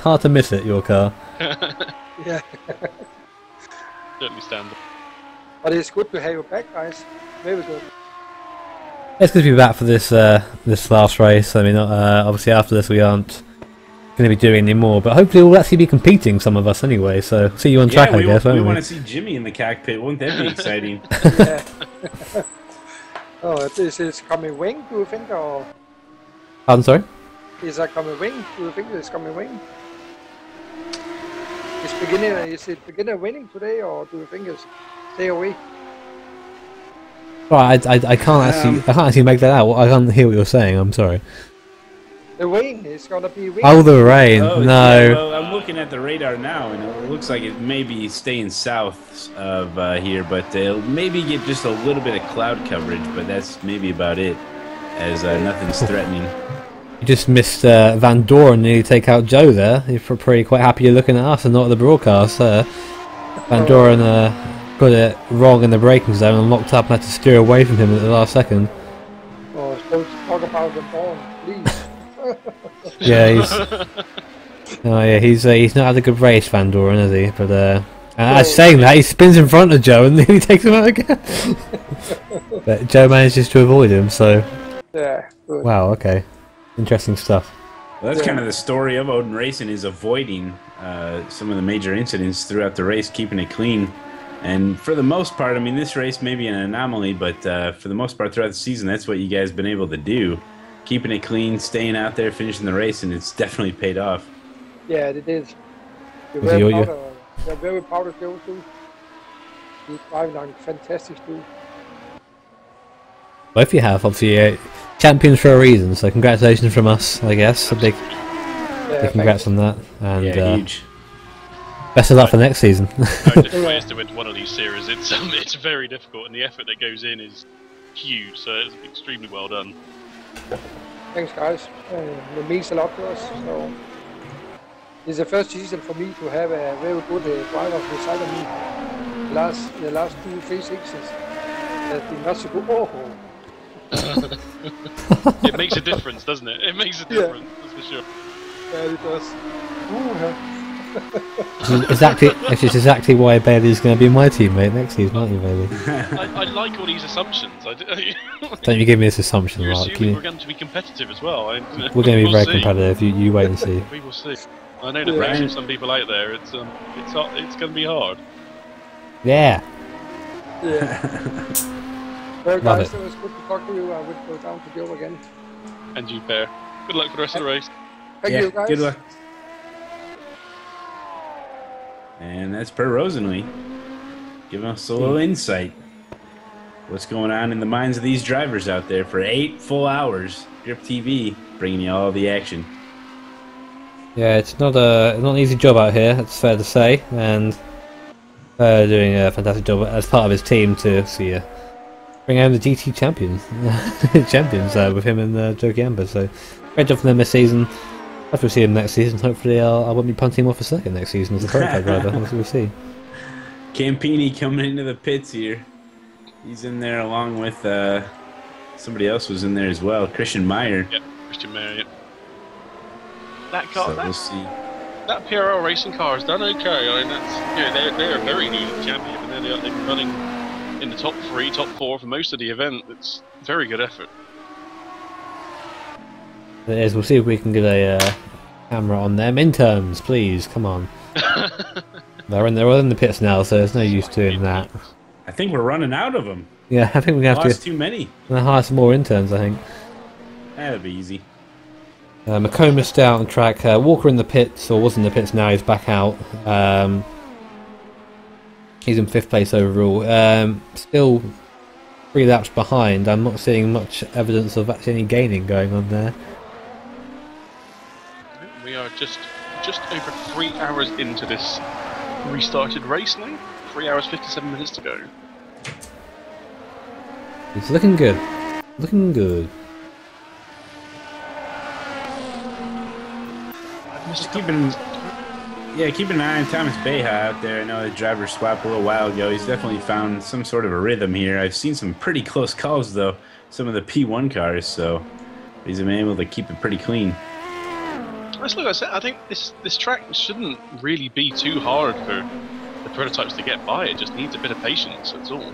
hard to miss it. Your car. Yeah. Certainly stand. But it's good to have you back, guys. Very good. It's good to be back for this last race. I mean, obviously after this we aren't going to be doing any more, but hopefully we'll actually be competing, some of us anyway. So see you on track, I guess. We want to see Jimmy in the cockpit. Won't that be exciting? Yeah. Oh, is it coming wing? Do you think, or? I'm sorry. Is that coming wing? Do you think it's coming wing? Is it beginner winning today, or do you think it's stay away? Right, I can't actually make that out. I can't hear what you're saying. I'm sorry. The rain is gonna be wing. Oh, the rain. Oh, no. Yeah, well, I'm looking at the radar now, and it looks like it may be staying south of here, but it'll maybe get just a little bit of cloud coverage, but that's maybe about it, as nothing's threatening. You just missed Van Doren nearly take out Joe there. You're probably quite happy you're looking at us and not at the broadcast. Van Doren got it wrong in the braking zone and locked up and had to steer away from him at the last second. Oh, don't talk about the ball, please. Yeah, he's not had a good race, Van Doren, has he? But saying that, he spins in front of Joe and nearly takes him out again. But Joe manages to avoid him, so... Yeah, good. Wow, okay. Interesting stuff. Well, that's kind of the story of Odin Racing, is avoiding some of the major incidents throughout the race, keeping it clean. And for the most part, I mean, this race may be an anomaly, but for the most part throughout the season, that's what you guys have been able to do. Keeping it clean, staying out there, finishing the race, and it's definitely paid off. Yeah, it is. We're very proud of Joe, too. He's driving on fantastic, too. Well, if you have, obviously, champions for a reason, so congratulations from us, I guess. A big congrats on that. And, yeah, huge. Best of luck for next season. If I has to win one of these series, it's very difficult, and the effort that goes in is huge. So it's extremely well done. Thanks, guys. It means a lot to us. So it's the first season for me to have a very good driver beside of me. The last 2-3 seasons has been not so good. It makes a difference, doesn't it? It makes a difference, that's for sure. Yeah, it does. It's exactly why Bailey's going to be my teammate next season, aren't you, Bailey? I like all these assumptions. Don't you give me this assumption, You're Mark. assuming we're going to be competitive as well. We're going to be very competitive. You wait and see. We will see. I know the pressure of some people out there. It's going to be hard. Yeah. Well, guys, it was good to talk to you. I would go down to Joe again. And you, Bear. Good luck for the rest of the race. Thank you, guys. Good luck. And that's Per Rosenly giving us a little insight. What's going on in the minds of these drivers out there for 8 full hours. Grip TV bringing you all the action. Yeah, it's not an easy job out here. It's fair to say, and doing a fantastic job as part of his team to see bring home the GT champions with him and Joe Gamba. So great job for them this season. After we see him next season, hopefully I won't be punting him off a second next season as a prototype driver. We'll see. Campini coming into the pits here. He's in there along with somebody else was in there as well. Christian Meyer. Yep, Christian Meyer. Yep. That car. So we'll see. That PRL racing car has done okay. I mean, that's they're very new to the championship, and they've been running in the top 3, top 4 for most of the event. It's very good effort. It is. We'll see if we can get a camera on them. Interns, please, come on. they're in the pits now, so there's no use doing that. I think we're running out of them. Yeah, I think we're gonna have to. Too many. Hire some more interns, I think. That'll be easy. McComas still out on track. Walker in the pits, or was in the pits now. He's back out. He's in 5th place overall. Still 3 laps behind. I'm not seeing much evidence of actually any gaining going on there. We are just over 3 hours into this restarted race now. 3 hours 57 minutes to go. It's looking good. Looking good. Just keeping an eye on Thomas Beha out there. I know the driver swapped a little while ago. He's definitely found some sort of a rhythm here. I've seen some pretty close calls, though, some of the P1 cars, so he's been able to keep it pretty clean. Like I said, I think this track shouldn't really be too hard for the prototypes to get by. It just needs a bit of patience, that's all.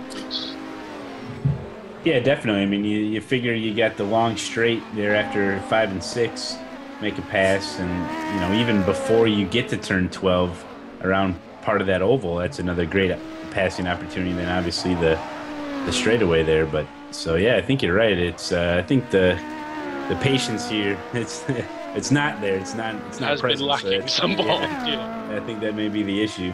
Yeah, definitely. I mean, you figure you got the long straight there after 5 and 6. Make a pass, and even before you get to turn 12 around part of that oval, that's another great passing opportunity. Then obviously the straightaway there, but so yeah, I think you're right. It's I think the patience here it's not there. It's not has present, been lacking somewhat. Yeah. I think that may be the issue.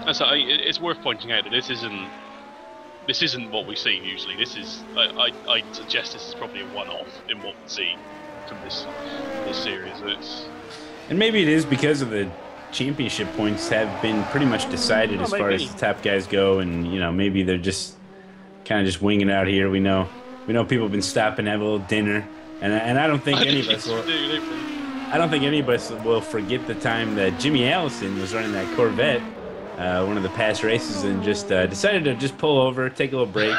And so it's worth pointing out that this isn't what we see usually. This is I suggest this is probably a one-off in what we see from this series. And maybe it is because of the championship points have been pretty much decided as far as the top guys go, and maybe they're just kind of just winging it out here. We know people have been stopping to have a little dinner, and I don't think any of us will. I don't think any of us will forget the time that Jimmy Allison was running that Corvette, one of the past races, and just decided to just pull over, take a little break,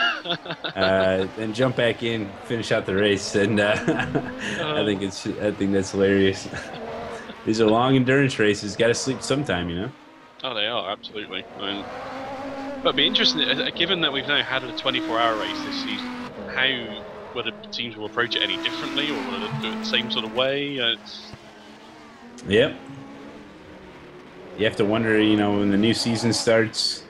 then jump back in, finish out the race, and I think that's hilarious. These are long endurance races. Got to sleep sometime, Oh, they are, absolutely. I mean, but it'd be interesting, given that we've now had a 24-hour race this season, whether teams will approach it any differently, or whether they'll do it the same sort of way. Yep. You have to wonder, when the new season starts,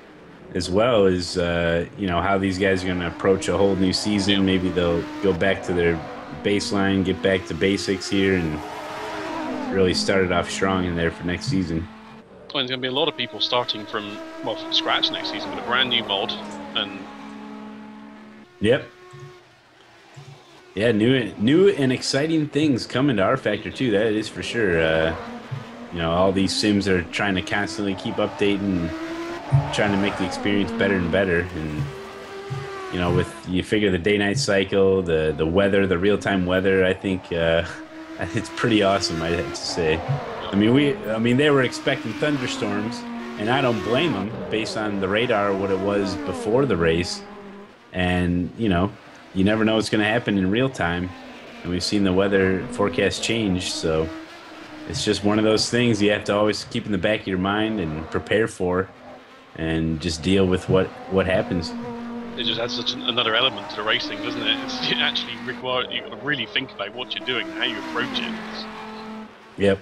as well as, how these guys are going to approach a whole new season. Maybe they'll go back to their baseline, get back to basics here, and really start it off strong in there for next season. Well, there's going to be a lot of people starting from scratch next season with a brand new mod, and yep. Yeah, new and exciting things coming to R Factor too. That is for sure. you know, all these sims are trying to constantly keep updating, and trying to make the experience better and better. And you know, with you figure the day-night cycle, the weather, the real-time weather, I think it's pretty awesome. I have to say. I mean, they were expecting thunderstorms, and I don't blame them based on the radar, what it was before the race. And you know, you never know what's going to happen in real time, and we've seen the weather forecast change. So it's just one of those things you have to always keep in the back of your mind and prepare for, and just deal with what happens. It just adds such another element to the racing, doesn't it? It actually requires you got to really think about what you're doing, how you approach it. Yep.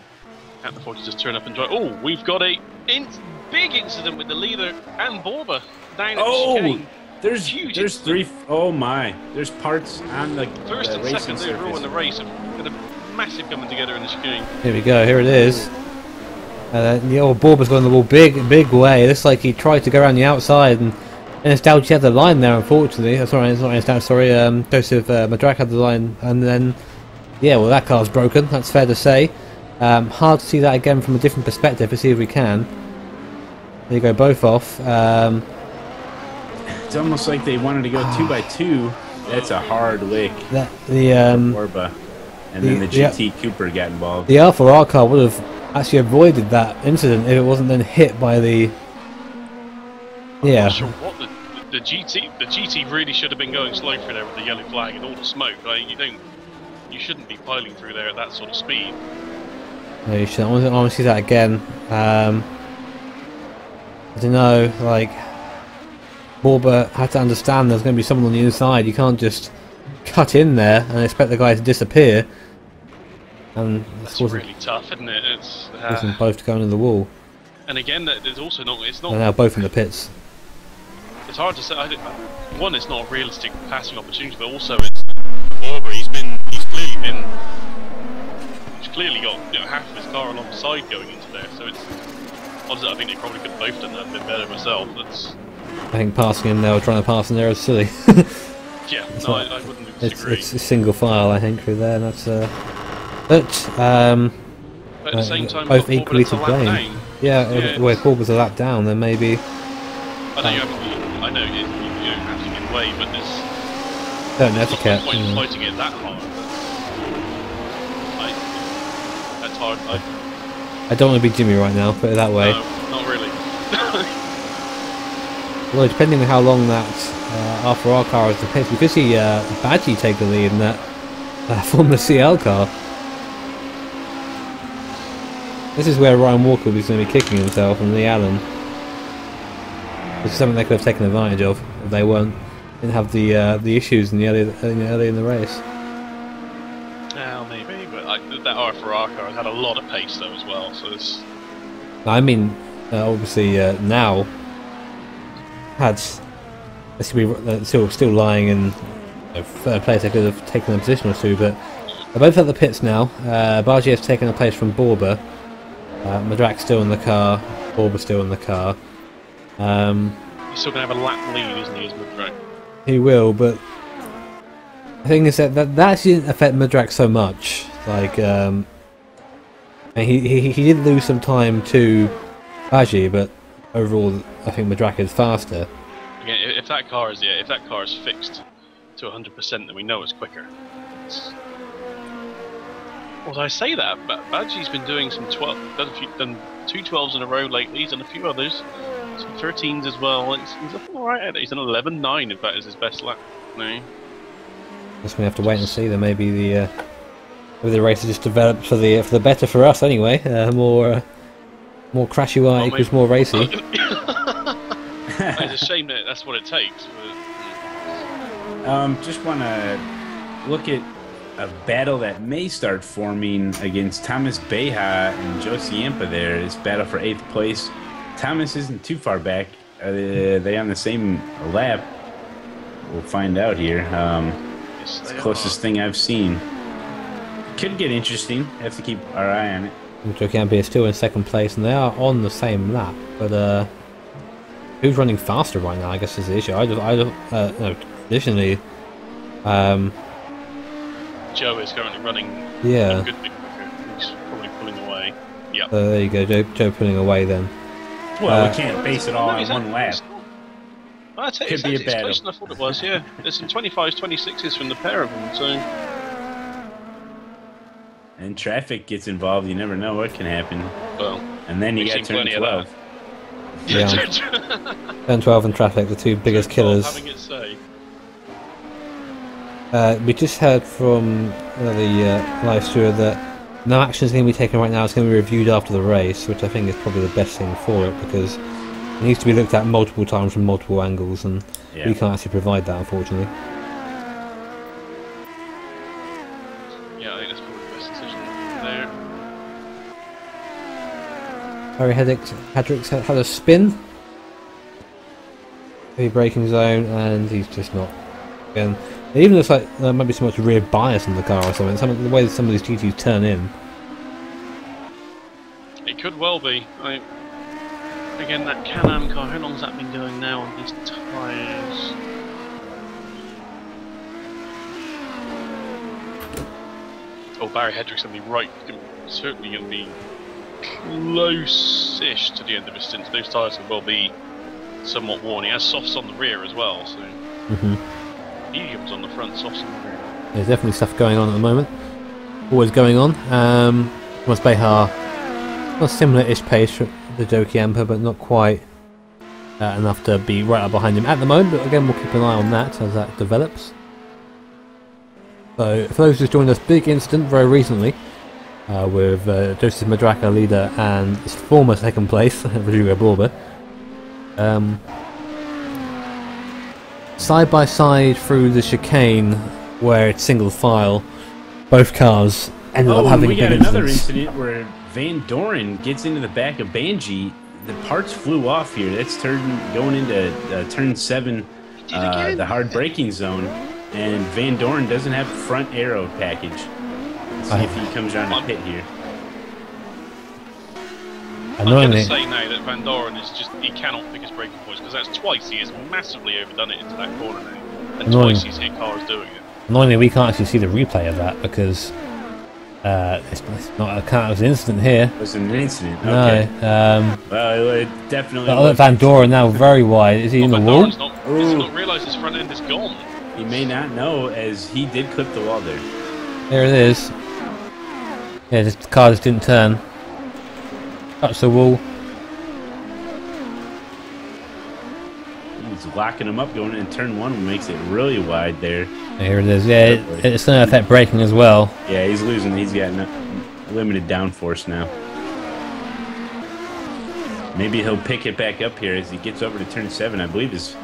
Can't afford to just turn up and drive. Oh, we've got a big incident with the leader and Borba down at the chicane. There's three. Oh my! There's parts on the first the and racing second overall in surface. the race. Got a massive coming together in the chicane. Here we go. Here it is. The old Borba's going the ball big way. It looks like he tried to go around the outside, and Nostalgia had the line there. Unfortunately, sorry, it's not Nostalgia. Sorry, Joseph Madrak had the line, and then yeah, well that car's broken. That's fair to say. Hard to see that again from a different perspective. Let's see if we can. There you go, both off. It's almost like they wanted to go 2x2. That's a hard lick. Borba. And then the GT Cooper got involved. The Alpha R car would have actually avoided that incident if it wasn't then hit by the. Yeah. I'm not sure what the GT really should have been going slow through there with the yellow flag and all the smoke. Like, you shouldn't be piling through there at that sort of speed. No, you shouldn't. I want to see that again. I don't know, like Borba had to understand there's going to be someone on the inside. You can't just cut in there and expect the guy to disappear. And that's really tough, isn't it? It's them both to go into the wall. And again, there's also not. It's not. They're now both in the pits. It's hard to say. One, it's not a realistic passing opportunity, but also it's Borba. He's clearly got half of his car alongside going into there. So it's. Honestly, I think they probably could have both done that a bit better myself. I think passing in there or trying to pass in there is silly. Yeah, no, I wouldn't disagree. It's a single file, I think, through there. That's but at the same time, both equally to blame. Yeah, where Borba's a lap down, then maybe. I know you don't have to give way, but there's don't etiquette. No point in fighting it that hard. That's hard. I don't want to be Jimmy right now, put it that way. No, not really. Well, depending on how long that Alpha R car is the pace, we could see Badgie take the lead in that Formula CL car. This is where Ryan Walker was going to be kicking himself, and Lee Allen. This is something they could have taken advantage of if they didn't have the issues in early in the race. Well, maybe, but that R4R car had a lot of pace though as well. So it's. I mean, obviously now had still lying in third place. They could have taken a position or two, but they're both at the pits now. Bargier has taken a place from Borba. Madrak's still in the car. Borba's still in the car. He's still going to have a lap lead, isn't he, as Madrak? He will, but the thing is that didn't affect Madrak so much. Like, and he did lose some time to Badgie, but overall, I think Madrak is faster. Again, if that car is fixed to 100%, then we know it's quicker. Well, I say that, but Badgie's been doing some done 2 12s in a row lately. He's done a few others, some 13s as well. He's looking alright at it. He's done 11.9 if that is his best lap. No. Guess we have to wait and see. Then maybe the race has just developed for the better for us anyway. More crashy equals more racy. It's a shame that that's what it takes. But... Just want to look at a battle that may start forming against Thomas Beja and Josie Yampa there. This battle for 8th place. Thomas isn't too far back. Are they on the same lap? We'll find out here. It's the closest thing I've seen. Could get interesting. Have to keep our eye on it. Joe Yampa is still in 2nd place, and they are on the same lap. But who's running faster right now? I guess is the issue. Traditionally, Joe is currently running a good bit quicker. He's probably pulling away. Yeah. So there you go, Joe pulling away then. Well, we can't base it all No, on one lap. It's Could be a closer battle. than I thought it was, yeah. There's some 25s, 26s from the pair of them, so... And traffic gets involved, you never know what can happen. Well, and then you got turn 12. Yeah. Turn 12 and traffic, the two biggest killers. Having it say. We just heard from the live steward that no action is going to be taken right now. It's going to be reviewed after the race, which I think is probably the best thing for it, because it needs to be looked at multiple times from multiple angles, and we can't actually provide that, unfortunately. Yeah, I think that's probably the best decision there. Harry Hedrick's had a spin. Heavy braking zone, and he's just not. Again, it even looks like there might be so much rear bias in the car or something. The way that some of these GTs turn in. It could well be. Again, that Can-Am car, how long's that been going now on these tyres? Oh, Barry Hedrick's going to be right. Certainly going to be close-ish to the end of his stint. Those tyres will be somewhat worn. He has softs on the rear as well, so... Mediums on the front, softs on the rear. There's definitely stuff going on at the moment. Always going on. Thomas Behar, a similar-ish pace for the Jockey Amper, but not quite enough to be right up behind him at the moment. But again, we'll keep an eye on that as that develops. So, for those who've joined us, big incident very recently with Joseph Madraka leader and his former second place, Rodrigo Borba. Side by side through the chicane where it's single file, both cars ended up having big incidents. We got another incident where Van Doren gets into the back of Banji. The parts flew off here. That's going into turn 7, the hard braking zone, and Van Doren doesn't have the front aero package. Let's see if he comes around the pit here. I'm going to say now that Van Doren is just, he cannot pick his braking points, because that's twice he has massively overdone it into that corner now, and twice he's hit cars doing it. Annoyingly, we can't actually see the replay of that, because it's not a count as an incident here. It was an incident, okay. No. Well, it definitely was. Van Doren now very wide. Is he in the wall? Does he not realise his front end is gone? He may not know, as he did clip the wall there. There it is. Yeah, the car just didn't turn. Touch the wall. He's locking him up going in turn 1, makes it really wide there. Here it is. Yeah, it's going to affect braking as well. Yeah, he's losing. He's got limited downforce now. Maybe he'll pick it back up here as he gets over to turn 7. I believe his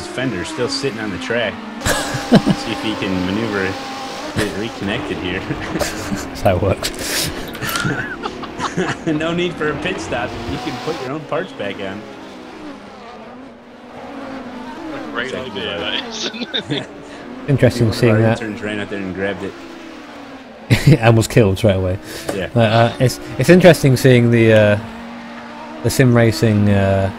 fender's still sitting on the track. See if he can maneuver it, get it reconnected here. That's how it works. No need for a pit stop. You can put your own parts back on. What a great idea that is. Interesting seeing that. Turns right out there and grabbed it. And was killed straight away. Yeah. It's interesting seeing the sim racing, the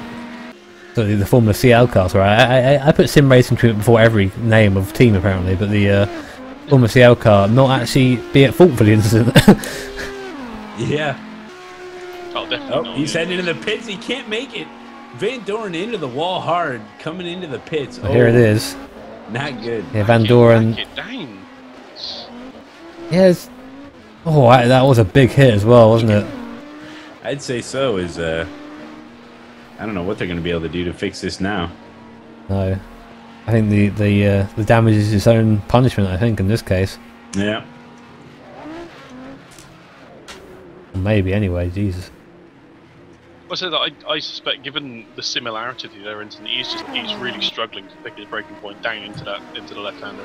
Formula CL cars. Right? I put sim racing to it before every name of team apparently, but the Formula CL car not actually be at fault for the incident. Yeah. Oh, definitely. Oh, he's heading into the pits. He can't make it. Van Doren into the wall hard, coming into the pits. Oh, here it is. Not good. Yeah, Van Doren. Yes. Oh, that was a big hit as well, wasn't it? I'd say so. I don't know what they're going to be able to do to fix this now. No, I think the damage is its own punishment. I think in this case. Yeah. Maybe anyway. Jesus. I said that I suspect, given the similarity to their incident, he's really struggling to pick his braking point down into the left-hander.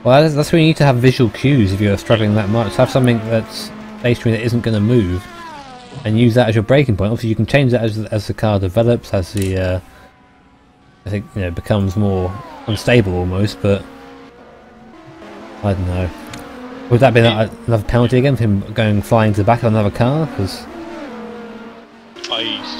Well, that's where you need to have visual cues if you're struggling that much. Have something that's stationary that isn't going to move, and use that as your braking point. Obviously, you can change that as the car develops, as the I think becomes more unstable almost. But I don't know. Would that be another penalty again for him going flying to the back of another car? Because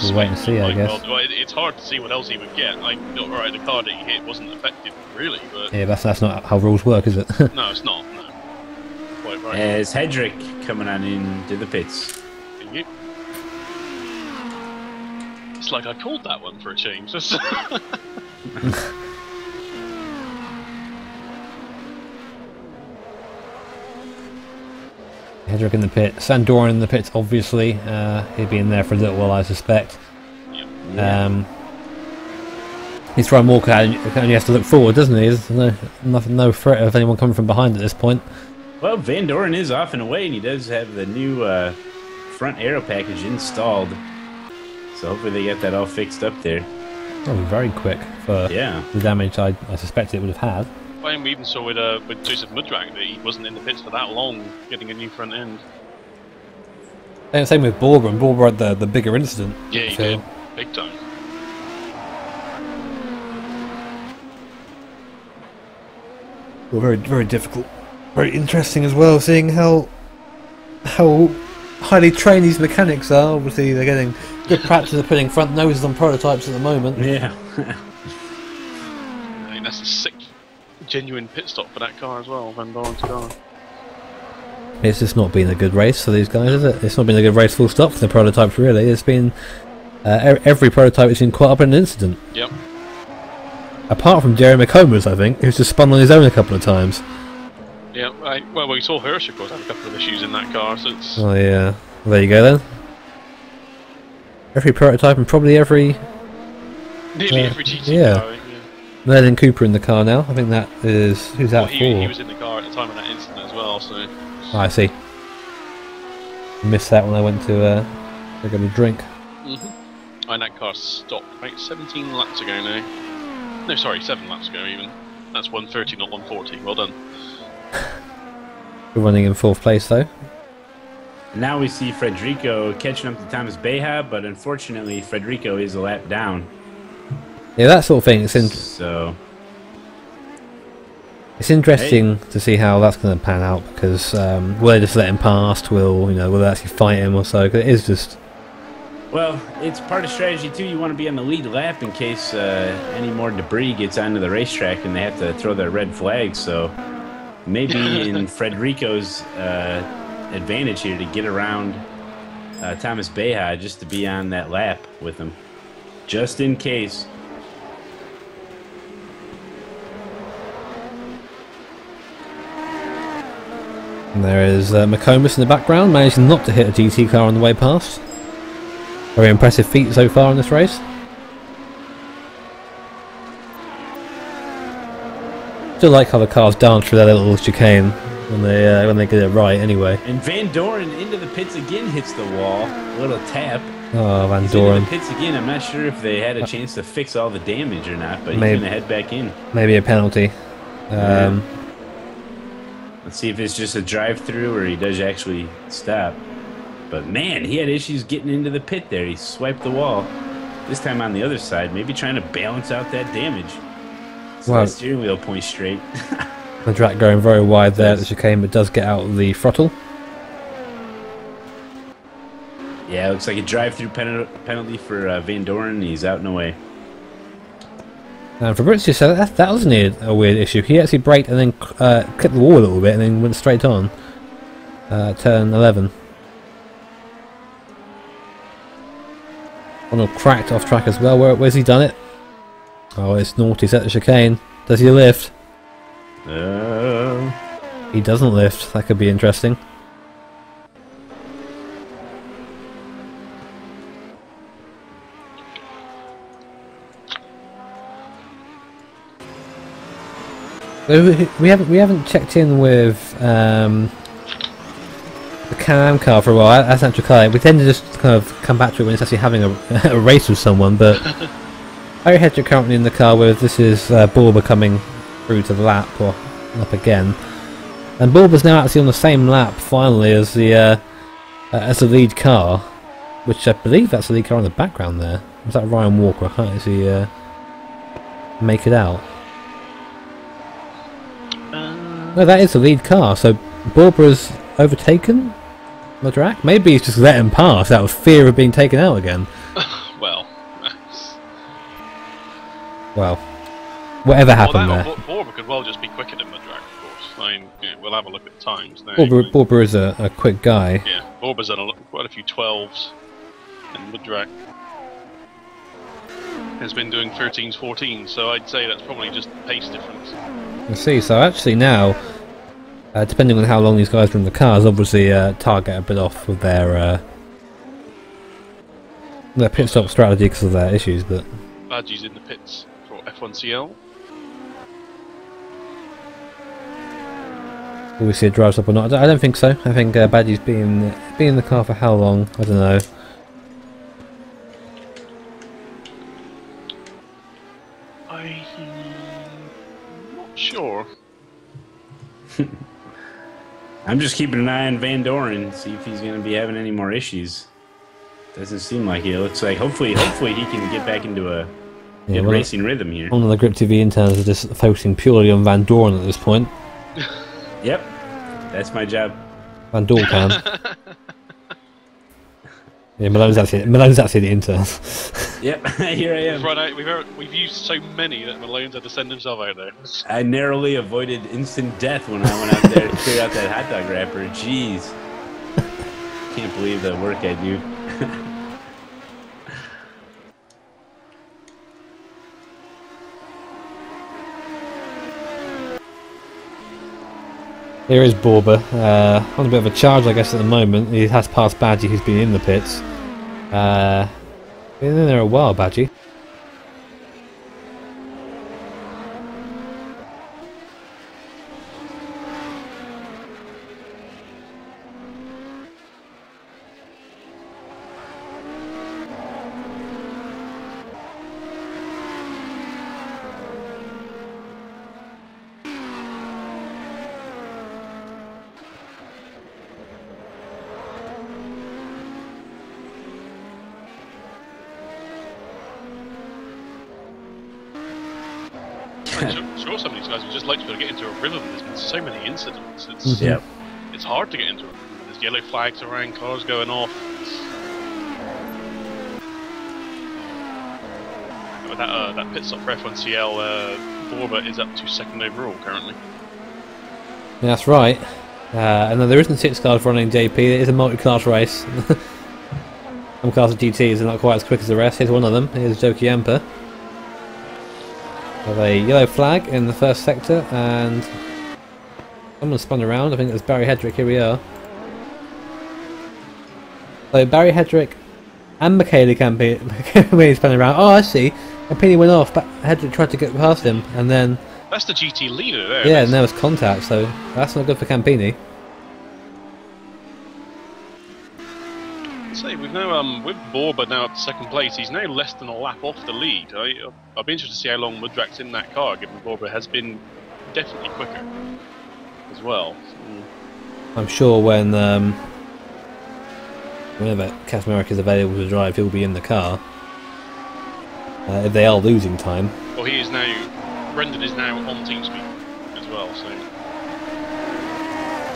we'll wait and see, I guess. Well, it's hard to see what else he would get. Alright, the car that he hit wasn't affected, really, but... Yeah, that's not how rules work, is it? No, it's not, no. Quite right. As Hedrick coming on into the pits. Thank you. It's like I called that one for a change. Hedrick in the pit, Sandoran in the pits, obviously. He'll be in there for a little while, I suspect. Yep. He's Ryan Walker only has to look forward, doesn't he? There's no threat of anyone coming from behind at this point. Well, Van Doren is off and away, and he does have the new front aero package installed. So hopefully they get that all fixed up there. Probably very quick for the damage I suspected it would have had. Well, we even saw with Joseph Mudrak that he wasn't in the pits for that long, getting a new front end. And same with Borber, and Borber had the bigger incident. Yeah, he did. Big time. Well, very, very difficult. Very interesting as well, seeing how highly trained these mechanics are. Obviously, they're getting good practice of putting front noses on prototypes at the moment. Yeah. I think that's a sick, genuine pit stop for that car as well, Van Doren's car. It's just not been a good race for these guys, is it? It's not been a good race full stop for the prototypes, really. It's been... every prototype has been caught up in an incident. Yep. Apart from Jerry McComas, I think, who's just spun on his own a couple of times. Yeah, well, we saw Hirsch, of course, had a couple of issues in that car, so it's... Oh, yeah. Well, there you go, then. Every prototype and probably every... Nearly every GT car, yeah. Merlin Cooper in the car now. I think that is... Who's that for? He was in the car at the time of that incident as well, so... Oh, I see. Missed that when I went to get a drink. And that car stopped about 17 laps ago now. No, sorry, 7 laps ago even. That's 130, not 140. Well done. We're running in 4th place, though. Now we see Federico catching up to Thomas Beha, but unfortunately Federico is a lap down. Yeah, that sort of thing. It's interesting to see how that's going to pan out, because will they just let him past? Will they actually fight him or so? 'Cause it is just... Well, it's part of strategy too. You want to be on the lead lap in case any more debris gets onto the racetrack and they have to throw their red flags. So maybe in Federico's advantage here to get around Thomas Beha just to be on that lap with him, just in case. And there is McComas in the background, managing not to hit a GT car on the way past. Very impressive feat so far in this race. Still like how the cars dance through that little chicane when they get it right. Anyway. And Van Doren into the pits again, hits the wall. A little tap. Oh, Van He's Doren. into the pits again. I'm not sure if they had a chance to fix all the damage or not, but Maybe. he's gonna head back in. Maybe a penalty. Let's see if it's just a drive-through or he does actually stop. But man, he had issues getting into the pit there. He swiped the wall. This time on the other side, maybe trying to balance out that damage. So Wow. the steering wheel points straight. The track going very wide there at the chicane, but does get out of the throttle. Yeah, it looks like a drive-through penalty for Van Doren. He's out and away. And for Brits, that wasn't a weird issue. He actually braked and then clipped the wall a little bit and then went straight on. Turn 11. Ronald cracked off track as well. Where's he done it? Oh, it's naughty. He's at the chicane. Does he lift? He doesn't lift. That could be interesting. We haven't checked in with the Can-Am car for a while. That's actually car. We tend to just kind of come back to it when it's actually having a race with someone. But Harry Hedger currently in the car with this is Borber coming through to the lap or up again, and Borber's now actually on the same lap finally as the lead car, which I believe that's the lead car in the background there. Was that Ryan Walker? I can't actually make it out. No, that is the lead car, so Borber's overtaken Mudrak? Maybe he's just let him pass out of fear of being taken out again. Well, whatever happened there. Borber could well just be quicker than Mudrak, of course. I mean, we'll have a look at the times now. Borber is a quick guy. Yeah, Borber's done quite a few 12s, and Mudrak has been doing 13s, 14s, so I'd say that's probably just pace difference. I see. So actually now, depending on how long these guys are in the cars, obviously target a bit off with their pit stop strategy because of their issues. But Badgie's in the pits for F1CL. will we see a drive stop or not? I don't think so. I think Badgie's been in the car for how long? I don't know. I'm not sure. I'm just keeping an eye on Van Doren, see if he's going to be having any more issues. Doesn't seem like it. It looks like hopefully he can get back into a good racing rhythm here. One of the Grip TV interns are just focusing purely on Van Doren at this point. Yep, that's my job. Van Doren can. Yeah, Malone's actually the intern. Yep, here I am. We've used so many that Malone's had to send himself out there. I narrowly avoided instant death when I went out there to clear out that hot dog wrapper. Jeez. Can't believe the work I do. Here is Borba, on a bit of a charge I guess at the moment. He has passed Badgie, who's been in the pits. Been in there a while, Badgie. I'm sure some of these guys would just like to be able to get into a rhythm. There's been so many incidents. It's hard to get into a rhythm. There's yellow flags around, cars going off. With that pit stop for F1CL, Borba is up to 2nd overall currently. Yeah, that's right. And then there isn't 6 cars running JP. It is a multi-class race. Some cars of GTs are not quite as quick as the rest. Here's one of them. Here's Joki Amper. Have a yellow flag in the first sector, and someone spun around. I think it's Barry Hedrick. Here we are. So Barry Hedrick and Michele Campini spun around. Oh, I see. Campini went off, but Hedrick tried to get past him, and then that's the GT leader there. Yeah, and there was contact, so that's not good for Campini. Say we've now with Borba now up to 2nd place. He's now less than a lap off the lead. I'll be interested to see how long Woodrak's in that car, given Borba has been definitely quicker as well. I'm sure whenever Kaczmarek is available to drive, he'll be in the car. If they are losing time. Well, he is now. Brendan is now on TeamSpeak as well, so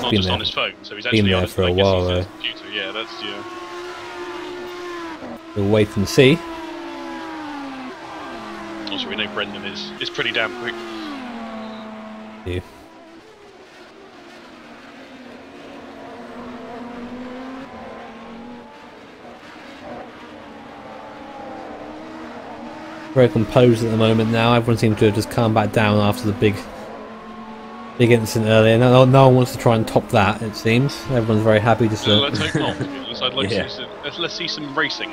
not just on his phone. So he's actually on his for a while. Computer. Yeah, that's We'll wait and see. Also, we know Brendan is pretty damn quick. Yeah. Very composed at the moment now. Everyone seems to have just calmed back down after the big incident earlier. No one wants to try and top that, it seems. Everyone's very happy just to... Let's hope not. I'd like to see let's see some racing.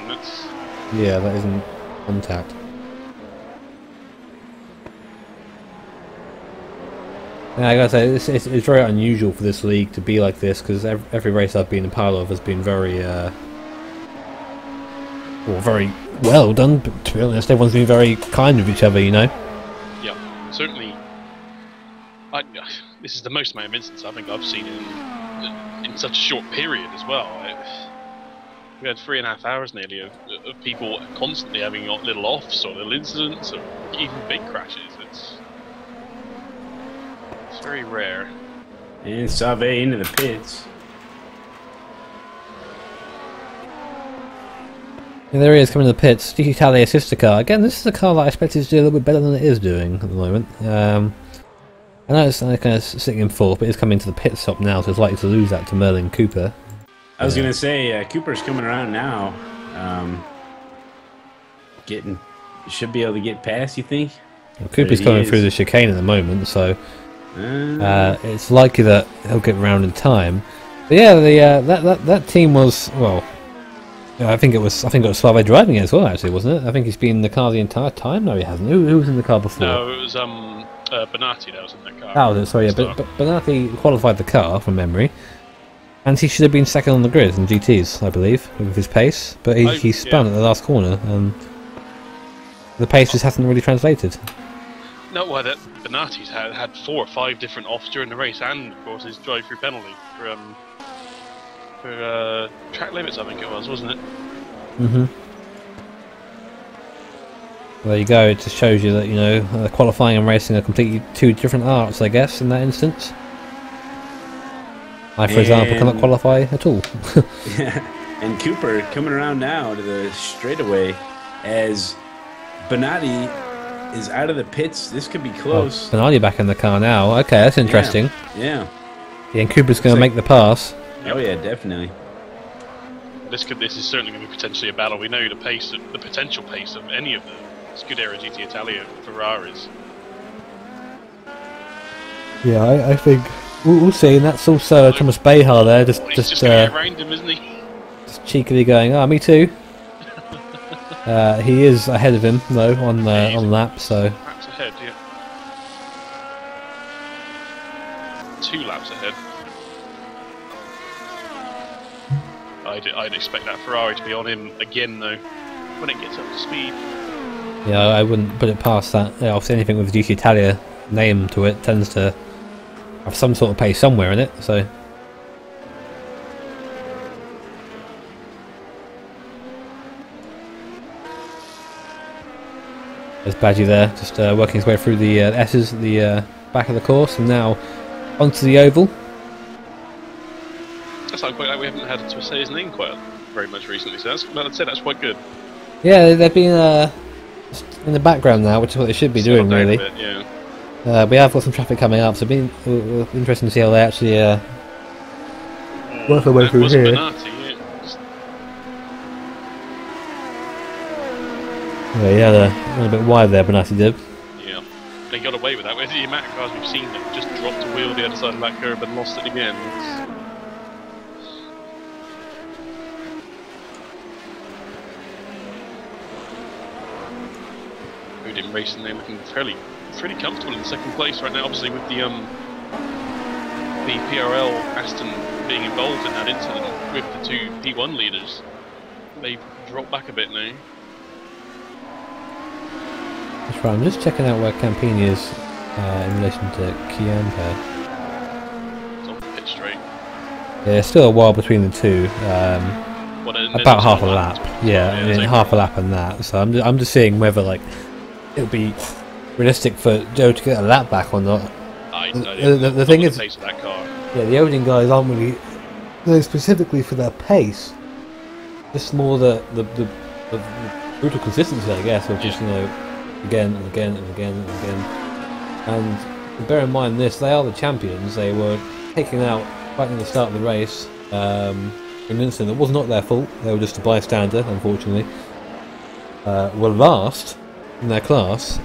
Yeah, that isn't contact. Yeah, I gotta say, it's very unusual for this league to be like this, because every race I've been a part of has been very well done, but to be honest, everyone's been very kind with each other, you know? Yeah, certainly. This is the most amount of incidents I think I've seen in such a short period as well. We had 3.5 hours nearly of people constantly having little offs or little incidents or even big crashes. It's very rare. And Sauvé into the pits. Yeah, there he is coming to the pits. GT Tally sister car. Again, this is a car that I expected to do a little bit better than it is doing at the moment. I know it's kind of sitting in 4th, but it's coming to the pit stop now, so it's likely to lose that to Merlin Cooper. I was going to say, Cooper's coming around now, getting should be able to get past, you think? Well, Cooper's coming through the chicane at the moment, so it's likely that he'll get round in time. But yeah, that team was, well, I think it was Suave driving it as well, actually, wasn't it? I think he's been in the car the entire time. No, he hasn't. Who was in the car before? No, it was Bonatti that was in that car. Oh, sorry, yeah, but Bonatti qualified the car from memory, and he should have been second on the grid in GTs, I believe, with his pace. But he spun at the last corner, and the pace just hasn't really translated. No, well, Bonatti's had 4 or 5 different offs during the race, and of course his drive-through penalty for track limits, I think it was, wasn't it? Mhm. There you go. It just shows you that, you know, qualifying and racing are completely 2 different arts, I guess, in that instance. I, for example, cannot qualify at all. Yeah. And Cooper coming around now to the straightaway as Bonatti is out of the pits. This could be close. Oh, Bonatti back in the car now. Okay, that's interesting. Yeah. Yeah, and Cooper's going to make the pass. Oh yeah, definitely. This is certainly going to be potentially a battle. We know the potential pace of any of the Scuderia GT Italia Ferraris. Yeah, I think we'll see. And that's also Thomas Behar there, just going to get around him, isn't he? Just cheekily going, "Ah, me too." He is ahead of him though on lap, so. Laps ahead, yeah. 2 laps ahead. I'd expect that Ferrari to be on him again though, when it gets up to speed. Yeah, I wouldn't put it past that. Yeah, obviously anything with GT Italia name to it tends to have some sort of pace somewhere in it, so. There's Badgie there, just working his way through the S's at the back of the course, and now onto the oval. That's quite like we haven't had to say his name quite very much recently, so I'd say that's quite good. Yeah, they've been in the background now, which is what they should be doing, really. Bit, yeah. We have got some traffic coming up, so it'll be interesting to see how they actually work their way through here. Bonatti, Yeah, he had a little bit wide there, Bonatti did. Yeah, they got away with that. The amount of cars we've seen that just dropped a wheel the other side of that curb and lost it again. Podium racing, they're looking fairly comfortable in 2nd place right now. Obviously, with the PRL Aston being involved in that incident with the 2 P1 leaders, they've dropped back a bit now. That's right. I'm just checking out where Campini is in relation to Chiampa. It's on the pit straight. Yeah, there's still a while between the 2. About half a lap. Yeah, and then half a lap and that. So I'm just seeing whether it'll be realistic for Joe to get a lap back or not. The thing is, yeah, the Odin guys aren't really there specifically for their pace. Just more the brutal consistency, I guess, of just, you know, again and again and again and again. And bear in mind this, they are the champions. They were taken out right in the start of the race. An incident that was not their fault. They were just a bystander, unfortunately. Were last in their class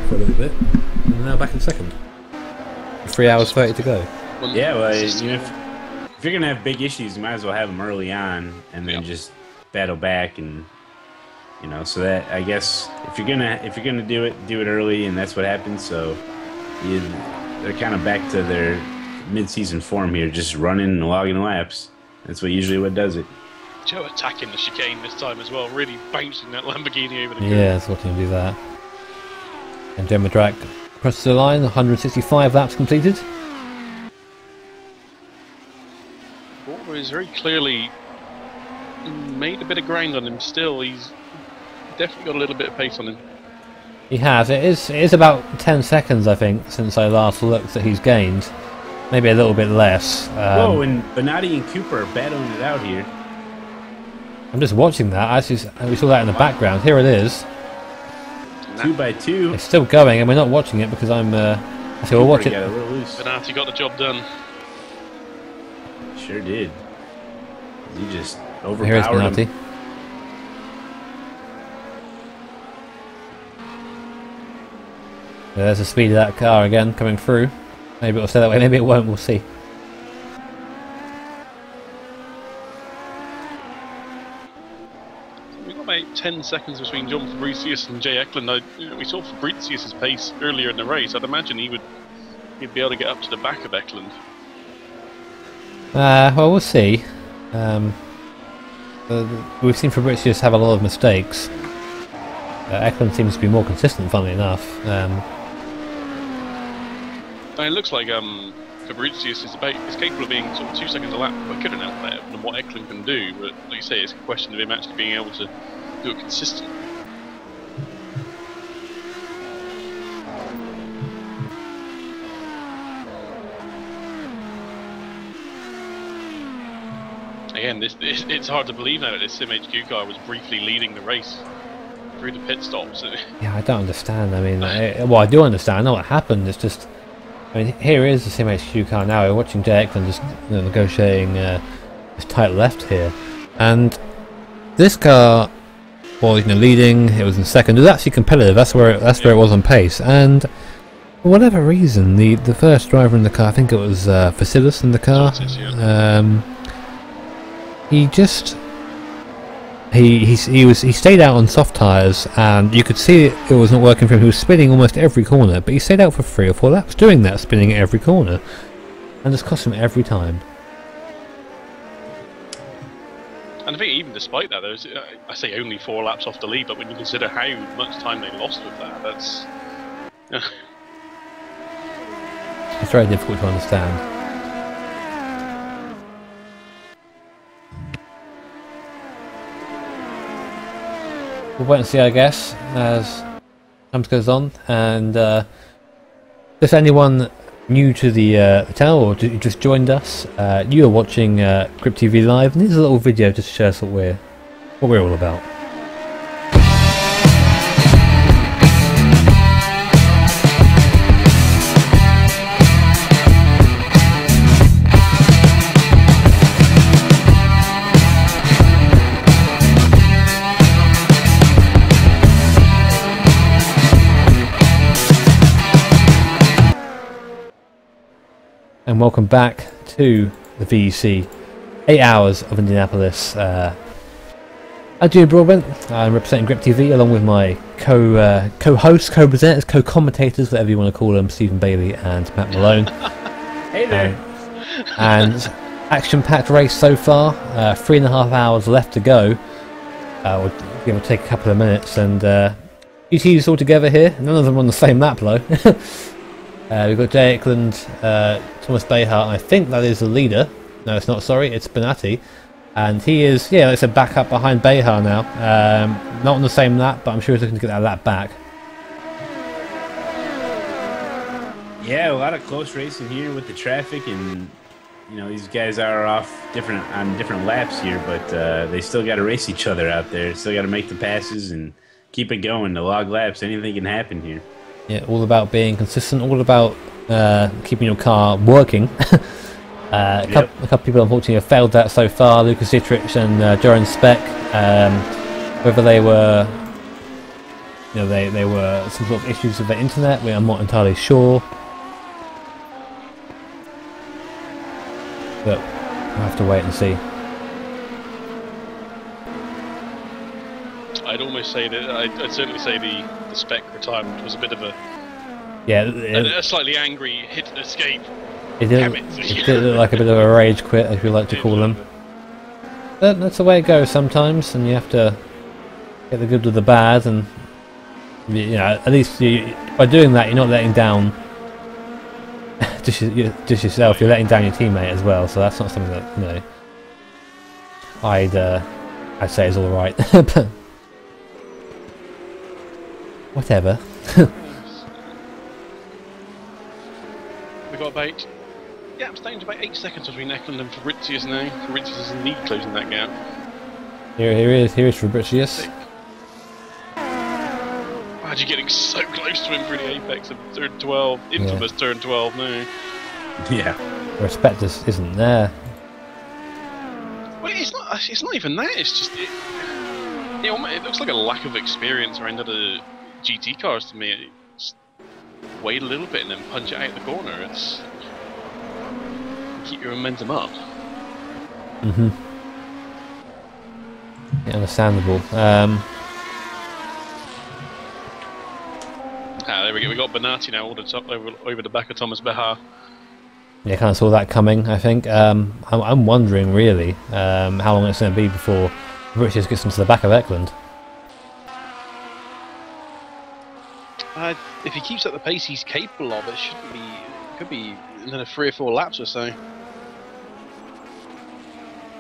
for a little bit, and they're now back in 2nd. 3 hours 30 to go. Yeah, well, you know, if you're gonna have big issues, you might as well have them early on, and then just battle back, and you know. So that, I guess, if you're gonna do it early, and that's what happens. So they're kind of back to their mid-season form here, just running and logging laps. That's what does it. Joe attacking the chicane this time as well, really bouncing that Lamborghini over the curb. Yeah, it's looking to do that. And Gemma Drac across the line, 165 laps completed. Walker is very clearly made a bit of ground on him still. He's definitely got a little bit of pace on him. He has. It is about 10 seconds, I think, since I last looked that he's gained. Maybe a little bit less. Whoa, and Bonatti and Cooper are battling it out here. I'm just watching that. We saw that in the background. Here it is. 2 by 2. It's still going, and we're not watching it because I'm. So we'll watch it. Bonatti got the job done. Sure did. He just overpowered Here is Bonatti. him. Yeah, there's the speed of that car again coming through. Maybe it'll stay that way, maybe it won't, we'll see. We've got about 10 seconds between John Fabricius and Jay Eklund. We saw Fabricius' pace earlier in the race. I'd imagine he'd be able to get up to the back of Eklund. Well, we'll see. We've seen Fabricius have a lot of mistakes. Eklund seems to be more consistent, funnily enough. It looks like Fabricius is capable of being sort of 2 seconds a lap quicker than what Eklund can do, but like you say, it's a question of him actually being able to do it consistently. Again, it's hard to believe now that this SimHQ car was briefly leading the race through the pit stops. Yeah, I don't understand. I mean, well, I do understand. I know what happened. It's just, I mean, here is the SimHQ car now. We're watching Jay Eklund just negotiating his tight left here, and this car was leading. It was in second. It was actually competitive. That's where it was on pace. And for whatever reason, the first driver in the car, I think it was Vasilis in the car. He stayed out on soft tyres, and you could see it was not working for him. He was spinning almost every corner, but he stayed out for 3 or 4 laps doing that, spinning at every corner, and it's cost him every time. And I think even despite that, there's I say only 4 laps off the lead, but when you consider how much time they lost with that, that's it's very difficult to understand. We'll wait and see, I guess, as time goes on. And if anyone new to the channel or you just joined us, you are watching Grip TV Live, and this is a little video just to show us what we're all about. And welcome back to the VEC, 8 hours of Indianapolis. I'm Jim Broadbent. I'm representing Grip TV along with my co-hosts, co-presenters, co-commentators, whatever you want to call them, Stephen Bailey and Matt Malone. Hey there. And action-packed race so far. 3.5 hours left to go. We'll give or take a couple of minutes, and GTs all together here. None of them on the same lap though. We've got Jay Eklund, Thomas Behar, and I think that is the leader. No, it's not, sorry, it's Benatti. And he is, yeah, it's a back up behind Behar now. Not on the same lap, but I'm sure he's looking to get that lap back. Yeah, a lot of close racing here with the traffic, and these guys are off on different laps here, but they still got to race each other out there. Still got to make the passes and keep it going. The log laps, anything can happen here. Yeah, all about being consistent, all about keeping your car working. A couple people unfortunately have failed that so far, Lucas Dietrich and Joran Speck. Whether they were, they were some sort of issues with the internet, I'm not entirely sure. But we'll have to wait and see. I'd almost say that I'd certainly say the Speck retirement was a bit of a a slightly angry hit and escape. It did look like a bit of a rage quit, as we like to call them. But that's the way it goes sometimes, and you have to get the good with the bad, and at least by doing that, you're not letting down just yourself. You're letting down your teammate as well. So that's not something that I'd say is all right. But whatever. We've got about it's down to about 8 seconds between Eklund and Fabricius now. Fabricius is indeed closing that gap. Here is Fabricius. Imagine getting so close to him through the apex of turn 12, infamous turn 12 now. Yeah. The respect just isn't there. Well, it's not even that. It's just it looks like a lack of experience around other GT cars to me. wait a little bit and then punch it out the corner. It's keep your momentum up. Yeah, understandable. There we go. We got Bernati now over the back of Thomas Behar. Yeah, kind of saw that coming. I think. I'm wondering really how long it's going to be before British gets into the back of Eklund. If he keeps at the pace he's capable of, it shouldn't be. It could be another 3 or 4 laps or so.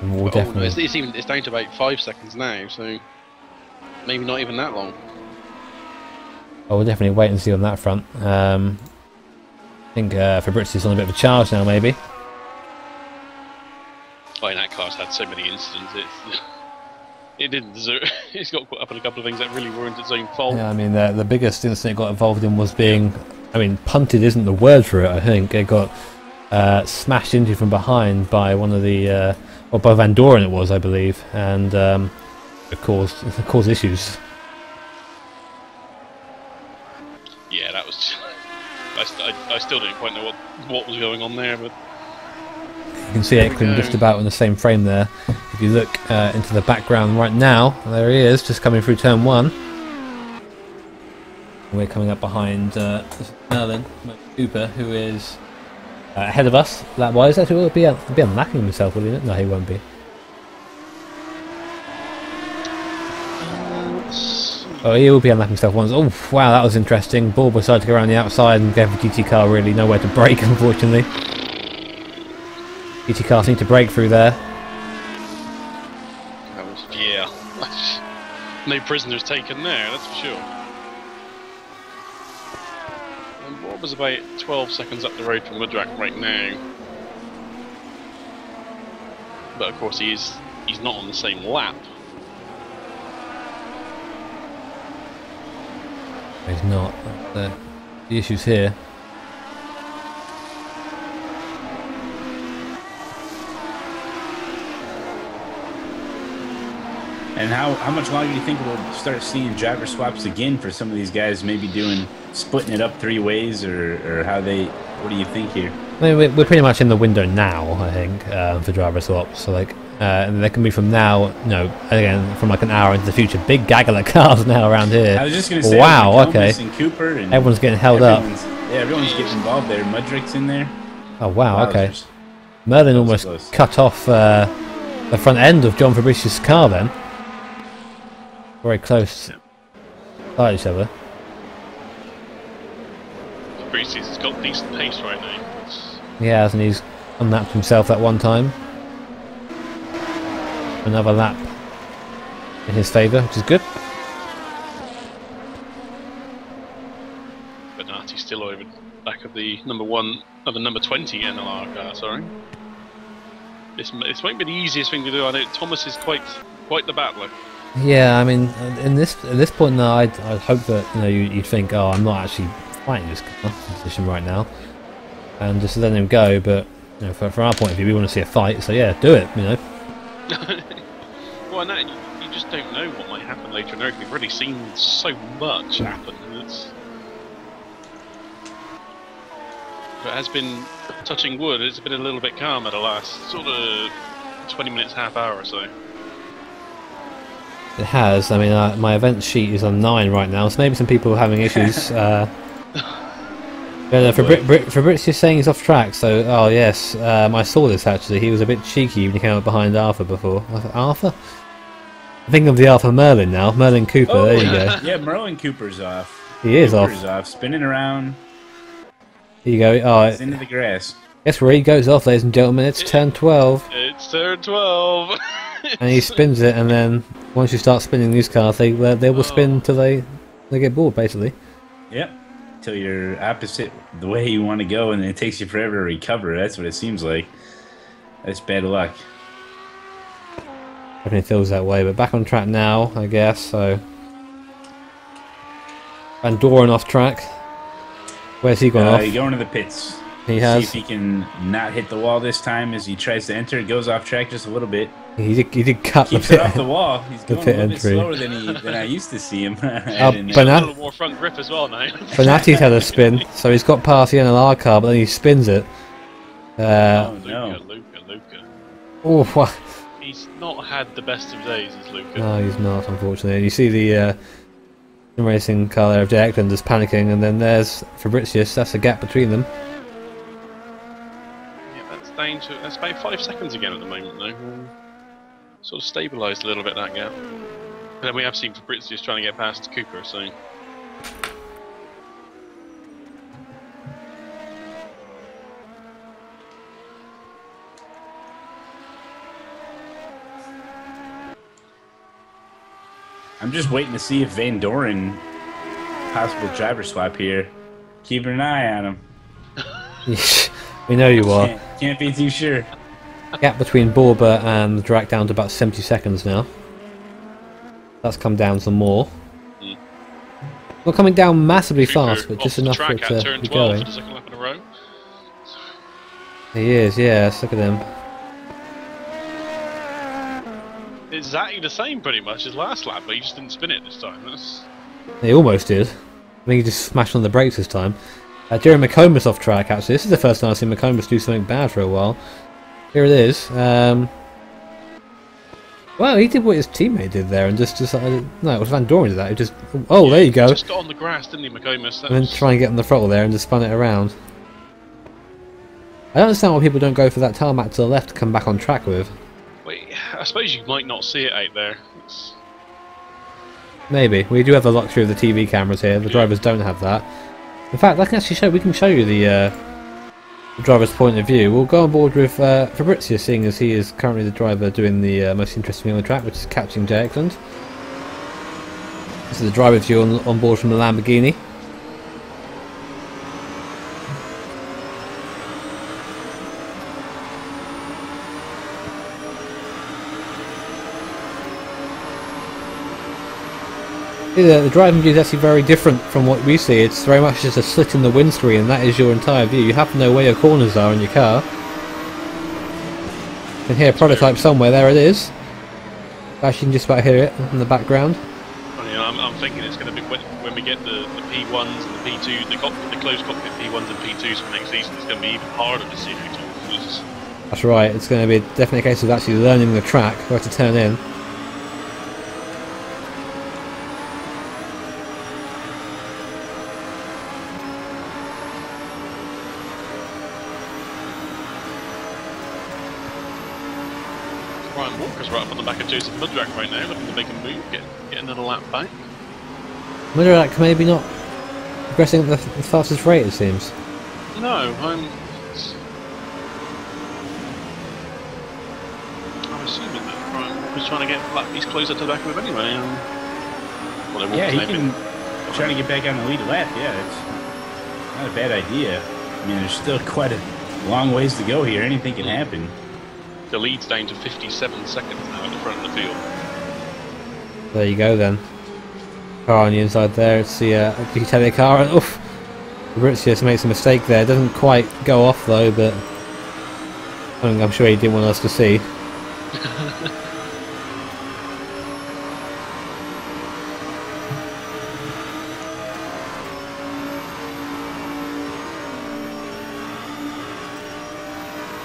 Well, definitely. No, it's down to about 5 seconds now, so maybe not even that long. Oh, we'll definitely wait and see on that front. I think Fabrizi's on a bit of a charge now, maybe. Oh, and that car's had so many incidents. It didn't deserve. It's got caught up in a couple of things that really weren't its own fault. Yeah, I mean the biggest incident it got involved in was being, I mean, punted isn't the word for it. I think it got smashed into from behind by one of the, or by Van Doren it was, I believe, and it caused issues. Yeah, that was. I still don't quite know what was going on there, but you can see Eklund just about in the same frame there. If you look into the background right now, there he is, just coming through turn 1. We're coming up behind Merlin Cooper, who is ahead of us lap-wise. Actually, will be unlacking himself, will he? No, he won't be. Oh, he will be unlacking himself once. Oh, wow, that was interesting. Ball decided to go around the outside and gave the GT car really nowhere to brake, unfortunately. GT cars need to brake through there. that was no prisoners taken there, that's for sure. And Bob was about 12 seconds up the road from Woodраck right now, but of course he's not on the same lap. He's not. The issue's here. And how much longer do you think we'll start seeing driver swaps again for some of these guys? Maybe splitting it up 3 ways, or how they? What do you think here? I mean, we're pretty much in the window now, I think, for driver swaps. So like, and they can be from now, again from like an hour into the future. Big gaggle of cars now around here. I was just going to say, wow, okay. And Cooper and everyone's getting held up. Yeah, everyone's getting involved there. Mudrick's in there. Oh wow, okay. Wowzers. Merlin almost cut off the front end of John Fabricius' car then. Very close by each other. Fabricius has got decent pace right now. He has, and he's unlapped himself that one time. Another lap in his favour, which is good. Bernati's still over the back of the number 20 NLR car, sorry. This won't be the easiest thing to do. I know Thomas is quite the battler. Yeah, I mean, at this point now, I'd hope that you'd think, oh, I'm not actually fighting this position right now, and just let him go. But from our point of view, we want to see a fight. So yeah, do it. Well, no, you just don't know what might happen later in the race. We've already seen so much happen. It has been, touching wood, it's been a little bit calmer the last sort of 20 minutes, half hour or so. It has. I mean, my event sheet is on 9 right now, so maybe some people are having issues. Fabricius saying he's off track, so oh yes, I saw this actually. He was a bit cheeky when he came up behind Arthur before. Arthur? I'm thinking of the Arthur Merlin now. Merlin Cooper, oh, there you go. Yeah, Merlin Cooper's off. He is Cooper's off. Spinning around. Here you go. Oh, it's into the grass. Guess where he goes off, ladies and gentlemen. It's turn 12. It's turn 12. And he spins it, and then once you start spinning these cars, they will spin till they get bored, basically. Yep. Till you're opposite the way you want to go, and it takes you forever to recover. That's what it seems like. That's bad luck. Definitely feels that way, but back on track now, I guess. So Van Doren off track. Where's he gone off? He's going to the pits. He See has. if he can not hit the wall this time as he tries to enter. It goes off track just a little bit. He did cut Keeps the it pit. off the wall. He's The going a pit little bit entry. slower than I used to see him. He's got a little more front grip as well now. Benatti's had a spin, so he's got past the NLR car, but then he spins it. Oh no! Luca. Oh, what? He's not had the best of days, as Luca. No, he's not, unfortunately. You see the racing car there of Jay Eklund just panicking, and then there's Fabricius. That's a gap between them. Yeah, that's about 5 seconds again at the moment, though. Sort of stabilised a little bit, that gap. But then we have seen Fabricius trying to get past Cooper, so... I'm just waiting to see if Van Doren, possible driver swap here. Keeping an eye on him. We know you are. Can't be too sure. Gap between Borba and Drac down to about 70 seconds now. That's come down some more. Not coming down massively fast, but just enough for it to be going. For the second lap in a row. He is, yes, look at him. Exactly the same, pretty much, as last lap, but he just didn't spin it this time. He almost did. I think he just smashed on the brakes this time. Jerry McComas off track, actually. This is the first time I've seen McComas do something bad for a while. Here it is. Well, he did what his teammate did there and just decided... No, it was Van Doren did that. He just... Oh, there you go. He just got on the grass, didn't he, McComas? And then try and get on the throttle there and just spun it around. I don't understand why people don't go for that tarmac to the left to come back on track with. Wait, I suppose you might not see it out there. Maybe. We do have the luxury of the TV cameras here. The drivers don't have that. In fact, I can actually show. We can show you the driver's point of view. We'll go on board with Fabrizio, seeing as he is currently the driver doing the most interesting thing on the track, which is catching Jay Eklund. This is the driver's view on board from the Lamborghini. The driving view is actually very different from what we see. It's very much just a slit in the windscreen, and that is your entire view. You have to know where your corners are in your car. You can hear a prototype somewhere. There it is. Actually, you can just about hear it in the background. I'm thinking it's going to be when we get the P1s and the P2, the closed cockpit P1s and P2s for next season. It's going to be even harder to see through tools. That's right. It's going to be definitely a case of actually learning the track, where to turn in. Ryan Walker's right up on the back of Joseph Mudrak right now, looking to make a move, get another lap back. Mudrak maybe not progressing at the fastest rate, it seems. No, I'm assuming that Ryan Walker's trying to get lap piece closer to the back of him anyway. Yeah, he can try to get back on the lead lap. Yeah, it's not a bad idea. I mean, there's still quite a long ways to go here. Anything can happen. The lead's down to 57 seconds now at the front of the field. There you go then. Car on the inside there, it's the Italia car, and oof! Fabrizio makes a mistake there, doesn't quite go off though, but I'm sure he didn't want us to see.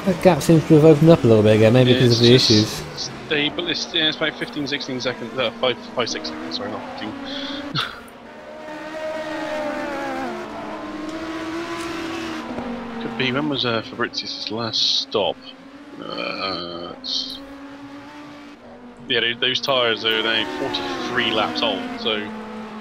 That gap seems to have opened up a little bit again, maybe because of the issues. But it's about 15, 16 seconds, 5, 6 seconds, sorry, not 15. Could be, when was Fabricius' last stop? Yeah, those tyres are now 43 laps old, so...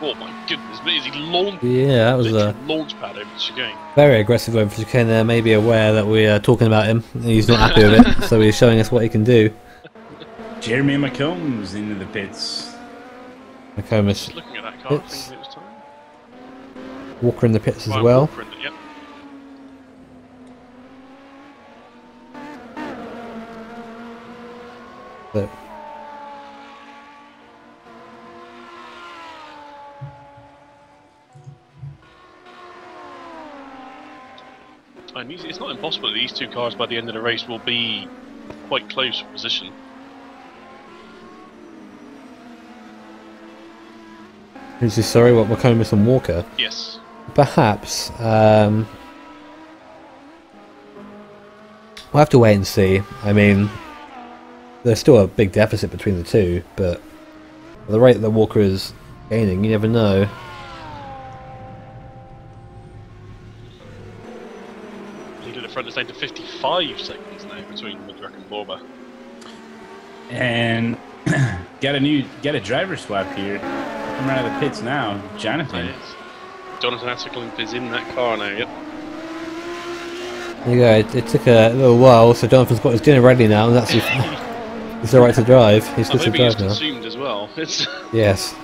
Oh my goodness, is he launched? Yeah, that was a launch pad over the chicane. Very aggressive over the chicane there, maybe aware that we are talking about him. He's not happy with it, so he's showing us what he can do. Jeremy McCombs into the pits. McComas. Looking at that car, thinking it was time. Walker in the pits as well. Yep. So, And it's not impossible that these two cars by the end of the race will be quite close for position. Who's this? Sorry, what? McComas and Walker? Yes. Perhaps. We'll have to wait and see. I mean, there's still a big deficit between the two, but at the rate that Walker is gaining, you never know. Lead at the front is down to 55 seconds now between Woodruck and Borba. And got a driver swap here. Coming out of the pits now, Jonathan. Jonathan Attercliffe is in that car now. Yep. There you go. It took a little while, so Jonathan's got his dinner ready now, and that's he's alright to drive. He's good to drive now. Consumed as well. It's Yes.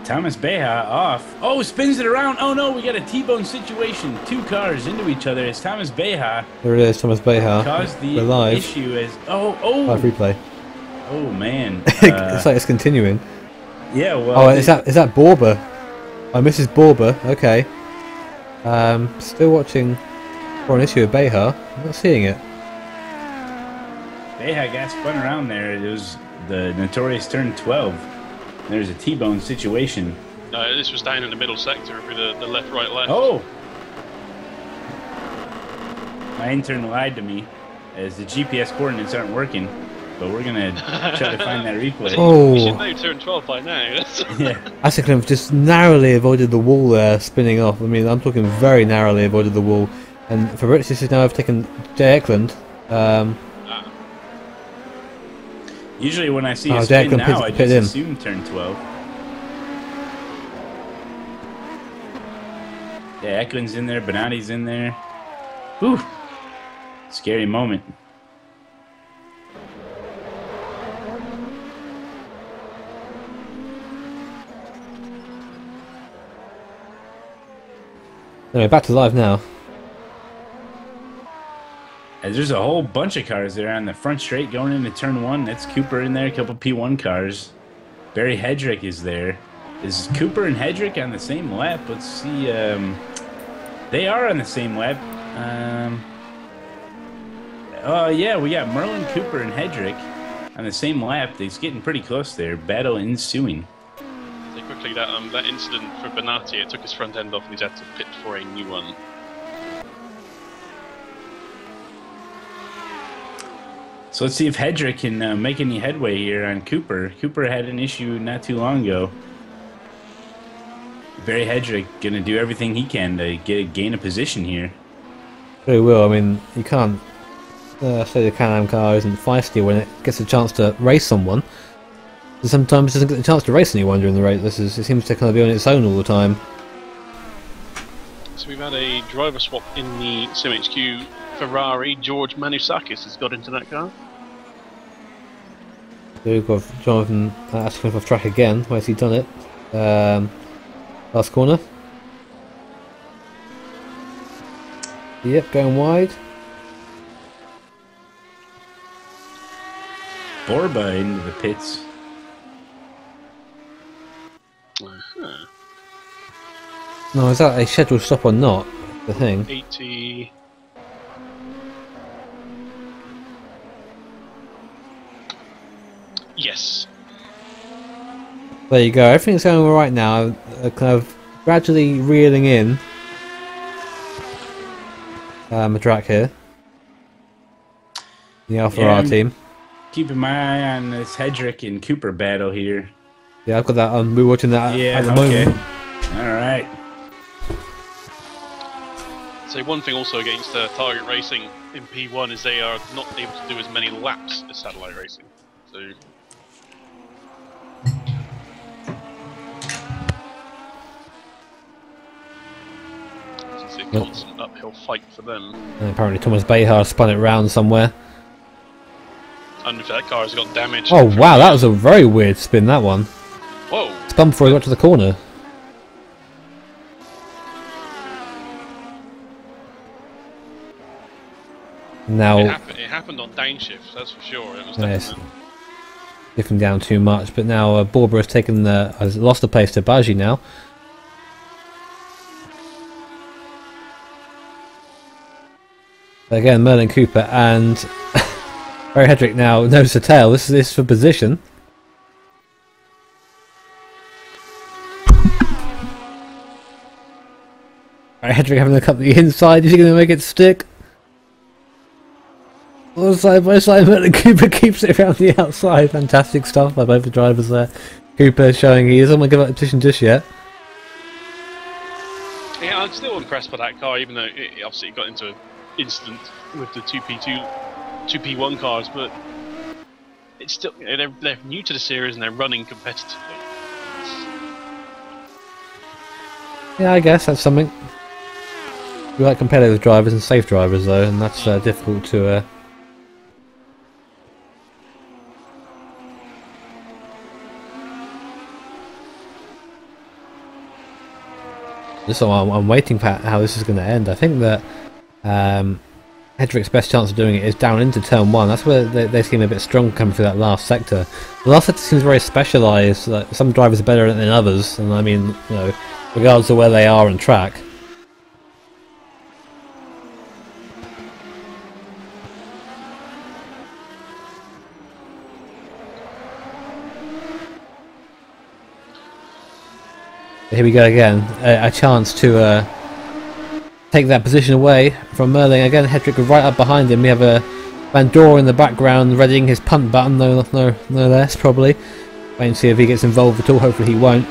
Thomas Beja off. Oh, spins it around. Oh no, we got a T-bone situation. Two cars into each other. It's Thomas Beja. There it is, Thomas Beja. Caused the live. issue as Live replay. Oh man. It's like it's continuing. Yeah. Well. Oh, is that Borba? Oh, Mrs. Borba. Okay. Still watching for an issue with Beja. I'm not seeing it. Beja got spun around there. It was the notorious turn 12. There's a T-bone situation. this was down in the middle sector with the left, right, left. Oh! My intern lied to me, as the GPS coordinates aren't working. But we're gonna try to find that replay. Oh! You should know turn 12 by now. Yeah. Attercliffe just narrowly avoided the wall there, spinning off. I mean, I'm talking very narrowly avoided the wall. And for British, this is now overtaken Jay Eklund. Usually when I see a spin now, I just assume turn 12. Yeah, Eklund's in there, Bonatti's in there. Whew. Scary moment. Anyway, back to live now. And there's a whole bunch of cars there on the front straight going into turn 1. That's Cooper in there, a couple P1 cars. Barry Hedrick is there. Is Cooper and Hedrick on the same lap? Let's see. They are on the same lap. Yeah, we got Merlin, Cooper, and Hedrick on the same lap. It's getting pretty close there. Battle ensuing. So quickly, that incident for Bonatti, it took his front end off and he's had to pit for a new one. So let's see if Hedrick can make any headway here on Cooper. Cooper had an issue not too long ago. Barry Hedrick gonna do everything he can to gain a position here. He will. I mean, you can't say the Can-Am car isn't feisty when it gets a chance to race someone. And sometimes it doesn't get the chance to race anyone during the race. It seems to kind of be on its own all the time. So we've had a driver swap in the SimHQ Ferrari. George Manusakis has got into that car. So we've got Jonathan Attercliffe off track again. Where's he done it? Last corner. Yep, going wide. Borba into the pits. No, is that a scheduled stop or not? The thing. 80. Yes. There you go. Everything's going all right now. Kind of gradually reeling in. A track here. The Alpha R team. Keeping my eye on this Hedrick and Cooper battle here. Yeah, I've got that on. We're watching that at the moment. All right. So one thing also against Target Racing in P1 is they are not able to do as many laps as Satellite Racing. So it's a constant uphill fight for them. And apparently Thomas Beja spun it round somewhere. And if that car has got damage. Oh wow, that was a very weird spin, that one. Whoa! Spun before he got to the corner. Now It happened on downshift, that's for sure. It was yes. dipping down too much. But now Borba has lost the place to Baji now. Again, Merlin Cooper and Barry Hedrick now nose to tail. This is for position. Barry Hedrick having a look up the inside. Is he going to make it stick? Side by side, Merlin Cooper keeps it around the outside. Fantastic stuff by both the drivers there. Cooper showing he doesn't want to give up the position just yet. Yeah, I'm still impressed by that car, even though it obviously got into an incident with the 2P1 cars, but it's still, they're new to the series and they're running competitively. Yeah, I guess that's something. We like competitive drivers and safe drivers though, and that's difficult to Just so I'm waiting for how this is going to end. I think that Hedrick's best chance of doing it is down into turn 1. That's where they seem a bit strong coming through that last sector. The last sector seems very specialised. Like, some drivers are better than others, and I mean, you know, regardless of where they are on track. Here we go again, a chance to take that position away from Merlin. Again, Hedrick right up behind him. We have a Van Dora in the background readying his punt button, no less probably. Wait and see if he gets involved at all, hopefully he won't.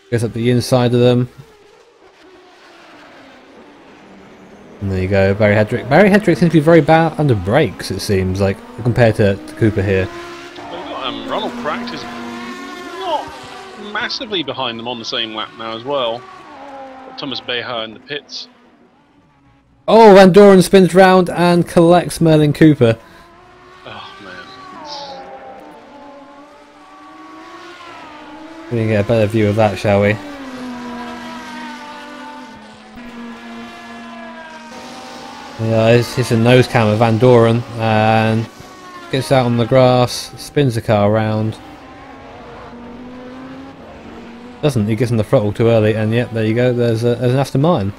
Goes up the inside of them. And there you go, Barry Hedrick. Barry Hedrick seems to be very bad under brakes, it seems, like, compared to Cooper here. They've got Ronald Cracked is not massively behind them on the same lap now as well. Got Thomas Beha in the pits. Oh, Van Doren spins round and collects Merlin Cooper. Oh man. We can get a better view of that, shall we? Yeah, it's a nose cam of Van Doren and gets out on the grass, spins the car around. Doesn't, he gets on the throttle too early, and yep, there you go, there's an Aston Martin.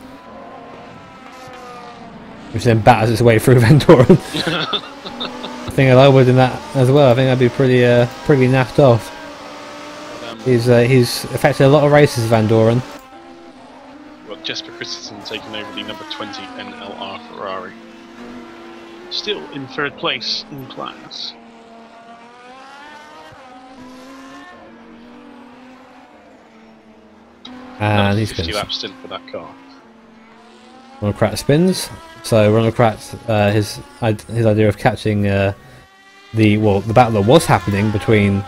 Which then batters its way through Van Doren. I think I would in that as well. I think that'd be pretty naffed off. He's affected a lot of races, Van Doren. Well, Jesper Christensen taking over the number 20 NLR Ferrari. Still in third place in class. And he 50 spins. lap stint for that car. Ronald Pratt spins. So Ronald Pratt, his idea of catching the battle that was happening between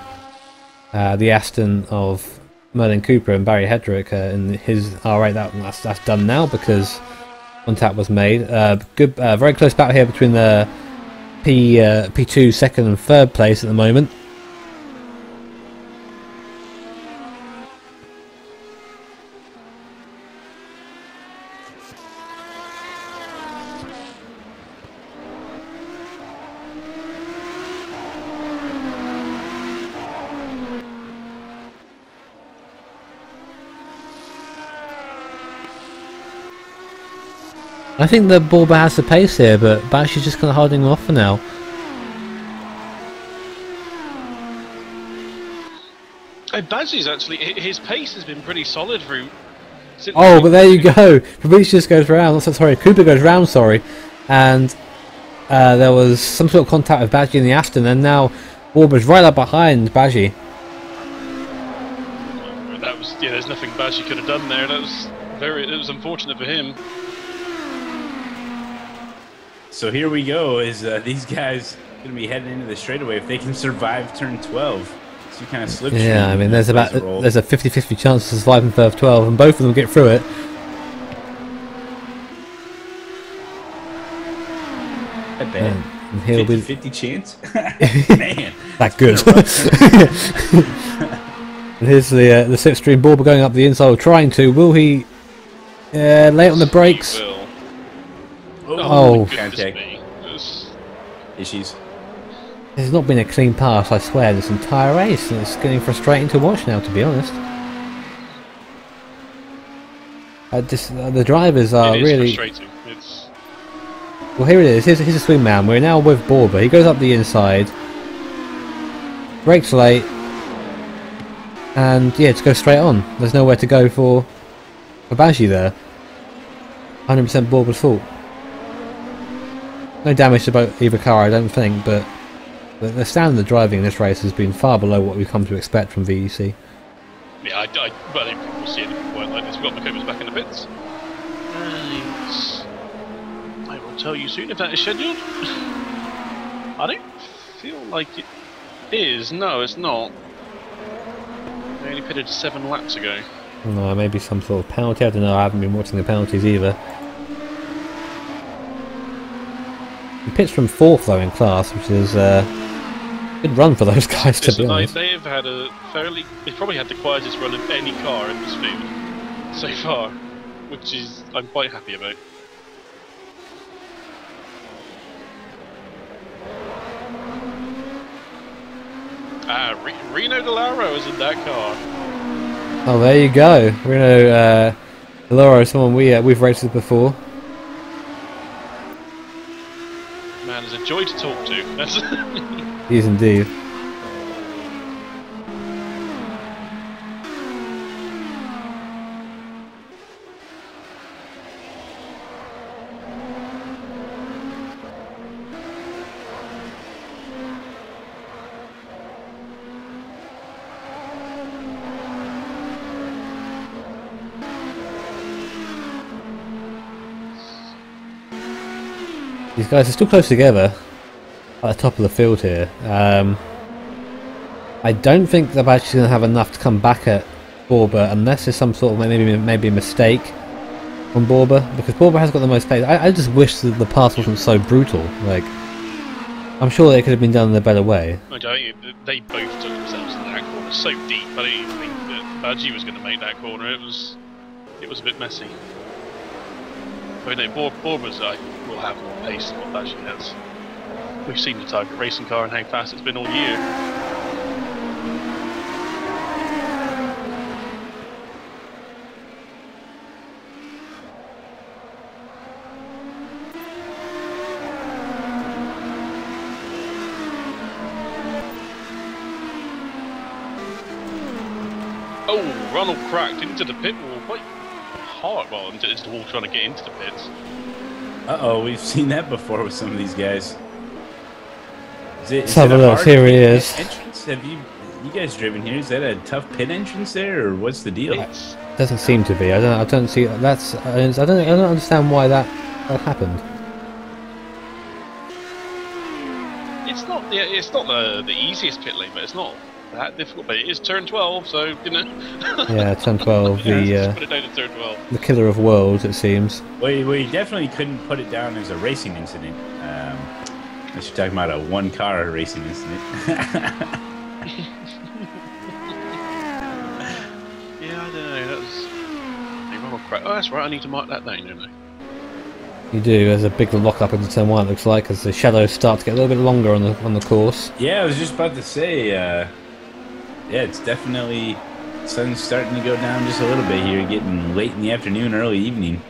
the Aston of Merlin Cooper and Barry Hedrick in his R8, that's done now because contact was made. Good, very close battle here between the P2 second and third place at the moment. I think that Borba has the pace here, but Bashi's just kind of holding him off for now. Badgie's actually, his pace has been pretty solid through. Oh, but there you go. Fabricius goes round. Sorry, Cooper goes round. Sorry, and there was some sort of contact with Badgie in the Aston, and now Borba's right up behind Badgie. That was there's nothing Badgie could have done there. That was unfortunate for him. So here we go. Is these guys going to be heading into the straightaway if they can survive turn 12? So kind of slip. Yeah, I mean, there's a 50-50 chance to survive in first 12, and both of them get through it. I bet. And he'll 50 chance. Man, that good. And here's the slipstream. Borba going up the inside, trying to. Will he lay it on the brakes? Oh, Contact. issues. There's not been a clean pass, I swear, this entire race, and it's getting frustrating to watch now, to be honest. The drivers are really frustrating. It's... Well, here it is. Here's a swing man. We're now with Borber. He goes up the inside, brakes late, and yeah, just go straight on. There's nowhere to go for Baji there. 100% Borber's fault. No damage to either car, I don't think, but the standard of driving in this race has been far below what we've come to expect from VEC. Yeah, I don't think we'll see anything quite like this. We've got McComas back in the pits. I will tell you soon if that is scheduled. I don't feel like it is. No, it's not. They only pitted 7 laps ago. No, maybe some sort of penalty. I don't know. I haven't been watching the penalties either. He pitched from 4th though in class, which is a good run for those guys, to be honest. They have had a fairly... They've probably had the quietest run of any car in this field so far, which is I'm quite happy about. Reno DeLauro is in that car. Oh, there you go. Reno DeLauro is someone we've raced with before. Man, it's a joy to talk to. He is indeed. These guys are still close together at the top of the field here. I don't think they're actually going to have enough to come back at Borber unless there's some sort of maybe a mistake on Borber, because Borber has got the most pace. I just wish that the pass wasn't so brutal. Like, I'm sure it could have been done in a better way. I don't. They both took themselves in that corner so deep. I didn't even think that Baji was going to make that corner. It was a bit messy. But no, Borber's will have more pace than what Baji has. We've seen the target racing car and how fast it's been all year. Oh, Ronald cracked into the pit wall quite hard. Well, into the wall trying to get into the pits. Uh-oh, we've seen that before with some of these guys. Let's have a look. Here he is. Entrance? Have you guys driven here? Is that a tough pit entrance there, or what's the deal? Doesn't seem to be. I don't see. I don't understand why that happened. It's not the easiest pit lane, but it's not that difficult. But it is turn 12, so you know. Yeah, turn 12. Put it down to turn 12. The killer of worlds, it seems. Well, you definitely couldn't put it down as a racing incident. Unless you're talking about a one-car racing incident. Yeah, I don't know. That was a Ronald crack. Oh, that's right. I need to mark that down, don't I? You do. There's a big lock up into turn 1. It looks like as the shadows start to get a little bit longer on the course. Yeah, I was just about to say. Yeah, it's definitely sun's starting to go down just a little bit here, getting late in the afternoon, early evening.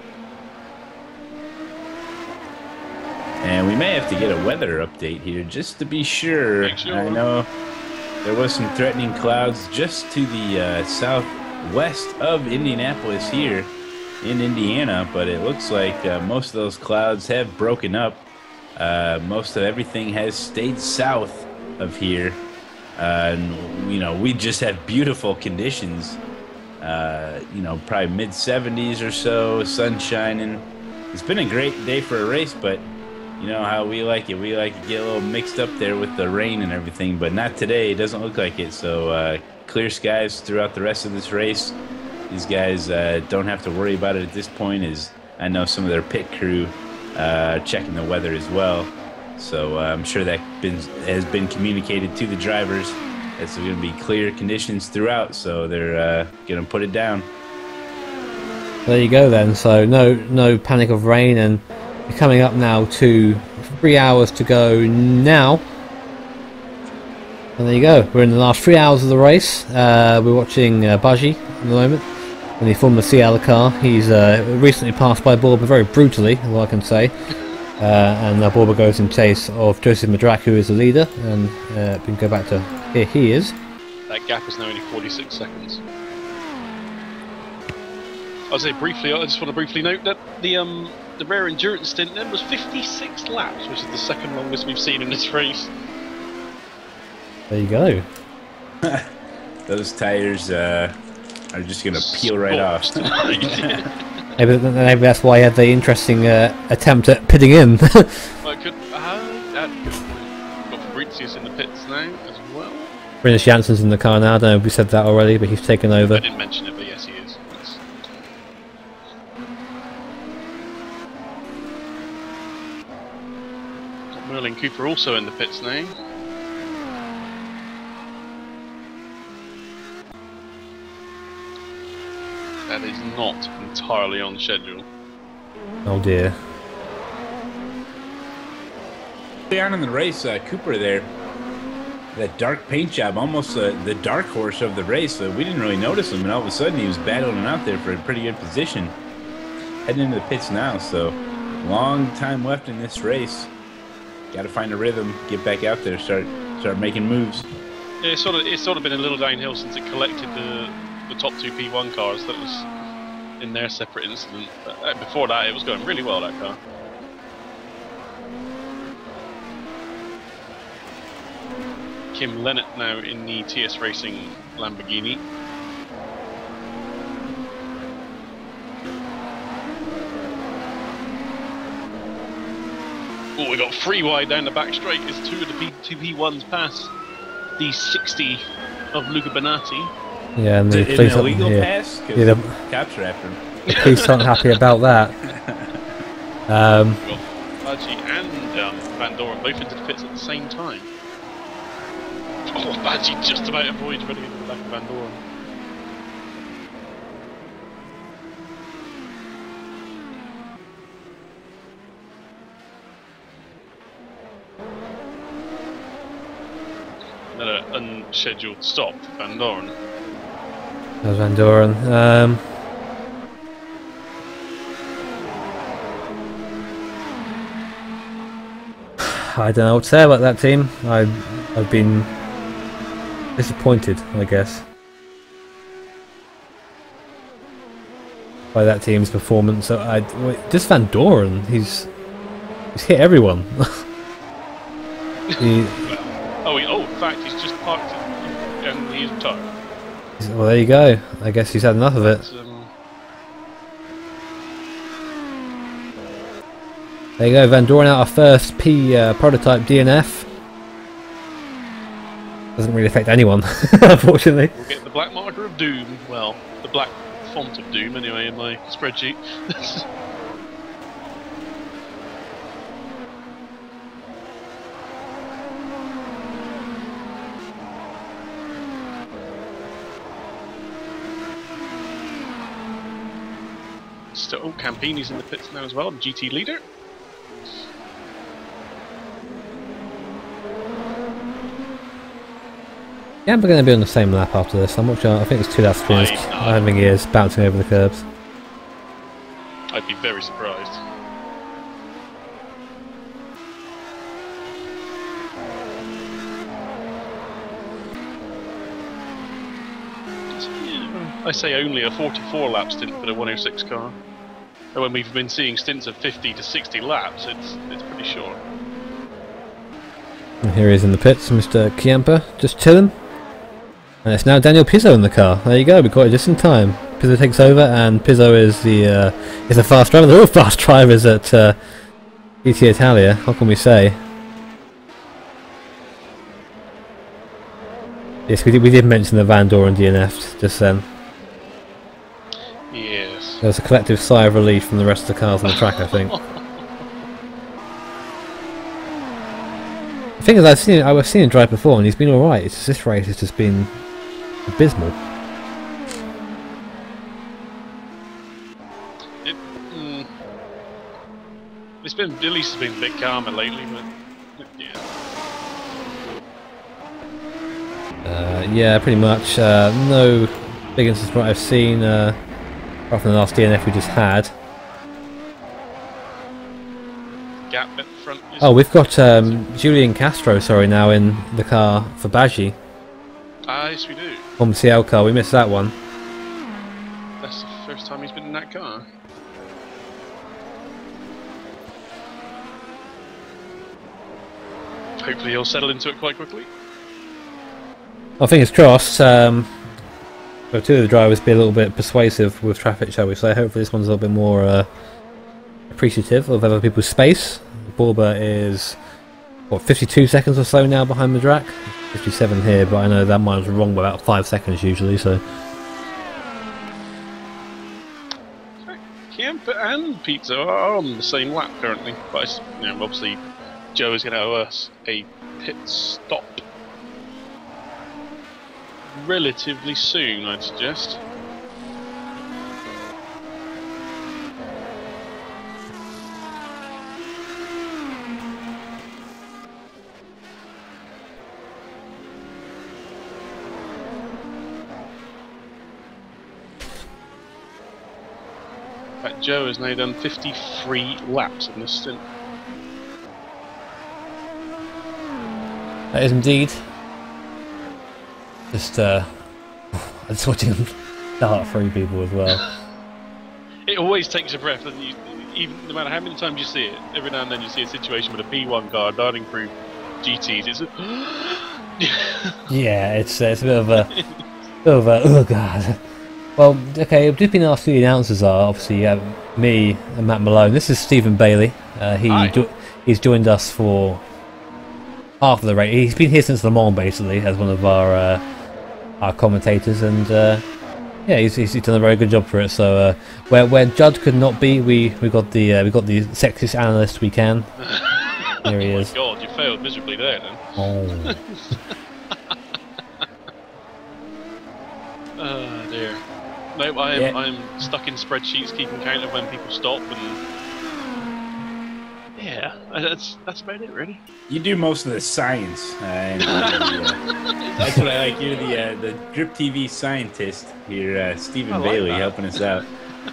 And we may have to get a weather update here just to be sure. I know there was some threatening clouds just to the southwest of Indianapolis here in Indiana, but it looks like most of those clouds have broken up. Most of everything has stayed south of here. And, we just have beautiful conditions. Probably mid-70s or so, sun shining. It's been a great day for a race, but you know how we like it. We like to get a little mixed up there with the rain and everything, but not today. It doesn't look like it. So clear skies throughout the rest of this race. These guys don't have to worry about it at this point, as I know some of their pit crew checking the weather as well. So I'm sure that has been communicated to the drivers. It's going to be clear conditions throughout, so they're going to put it down. There you go then. So no panic of rain, and coming up now to 3 hours to go now. And there you go. We're in the last 3 hours of the race. We're watching Budgie at the moment in the Formula CL car. He's recently passed by Borba very brutally, all I can say. And now Borba goes in chase of Joseph Madrak, who is the leader. And we can go back to here he is. That gap is now only 46 seconds. I just want to briefly note that the rare endurance stint then was 56 laps, which is the second longest we've seen in this race. There you go. Those tires are just going to peel right off. Maybe that's why he had the interesting attempt at pitting in. Well, got Fabricius in the pits now as well. British Jansen's in the car now. I don't know if we said that already, but he's taken over. I didn't mention it, but yes, he is. Yes. Got Merlin Cooper also in the pits now. That is not entirely on schedule. Oh dear. Early on in the race, Cooper there, that dark paint job, almost the dark horse of the race. We didn't really notice him, and all of a sudden he was battling out there for a pretty good position. Heading into the pits now, so long time left in this race. Got to find a rhythm, get back out there, start making moves. Yeah, it's sort of been a little downhill since it collected the top two P1 cars that was in their separate incident. But before that, it was going really well, that car. Kim Lennart now in the TS Racing Lamborghini. Oh, we got 3 wide down the back straight as two of the two P1s pass the 60 of Luca Bonatti. Yeah, and the police an illegal pass? Yeah, the cops are after him. The police aren't happy about that. Well, Badgie and Van Doren both into the pits at the same time. Oh, Badgie just about avoids running into the back of Van Doren. Another unscheduled stop for Van Doren. There's Van Doren. I don't know what to say about that team. I've been disappointed, I guess, by that team's performance. So just Van Doren, he's hit everyone. In fact, he's just parked and he's retired. Well, there you go. I guess he's had enough of it. There you go, Van Doren out our first prototype DNF. Doesn't really affect anyone, unfortunately. We'll get the black marker of doom. Well, the black font of doom, anyway, in my spreadsheet. Still, Campini's in the pits now as well, the GT leader. Yeah, we're going to be on the same lap after this. I'm not sure. I think it's 2 laps finished. I don't think he is bouncing over the curbs. I'd be very surprised. I say only a 44 lap stint for the 106 car. And when we've been seeing stints of 50 to 60 laps, it's pretty short. And here he is in the pits, Mr. Chiampa, just chilling. And it's now Daniel Pizzo in the car. There you go, we got it just in time. Pizzo takes over, and Pizzo is the fast driver. They're all fast drivers at GT Italia. What can we say? Yes, we did mention the Van Doren DNF just then. Yes. There was a collective sigh of relief from the rest of the cars on the track, I think. The thing is, I was seeing him drive before, and he's been all right. It's just this race has just been abysmal. It's been at least it's been a bit calmer lately, but yeah. Yeah, pretty much. No big incidents from what I've seen, apart from the last DNF we just had. Gap at the front. Oh, we've got Julian Castro, sorry, now in the car for Baji. Ah, yes, we do. On the CL car, we missed that one. That's the first time he's been in that car. Hopefully he'll settle into it quite quickly. Well, fingers crossed. But two of the drivers be a little bit persuasive with traffic, shall we say. Hopefully this one's a little bit more appreciative of other people's space. Borba is, what, 52 seconds or so now behind the track? 57 here, but I know that mine's wrong by about 5 seconds usually, so... Kemp and Pizza are on the same lap currently, but obviously Joe is going to owe us a pit stop relatively soon, I'd suggest. In fact, Joe has now done 53 laps in this stint. That is indeed. Just watching him dart through people as well. It always takes a breath, and even no matter how many times you see it, every now and then you see a situation with a P1 car darting through GTs. It's yeah, it's a bit of a, oh god. Well, okay, dipping our three announcers are obviously me and Matt Malone. This is Stephen Bailey. He's joined us for half of the race. He's been here since Le Mans basically as one of our commentators, and yeah, he's done a very good job for it. So where Judd could not be, we got the sexiest analyst we can. Here he is. Oh my god, you failed miserably there then. Oh. Oh dear. No, I'm stuck in spreadsheets keeping count of when people stop, and yeah, that's about it really. You do most of the science. That's what I like. You're the Drip TV scientist here, Stephen Bailey, helping us out.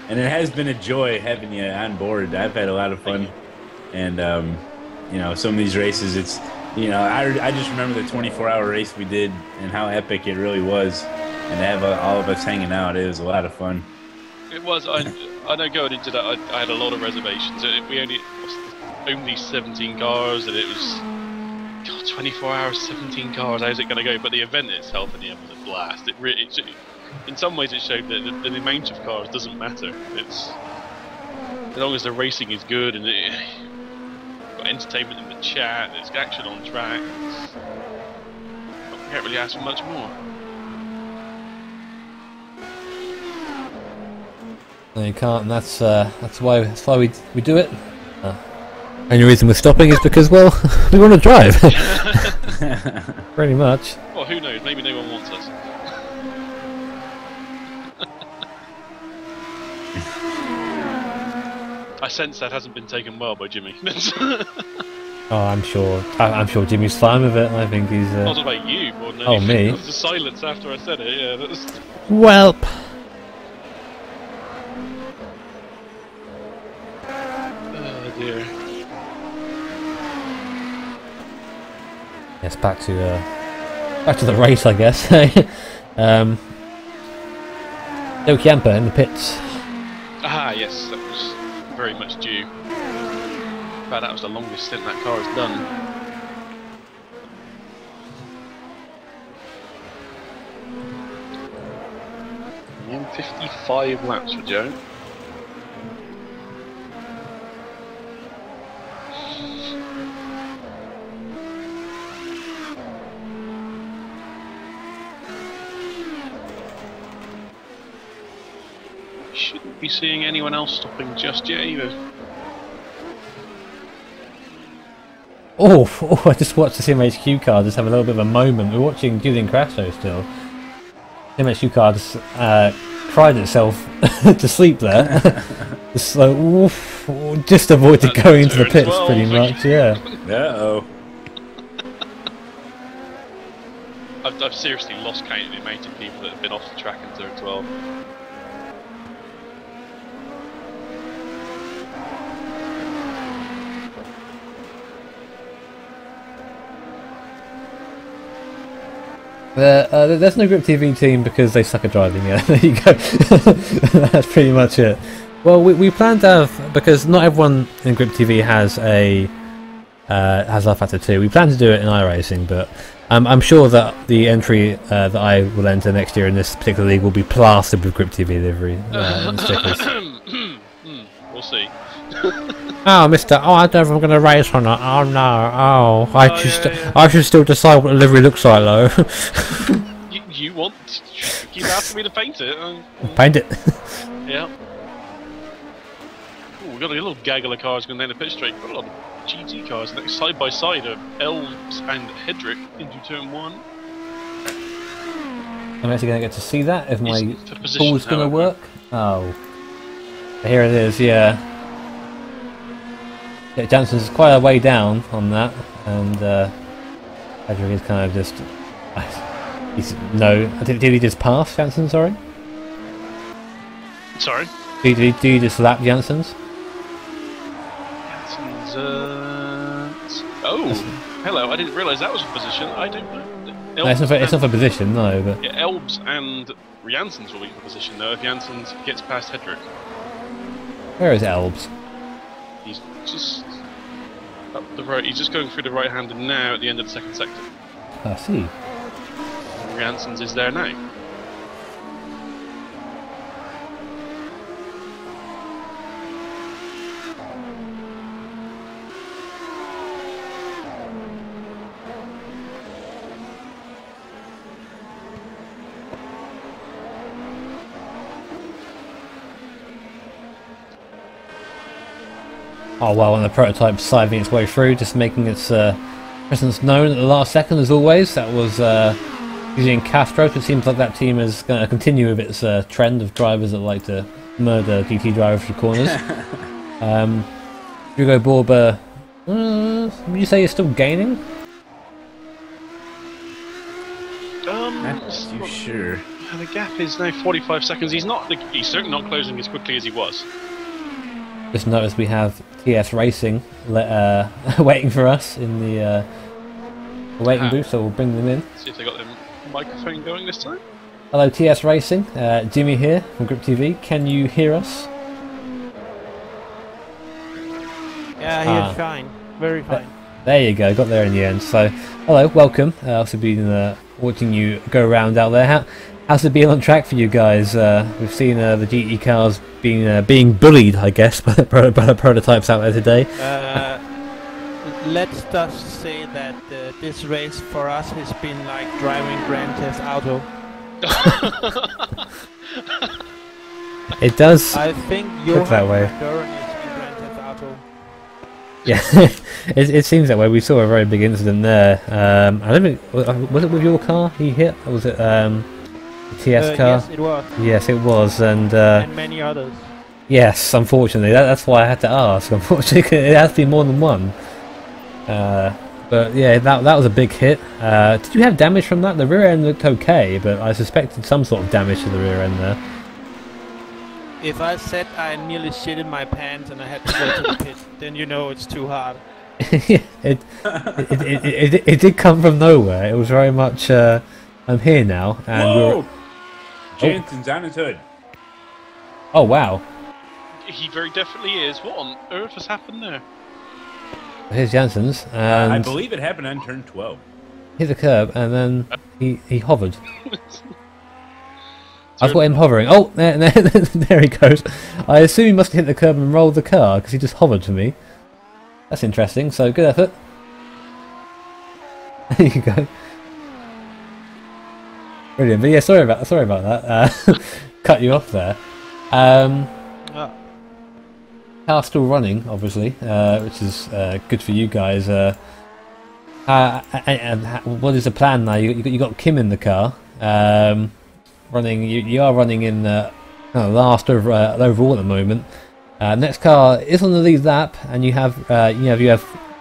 And it has been a joy having you on board. I've had a lot of fun, and you know, some of these races, it's, you know, I just remember the 24-hour race we did and how epic it really was. And to have all of us hanging out, it was a lot of fun. It was. I know going into that, I had a lot of reservations. We only 17 cars, and it was 24 hours, 17 cars. How's it going to go? But the event itself in the end was a blast. In some ways, it showed that the amount of cars doesn't matter. It's as long as the racing is good and it got entertainment in the chat, there's action on track. You can't really ask for much more. No, you can't, and that's why we do it. Only reason we're stopping is because, well, we want to drive. Pretty much. Well, who knows? Maybe no one wants us. I sense that hasn't been taken well by Jimmy. Oh, I'm sure Jimmy's fine with it. I think he's. Not about you more than anything. Oh, me? There was the silence after I said it. Yeah. That was... Welp. Oh dear. Yes, back to the race, I guess. No camper in the pits. Ah, yes, that was very much due. In fact, that was the longest stint that car has done. Yeah, 55 laps for Joe. Shouldn't be seeing anyone else stopping just yet either. Oh, I just watched the CMHQ car just have a little bit of a moment. We're watching Julian Crasso still. CMHQ car just cried itself to sleep there. Just like, oof, just avoided going into the pits pretty much, yeah. Uh-oh. I've seriously lost count of the amount of people that have been off the track in turn 12. There's no Grip TV team because they suck at driving. Yeah, there you go. That's pretty much it. Well, we plan to have, because not everyone in Grip TV has a has R-Factor 2. We plan to do it in iRacing, but I'm sure that the entry that I will enter next year in this particular league will be plastered with Grip TV livery and stickers. We'll see. Oh, Mister! Oh, I don't know if I'm going to race or not. Oh no! Oh, I should still decide what the livery looks like, though. you want? You asking me to paint it? Paint it. Yeah. Ooh, we've got a little gaggle of cars going down the pit straight. Got a lot of GT cars next side by side of Elves and Hedrick into turn 1. I'm actually going to get to see that if my position, ball's going to however. work. Oh, here it is. Yeah. Yeah, Jansen's quite a way down on that, and Hedrick is kind of just. Did he just pass Jansen? Sorry. Sorry. Do you just lap Jansen's? Oh, hello! I didn't realise that was a position. I don't know. No, it's not for position, no. But yeah, Elbs and Janssens will be for position though if Janssens gets past Hedrick. Where is Elbs? He's just up the road. He's just going through the right-hander now at the end of the second sector. I see. Janssens is there now. Oh well, and the prototype siving its way through, just making its presence known at the last second as always. That was using Castro. It seems like that team is going to continue with its trend of drivers that like to murder GT drivers through corners. Hugo Borber, would you say you're still gaining? Not too sure. The gap is now 45 seconds. He's certainly not closing as quickly as he was. Just noticed we have TS Racing waiting for us in the waiting booth, so we'll bring them in. See if they got their microphone going this time. Hello TS Racing, Jimmy here from Grip TV. Can you hear us? Yeah, I hear fine. Very fine. There you go, got there in the end. So, hello, welcome. I've also been watching you go around out there. How's it been on track for you guys? We've seen the GT cars being bullied, I guess, by the prototypes out there today. Let's just say that this race for us has been like driving Grand Theft Auto. It does. I think look that way. Grand Theft Auto. Yeah, it seems that way. We saw a very big incident there. I don't think was it with your car he hit? Or was it the TS car? Yes, it was. Yes, it was, and many others. Yes, unfortunately, that's why I had to ask. Unfortunately, it has to be more than one. But yeah, that was a big hit. Did you have damage from that? The rear end looked okay, but I suspected some sort of damage to the rear end there. If I said I nearly shit in my pants and I had to go to the pit, then you know it's too hard. it did come from nowhere. It was very much I'm here now, and Jansen's on his hood. Oh wow! He very definitely is. What on earth has happened there? Here's Jansen's, and I believe it happened on turn 12. Hit the curb, and then he hovered. I've got him hovering. Oh, there he goes. I assume he must have hit the curb and rolled the car because he just hovered for me. That's interesting. So good effort. There you go. Brilliant. But yeah, sorry about that. Cut you off there. Car's still running, obviously, which is good for you guys. What is the plan now? You got Kim in the car. Running, you are running in last overall at the moment. Next car is on the lead lap, and you have a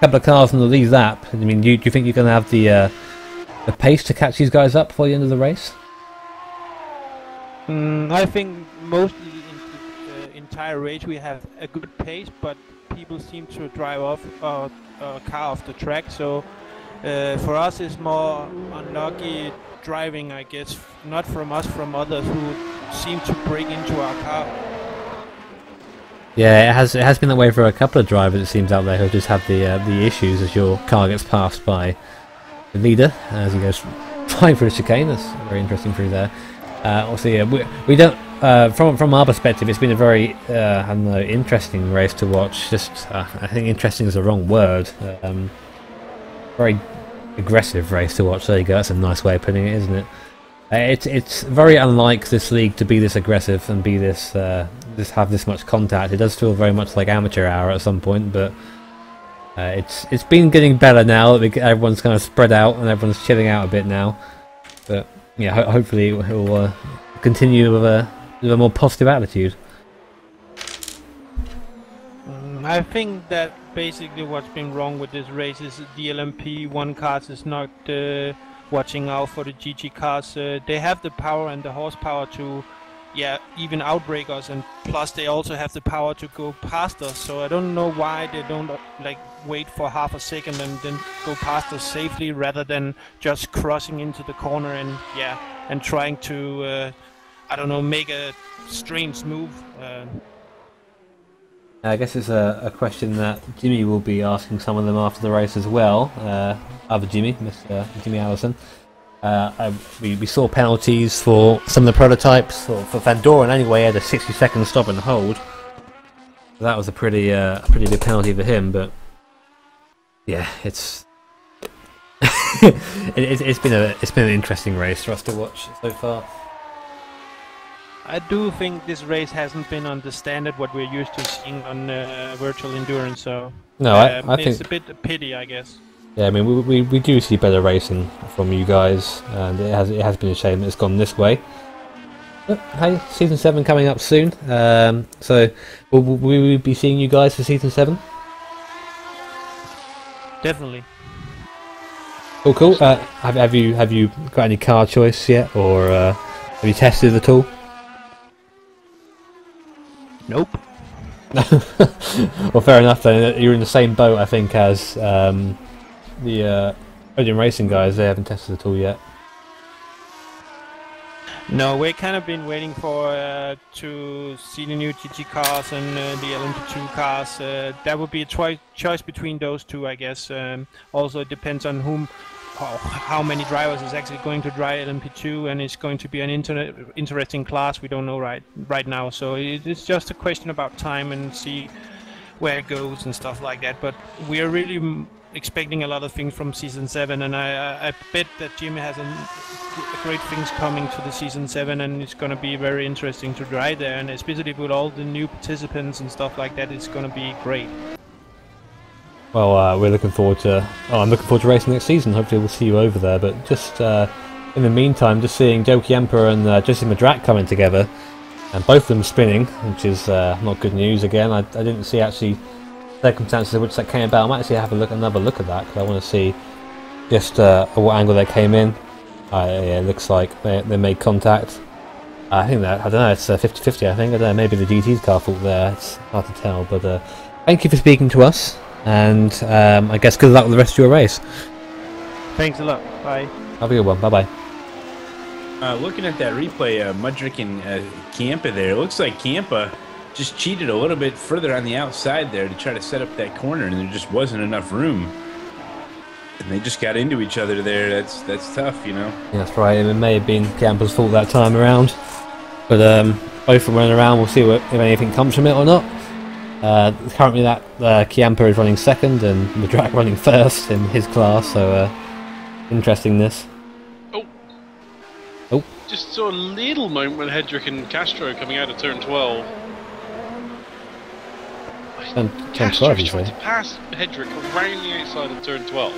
couple of cars on the lead lap. I mean, do you think you're going to have the pace to catch these guys up before the end of the race? I think mostly in the entire race we have a good pace, but people seem to drive off a car off the track. So for us, it's more unlucky driving, I guess, not from us, from others who seem to break into our car. Yeah, it has been that way for a couple of drivers, it seems, out there who just have the issues as your car gets passed by the leader as he goes flying through the chicane. That's very interesting through there. Obviously, we don't. From our perspective, it's been a very I don't know, interesting race to watch. Just I think interesting is the wrong word. Very aggressive race to watch. There you go. That's a nice way of putting it, isn't it? It's very unlike this league to be this aggressive and be this have this much contact. It does feel very much like amateur hour at some point, but it's been getting better now that everyone's kind of spread out and everyone's chilling out a bit now. But yeah, hopefully it will continue with a more positive attitude. I think that basically what's been wrong with this race is the LMP1 cars is not watching out for the GT cars. They have the power and the horsepower to even outbrake us, and plus they also have the power to go past us. So I don't know why they don't like wait for half a second and then go past us safely rather than just crossing into the corner and trying to I don't know, make a strange move. I guess it's a question that Jimmy will be asking some of them after the race as well. Other Jimmy, Mr. Jimmy Allison. We saw penalties for some of the prototypes, or for Van Doren anyway. He had a 60-second stop and hold. That was a pretty big penalty for him. But yeah, it's it's been an interesting race for us to watch so far. I do think this race hasn't been on the standard what we're used to seeing on virtual endurance. So no, I think it's a bit a pity, I guess. Yeah, I mean we do see better racing from you guys, and it has been a shame that it's gone this way. But hey, season 7 coming up soon. So will we be seeing you guys for season 7? Definitely. Cool. Have you got any car choice yet, or have you tested it at all? Nope. Well, fair enough then. You're in the same boat, I think, as the podium racing guys. They haven't tested it all yet. No, we've kind of been waiting for to see the new GT cars and the LMP2 cars. That would be a choice between those two, I guess. Also, it depends on how many drivers is actually going to drive LMP2, and it's going to be an interesting class. We don't know right now, so it's just a question about time and see where it goes and stuff like that. But we are really expecting a lot of things from season 7, and I bet that Jimmy has great things coming to the season 7, and it's going to be very interesting to drive there, and especially with all the new participants and stuff like that, it's going to be great. Well, we're looking forward to. I'm looking forward to racing next season. Hopefully, we'll see you over there. But just in the meantime, just seeing Joe Chiampa and Jesse Madrak coming together, and both of them spinning, which is not good news. Again, I didn't see actually circumstances in which that came about. I might actually have another look at that, because I want to see just what angle they came in. Yeah, it looks like they made contact. I think that, I don't know, it's 50-50. I think, I don't know, maybe the GT's car fault there. It's hard to tell. But thank you for speaking to us. And I guess good luck with the rest of your race. Thanks a lot. Bye. Have a good one. Bye bye. Looking at that replay, Mudrick and Chiampa there, it looks like Chiampa just cheated a little bit further on the outside there to try to set up that corner, and there just wasn't enough room. And they just got into each other there. That's tough, you know. Yeah, that's right. It may have been Chiampa's fault that time around, but both of them running around. We'll see if anything comes from it or not. Currently that Chiampa is running second and Madrak running first in his class, so interesting this. Oh. Just saw a little moment when Hedrick and Castro coming out of turn 12. Castro's trying to pass Hedrick around the outside of turn 12.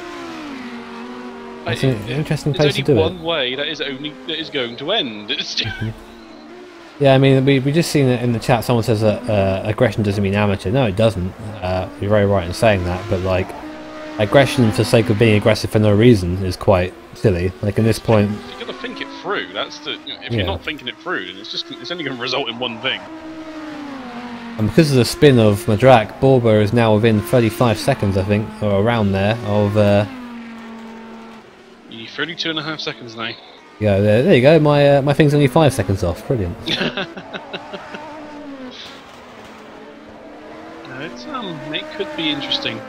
That's an interesting place to do it. There's only one way that is going to end. It's just Yeah, I mean, we just seen it in the chat. Someone says that aggression doesn't mean amateur. No, it doesn't. You're very right in saying that. But like, aggression for the sake of being aggressive for no reason is quite silly. Like in this point, You've got to think it through. That's the. If you're not thinking it through, then it's only going to result in one thing. and because of the spin of Madrak, Borba is now within 35 seconds, I think, or around there, of... You're 32.5 seconds now. Yeah, there you go, my thing's only 5 seconds off, brilliant. It could be interesting.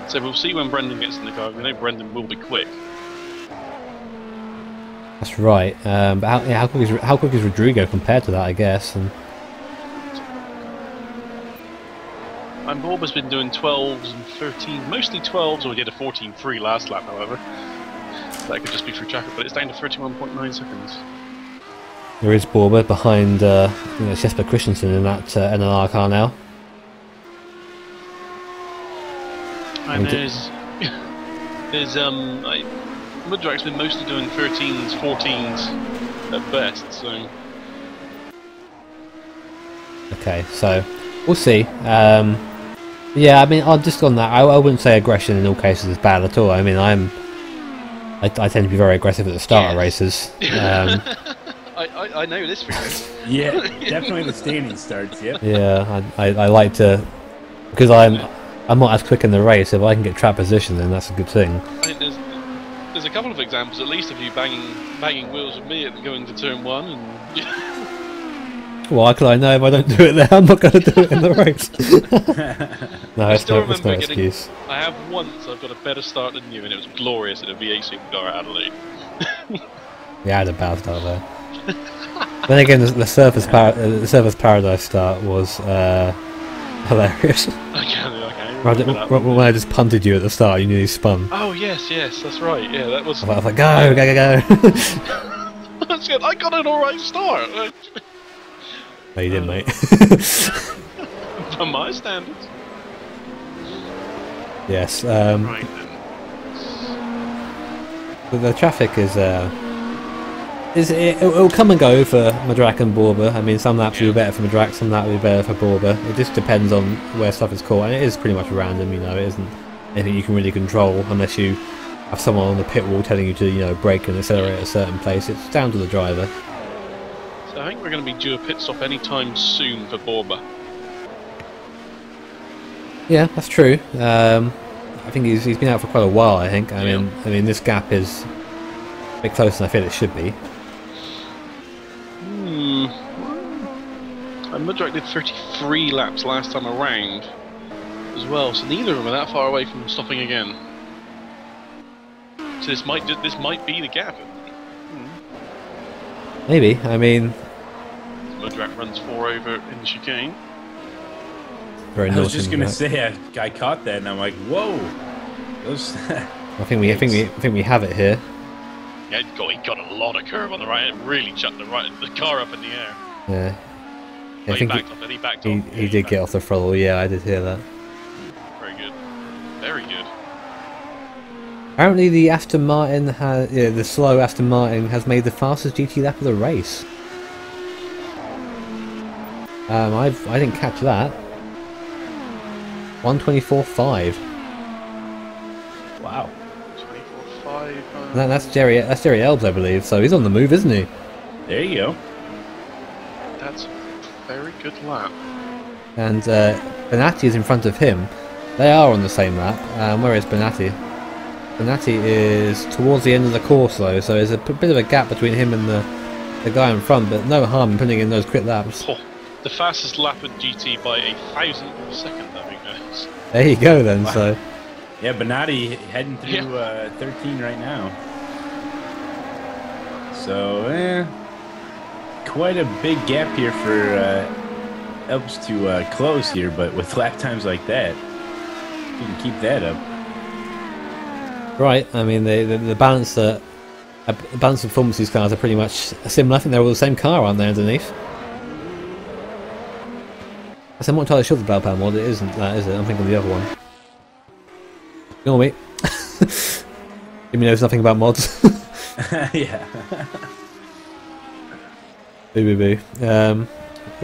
So we'll see when Brendan gets in the car. We know Brendan will be quick. That's right, but how quick is Rodrigo compared to that, I guess? And Borba's been doing 12s and 13s, mostly 12s, or he did a 14.3 last lap, however. That could just be through traffic, but it's down to 31.9 seconds. there is Borba behind Jesper Christensen in that NLR car now. And Mudrak's been mostly doing 13s, 14s at best, so... Okay, so we'll see. Yeah, I mean, just on that, I wouldn't say aggression in all cases is bad at all. I mean, I tend to be very aggressive at the start of races. I know this for you. Yeah, definitely the standing starts. Yeah. Yeah, I like to, because I'm not as quick in the race. If I can get track position, then that's a good thing. I mean, there's a couple of examples, at least, of you banging wheels with me at going to turn 1 and. Why could I know if I don't do it there? I'm not going to do it in the race. No, it's no excuse. I have once I've got a better start than you, and it was glorious at a V8 Supercar at Adelaide. Yeah, I had a bad start there. Then again, the Surface Paradise start was hilarious. When I just punted you at the start, you nearly spun. Oh yes, that's right. Yeah, that was. I was like, go! That's good. I got an alright start. No, you didn't, mate. By my standards. Yes. Right then. The traffic it'll come and go for Madrak and Borba. I mean, some laps will be better for Madrak, some laps will be better for Borba. It just depends on where stuff is caught, and it is pretty much random. It isn't anything you can really control unless you have someone on the pit wall telling you to, brake and accelerate at a certain place. It's down to the driver. So I think we're going to be due a pit stop anytime soon for Borba. Yeah, that's true. I think he's been out for quite a while. I think. I mean, this gap is a bit closer than I feel it should be. And Mudrak did 33 laps last time around as well, so neither of them are that far away from stopping again. So this might be the gap. Maybe. I mean, Mudrak runs 4 over in the chicane. Very I was just gonna say I caught that and I'm like, whoa. Those I think we have it here. Yeah, he got a lot of curve on the right. It really chucked the car up in the air. Yeah. Oh, he backed off. He backed off. He did get off the throttle. Yeah, I did hear that. Very good. Very good. Apparently, the Aston Martin the slow Aston Martin has made the fastest GT lap of the race. I didn't catch that. 1:24.5. Wow. 24.5. That's Jerry Elbs, I believe. So he's on the move, isn't he? There you go. That's a very good lap. And Benatti is in front of him. They are on the same lap. Where is Benatti? Benatti is towards the end of the course though, so there's a bit of a gap between him and the guy in front, but no harm in putting in those quick laps. Oh, the fastest lap at GT by 1,000th of a second, I think that is. There you go then, wow. So... Yeah, Benatti heading through 13 right now. So, quite a big gap here for Elbs to close here, but with lap times like that, you can keep that up. Right, I mean, the balance of performance these cars are pretty much similar. I think they're all the same car, aren't they, underneath? I'm not entirely sure the Blaupau mod, it isn't that, is it? I'm thinking of the other one. Ignore me. Jimmy knows nothing about mods. Yeah. Boo. Oh,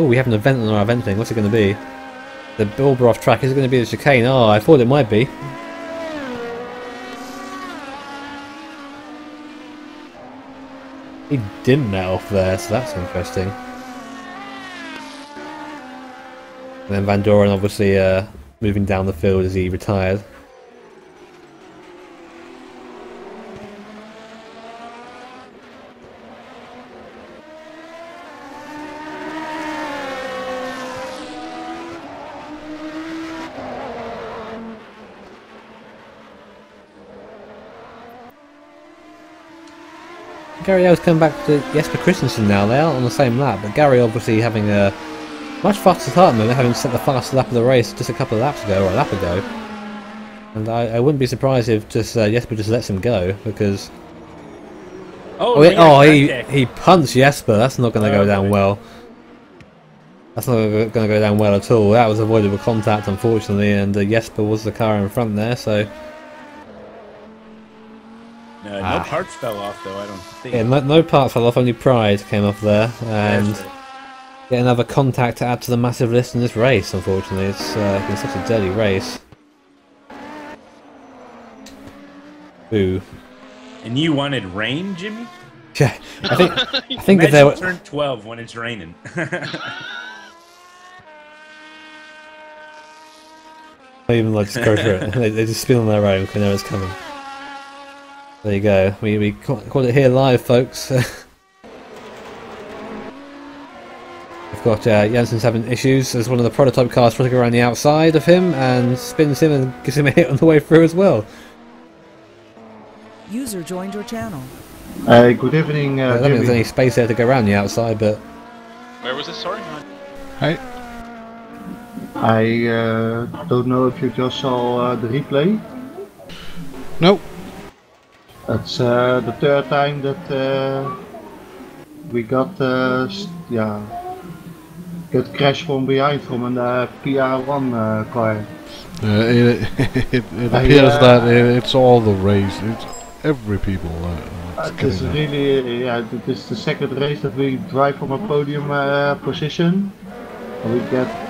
we have an event on our event thing. What's it going to be? The Borba off track. Is it going to be the chicane? Oh, I thought it might be. He didn't let off there, so that's interesting. And then Van Doren obviously moving down the field as he retired. Gary L's come back to Jesper Christensen now. They are on the same lap, but Gary obviously having a much faster start than having set the fastest lap of the race just a couple of laps ago, or a lap ago. And I wouldn't be surprised if just Jesper just lets him go, because... he punched Jesper. That's not going to go down well. That's not going to go down well at all. That was avoidable contact, unfortunately, and Jesper was the car in front there, so... No parts fell off, though, I don't think. Yeah, no parts fell off, only Pride came off there, and get another contact to add to the massive list in this race, unfortunately. It's been such a dirty race. Ooh. And you wanted rain, Jimmy? Yeah, I think if they were... turn 12 when it's raining. Not even like just go for it. They just spin on their own because they know it's coming. There you go. We caught it here live, folks. We've got Jansen's having issues as one of the prototype cars trying to go around the outside of him and spins him and gives him a hit on the way through as well. User joined your channel. Good evening, I don't think there's any space there to go around the outside, but... Where was this, sorry? Hey. I don't know if you just saw the replay. No. It's the third time that we got crashed from behind from a PR1 car. It appears that it's all the race. It's every people. This is really, this is the second race that we drive from a podium position. We get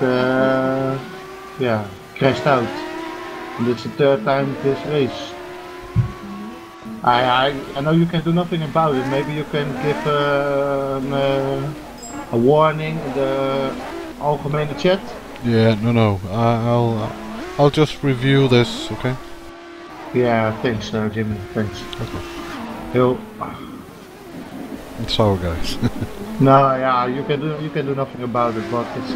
crashed out. And it's the third time this race. I know you can do nothing about it. Maybe you can give a warning in the algemene chat. Yeah, no. I'll just review this, okay? Yeah, thanks, Jimmy. Thanks. Okay. Yo. It's our guys. No, yeah, you can do nothing about it, but it's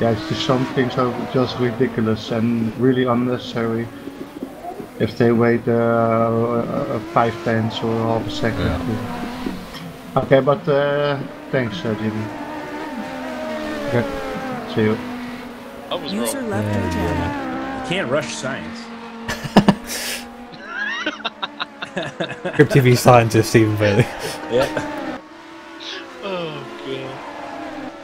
it's just something so just ridiculous and really unnecessary. If they wait 5/10 or half a second. Yeah. Okay, but thanks, Jimmy. Okay, see you. I was User wrong. left your channel. You can't rush science. Crypt TV scientist Stephen Bailey. Yeah. Oh god.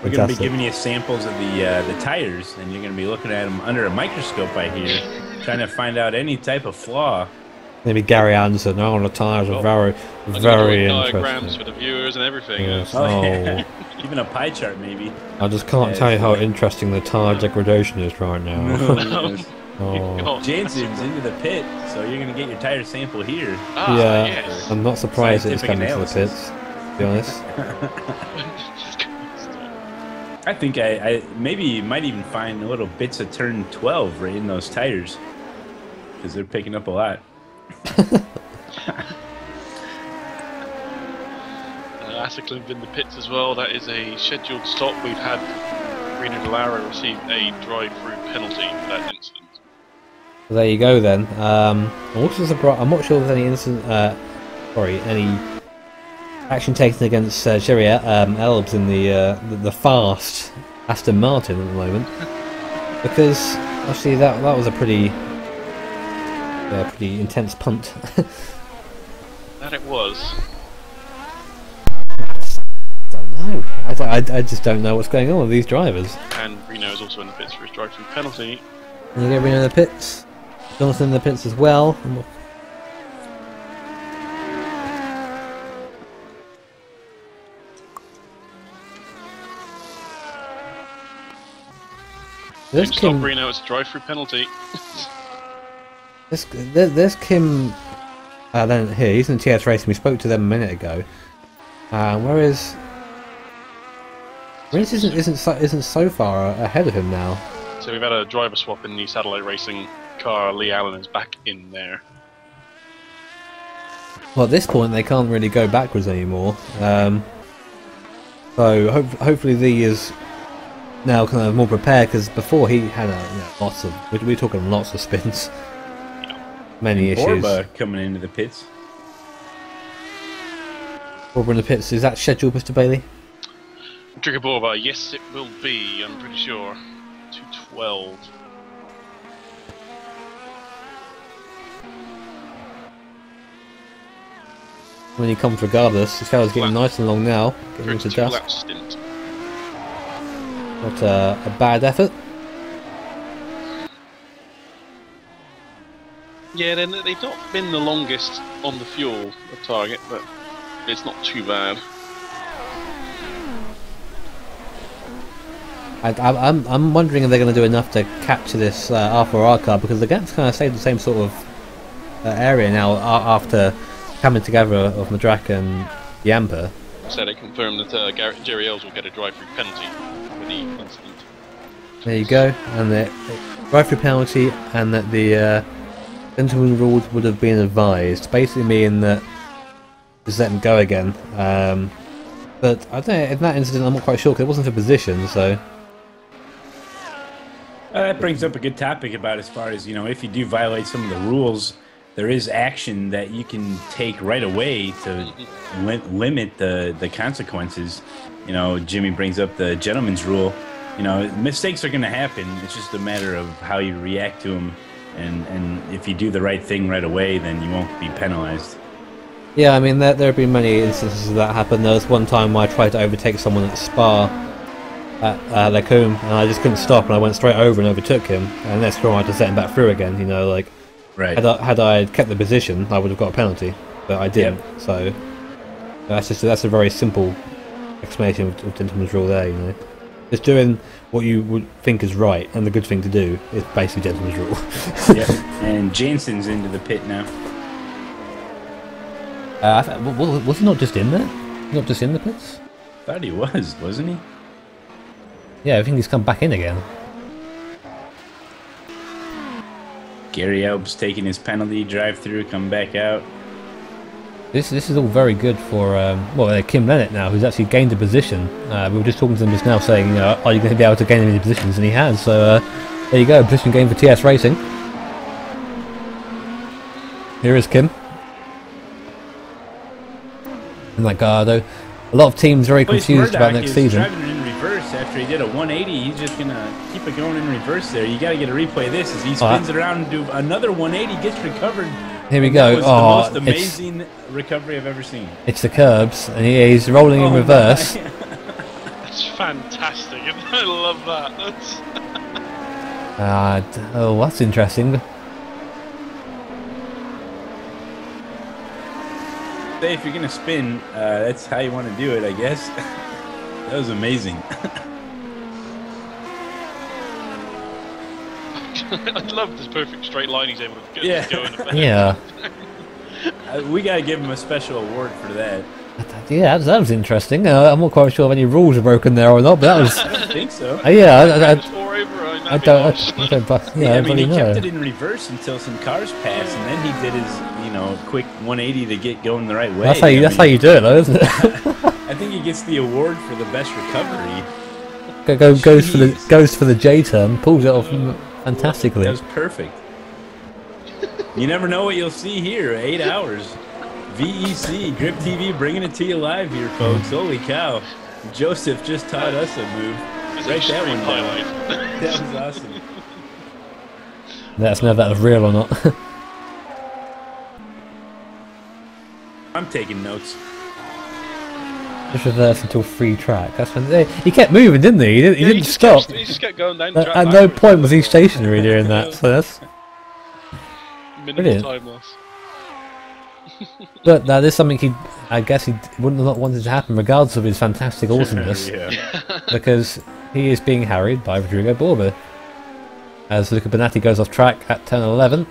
We're going to be giving you samples of the tires, and you're going to be looking at them under a microscope, I hear, trying to find out any type of flaw. Maybe Gary Anderson. Oh, the tires are very interesting. Diagrams for the viewers and everything. Yes. Yeah. Even a pie chart, maybe. I just can't tell you how interesting the tire degradation is right now. Jansen's into the pit, so you're going to get your tire sample here. Yes. I'm not surprised it's coming to the pits, to be honest. I think I maybe you might even find little bits of turn 12 right in those tires, because they're picking up a lot. Asiclimp in the pits as well. That is a scheduled stop. We've had Reno Delara receive a drive-through penalty for that incident. So there you go then. I'm also surprised. I'm not sure if there's any any action taken against Sherry Elbs in the fast Aston Martin at the moment, because actually that was a pretty intense punt. That it was. Don't know. I just don't know what's going on with these drivers. And Reno is also in the pits for his drive-through penalty. And you get Reno in the pits. Jonathan in the pits as well. There's Kim. Reno, it's a drive-through penalty. There's Kim. Then here, he's in TS Racing. We spoke to them a minute ago. Whereas Rins isn't so far ahead of him now. So we've had a driver swap in the satellite racing car. Lee Allen is back in there. Well, at this point they can't really go backwards anymore. So hopefully Lee is now kind of more prepared, because before he had lots of, we're talking lots of spins, many issues. Borba coming into the pits. Borba in the pits, is that scheduled, Mr. Bailey? Trigger Borba, yes it will be, I'm pretty sure. 212. When he comes regardless, this fella's getting nice and long now, getting into dust. Stint. Not a bad effort. Yeah, they've not been the longest on the fuel of target, but it's not too bad. I'm wondering if they're going to do enough to capture this R4R car, because the gap's kind of stayed the same sort of area now after coming together of Madrak and Yampa. So they confirmed that Jerry Ells will get a drive-through penalty for the incident. There you go, and the drive-through penalty, and that the gentleman rules would have been advised, basically meaning that just let him go again. But I don't know, in that incident I'm not quite sure, because it wasn't a position, so... That brings up a good topic about, as far as, if you do violate some of the rules, there is action that you can take right away to limit the consequences. Jimmy brings up the gentleman's rule. Mistakes are going to happen. It's just a matter of how you react to them, and if you do the right thing right away, then you won't be penalized. Yeah, I mean, there have been many instances of that happen. There was one time where I tried to overtake someone at Spa at Lacombe, and I just couldn't stop, and I went straight over and overtook him, and that's where I had to set him back through again, Right. Had I kept the position, I would have got a penalty, but I didn't. Yep. So that's a very simple explanation of gentleman's rule there. Just doing what you would think is right and the good thing to do is basically gentleman's rule. Yep. And Jansen's into the pit now. Was he not just in there? Not just in the pits? Thought he was, wasn't he? Yeah, I think he's come back in again. Gary Elb's taking his penalty, drive through, come back out. This is all very good for Kim Lennett now, who's actually gained a position. We were just talking to him just now, saying, are you going to be able to gain any positions? And he has. So there you go, position gain for TS Racing. Here is Kim. And Gardo. A lot of teams very confused about next season. Driving in reverse after he did a 180. He's just gonna keep it going in reverse there. You got to get a replay of this as he spins it around and do another 180, gets recovered. Here we go. That was the most amazing recovery I've ever seen. It's the curbs, and he's rolling in reverse. That's fantastic. I love that. That's interesting. If you're gonna spin, that's how you want to do it, I guess. That was amazing. I love this perfect straight line he's able to go in the back. Yeah. We gotta give him a special award for that. Yeah, that was interesting. I'm not quite sure if any rules are broken there or not, but that was... I don't think so. I don't I mean, he kept it in reverse until some cars passed, and then he did his, quick 180 to get going the right way. That's how you do it, though, isn't it? I think he gets the award for the best recovery. Goes for the J turn, pulls it off fantastically. That was perfect. You never know what you'll see here. 8 hours. VEC, Grip TV, bringing it to you live here, folks. Holy cow. Joseph just taught us a move. Right, that one highlight. That was awesome. Let us know if that was real or not. I'm taking notes. Just reverse until free track. That's when he kept moving, didn't he? He didn't stop. He just kept going down the track. At no point was he stationary during that. So that's minimal time loss. But that is something I guess he wouldn't have not wanted to happen, regardless of his fantastic awesomeness, because he is being harried by Rodrigo Borba. As Luca Bonatti goes off track at turn 11.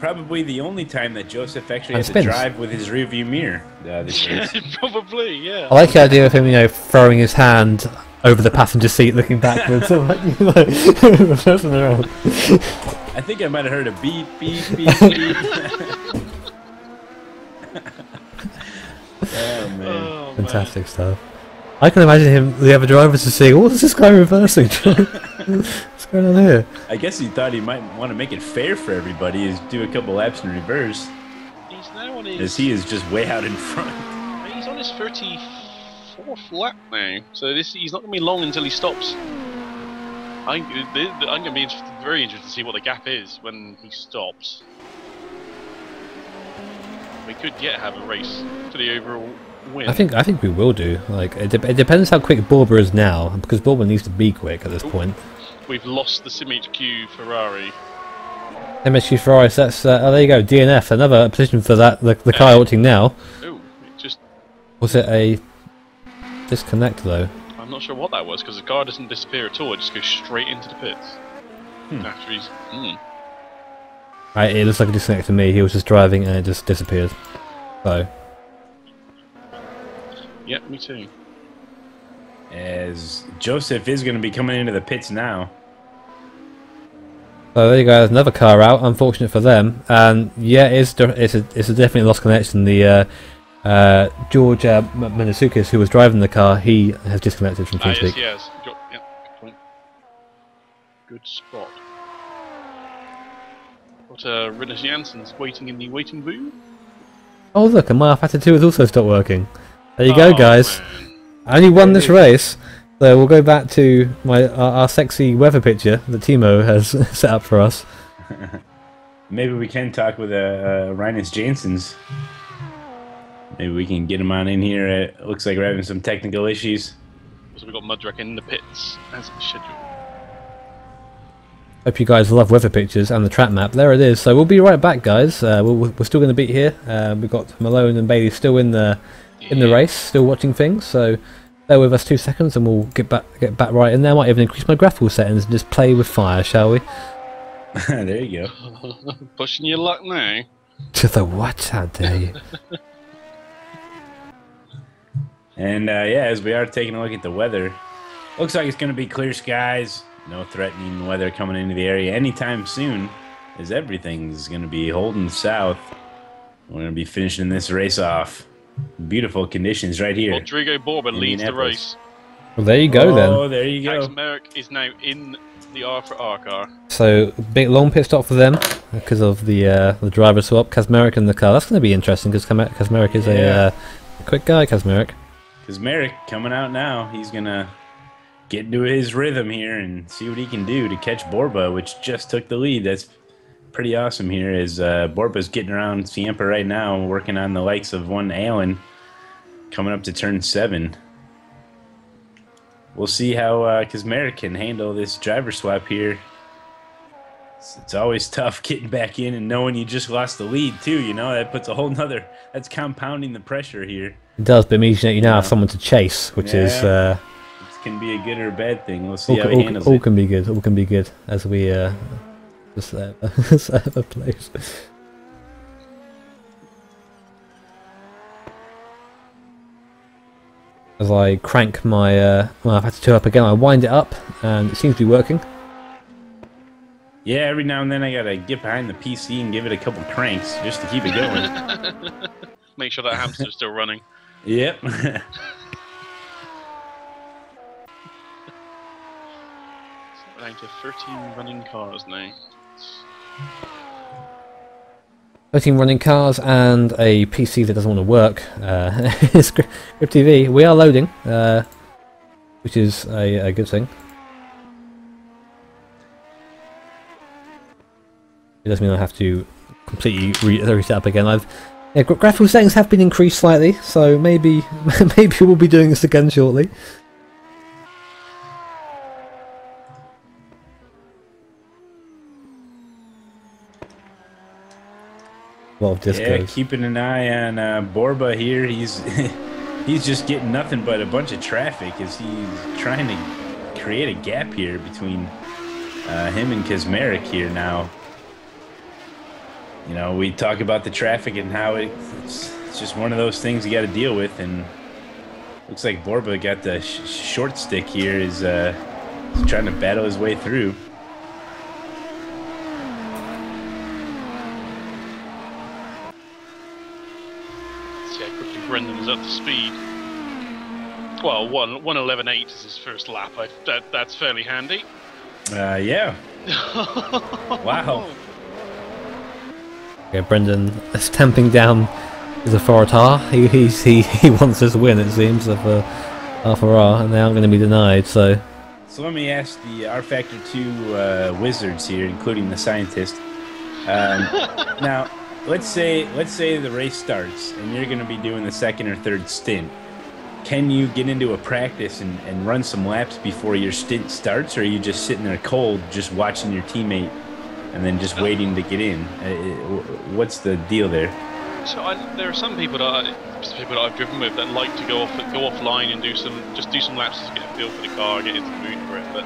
probably the only time that Joseph actually had to drive with his rearview miror this race. Probably, yeah. I like the idea of him, you know, throwing his hand over the passenger seat, looking backwards, and reversing around. I think I might have heard a beep, beep, beep, beep. Oh man! Fantastic stuff. I can imagine him, the other drivers, are saying, "What is this guy reversing? What's going on here?" I guess he thought he might want to make it fair for everybody, is do a couple laps in reverse. He's now on his... As he is just way out in front. He's on his 34th lap now, so he's not going to be long until he stops. I'm going to be very interested to see what the gap is when he stops. We could have a race for the overall win. I think we will do. Like it depends how quick Borba is now, because Borba needs to be quick at this point. We've lost the SimHQ Ferrari. MHQ Ferrari, so that's there you go. DNF, another position for that. The car watching now. Oh, it just was it a disconnect though? I'm not sure what that was, because the car doesn't disappear at all. It just goes straight into the pits. After he's It looks like a disconnect to me. He was just driving and it just disappeared. So. Yeah, me too. As Joseph is going to be coming into the pits now. So there you go. There's another car out. Unfortunate for them. And yeah, it's a definitely lost connection. The George Manasukis, who was driving the car, he has disconnected from TeamSpeak. Yes, yeah, good point. Good spot. Got Rinus Janssens waiting in the waiting booth. Oh look, and my Alpha 2 has also stopped working. There you go, guys. Man. I only won this race, so we'll go back to our sexy weather picture that Timo has set up for us. Maybe we can talk with Rinus Janssens. Maybe we can get him on in here. It looks like we're having some technical issues. So we've got Mudrak in the pits as scheduled. Hope you guys love weather pictures and the track map. There it is. So we'll be right back, guys. We're still going to be here. We've got Malone and Bailey still in the race, still watching things. So bear with us 2 seconds, and we'll get back right in there. Might even increase my graphical settings and just play with fire, shall we? There you go. Pushing your luck now. To the what? How dare you? And yeah, as we are taking a look at the weather, looks like it's going to be clear skies. No threatening weather coming into the area anytime soon, as everything's going to be holding south. We're going to be finishing this race off. Beautiful conditions right here. Rodrigo Borba leads the race. Well, there you go then. Oh, there you go. Max Merrick is now in the R for R car. So big long pit stop for them because of the driver swap. Kazmarek in the car. That's going to be interesting because Kazmarek is a quick guy. Kazmarek coming out now. He's going to get into his rhythm here and see what he can do to catch Borba, which just took the lead. That's pretty awesome here as Borba's getting around Ciampa right now, working on the likes of one Allen coming up to turn 7. We'll see how Kazmarek can handle this driver swap here. It's always tough getting back in and knowing you just lost the lead too, you know. That puts a whole nother, that's compounding the pressure here. It does, but it means you now have someone to chase, which is it can be a good or a bad thing. We'll see how he handles it. All can be good. All can be good as we just have a place. As I crank my I've had to turn up again. I wind it up, and it seems to be working. Yeah, every now and then I gotta get behind the PC and give it a couple cranks just to keep it going. Make sure that hamster's still running. Yep. Down to 13 running cars now. 13 running cars and a PC that doesn't want to work. Script TV. We are loading, which is a good thing. It does mean I have to completely reset up again. Graphical settings have been increased slightly, so maybe we'll be doing this again shortly. A lot of discos. Yeah, keeping an eye on Borba here. He's he's just getting nothing but a bunch of traffic as he's trying to create a gap here between him and Kazmarek here now. you know, we talk about the traffic and how it's just one of those things you got to deal with. And looks like Borba got the short stick here. Is trying to battle his way through. See how quickly Brendan's up to speed. Well, 1:11.8 is his first lap. That's fairly handy. Yeah. Wow. Okay, Brendan is tamping down his authority. He wants this win, it seems, of R4R, and they aren't going to be denied. So let me ask the R Factor 2 wizards here, including the scientist. Now, let's say the race starts and you're going to be doing the second or third stint. Can you get into a practice and run some laps before your stint starts, or are you just sitting there cold, just watching your teammate and then just waiting to get in? What's the deal there? So there are some people that I've driven with that like to go offline and do some laps to get a feel for the car, get into the mood for it. But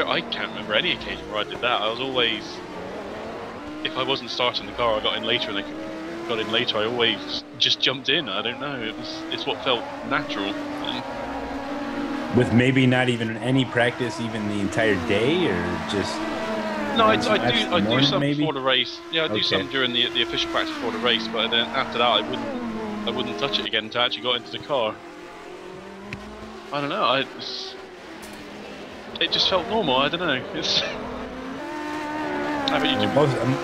I can't remember any occasion where I did that. I was always, if I wasn't starting the car, I got in later, and I always just jumped in. I don't know. It's what felt natural. With maybe not even any practice, even the entire day, or just. No, I do some maybe? before the race. Yeah, I do some during the official practice before the race, but then after that, I wouldn't touch it again until I actually got into the car. I don't know. It just felt normal. I don't know. How about you do?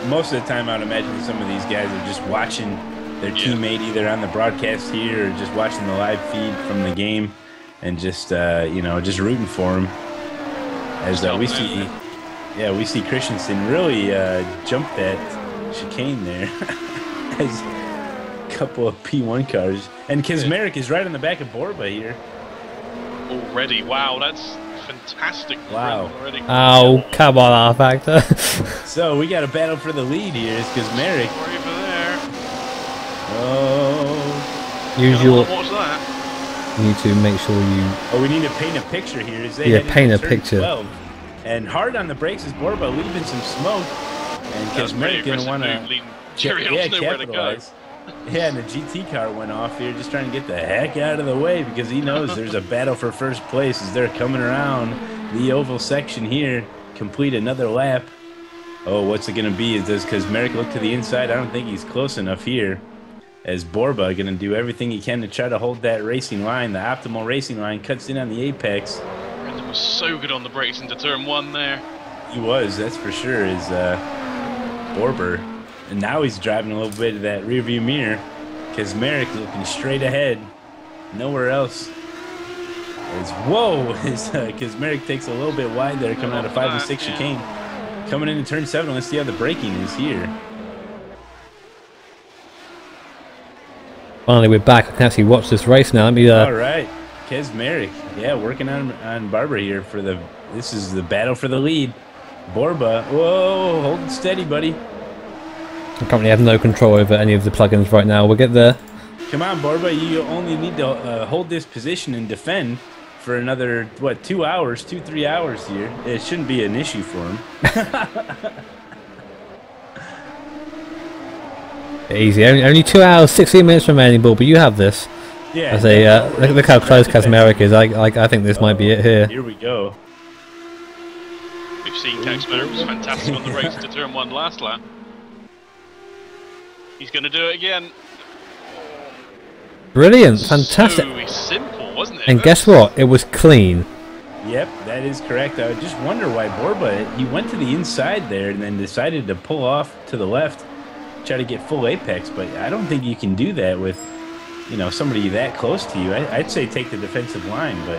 Most of the time, I'd imagine some of these guys are just watching their teammate either on the broadcast here or just watching the live feed from the game, and just just rooting for him. As we see. Yeah, we see Christensen really jump that chicane there. As a couple of P1 cars. And Kazmarek is right on the back of Borba here. Already, wow, that's fantastic. Wow. Already. Oh, come on, R Factor. So we got a battle for the lead here. It's Kazmarek. Over there. Oh. Usual. What's that? You need to make sure you. Oh, we need to paint a picture here. As they paint a picture. 12. And hard on the brakes is Borba, leaving some smoke. And Kazmarek going to want to capitalize. Yeah, and the GT car went off here, just trying to get the heck out of the way, because he knows there's a battle for first place as they're coming around the oval section here. Complete another lap. Oh, what's it going to be? Does Kazmarek look to the inside? I don't think he's close enough here. As Borba going to do everything he can to try to hold that racing line, the optimal racing line, cuts in on the apex. Brendan was so good on the brakes into turn 1 there. He was, that's for sure, is Borba. And now he's driving a little bit of that rear view mirror. Kazmarek looking straight ahead. Nowhere else. Kazmarek takes a little bit wide there, coming out of 5 and 6 chicane. Coming into turn 7, let's see how the braking is here. Finally, we're back. I can actually watch this race now. Let me. All right, Kazmarek, yeah, working on Barber here for the. This is the battle for the lead. Borba, whoa, hold it steady, buddy. I currently have no control over any of the plugins right now. We'll get there. Come on, Borba, you only need to hold this position and defend for another 2 hours, 3 hours here. It shouldn't be an issue for him. Easy. Only 2 hours, 16 minutes remaining, but you have this. Yeah. As look how close Kazmarek is. I think this might be it here. Here we go. We've seen Kazmarek was fantastic on the race to turn 1 last lap. He's going to do it again. Brilliant, fantastic. So simple, wasn't it? And guess what? It was clean. Yep, that is correct. I just wonder why Borba, he went to the inside there and then decided to pull off to the left, try to get full apex, but I don't think you can do that with, somebody that close to you. I'd say take the defensive line, but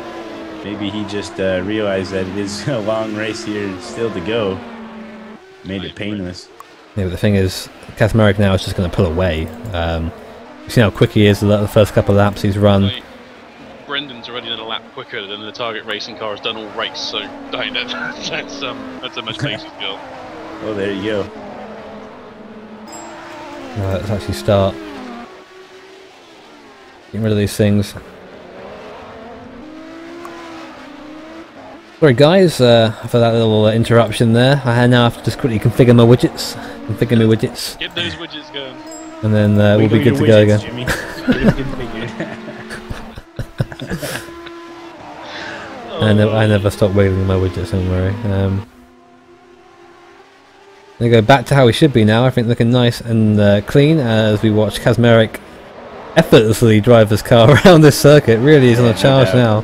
maybe he just realized that it is a long race here still to go. Made it painless. Yeah, but the thing is, Kazmarek now is just going to pull away. You see how quick he is the first couple of laps he's run. Right. Brendan's already done a lap quicker than the target racing car has done all race, so that's a much pace he's got. Oh, there you go. Let's actually start getting rid of these things. Sorry guys for that little interruption there. I now have to just quickly configure my widgets. Configure my widgets. Get those widgets going. And then we'll be good to go again. Jimmy. I never stop wiggling my widgets, don't worry. They go back to how we should be now. I think looking nice and clean as we watch Kazmarek effortlessly drive this car around this circuit. Really is on a charge now.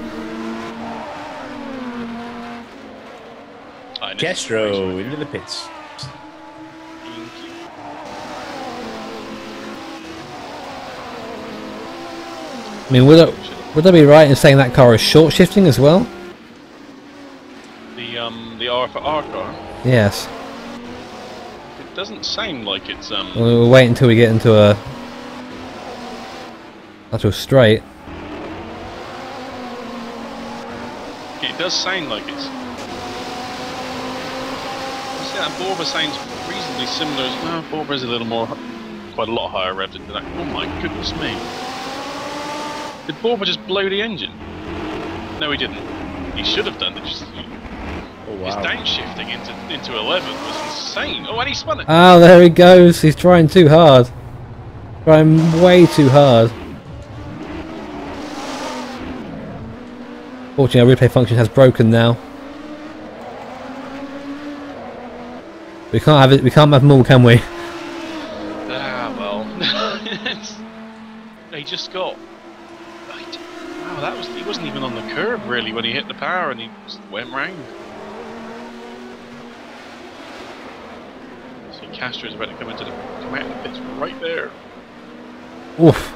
Castro into the pits. I mean, would I be right in saying that car is short shifting as well? The R for R car. Yes. It doesn't sound like it's We'll wait until we get into a straight. It does sound like it's. See, that Borba sounds reasonably similar. No, Borba's a little more, quite a lot higher revved than that. Oh my goodness me! Did Borba just blow the engine? No, he didn't. He should have done it. Just his downshifting into 11 was insane. Oh, and he spun it. Oh, there he goes. He's trying too hard. Trying way too hard. Fortunately, our replay function has broken now. We can't have it. We can't have them all, can we? Ah, well. He just got. Wow, that was. He wasn't even on the curb really when he hit the power, and he just went round. So Castro's about to come out of the pits right there. Oof.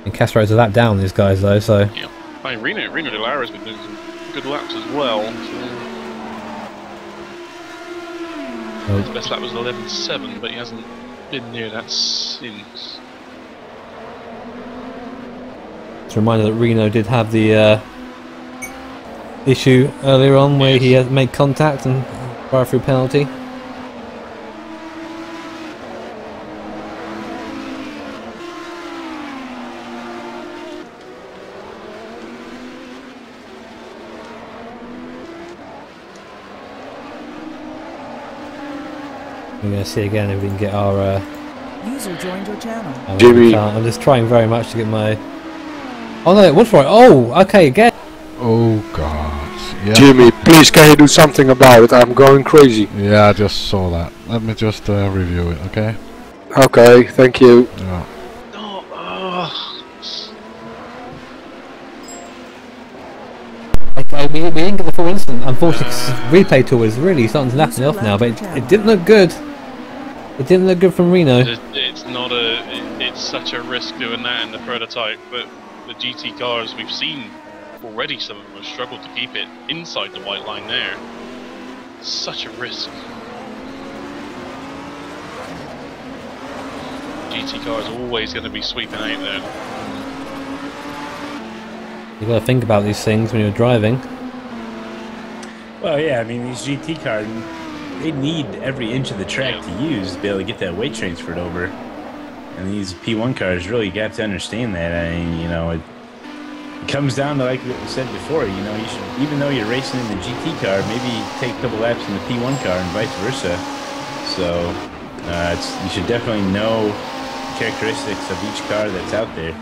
And Castro's a lap down these guys though, so. Yeah. I mean, Reno De Lara's been doing some good laps as well. So. His best lap was 11.7, but he hasn't been near that since. It's a reminder that Reno did have the issue earlier on where he had made contact and fire through penalty. We're going to see again if we can get our. User joined your channel. Jimmy. I'm just trying very much to get my. Oh no, it was right. Oh, okay, again. Oh god. Yeah. Jimmy, please can you do something about it? I'm going crazy. Yeah, I just saw that. Let me just review it, okay? Okay, thank you. Yeah. Okay, we didn't get the full incident. Unfortunately, replay tool is really starting to lap me off now, but it didn't look good. It didn't look good from Reno. It's not a. It's such a risk doing that in the prototype, but the GT cars we've seen already, some of them have struggled to keep it inside the white line there. It's such a risk. GT cars are always going to be sweeping out there. You got to think about these things when you're driving. Well, yeah, I mean these GT cars, they need every inch of the track to use to be able to get that weight transferred over. And these P1 cars really got to understand that. I mean, you know, it comes down to like what we said before. You know, you should, even though you're racing in the GT car, maybe take a couple laps in the P1 car and vice versa. So you should definitely know characteristics of each car that's out there.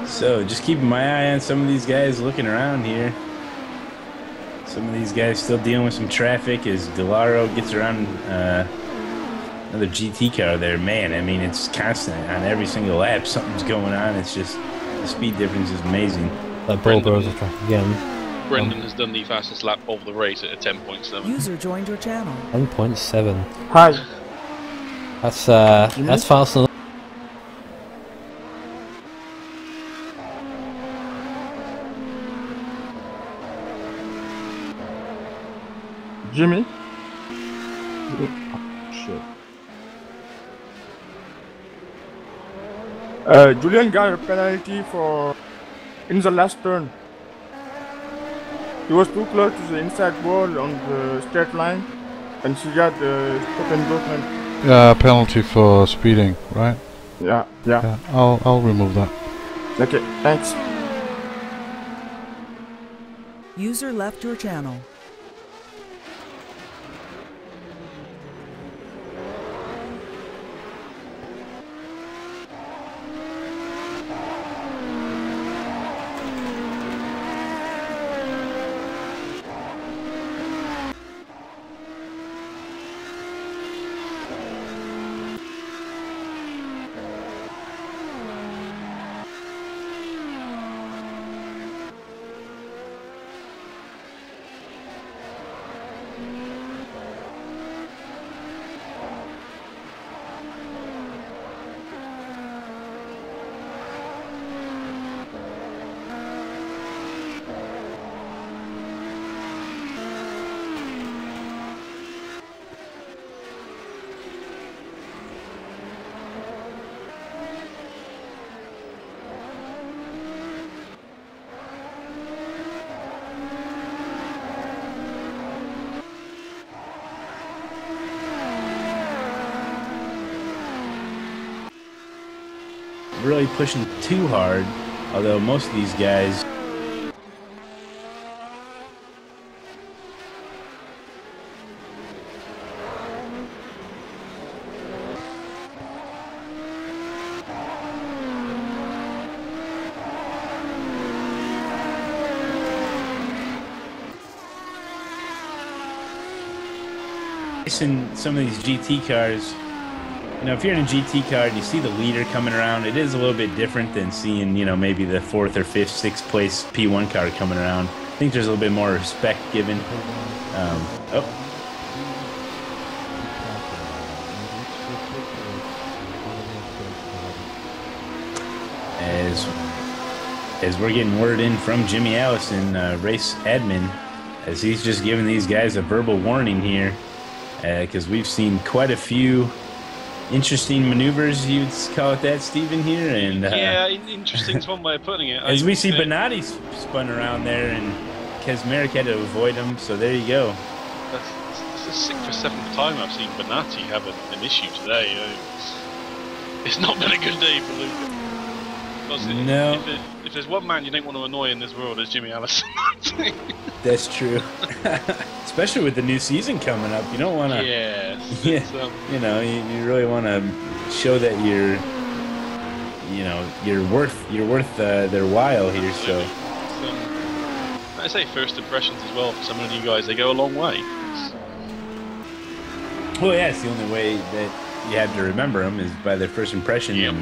So, just keeping my eye on some of these guys looking around here. Some of these guys still dealing with some traffic as Delaro gets around another GT car there. Man, I mean, it's constant on every single lap. Something's going on. It's just, the speed difference is amazing. That Brendan again. Brendan has done the fastest lap of the race at a 10.7. User joined your channel. 1.7. Hi. That's fast enough. Jimmy? Shit. Julian got a penalty for in the last turn. He was too close to the inside wall on the straight line, and she got stop endorsement. Penalty for speeding, right? Yeah. I'll remove that. Okay, thanks. User left your channel. Really pushing too hard, although most of these guys in some of these GT cars. You know, if you're in a GT car and you see the leader coming around, it is a little bit different than seeing, you know, maybe the 4th or 5th, 6th place P1 car coming around. I think there's a little bit more respect given. As we're getting word in from Jimmy Allison, race admin, as he's just giving these guys a verbal warning here, because we've seen quite a few interesting maneuvers, you'd call it that, Stephen, here, and yeah, interesting's one way of putting it. As we see Bonatti spun around there, and Kazmarek had to avoid him. So there you go. That's the 6th or 7th time I've seen Bonatti have an issue today. It's not been a good day for Luca. No. If there's one man you don't want to annoy in this world, it's Jimmy Allison. That's true. Especially with the new season coming up, you don't want to. Yes. You know, you really want to show that you're worth their while here. So. I say first impressions as well for some of you guys, they go a long way. Well, yeah, it's the only way that you have to remember them is by their first impression. Yep.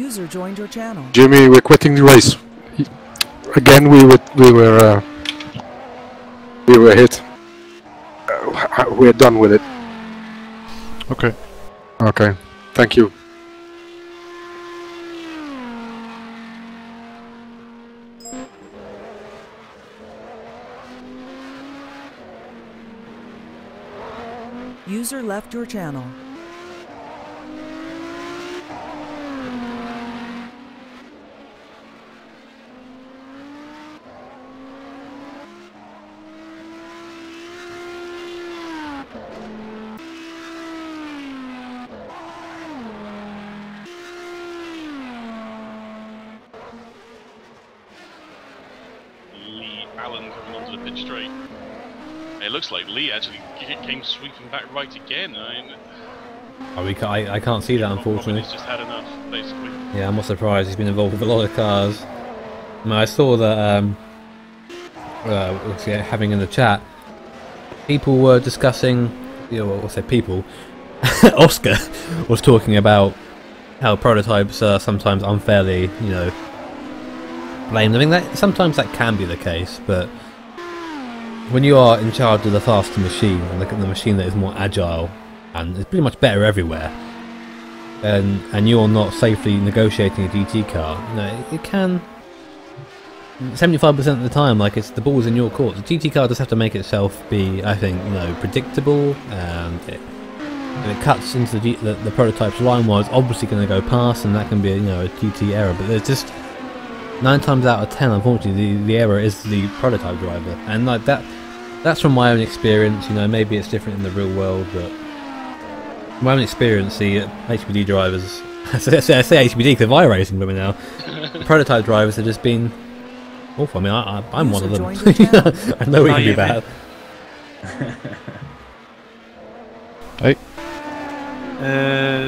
User joined your channel. Jimmy, we're quitting the race. Again, we were hit. We're done with it. Okay. Okay. Thank you. User left your channel. Lee Allen coming onto the pit straight. It looks like Lee actually came sweeping back right again. I can't see that, unfortunately. He's just had enough, basically. Yeah, I'm not surprised. He's been involved with a lot of cars. I mean, I saw that having in the chat, people were discussing, I'll say people, Oscar was talking about how prototypes are sometimes unfairly, blamed. I mean, sometimes that can be the case, but when you are in charge of the faster machine, and the machine that is more agile, and it's pretty much better everywhere, and you're not safely negotiating a GT car, it can, 75% of the time, the ball's in your court. The GT car just have to make itself be, I think, predictable, and if it cuts into the prototype's line while it's obviously going to go past, and that can be a GT error, but there's just 9 times out of 10, unfortunately, the error is the prototype driver, and that's from my own experience. Maybe it's different in the real world, but from my own experience, the HBD drivers, I say HBD because they're racing women now, prototype drivers have just been awful. I mean, I'm one of them. I know we can be bad. Hey.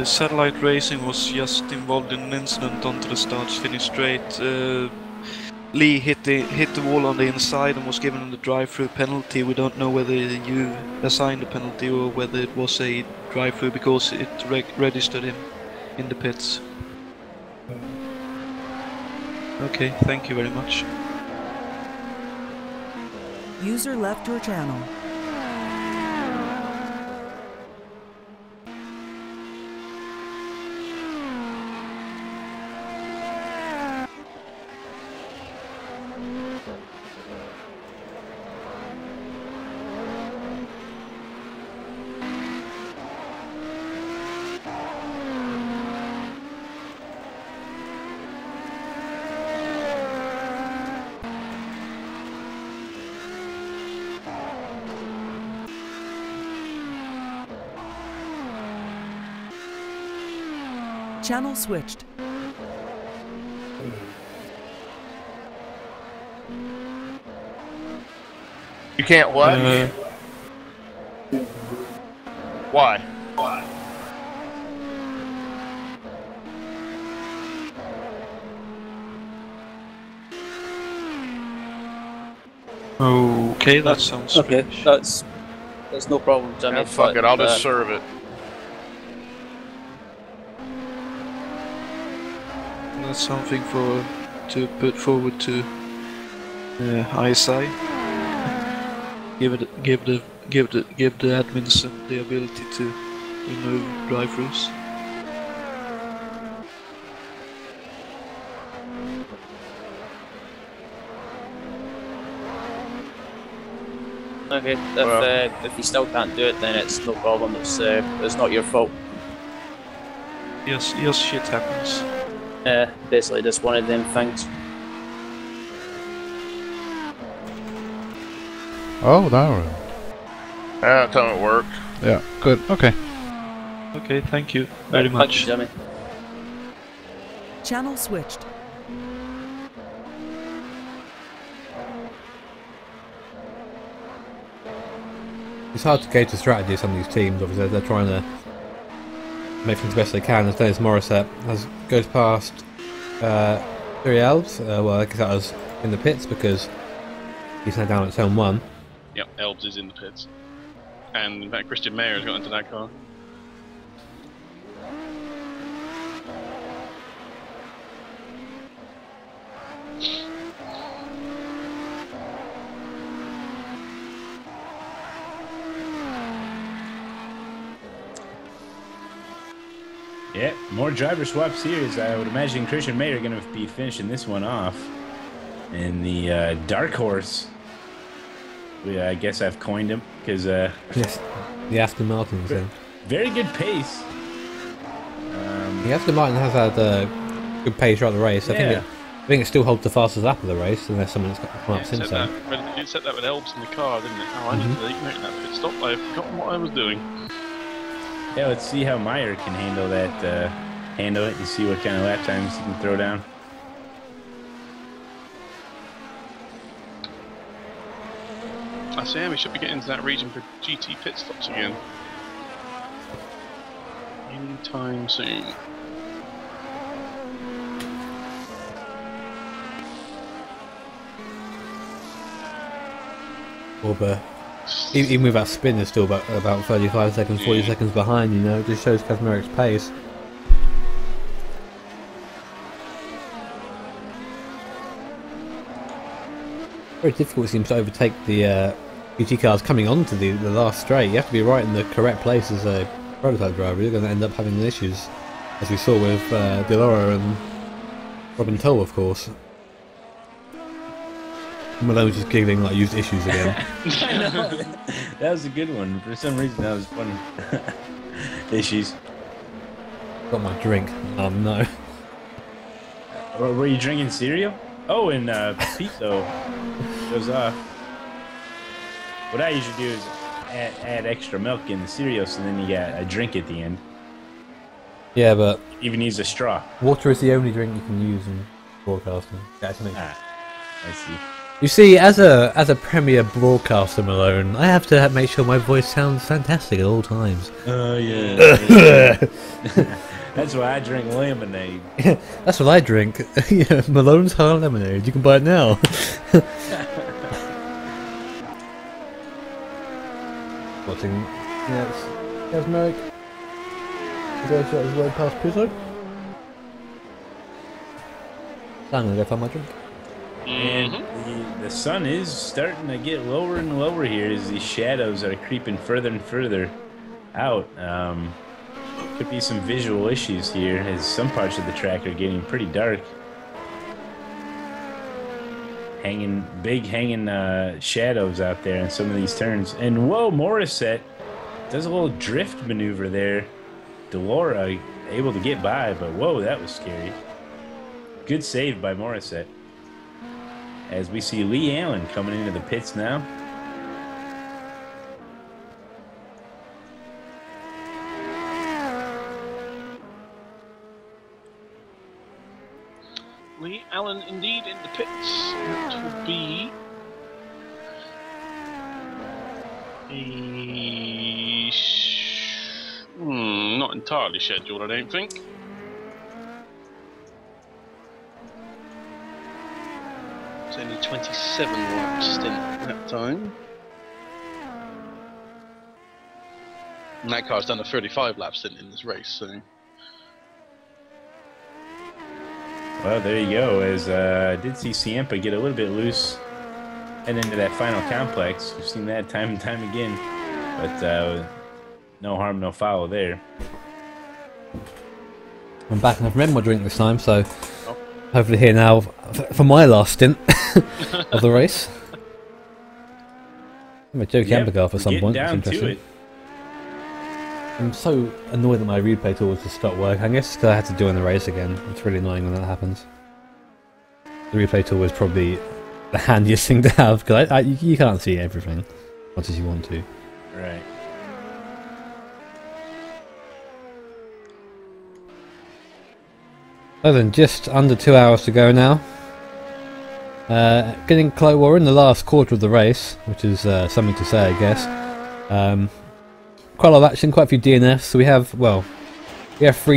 Satellite Racing was just involved in an incident onto the start-finish straight. Lee hit the wall on the inside and was given the drive-through penalty. We don't know whether you assigned the penalty or whether it was a drive-through because it registered him in the pits. Okay, thank you very much. User left your channel. Channel switched. You can't what? Why? Okay, that sounds okay. strange. That's no problem, Jimmy. Yeah, fuck it, I'll just serve it. That's something to put forward to ISI. Give the admins the ability to remove drive-throughs. Okay, if you still can't do it, then it's no problem. It's not your fault. Yes, shit happens. Basically just one of them things. Oh, that That time it worked. Yeah, good. Okay. Okay, thank you very much. Thank you, Jimmy. Channel switched. It's hard to gauge the strategy of some of these teams. Obviously, they're trying to make things the best they can. As Dennis Morissette goes past Three Elves, well, I guess that was in the pits because he's now down at turn 1. Yep, Elves is in the pits. And in fact, Christian Mayer has got into that car. Yeah, more driver swaps here, as I would imagine Christian May are going to be finishing this one off. And the dark horse, I guess I've coined him, because... yes, the Aston Martin's in. Very good pace. The Aston Martin has had good pace throughout the race. Yeah. I think it still holds the fastest lap of the race, unless someone's got come up since then. It set that with Elbs in the car, didn't it? Oh, I need to make that pit stop. I've forgotten what I was doing. Yeah, let's see how Meyer can handle that, handle it, and see what kind of lap times he can throw down. I say we should be getting into that region for GT pit stops again. Anytime soon. But even with that spin, they're still about 35 seconds, 40 seconds behind, you know. It just shows Kaczmarek's pace. Very difficult, it seems, to overtake the GT cars coming onto the last straight. You have to be right in the correct place as a prototype driver. You're going to end up having issues, as we saw with Delora and Robin Toll, of course. Malone was just giggling like used issues again. I know. That was a good one. For some reason, that was funny. Issues. Got my drink. No. Were you drinking cereal? Oh, and Pito goes off. What I usually do is add extra milk in the cereal, so then you get a drink at the end. Yeah, but even use a straw. Water is the only drink you can use in broadcasting. I see. You see, as a premier broadcaster, Malone, I have to make sure my voice sounds fantastic at all times. Oh yeah. That's why I drink lemonade. That's what I drink. Yeah, Malone's Hard Lemonade. You can buy it now. Watching, yes, Kaczmarek. Goes shot his way past Pizzo. I'm gonna go find my drink. And the sun is starting to get lower and lower here as these shadows are creeping further and further out. Could be some visual issues here as some parts of the track are getting pretty dark. Big hanging shadows out there in some of these turns. And whoa, Morissette does a little drift maneuver there. Delora able to get by, but whoa, that was scary. Good save by Morissette. As we see Lee Allen coming into the pits now. Lee Allen indeed in the pits. That will be not entirely scheduled, I don't think. It's only 27 laps stint that time. And that car's done a 35 lap stint in this race, so. Well, there you go. As I did see Ciampa get a little bit loose and into that final complex. We've seen that time and time again. But no harm, no foul there. I'm back and I've remembered my drink this time, so hopefully here now for my last stint of the race. I'm a Joe Cambergar for some point. Down to it. I'm so annoyed that my replay tool has just stopped working. I guess because I had to join the race again. It's really annoying when that happens. The replay tool is probably the handiest thing to have because you can't see everything as much as you want to. Right. So then, just under 2 hours to go now. Getting close. We're in the last quarter of the race, which is something to say, I guess. Quite a lot of action, quite a few DNFs. So we have 3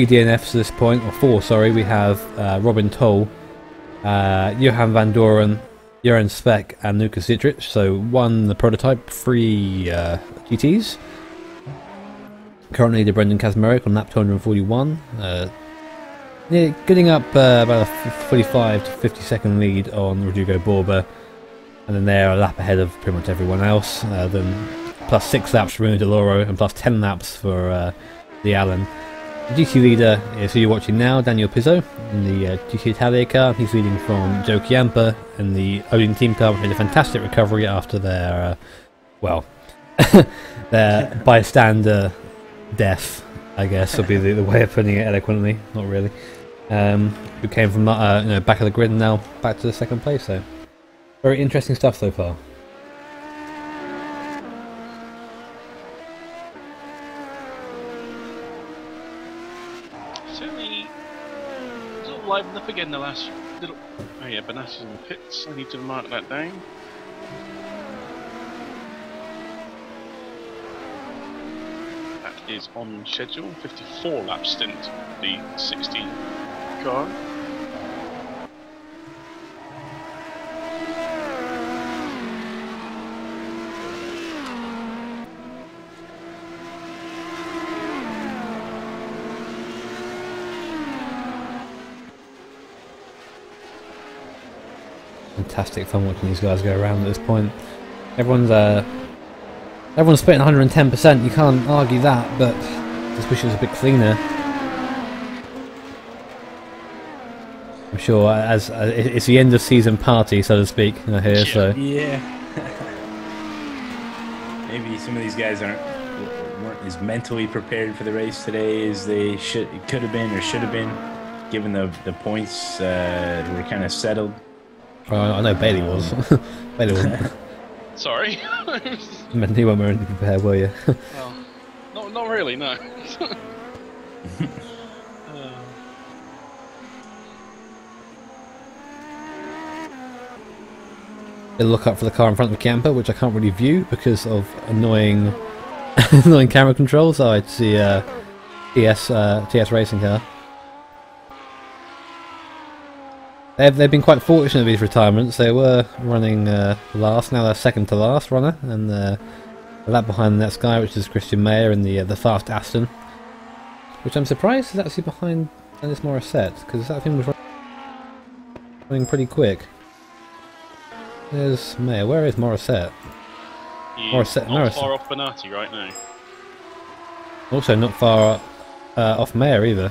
DNFs at this point, or 4, sorry. We have Robin Toll, Johan Van Doren, Jeroen Speck, and Lucas Dietrich. So 1 the prototype, 3 GTs. Currently the Brendan Kaczmarek on lap 241. Getting up about a 45 to 50 second lead on Rodrigo Borba, and then they're a lap ahead of pretty much everyone else. Then plus 6 laps for Bruno Deloro and plus 10 laps for Lee Allen. GT leader is who you're watching now, Daniel Pizzo, in the GT Italia car. He's leading from Joe Chiampa in the Odin team car, which made a fantastic recovery after their, their bystander death, I guess, would be the way of putting it eloquently. Not really. Who came from back of the grid and now back to the second place. So very interesting stuff so far. Certainly sort of livened up again the last little. Oh yeah, Benassa's in the pits. I need to mark that down. That is on schedule. 54 lap stint. The 16 car. Fantastic fun watching these guys go around at this point. Everyone's spitting 110%. You can't argue that, but just wish it was a bit cleaner. I'm sure as it's the end of season party, so to speak, here. So yeah, maybe some of these guys weren't as mentally prepared for the race today as they could have been or should have been, given the points were kind of settled. I know Bailey was. Bailey wasn't. Sorry. Mentally weren't really prepared, were you? Well, not really, no. They'll look up for the car in front of the camper, which I can't really view because of annoying, annoying camera controls. So I'd see TS racing car. They've been quite fortunate with these retirements. They were running last, now they're second to last runner, and a lap behind the next guy, which is Christian Mayer in the fast Aston, which I'm surprised is actually behind Dennis Morissette, because that thing was running pretty quick. There's Mayer. Where is Morissette? Morissette not far off Benatti right now. Also not far off Mayer either.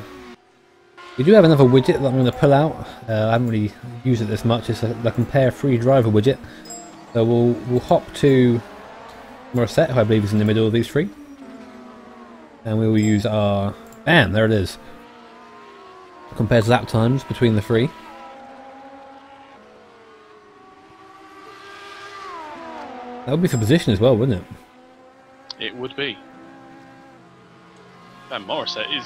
We do have another widget that I'm going to pull out. I haven't really used it this much. It's the compare free driver widget. So we'll hop to Morissette, who I believe is in the middle of these three, and we will use our bam. There it is. Compares lap times between the three. That would be for position as well, wouldn't it? It would be. And Morissette is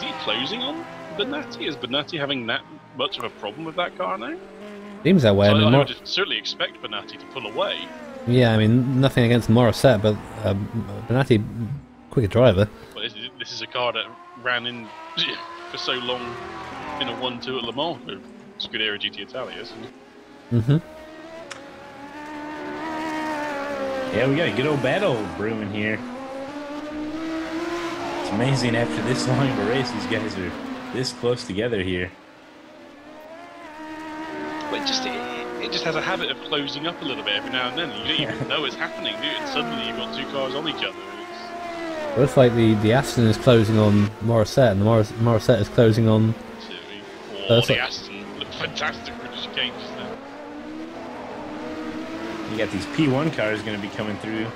he closing on Benatti? Is Benatti having that much of a problem with that car now? Seems that way. So I mean, I would certainly expect Benatti to pull away. Yeah, I mean, nothing against Morissette, but Benatti, quicker driver. But this is a car that ran in for so long in a 1-2 at Le Mans for Scuderia GT Italia, isn't it? Mm-hmm. Yeah, we got a good old battle brewing here. It's amazing after this long of a race, these guys are this close together here. But it just has a habit of closing up a little bit every now and then. You don't even know it's happening, do you? And suddenly you've got two cars on each other. It looks like the Aston is closing on Morissette, and the Morissette is closing on... The Aston looked fantastic for the chicane just then. You got these P1 cars going to be coming through.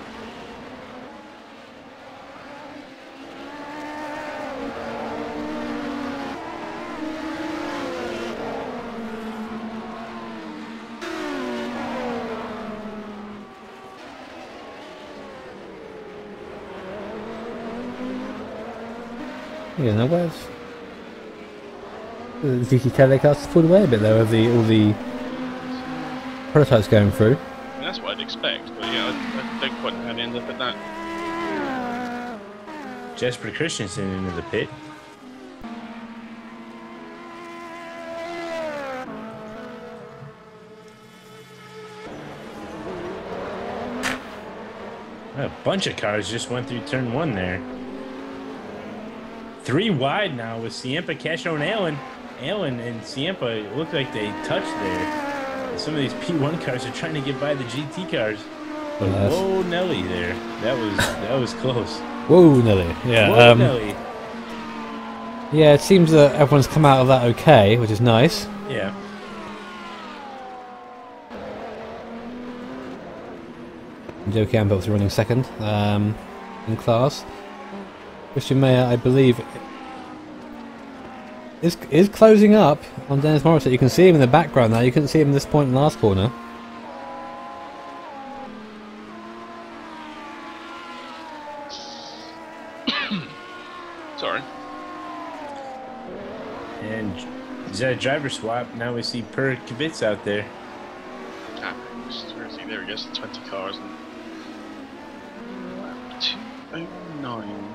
Yeah, now where's the GT telecast pulled away a bit there of all the prototypes going through. I mean, that's what I'd expect, but yeah, I don't quite know how to end up at that. Jesper Christensen into the pit. A bunch of cars just went through turn one there. 3 wide now with Ciampa, Castro, and Allen and Ciampa look like they touched there. Some of these P1 cars are trying to get by the GT cars. But whoa, Nelly there. That was close. Whoa, Nelly. Yeah. Whoa, Nelly. Yeah, it seems that everyone's come out of that okay, which is nice. Yeah. Joe Campbell's running second in class. Christian Mayer, I believe, is closing up on Dennis Morissette. You can see him in the background now. You couldn't see him at this point in the last corner. Sorry. And is that a driver swap? Now we see Per Kivitz out there. Where is he? There he goes. 20 cars. And 209.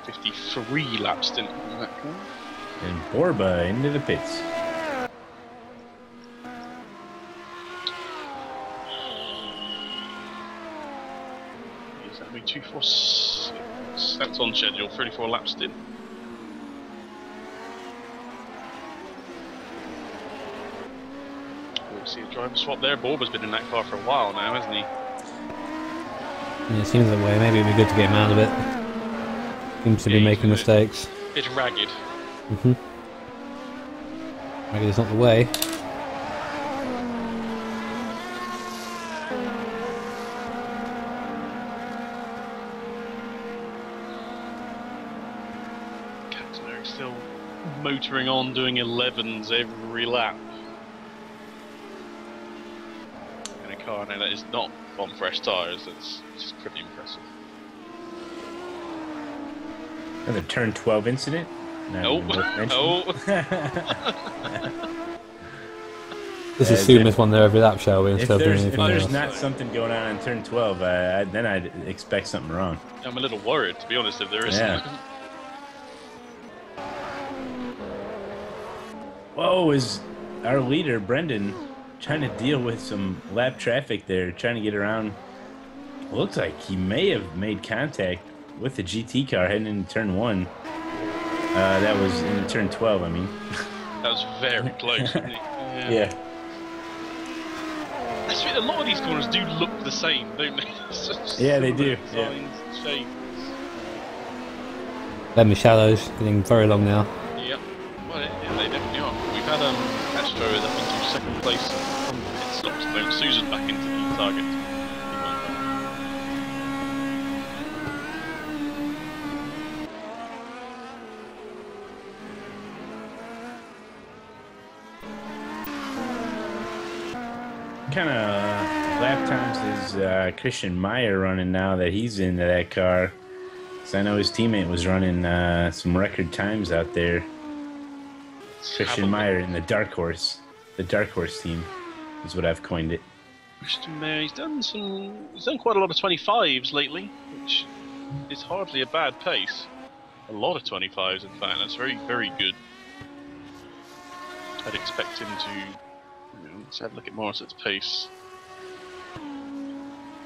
53 laps stint in that car. And Borba into the pits. Is that be 246? That's on schedule. 34 laps stint. We'll see a driver swap there. Borba's been in that car for a while now, hasn't he? Yeah, it seems that way. Maybe it'd be good to get him out of it. Seems to be making mistakes. It's ragged. Ragged is not the way. Captain Eric still motoring on, doing 11s every lap. In a car now that is not on fresh tyres, that's just pretty impressive. Another turn 12 incident? No. Let's assume there's one there every lap, shall we? If there's not something going on in turn 12, then I'd expect something wrong. I'm a little worried, to be honest, if there isn't. Yeah. Whoa, is our leader, Brendan, trying to deal with some lap traffic there, trying to get around. Looks like he may have made contact with the GT car heading into turn 1. That was in turn 12, I mean. That was very close, wasn't it? Yeah. A lot of these corners do look the same, don't they? Yeah, they do. Signs, shapes. Lemmy Shallows getting very long now. Yep. Well, yeah, they definitely are. We've had Astro up into second place on the pit stops. Though Susan back into the target. Kind of lap times is Christian Meyer running now that he's into that car? So I know his teammate was running some record times out there. Christian Meyer in the Dark Horse team is what I've coined it. Christian Mayer, he's done quite a lot of 25s lately, which is hardly a bad pace. A lot of 25s, in fact. That's very, very good. I'd expect him to. Let's have a look at Morissette's pace.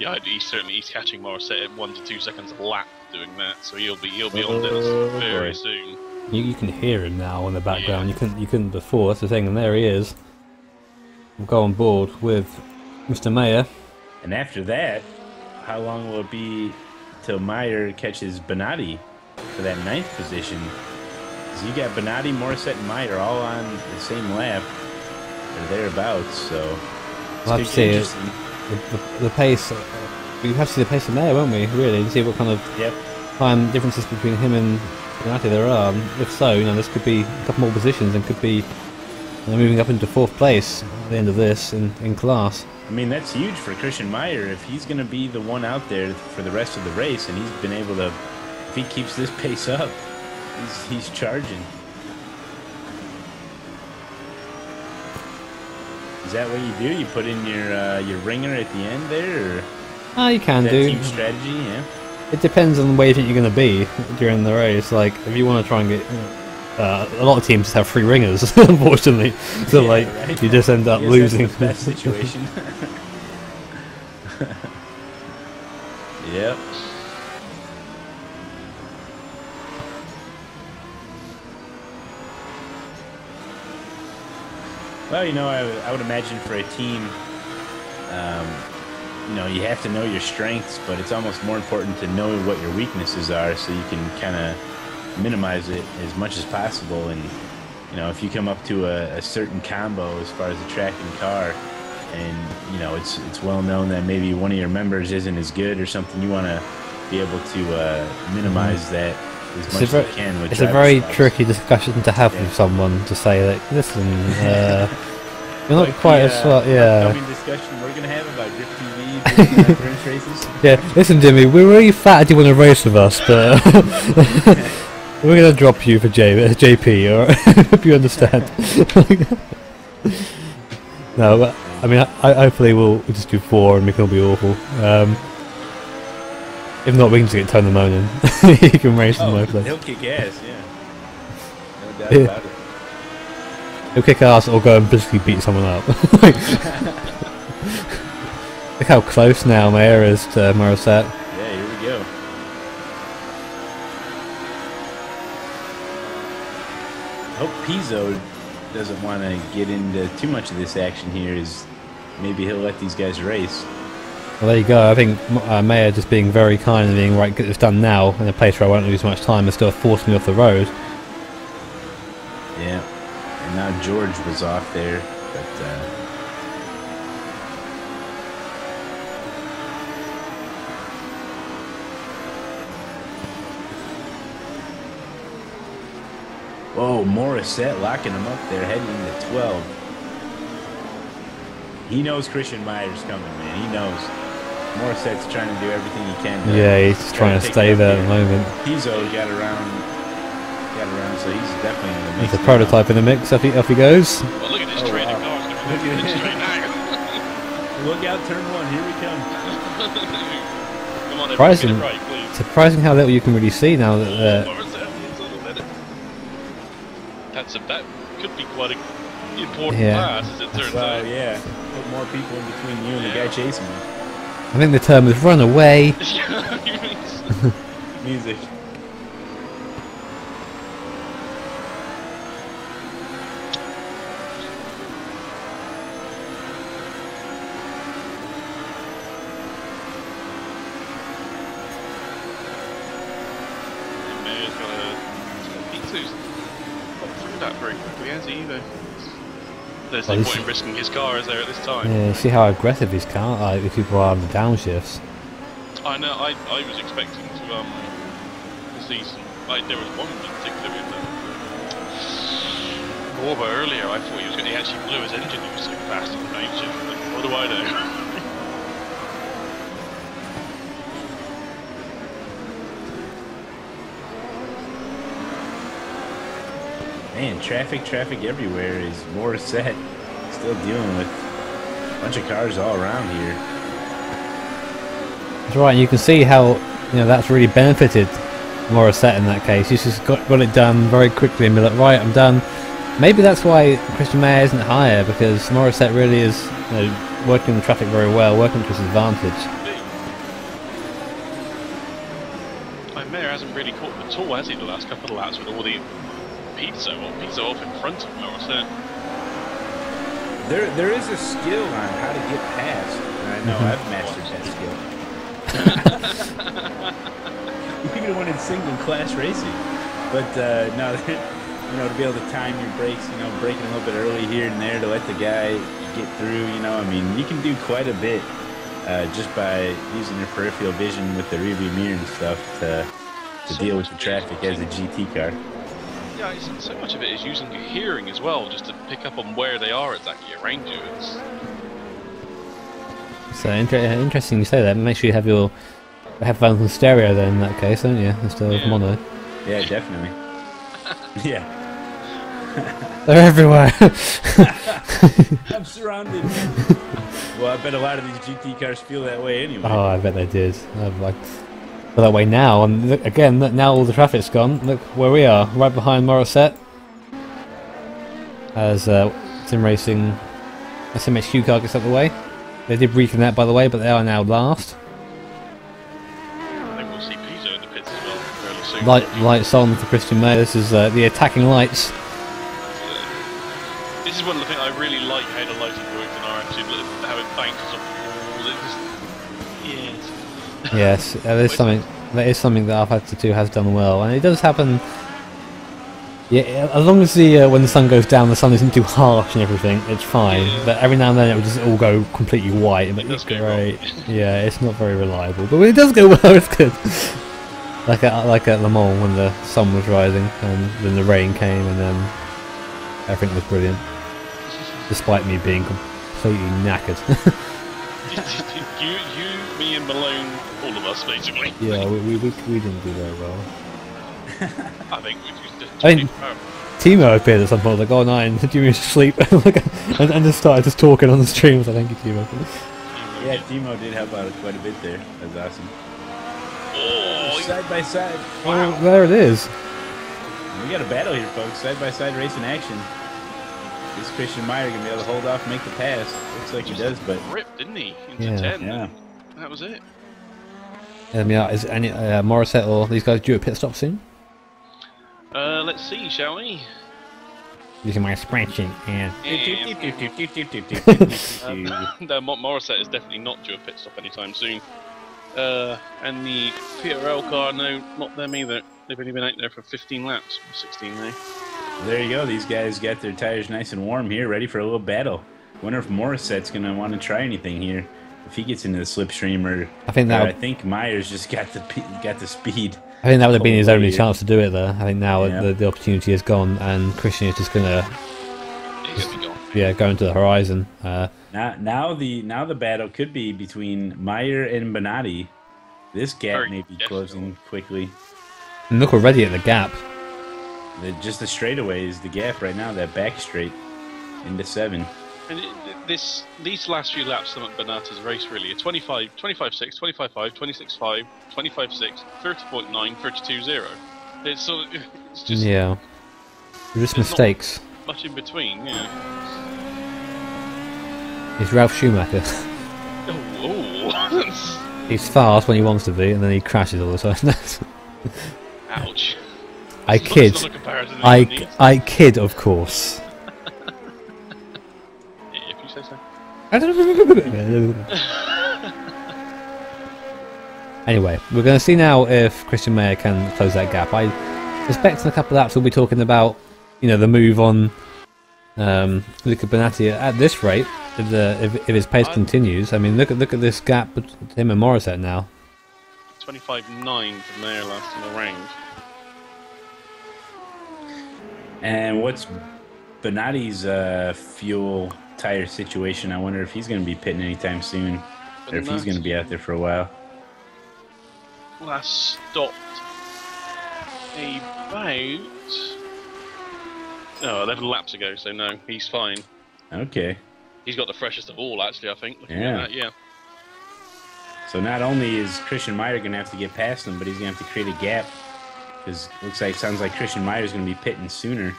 Yeah, he's catching Morissette at 1 to 2 seconds a lap doing that, so he'll be on Dennis very soon. You can hear him now in the background. Yeah. You couldn't before. That's the thing, and there he is. We'll go on board with Mr. Mayer. And after that, how long will it be till Meyer catches Bonatti for that 9th position? Because you got Bonatti, Morissette, and Meyer all on the same lap. Or thereabouts, so we'll have to see the pace. We have to see the pace of Mayer, won't we? Really, to see what kind of time differences between him and Bonatti there are. If so, this could be a couple more positions and could be moving up into 4th place at the end of this in class. I mean, that's huge for Christian Meyer if he's going to be the one out there for the rest of the race, and he's been able to. If he keeps this pace up, he's charging. Is that what you do? You put in your ringer at the end there, or you can do. Team strategy, yeah. It depends on where you think you're going to be during the race. Like, if you want to try and get, a lot of teams have 3 ringers, unfortunately. So right. You just end up losing. That's the best situation. Yep. Well, I would imagine for a team you know, you have to know your strengths, but it's almost more important to know what your weaknesses are so you can kind of minimize it as much as possible. And, you know, if you come up to a certain combo as far as the track and car, and, you know, it's well known that maybe one of your members isn't as good or something, you want to be able to minimize that as much as you can with It's a very tricky discussion to have with someone, to say that, listen, you're not quite as smart, upcoming discussion we're going to have about Drift TV, French races. Yeah, listen, Jimmy, we're really fat. Do you want to race with us? But we're going to drop you for JP, alright? Hope you understand. No, but I mean, hopefully we'll just do 4 and we can all be awful. If not, we can just get Tony Monin. He can race in my place. He'll kick ass, yeah. No doubt about it. He'll kick ass or go and physically beat someone up. Look how close now Mayer is to Morissette. Yeah, here we go. I hope Pizzo doesn't want to get into too much of this action here, is maybe he'll let these guys race. Well, there you go. I think Mayer just being very kind and being, right, get this done now in a place where I won't lose much time and still force me off the road. Yeah. And now George was off there, but whoa, Morissette locking him up there, heading into 12. He knows Christian Meyer's coming, man. He knows. Morissette's trying to do everything he can. Yeah, he's just trying to stay there at the moment. Pizzo got around, so he's definitely in the mix. There's a prototype in the mix. Off he goes. Well, look at this training car. It's going to be straight now. Look out, turn 1. Here we come. Come on, everyone, get it right, please. Surprising how little you can really see now that. That could be quite an important pass, as it turns out. Yeah, put more people in between you and the guy chasing you. I think the term is run away. Music. That very quickly, has he? There's no point in risking his car, is there, at this time? Yeah, see how aggressive his car, like, if people are on the downshifts. I know. I was expecting to see some. There was one in particular with Gorba earlier. I thought he actually blew his engine. He was so fast on the downshift. But what do I know? Man, traffic everywhere. Is Morissette still dealing with a bunch of cars all around here. That's right, and you can see how, you know, that's really benefited Morissette in that case. He's just got it done very quickly and be like, right, I'm done. Maybe that's why Christian Mayer isn't higher, because Morissette really is, you know, working the traffic very well, working to his advantage. Mayer hasn't really caught the tour, has he, the last couple of laps with all the Pizzo off in front of Morissette. There is a skill on how to get past, and I know I've mastered that skill. Even when it's single class racing, but no, you know, to be able to time your brakes, you know, braking a little bit early here and there to let the guy get through, you know, I mean, you can do quite a bit just by using your peripheral vision with the rearview mirror and stuff to deal with the traffic as a GT car. Yeah, so much of it is using your hearing as well, just to pick up on where they are exactly around you. So interesting you say that. Make sure you have your headphones on stereo then in that case, don't you? Instead of mono. Yeah, definitely. Yeah. They're everywhere. I'm surrounded. Well, I bet a lot of these GT cars feel that way anyway. Oh, I bet they did. Like, feel that way now, and look, again, look, now all the traffic's gone. Look where we are, right behind Morissette. As Sim Racing, a SimHQ car gets out of the way. They did reconnect, by the way, but they are now last. I think we'll see Pizzo in the pits as well fairly soon. Lights on for Christian Mayer. This is the attacking lights. This is one of the things I really like, how the lighting works in R2, how it bounces off the walls. Yes, that is something. That is something that R5 2 has done well, and it does happen. Yeah, as long as the when the sun goes down, the sun isn't too harsh and everything, it's fine. Yeah. But every now and then it will just all go completely white. And it's great. Yeah, it's not very reliable, but when it does go well, it's good. like at Le Mans when the sun was rising and then the rain came and then everything was brilliant, despite me being completely knackered. you, me, and Malone, all of us basically. Yeah, we didn't do very well. I think we just. I mean, Timo appeared at some point. Like, oh, nine, do you sleep? and just started just talking on the stream. So thank you, Timo. Yeah, Timo did help out quite a bit there. That's awesome. Oh, side by side. Wow. Oh, there it is. We got a battle here, folks. Side by side race in action. Is Christian Meyer gonna be able to hold off and make the pass? Looks like he does, but ripped, didn't he? Into 10. Yeah. That was it. Yeah, is any Morissette or these guys due a pit stop soon? Let's see, shall we? Using my spreadsheet and. Morissette is definitely not due a pit stop anytime soon. And the PRL car, no, not them either. They've only been out there for 15 laps, 16 now. Well, there you go. These guys got their tires nice and warm here, ready for a little battle. Wonder if Morissette's gonna want to try anything here. If he gets into the slipstream, or I think Myers just got the speed. I think that would have been his only chance to do it there. I think now the opportunity is gone, and Christian is just gonna go into the horizon. Now the battle could be between Meyer and Bonatti. This gap may be closing quickly. And look already at the gap. Just the straightaway is the gap right now. That back straight into 7. And these last few laps of Bonatti's race really are 25, 25.6, 25.5, 26.5, 25.6, 30.9, 32.0. It's just just mistakes. Much in between, yeah. He's Ralph Schumacher. Oh. He's fast when he wants to be, and then he crashes all the time. Ouch. I kid. I kid, of course. If you say so. Anyway, we're going to see now if Christian Meyer can close that gap. I suspect in a couple of laps we'll be talking about, the move on Luca Bonatti at this rate. If his pace continues, I mean, look at this gap between him and Morissette now. 25.9 from there last in the round. And what's Bonatti's fuel tire situation? I wonder if he's going to be pitting anytime soon, or if he's going to be out there for a while. Last stopped about 11 laps ago, so no, he's fine. Okay. He's got the freshest of all, actually, I think. Looking at that, yeah. So not only is Christian Meyer going to have to get past him, but he's going to have to create a gap. Because it sounds like Christian Meyer is going to be pitting sooner.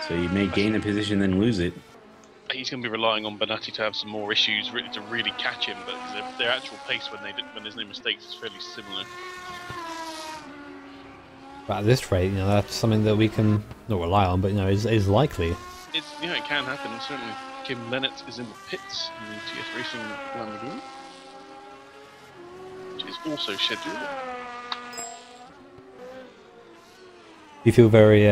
So he may gain a position then lose it. He's going to be relying on Bonatti to have some more issues to really catch him, but their actual pace when there's no mistakes is fairly similar. But at this rate, that's something that we can not rely on, but is likely. It can happen. Certainly, Kim Bennett is in the pits in the TS Racing Lamborghini, which is also scheduled. You feel very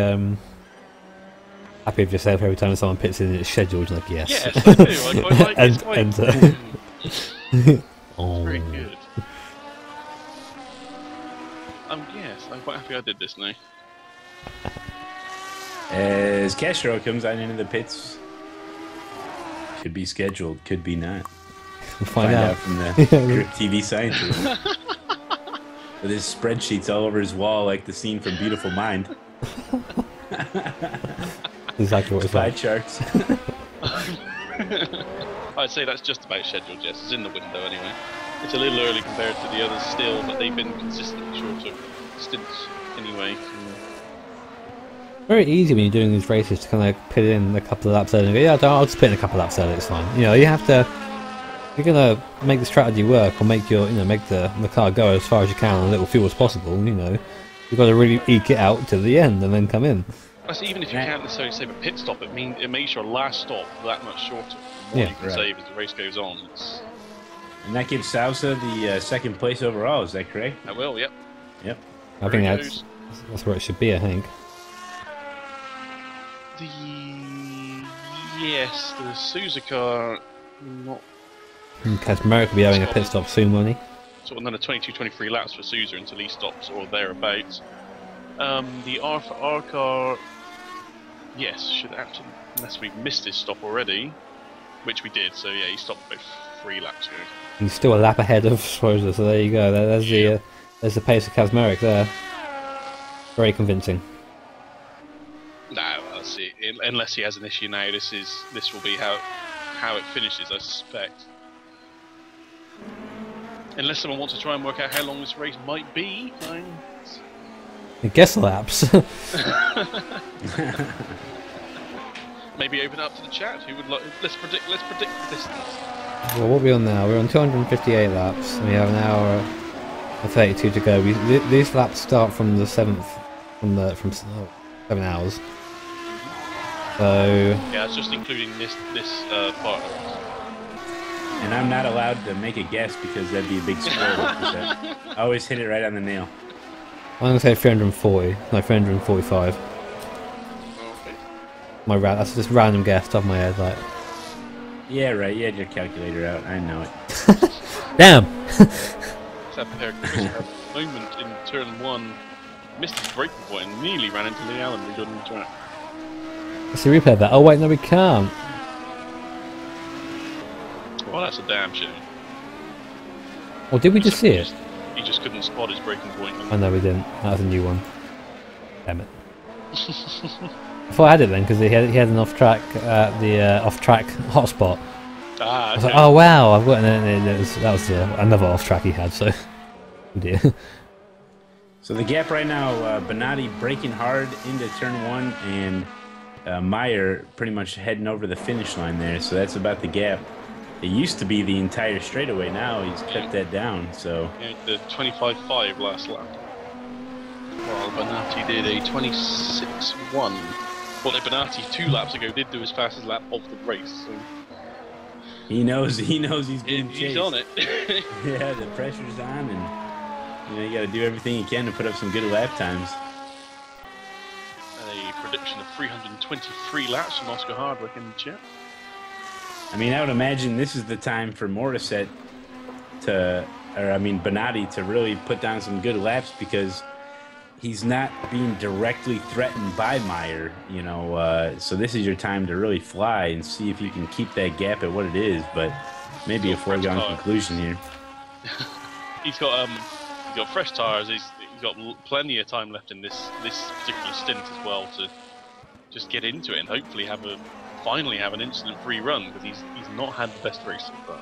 happy with yourself every time someone pits in and it's scheduled. Like, yes. Yes, I do. I like it. Enter. Oh. Very good. Yes, I'm quite happy I did this now. As Castro comes on into the pits, could be scheduled, could be not. We'll find out from the Grip TV scientist. With his spreadsheets all over his wall, like the scene from Beautiful Mind. Exactly what it's pie like. charts. I'd say that's just about scheduled, yes. It's in the window anyway. It's a little early compared to the others still, but they've been consistently shorter stints anyway. Very easy when you're doing these races to kind of pit in a couple of laps early and go, yeah, I'll just pit in a couple of laps early, it's fine. You have to. You're gonna make the strategy work, or make your, make the car go as far as you can on little fuel as possible. You've got to really eke it out to the end and then come in. I see, even if you can't necessarily save a pit stop, it makes your last stop that much shorter. The more you can save as the race goes on. And that gives Sousa the second place overall. Is that correct? I will. Yep. Yep. I think that's where it should be. I think. Yes, the Sousa car not. Kazmarek will be having a pit stop soon, won't he? So another 22-23 laps for Sousa until he stops or thereabouts. The R4R car, yes, should actually, unless we've missed his stop already, which we did. So yeah, he stopped about 3 laps ago. He's still a lap ahead of Schroeder, so there you go. There's the pace of Kazmarek there. Very convincing. No, I'll see. Unless he has an issue now, this will be how it finishes, I suspect. Unless someone wants to try and work out how long this race might be. I guess laps. Maybe open up to the chat. Who would like? Let's predict the distance. Well, what are we on now? We're on 258 laps, and we have an hour and 32 to go. These laps start from the 7th, from 7 hours. So yeah, it's just including this part. And I'm not allowed to make a guess because that'd be a big spoiler. I always hit it right on the nail. I'm gonna say 340, no 345. Okay. That's just random guess, top of my head, like. Yeah, right. You had your calculator out. I know it. Damn. That moment in turn 1, missed his braking point and nearly ran into Lee Allen redoing the track. Let's see replay of that. Oh wait, no, we can't. Well, that's a damn shame. Or did we just see it? He just couldn't spot his braking point. Oh no, we didn't. That was a new one. Damn it. I thought I had it then because he had an off-track off-track hotspot. Ah, okay. I was like, oh wow, I've got that was another off-track he had. So, oh dear. So the gap right now, Bonatti braking hard into turn 1, and Meyer pretty much heading over the finish line there. So that's about the gap. It used to be the entire straightaway. Now he's cut that down. So yeah, the 25.5 last lap. Well, Bonatti did a 26.1. Well, Bonatti 2 laps ago did do his fastest lap of the race. So he knows he's being chased. He's on it. Yeah, the pressure's on, and you got to do everything you can to put up some good lap times. A prediction of 323 laps from Oscar Hardwick in the chat. I mean, I would imagine this is the time for Bonatti to really put down some good laps because he's not being directly threatened by Meyer, so this is your time to really fly and see if you can keep that gap at what it is, but maybe a foregone conclusion here. He's got fresh tires. He's got plenty of time left in this particular stint as well to just get into it and hopefully finally have an incident-free run because he's not had the best race so far.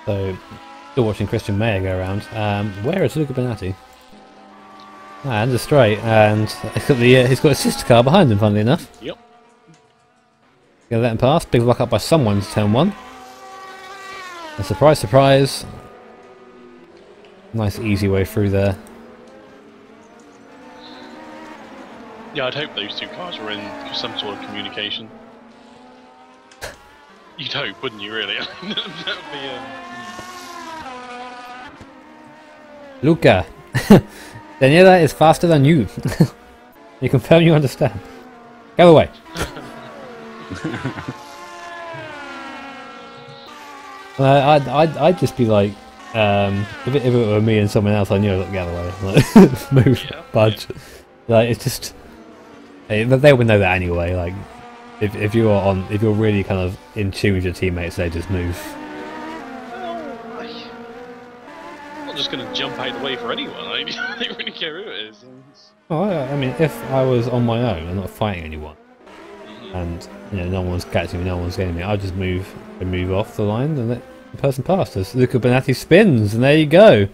So, still watching Christian Mayer go around. Where is Luca Bonatti? And the straight, and he's got a sister car behind him, funnily enough. Yep. Gonna let him pass. Big lock up by someone's turn 1. A surprise, surprise. Nice easy way through there. Yeah, I'd hope those 2 cars were in some sort of communication. You'd hope, wouldn't you, really? That would be, Luca! Daniela is faster than you. You confirm you understand. Go away. I'd just be like, if it were me and someone else, I knew I'd look the other way. Like, move, budge. Yeah. Like, it's just... They would know that anyway. Like, if you're really kind of in tune with your teammates, they just move. I'm not just going to jump out of the way for anyone. I don't really care who it is. Oh, I mean, if I was on my own and not fighting anyone, and no one's catching me, no one's getting me, I'd just move off the line and let the person pass us. Luca Bonatti spins, and there you go.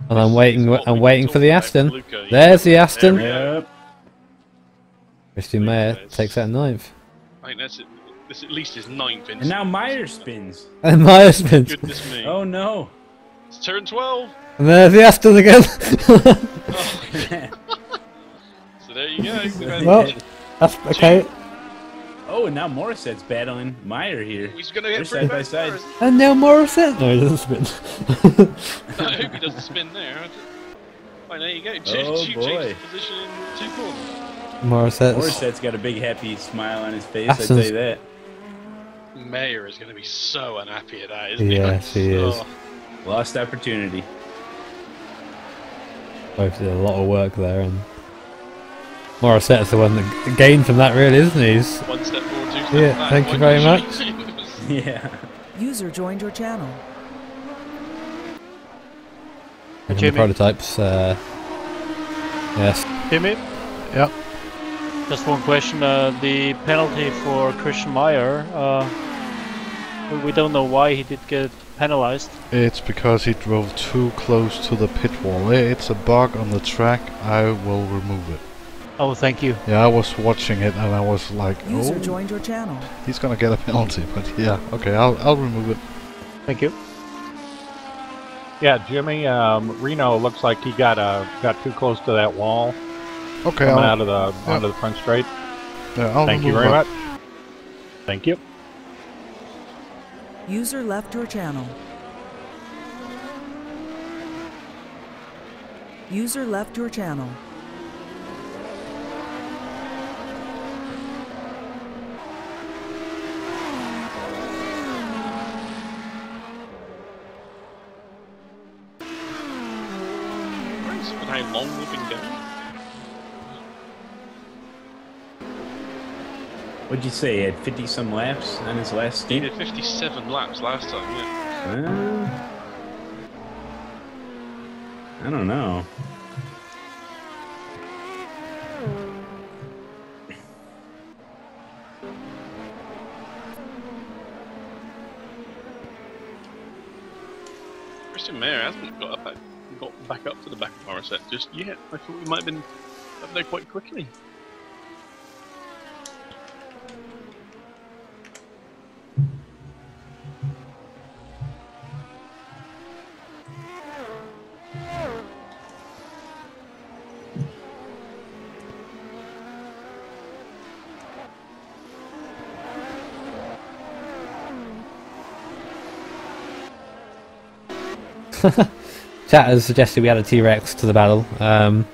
And I'm waiting for the Aston. There's the Aston. Yep. Christian Mayer takes that 9th. I think this at least is 9th. And now Meyer spins. And Meyer spins. Goodness me. Oh no. It's turn 12. And there's the Aston again. So there you go. Well, that's okay. Oh, and now Morissette's battling Meyer here. He's going to They're get side by side. And now Morissette. No, he doesn't spin. I hope he doesn't spin there. Oh, there you go. Oh, Change boy. position in 2 corners. Morissette's got a big happy smile on his face, I tell you that. Mayer is going to be so unhappy at that, isn't he? Yes, he is. Lost opportunity. Both did a lot of work there, and Morissette's the one that gained from that, really, isn't he? He's... 1 step forward, 2 steps Yeah, back. thank you very much. Yeah. User joined your channel. And the Jimmy. prototypes, yes. Jimmy? Yeah. Just one question. The penalty for Christian Meyer, we don't know why he did get penalized. It's because he drove too close to the pit wall. It's a bug on the track. I will remove it. Oh, thank you. Yeah, I was watching it and I was like, User oh, joined your channel. he's gonna get a penalty. But yeah, okay, I'll remove it. Thank you. Yeah, Jimmy, Reno looks like he got too close to that wall. Okay, coming I'll- out of the onto the front straight. Yeah, I'll Thank you remove very that. much. Thank you. User left your channel. User left your channel. With how long we've been going. What'd you say? He had 50 some laps on his last He stint? did 57 laps last time, yeah. I don't know. Christian Mayer hasn't got back up to the back of Morissette just yet. I thought we might have been up there quite quickly. Chat has suggested we add a T-Rex to the battle. I don't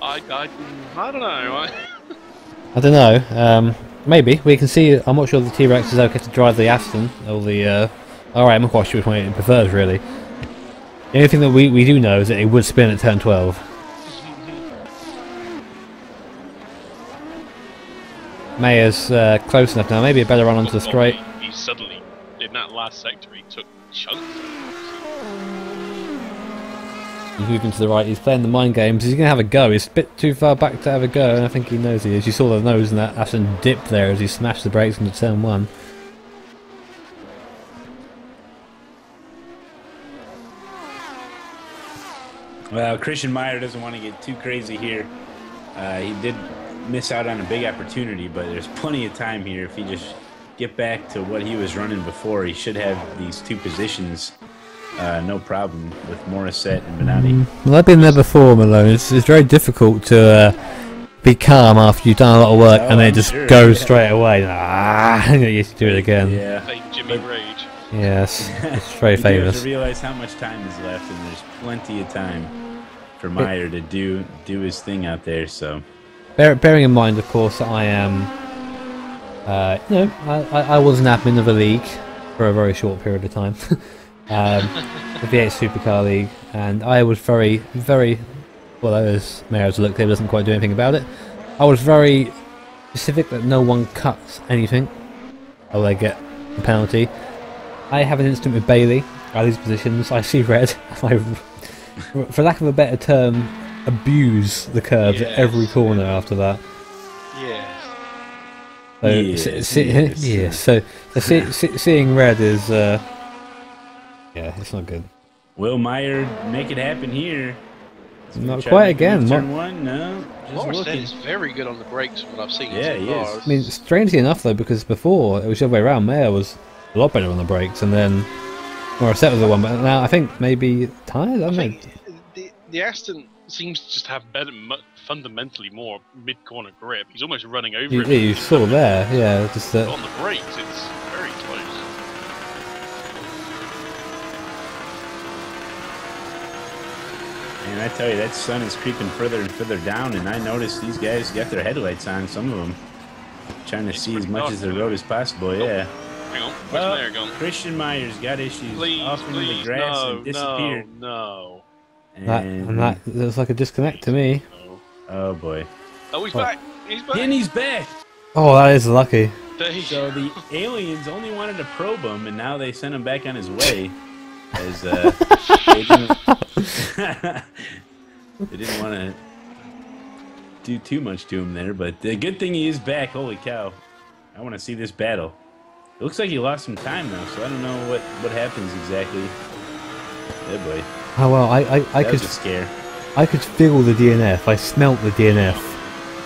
know. I don't know. Maybe we can see. I'm not sure the T-Rex is okay to drive the Aston or the. Alright, I'm not quite sure which one it prefers really. The only thing that we do know is that it would spin at turn 12. Mayer's close enough now. Maybe a better run onto the straight. He suddenly, in that last sector, he took chunks. He's moving to the right. He's playing the mind games. He's going to have a go. He's a bit too far back to have a go, and I think he knows he is. You saw the nose in that Aston dip there as he smashed the brakes into turn 1. Well, Christian Meyer doesn't want to get too crazy here. He did miss out on a big opportunity, but there's plenty of time here. If he just get back to what he was running before, he should have these 2 positions no problem with Morissette and Benatti. Well, I've been there before, Malone. It's very difficult to be calm after you've done a lot of work and then just go straight away. You have to do it again. Yeah. Jimmy Rage. Yes, it's very You have famous. to realize how much time is left, and there's plenty of time for Meyer to do his thing out there. So, Bearing in mind, of course, that I am, I was an admin of a league for a very short period of time, the V8 Supercar League, and I was very, well, as Mayer's looked, he doesn't quite do anything about it. I was very specific that no one cuts anything, or they get a penalty. I have an instant with Bailey at these positions. I see red. I, for lack of a better term, abuse the curbs at every corner after that. Yes. So, seeing red is, yeah, it's not good. will Meyer make it happen here? Not quite again. Turn 1, no. Just Morissette looking. is very good on the brakes from what I've seen. Yeah, so he far. is. I mean, strangely enough though, because before it was the other way around. Mayer was a lot better on the brakes, and then Morissette was the one. But now I think maybe tired. I don't know. The Aston seems to just have better, fundamentally more mid-corner grip. He's almost running over Yeah, him. you saw there, yeah. Just But on the brakes, it's very close. And I tell you, that sun is creeping further and further down, and I noticed these guys got their headlights on, some of them. Trying to see as much as the road as possible, yeah. Hang on, where's the mayor gone? Christian Myers got issues Please, off into the please, grass no, and disappeared. no. that looks like a disconnect to me. Oh boy. Oh, he's back! He's back! And he's back! Oh, that is lucky. So the aliens only wanted to probe him, and now they sent him back on his way. As they didn't want to do too much to him there, but the good thing he is back. Holy cow. I want to see this battle. It looks like he lost some time though, so I don't know what happens exactly. Yeah, boy. Oh well, I That could was a scare. I could feel the DNF. I smelt the DNF.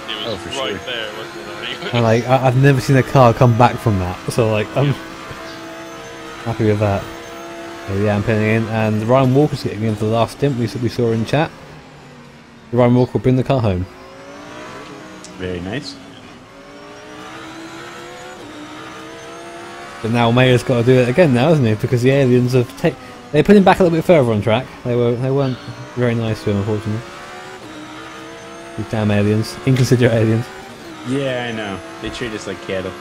It was for right sure. there, wasn't it? And like I've never seen a car come back from that, so like I'm happy with that. So yeah, I'm pinning in, and Ryan Walker's getting in for the last stint we saw in chat. Ryan Walker will bring the car home. Very nice. But now Mayor's got to do it again now, hasn't he? Because the aliens have they put him back a little bit further on track. They weren't very nice to him, unfortunately. These damn aliens, inconsiderate aliens. Yeah, I know. They treat us like cattle.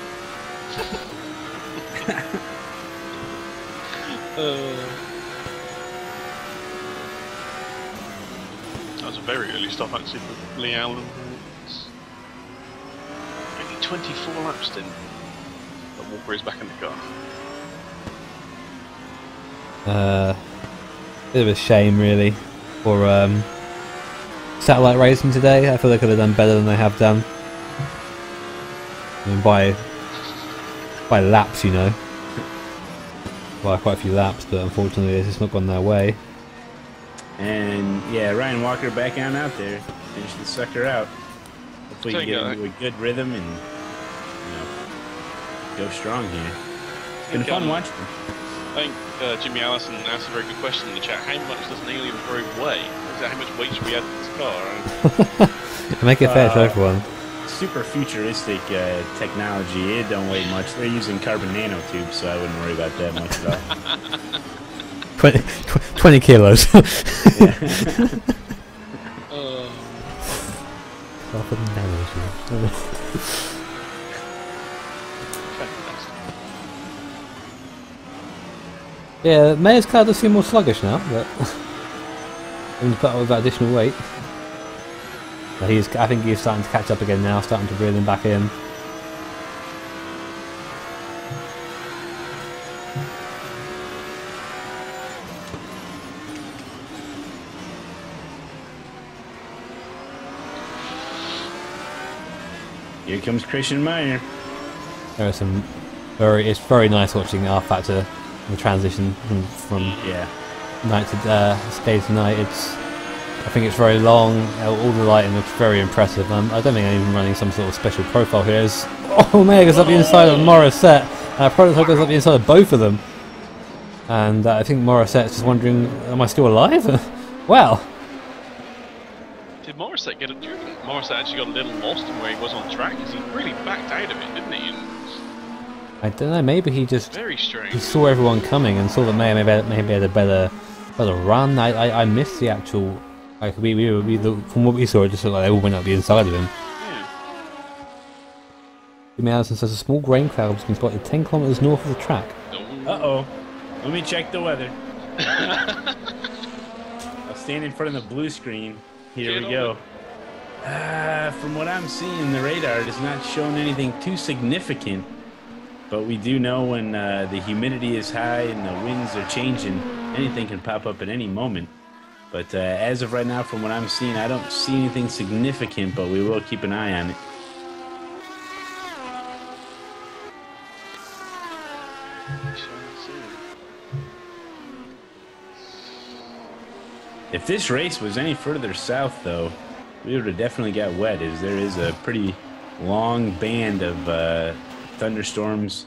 That was a very early stop actually for Lee Allen. Only 24 laps in. But Walker is back in the car. Bit of a shame, really, for satellite racing today. I feel they could have done better than they have done. I mean, by laps, you know. By quite a few laps, but unfortunately it's just not gone their way. And yeah, Ryan Walker back on out there. Finish the sucker out. Hopefully he can get into a good rhythm and go strong here. It's been fun watching him. I think Jimmy Allison asked a very good question in the chat. How much does an alien probe weigh? How much weight should we add to this car? Make it fair to everyone. Super futuristic technology. It don't weigh much. They're using carbon nanotubes, so I wouldn't worry about that much at all. 20 kilos. Yeah, Mayor's car does seem more sluggish now, but having to put up with that additional weight. But I think he's starting to catch up again now, starting to reel him back in. Here comes Christian Meyer. There are some it's very nice watching R Factor, the transition from night to day to night. I think it's very long. All the lighting looks very impressive. I don't think I'm even running some sort of special profile here. Mayor goes up the inside of Morissette. Prototype goes up the inside of both of them. And I think Morissette's just wondering, am I still alive? Well. Did Morissette get it? Do you think Morissette actually got a little lost in where he was on track? Because he really backed out of it, didn't he? I don't know, maybe he just Very strange. he saw everyone coming and saw that Mayor maybe had a better run. I missed the actual. Like from what we saw, it just looked like they all went up the inside of him. Jimmy Allison says a small grain cloud has been spotted 10 kilometers north of the track. Uh-oh. Let me check the weather. I'll stand in front of the blue screen. Here we go. From what I'm seeing, the radar is not showing anything too significant. But we do know when the humidity is high and the winds are changing, anything can pop up at any moment. But as of right now, from what I'm seeing, I don't see anything significant, but we will keep an eye on it. If this race was any further south, though, we would have definitely got wet, as there is a pretty long band of thunderstorms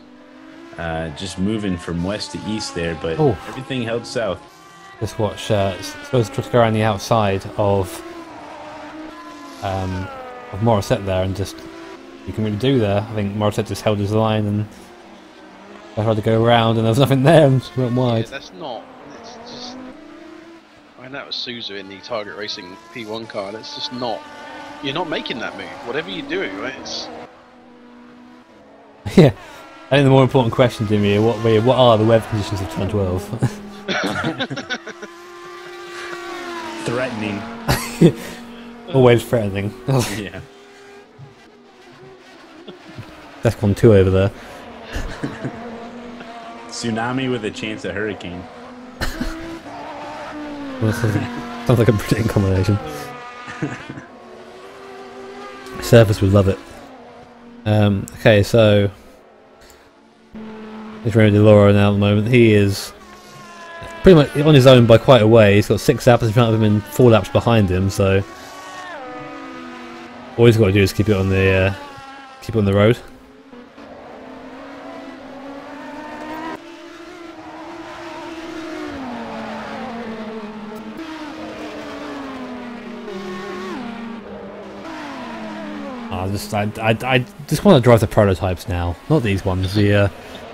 just moving from west to east there, but everything held south. Just watch, supposed to go around the outside of of Morissette there, and just you can really do there. I think Morissette just held his line and I tried to go around, and there was nothing there, and just went wide. Yeah, that's not. It's just. I mean, that was Sousa in the Target Racing P1 car. And it's just not. You're not making that move. Whatever you're doing, right? It's. Yeah. I think the more important question to me are what are the weather conditions of turn 12? Threatening. Always threatening. Yeah. Defcon 2 over there. Tsunami with a chance of hurricane. Well, sounds like a brilliant combination. Surface would love it. Okay, so it's Remy DeLauro now at the moment. He is pretty much on his own by quite a way. He's got 6 laps in front of him and 4 laps behind him. So all he's got to do is keep it on the road. I just want to drive the prototypes now, not these ones. The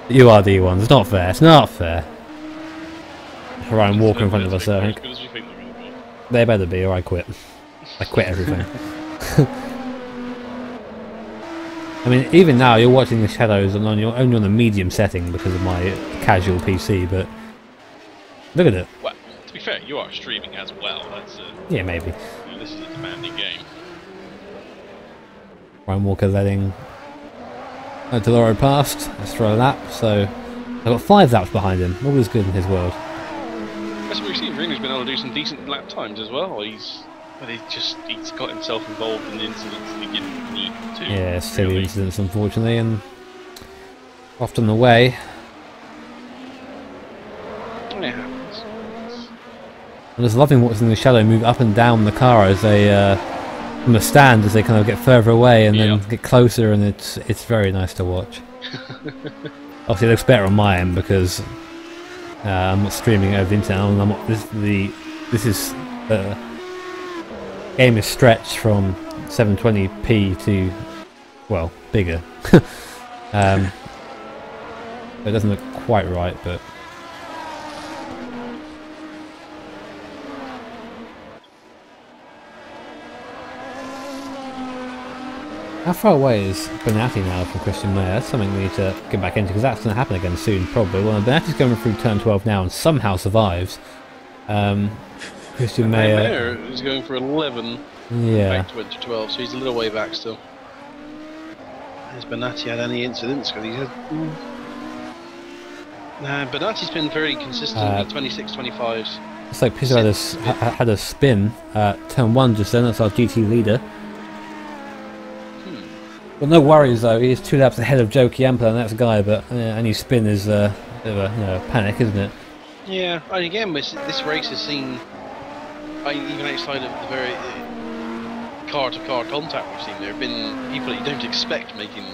URD ones. It's not fair. It's not fair. Ryan Walker in front of us, I think. They better be, or I quit. I quit everything. I mean, even now you're watching the shadows and only on the medium setting because of my casual PC, but look at it. Well, to be fair, you are streaming as well. That's yeah, maybe. You know, this is a demanding game. Ryan Walker letting DeLauro past. Let's throw a lap. So I've got 5 laps behind him. All is good in his world. That's what we've seen. Reno's been able to do some decent lap times as well. He's got himself involved in incidents that he didn't need to. Yeah, silly incidents, unfortunately, and often the way. It happens. I'm just loving watching the shadow move up and down the car as they from the stand as they kind of get further away and then get closer, and it's very nice to watch. Obviously, it looks better on my end because I'm not streaming over the internet. And I'm not, this is game is stretched from 720p to, well, bigger. It doesn't look quite right, but. How far away is Benatti now from Christian Mayer? That's something we need to get back into because that's going to happen again soon, probably. Well, Benatti's going through turn 12 now and somehow survives. Christian Mayer is going for 11. Yeah. Back to 12, so he's a little way back still. Has Benatti had any incidents? Because he's had. Nah, Benatti's been very consistent with 26, 25s. It's like Pizzo had a spin turn 1 just then. That's our GT leader. Well, no worries though. He's 2 laps ahead of Joe Chiampa, and that's a guy. But any spin is a bit of a panic, isn't it? Yeah, and again, this race has seen, even outside of the very car-to-car contact we've seen, there have been people that you don't expect making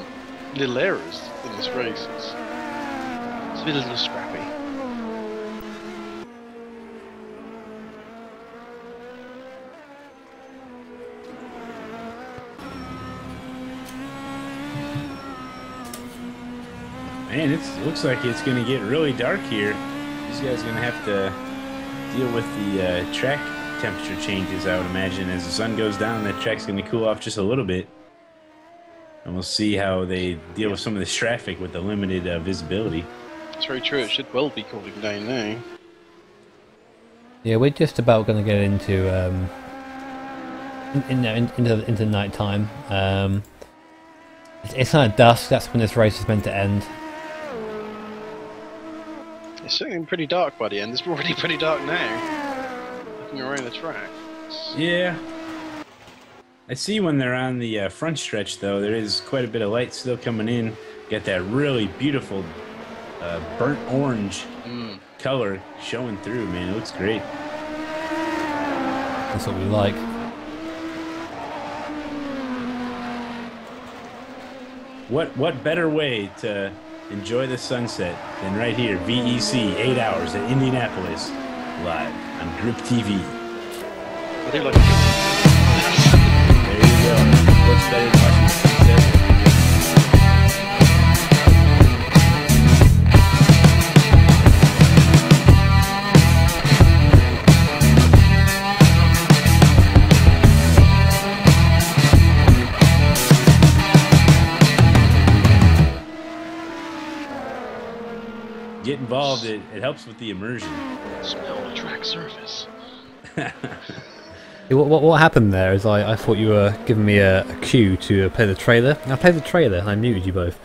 little errors in this race. It's been a little scrappy. Man, it looks like it's going to get really dark here. These guys are going to have to deal with the track temperature changes, I would imagine. As the sun goes down, that track's going to cool off just a little bit. And we'll see how they deal with some of this traffic with the limited visibility. It's very true. It should well be cooling down now. Yeah, we're just about going to get into into night time. It's kind of dusk. That's when this race is meant to end. It's certainly pretty dark by the end. It's already pretty dark now. Looking around the track. Yeah. I see when they're on the front stretch, though, there is quite a bit of light still coming in. Got that really beautiful burnt orange color showing through, man. It looks great. That's what we like. What better way to enjoy the sunset than right here, VEC, 8 hours at Indianapolis, live on Grip TV. I do like it. There you will. What's better than watching success? Get involved, it helps with the immersion. Smell the track surface. What happened there is I thought you were giving me a cue to play the trailer. I played the trailer and I muted you both.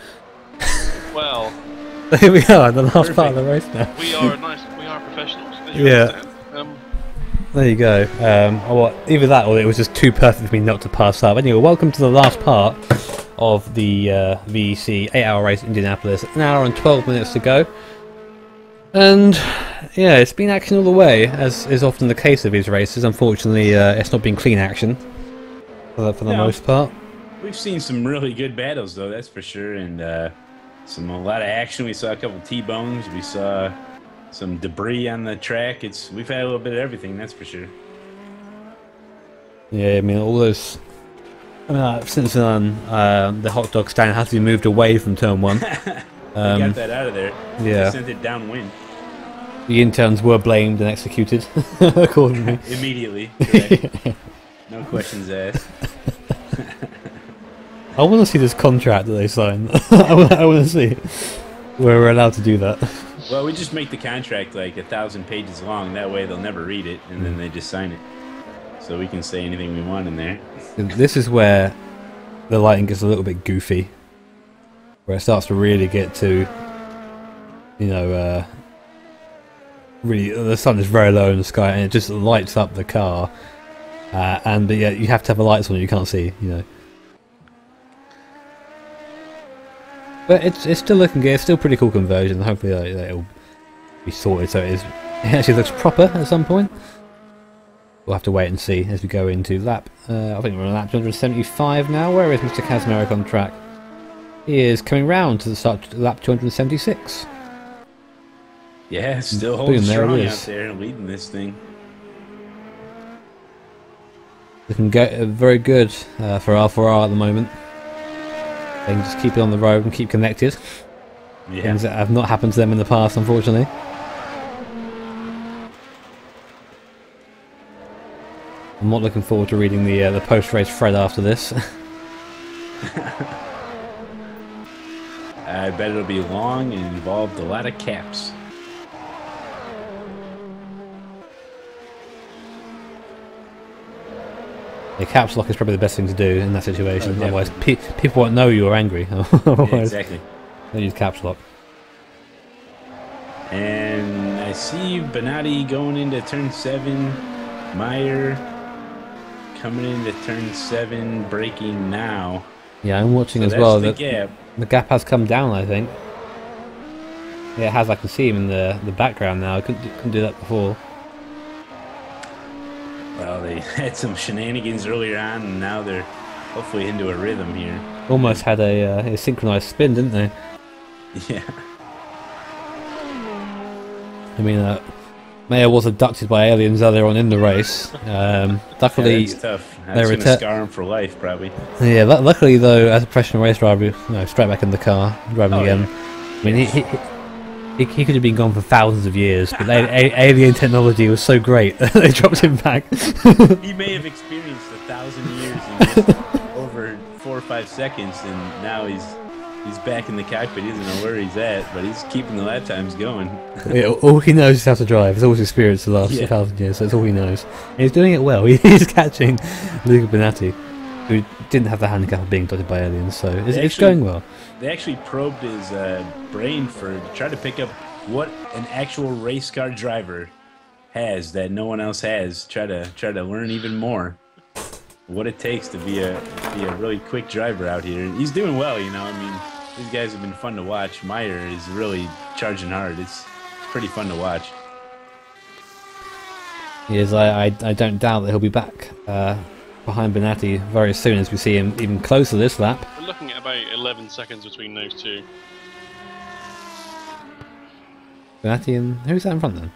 Well, here we are, the last part of the race now. we are professionals. Yeah. There you go. Either that or it was just too perfect for me not to pass up. Anyway, welcome to the last part of the VEC 8-hour race in Indianapolis. An hour and 12 minutes to go. And yeah, it's been action all the way, as is often the case of these races. Unfortunately, it's not been clean action for the most part. We've seen some really good battles, though, that's for sure, and a lot of action. We saw a couple T-bones. We saw some debris on the track. We've had a little bit of everything, that's for sure. Yeah, I mean, all those. Since then, the hot dog stand has to be moved away from turn 1. We got that out of there. Yeah. They sent it downwind. The interns were blamed and executed accordingly. Immediately. Correct. No questions asked. I want to see this contract that they signed. I want to see where we're allowed to do that. Well, we just make the contract like 1,000 pages long. That way they'll never read it, and then they just sign it. So we can say anything we want in there. This is where the lighting gets a little bit goofy. Where it starts to really get to, really the sun is very low in the sky and it just lights up the car, and yeah, you have to have the lights on, you can't see, But it's still looking good. It's still pretty cool conversion. Hopefully it'll be sorted so it actually looks proper at some point. We'll have to wait and see as we go into lap. I think we're on lap 275 now. Where is Mr. Kazmarek on track? He is coming round to the start of lap 276. Yeah, still holding there strong it out is. there, leading this thing. Looking very good for R4R at the moment. They can just keep it on the road and keep connected. Yeah. Things that have not happened to them in the past, unfortunately. I'm not looking forward to reading the post-race thread after this. I bet it'll be long and involve a lot of caps. The caps lock is probably the best thing to do in that situation. Oh, otherwise, people won't know you're angry. Yeah, exactly. They use caps lock. And I see Benatti going into turn 7. Meyer coming into turn 7, braking now. Yeah, I'm watching So as that's well. the gap. The gap has come down, I think. Yeah, it has. I can see him in the background now. I couldn't do that before. Well, they had some shenanigans earlier on, and now they're hopefully into a rhythm here. Almost had a synchronized spin, didn't they? Yeah. I mean, Mayer was abducted by aliens earlier on in the race. Luckily, Yeah, that's tough. That's going to scar him for life, probably. Yeah, luckily though, as a professional race driver, straight back in the car, driving again. Yeah. I mean, he could have been gone for thousands of years, but alien technology was so great they dropped him back. He may have experienced 1,000 years in just over 4 or 5 seconds, and now he's back in the cockpit. He doesn't know where he's at, but he's keeping the lap times going. Yeah, all he knows is how to drive. He's always experienced the last 1,000 years, so that's all he knows. And he's doing it well. He's catching Luca Benatti, who didn't have the handicap of being dotted by aliens, so it's going well. They actually probed his brain to try to pick up what an actual race car driver has that no one else has. Try to learn even more what it takes to be a really quick driver out here. And he's doing well, I mean, these guys have been fun to watch. Meyer is really charging hard. It's pretty fun to watch. Yes, I don't doubt that he'll be back behind Benatti very soon as we see him even closer this lap. We're looking at about 11 seconds between those two. Benatti and who's that in front then?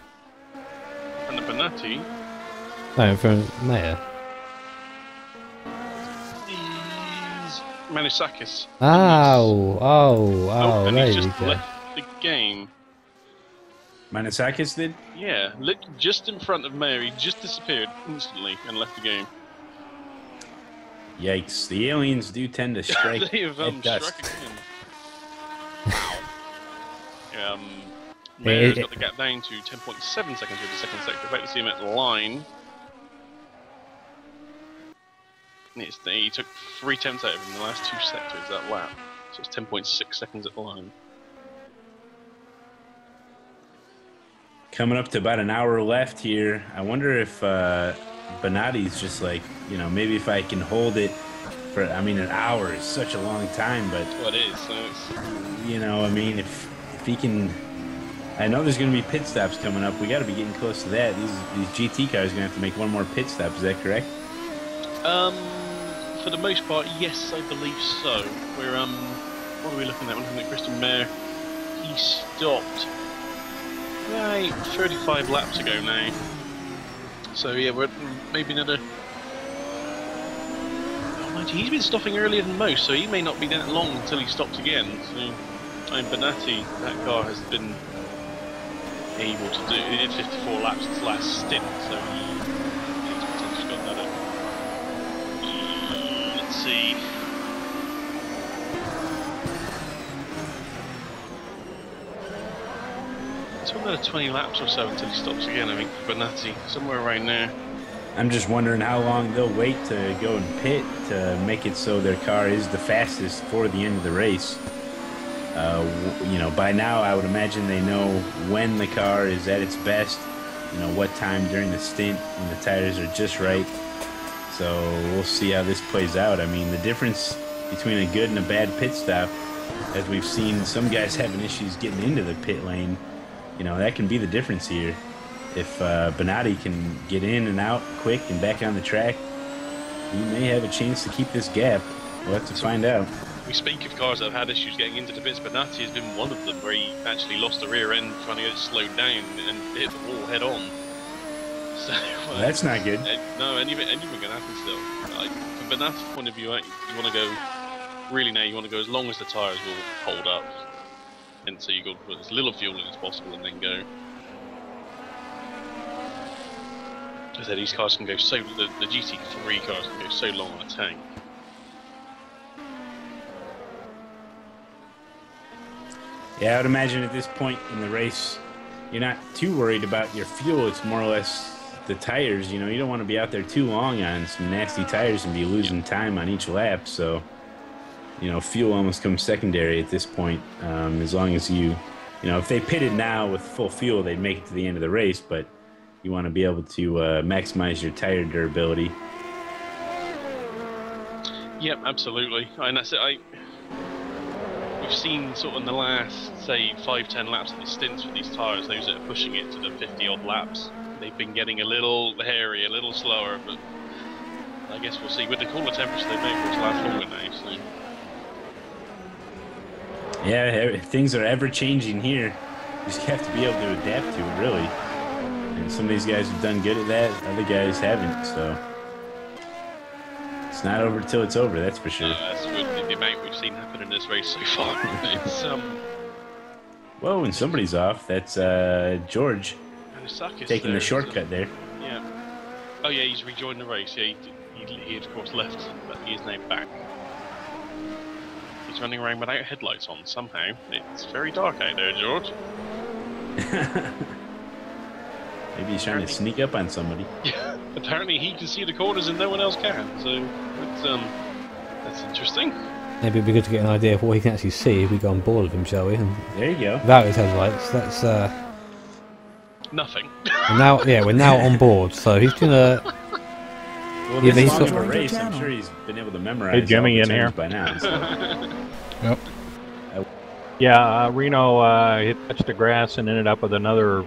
And the Benatti. No, in front of Mayer. Manusakis. Oh, and there he's you just go. left the game. Manusakis did? Yeah, look just in front of Mayer. He just disappeared instantly and left the game. Yikes. The aliens do tend to strike They have at dusk. struck again. Mayer's got the gap down to 10.7 seconds with the second sector. About to see him at the line. He took 3 attempts out of him in the last 2 sectors that lap. So it's 10.6 seconds at the line. Coming up to about an hour left here. I wonder if Bonatti's just like, you know, maybe if I can hold it for, I mean, an hour is such a long time, but... Well, it is. So it's... You know, I mean, if he can... I know there's going to be pit stops coming up. We got to be getting close to that. These GT cars are going to have to make one more pit stop. Is that correct? For the most part, yes, I believe so. We're what are we looking at? We're looking at Christian Mayer. He stopped 35 laps ago now. So yeah, we're maybe another. Oh, mind you, he's been stopping earlier than most, so he may not be that long until he stops again. So, I mean, Bonatti, that car has been able to do. He did 54 laps his last stint, so he's potentially got that up. Let's see. It's another 20 laps or so until he stops again, I think, Bonatti, somewhere around there. I'm just wondering how long they'll wait to go and pit to make it so their car is the fastest for the end of the race. You know, by now I would imagine they know when the car is at its best, you know, what time during the stint when the tires are just right. So we'll see how this plays out. I mean, the difference between a good and a bad pit stop, as we've seen some guys having issues getting into the pit lane, you know, that can be the difference here. If Bonatti can get in and out quick and back on the track, he may have a chance to keep this gap. We'll have to find out. We speak of cars that have had issues getting into the pits. Bonatti has been one of them, where he actually lost the rear end trying to get it slowed down and hit the wall head on. So well, that's not good. No, anything can happen still. Like, from Bonatti's point of view, you want to go really now. You want to go as long as the tires will hold up, and so you got to put as little fuel in as possible and then go. As I said, these cars can go so. The GT3 cars can go so long on a tank. Yeah, I would imagine at this point in the race, you're not too worried about your fuel. It's more or less the tires. You know, you don't want to be out there too long on some nasty tires and be losing time on each lap. So, you know, fuel almost comes secondary at this point. As long as you know, if they pitted now with full fuel, they'd make it to the end of the race. But you want to be able to maximize your tire durability. Yep, absolutely. And that's it. We've seen sort of in the last, say, 5-10 laps of the stints with these tyres, those that are pushing it to the 50-odd laps, they've been getting a little hairy, a little slower, but I guess we'll see. With the cooler temperature, they may to last longer now, so... Yeah, things are ever-changing here. You just have to be able to adapt to it, really. And some of these guys have done good at that, other guys haven't, so... It's not over till it's over, that's for sure. That's good. The amount we've seen happen in this race so far. It's Whoa, and somebody's off. That's George taking the shortcut there. Yeah. Oh yeah, he's rejoined the race. Yeah, he had of course left, but he is now back. He's running around without headlights on somehow. It's very dark out there, George. Maybe he's trying to sneak up on somebody. Yeah. Apparently he can see the corners and no one else can. So that's interesting. Maybe it'd be good to get an idea of what he can actually see if we go on board with him, shall we? And there you go. Without his headlights, that's nothing. Now, yeah, we're now on board, so he's gonna. Well, this is long of a race. I'm sure he's been able to memorize. Hey, Jimmy, all the in here. terms by now. So. Yep. Yeah, Reno touched the grass and ended up with another.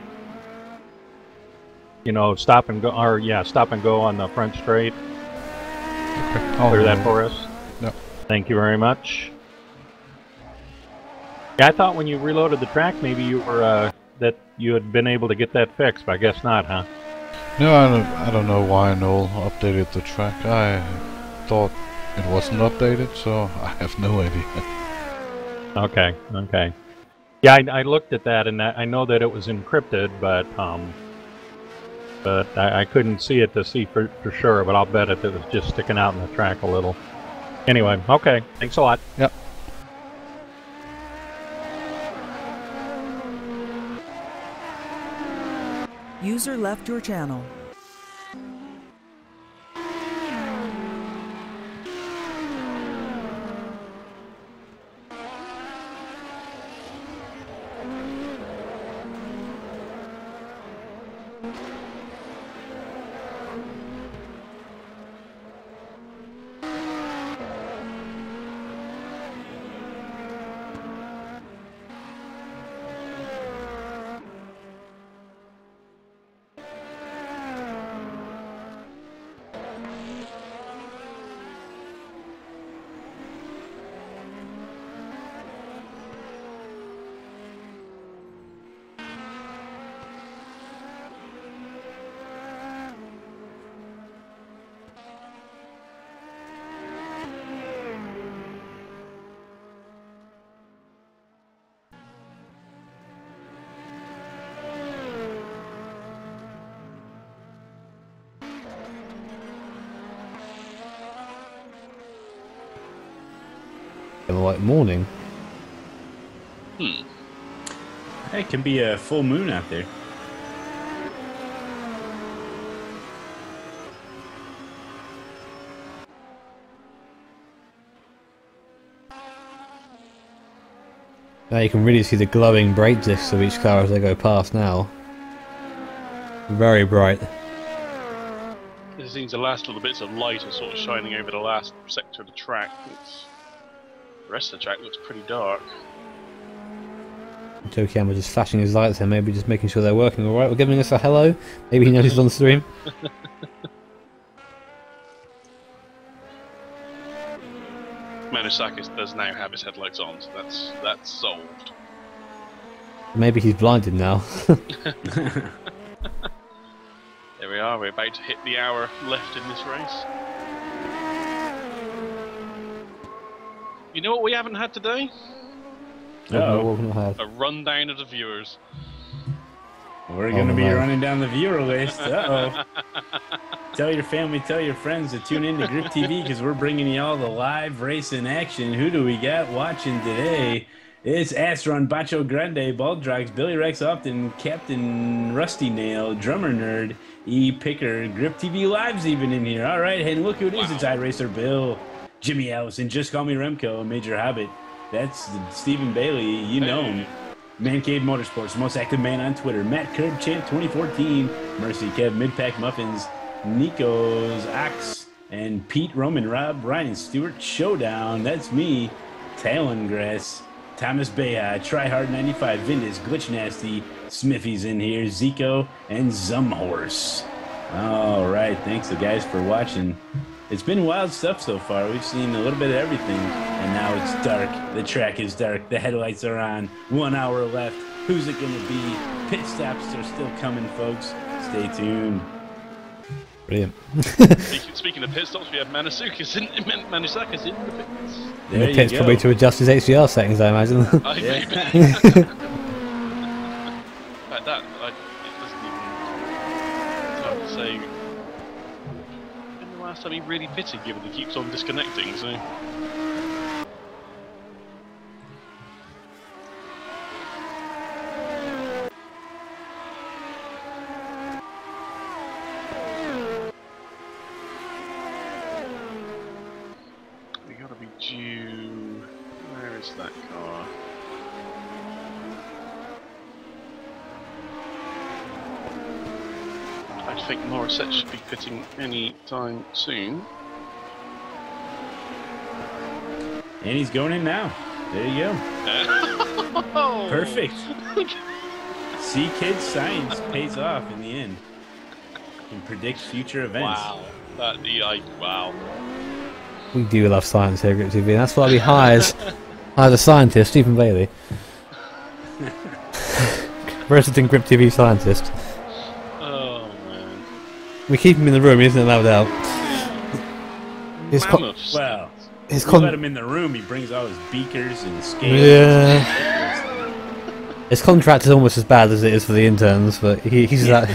You know, stop and go on the front straight. Okay. Clear that for us. Yep. Thank you very much. Yeah, I thought when you reloaded the track, maybe you were that you had been able to get that fixed, but I guess not, huh? No, I don't know why Noel updated the track. I thought It wasn't updated, so I have no idea. Okay, okay. Yeah, I looked at that, and I know that it was encrypted, but I couldn't see it to see for sure, but I'll bet if it was just sticking out in the track a little. Anyway, okay, thanks a lot. Yep. User left your channel. Like morning. It can be a full moon out there. Now you can really see the glowing brake discs of each car as they go past now. Very bright. It seems the last little bits of light are sort of shining over the last sector of the track. The rest of the track looks pretty dark. Tokiyama just flashing his lights and maybe just making sure they're working alright, or giving us a hello. Maybe he knows he's on stream. Manisakis does now have his headlights on, so that's solved. Maybe he's blinded now. There we are, we're about to hit the hour left in this race. You know what we haven't had today? A rundown of the viewers. We're going to be running down the viewer list. Uh-oh. Tell your family, tell your friends to tune in to Grip TV because we're bringing you all the live racing action. Who do we got watching today? It's Astron, Bacho Grande, Baldrox, Billy Rex Upton, Captain Rusty Nail, Drummer Nerd, E. Picker, Grip TV Live's even in here. All right, and look who it is. It's iRacer Bill, Jimmy Allison, Just Call Me Remco, Major Hobbit. That's Stephen Bailey, you know him. Man Cave Motorsports, most active man on Twitter. Matt Curb Champ 2014, Mercy Kev, Midpack Muffins, Nico's Ox, and Pete Roman Rob, Ryan Stewart Showdown. That's me, Talongrass, Thomas Beha, Tryhard 95, Vindis, Glitch Nasty, Smithy's in here, Zico, and Zumhorse. All right, thanks guys for watching. It's been wild stuff so far. We've seen a little bit of everything, and now it's dark. The track is dark. The headlights are on. 1 hour left. Who's it going to be? Pit stops are still coming, folks. Stay tuned. Brilliant. Speaking of pit stops, we have Manasakis in the pits. In the pits, probably to adjust his HDR settings, I imagine. Maybe. Like that, it doesn't even. It's hard to say. Last time he really pitted, given he keeps on disconnecting, so. We gotta be due. Where is that car? I think Morissette should be pitting any time soon. And he's going in now. There you go. Perfect. See, kids, science pays off in the end. You can predict future events. Wow. Wow. We do love science here at Grip TV, and that's why we hired the scientist, Stephen Bailey. Resident Grip TV scientist. We keep him in the room, he isn't allowed out. Well, let him in the room, he brings all his beakers and scales. Yeah. His contract is almost as bad as it is for the interns, but he's allowed,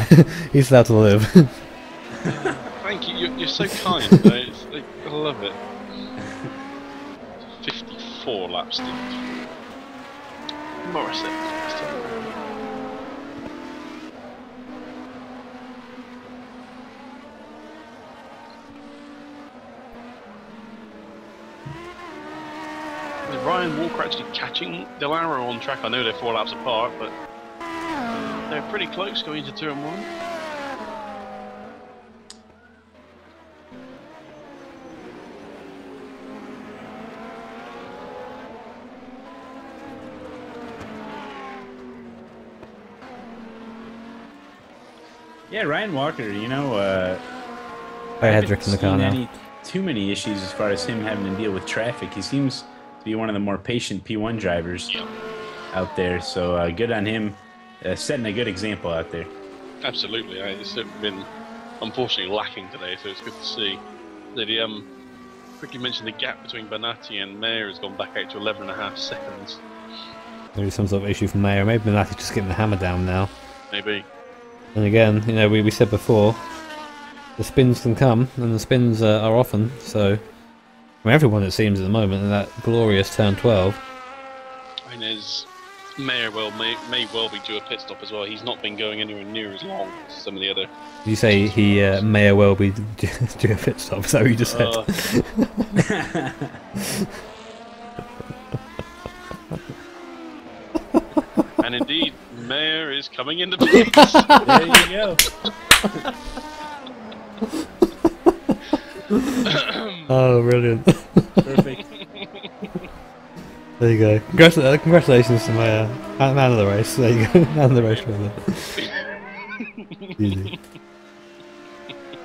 he's allowed to live. Thank you. You're so kind. Though. I love it. 54 laps. Morrison. Is Ryan Walker actually catching Delara on track? I know they're 4 laps apart, but they're pretty close going into turn 1. Yeah, Ryan Walker, you know, I had Rick in the car now. Too many issues as far as him having to deal with traffic. He seems to be one of the more patient P1 drivers out there, so good on him, setting a good example out there. Absolutely, it's been unfortunately lacking today, so it's good to see. That quickly mentioned the gap between Bonatti and Mayer has gone back out to 11.5 seconds. Maybe some sort of issue for Mayer. Maybe Bonatti's just getting the hammer down now. Maybe. And again, you know, we said before, the spins can come, and the spins are often, so... I mean, everyone, it seems, at the moment, in that glorious turn 12. And there's Mayer may well be due a pit stop as well. He's not been going anywhere near as long as some of the other... Did you say he may well be due a pit stop? Is that what you just said? And indeed, Mayer is coming into pits. There you go. Oh, brilliant. Perfect. There you go. Congratulations to my man of the race. There you go. Man of the race, brother. Easy.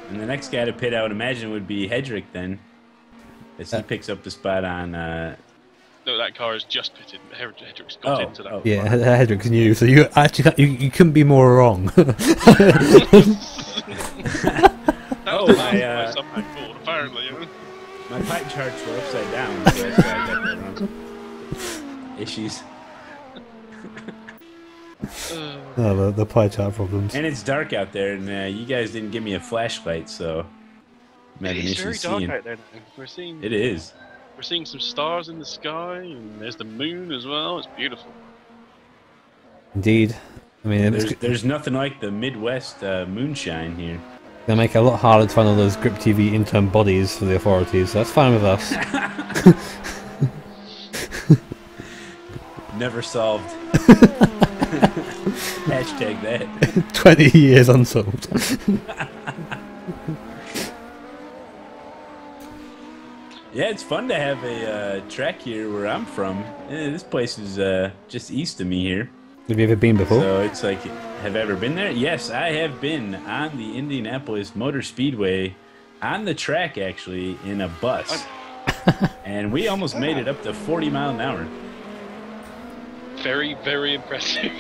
And the next guy to pit, I would imagine, would be Hedrick then, as he picks up the spot on... No, that car has just pitted. Hedrick's got into that. Yeah, Hedrick's new, so you actually you couldn't be more wrong. My somehow board, apparently. My pipe charts were upside down, so that's why I got that wrong. Issues. Oh, the pie chart problems. And it's dark out there, and you guys didn't give me a flashlight, so I'm having It's very issues dark seeing. out there now. We're seeing. It is. We're seeing some stars in the sky, and there's the moon as well. It's beautiful. Indeed. I mean, There's nothing like the Midwest moonshine here. Gonna make it a lot harder to find all those Grip TV intern bodies for the authorities. So that's fine with us. Never solved. Hashtag that. 20 years unsolved. Yeah, it's fun to have a track here where I'm from. This place is just east of me here. Have you ever been before? So it's like, have I ever been there? Yes, I have been on the Indianapolis Motor Speedway, on the track actually, in a bus. And we almost made it up to 40 miles an hour. Very, very impressive.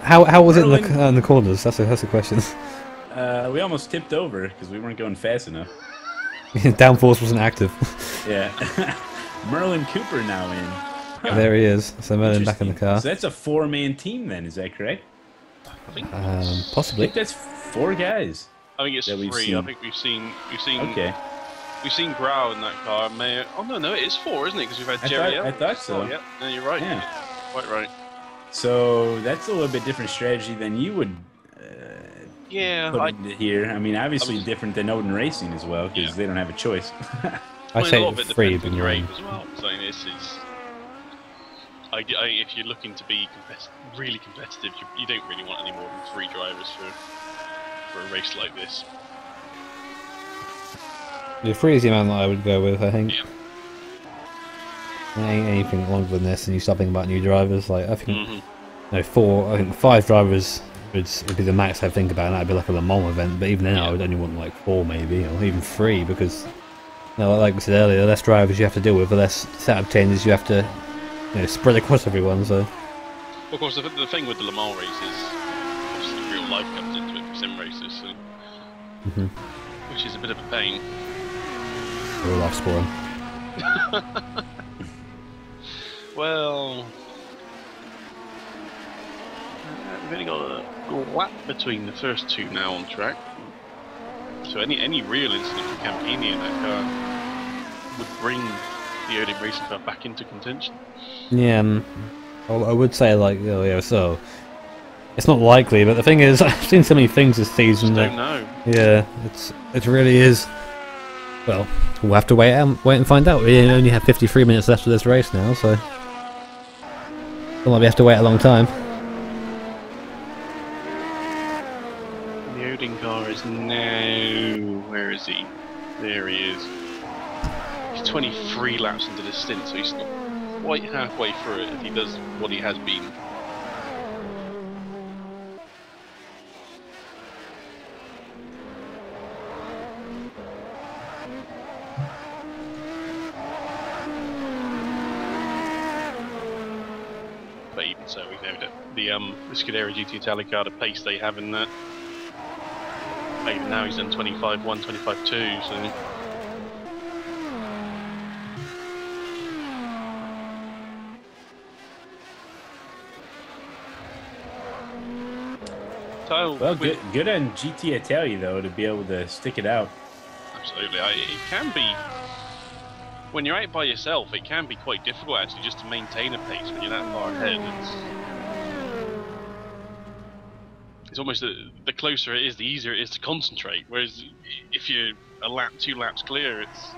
How was it in the corners? That's a question. We almost tipped over because we weren't going fast enough. Downforce wasn't active. Yeah. Merlin Cooper now in. Huh. There he is. So Merlin back in the car. So that's a 4-man team then, is that correct? I think possibly. I think that's 4 guys. I think it's 3. I think we've seen. Okay. We've seen Grau in that car. Oh no, it is 4, isn't it? Because we've had Jerry. I thought so. Oh, yeah, no, you're right. Yeah. Quite right. So that's a little bit different strategy than you would. Yeah, into here. I mean, obviously different than Odin Racing as well, because they don't have a choice. I say a lot of it 3 depends when on you're grade in. as well. So this is. If you're looking to be really competitive, you don't really want any more than 3 drivers for a race like this. The 3 is the amount that I would go with, I think. Yeah. Anything longer than this, and you start thinking about new drivers. Like I think, 4. I think 5 drivers would be the max I'd think about, and that'd be like a Le Mans event. But even then, I would only want like 4 maybe, or even 3, because, like we said earlier, the less drivers you have to deal with, the less setup changes you have to, spread across everyone. So. Well, of course, the thing with the Le Mans race is obviously real life comes into it for sim races, so, which is a bit of a pain. Real life spoiling. Well, we've only got a lap between the first two now on track. So any real incident for Campini in that car would bring the early racing car back into contention. Yeah, I would say like, oh yeah, so it's not likely, but the thing is, I've seen so many things this season that Don't know. yeah, it really is. Well, we'll have to wait and find out. We only have 53 minutes left of this race now, so we have to wait a long time. The Odin car is now... where is he? There he is. He's 23 laps into this stint, so he's not quite halfway through it if he does what he has been. But even so, we know that the Scuderia GT Italica, the pace they have in that. Even now he's done 25-1, 25-2, so... Well, good on GT Italia though to be able to stick it out. Absolutely, it can be. When you're out by yourself, it can be quite difficult actually just to maintain a pace when you're that far ahead. It's almost the closer it is, the easier it is to concentrate. Whereas if you're a lap, 2 laps clear, it's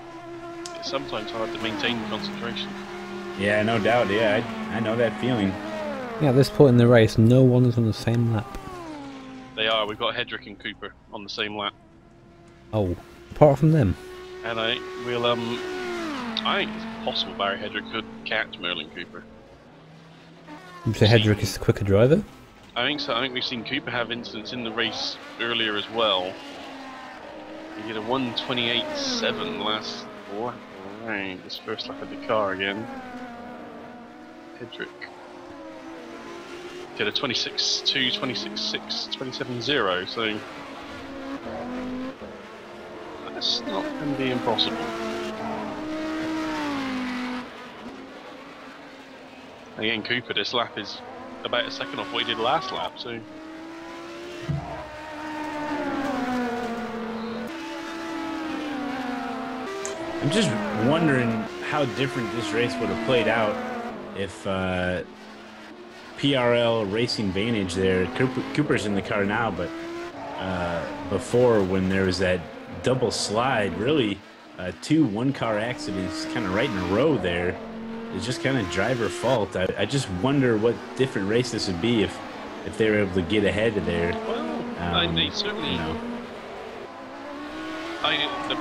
sometimes hard to maintain concentration. Yeah, no doubt. Yeah, I know that feeling. Yeah, at this point in the race, no one is on the same lap. They are. We've got Hedrick and Cooper on the same lap. Oh, apart from them. And I think it's possible Barry Hedrick could catch Merlin Cooper. So Hedrick is the quicker driver? I think so. I think we've seen Cooper have incidents in the race earlier as well. He did a 1:28.7 last lap. Right, this first lap of the car again. Hedrick did a 26.2, 26.6, 27.0, so that's not going to be impossible. Again, Cooper, this lap is about a second off what he did last lap, so... I'm just wondering how different this race would have played out if PRL Racing Vantage there, Cooper's in the car now, but before when there was that double slide, really 2 one-car accidents kind of right in a row there. It's just kind of driver fault. I just wonder what different race this would be if they were able to get ahead of there. Well, they certainly... the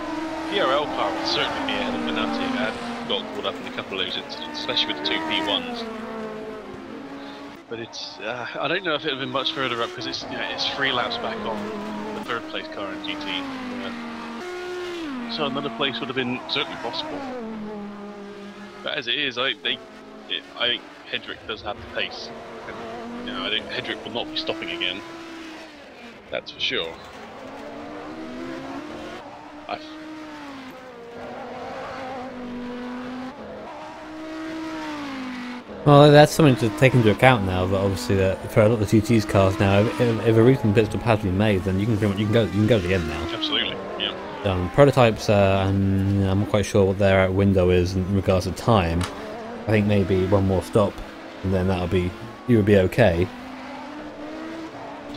PRL car would certainly be ahead of Benatti if it had got caught up in a couple of those incidents, especially with the 2 P1s. But it's... I don't know if it would have been much further up because it's 3 laps back on the 3rd place car in GT. So another place would have been certainly possible. But as it is, I think Hedrick does have the pace. And, I think Hedrick will not be stopping again. That's for sure. Well, that's something to take into account now. That obviously, that for a lot of the GT's cars now, if a recent pit stop has been made, then you can go to the end now. Absolutely, yeah. Prototypes, I'm not quite sure what their window is in regards to time. I think maybe one more stop, and then you would be okay.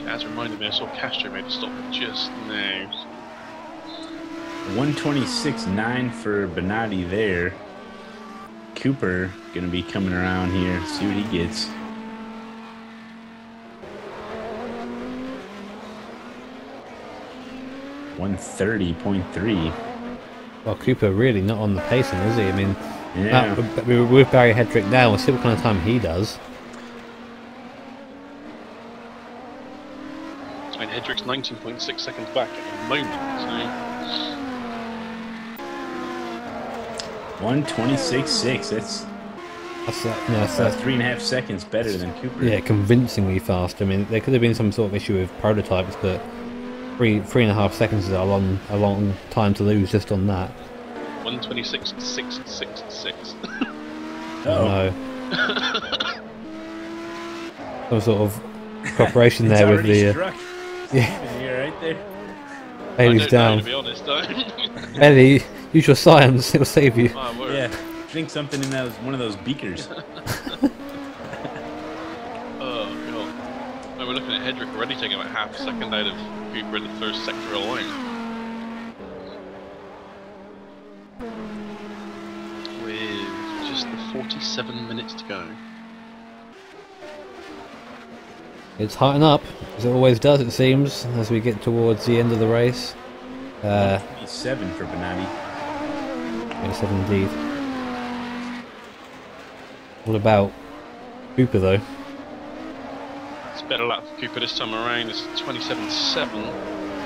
As reminded me, I saw Castro made a stop just now. 1:26.9 for Benatti there. Cooper gonna be coming around here, see what he gets. $130.3. Well, Cooper really not on the pacing, is he? I mean, yeah. With Barry Hedrick now, we'll see what kind of time he does. And Hedrick's 19.6 seconds back at the moment, so... 1:26.6. That's 3.5 seconds better than Cooper. Yeah, convincingly fast. I mean, there could have been some sort of issue with prototypes, but 3.5 seconds is a long time to lose just on that. 1:26.666. Oh no. Some sort of cooperation there with the. Yeah, you're right there. Bailey's down. To be honest, Bailey, use your science; it'll save you. Yeah, drink something in one of those beakers. Oh god. Oh, we're looking at Hedrick already taking about half a second out of Cooper in the first sector alone. With just the 47 minutes to go. It's hotting up, as it always does, it seems, as we get towards the end of the race. 7 for Benatti. 7 indeed. What about Cooper, though? It's better lap for Cooper this time around. It's 27.7.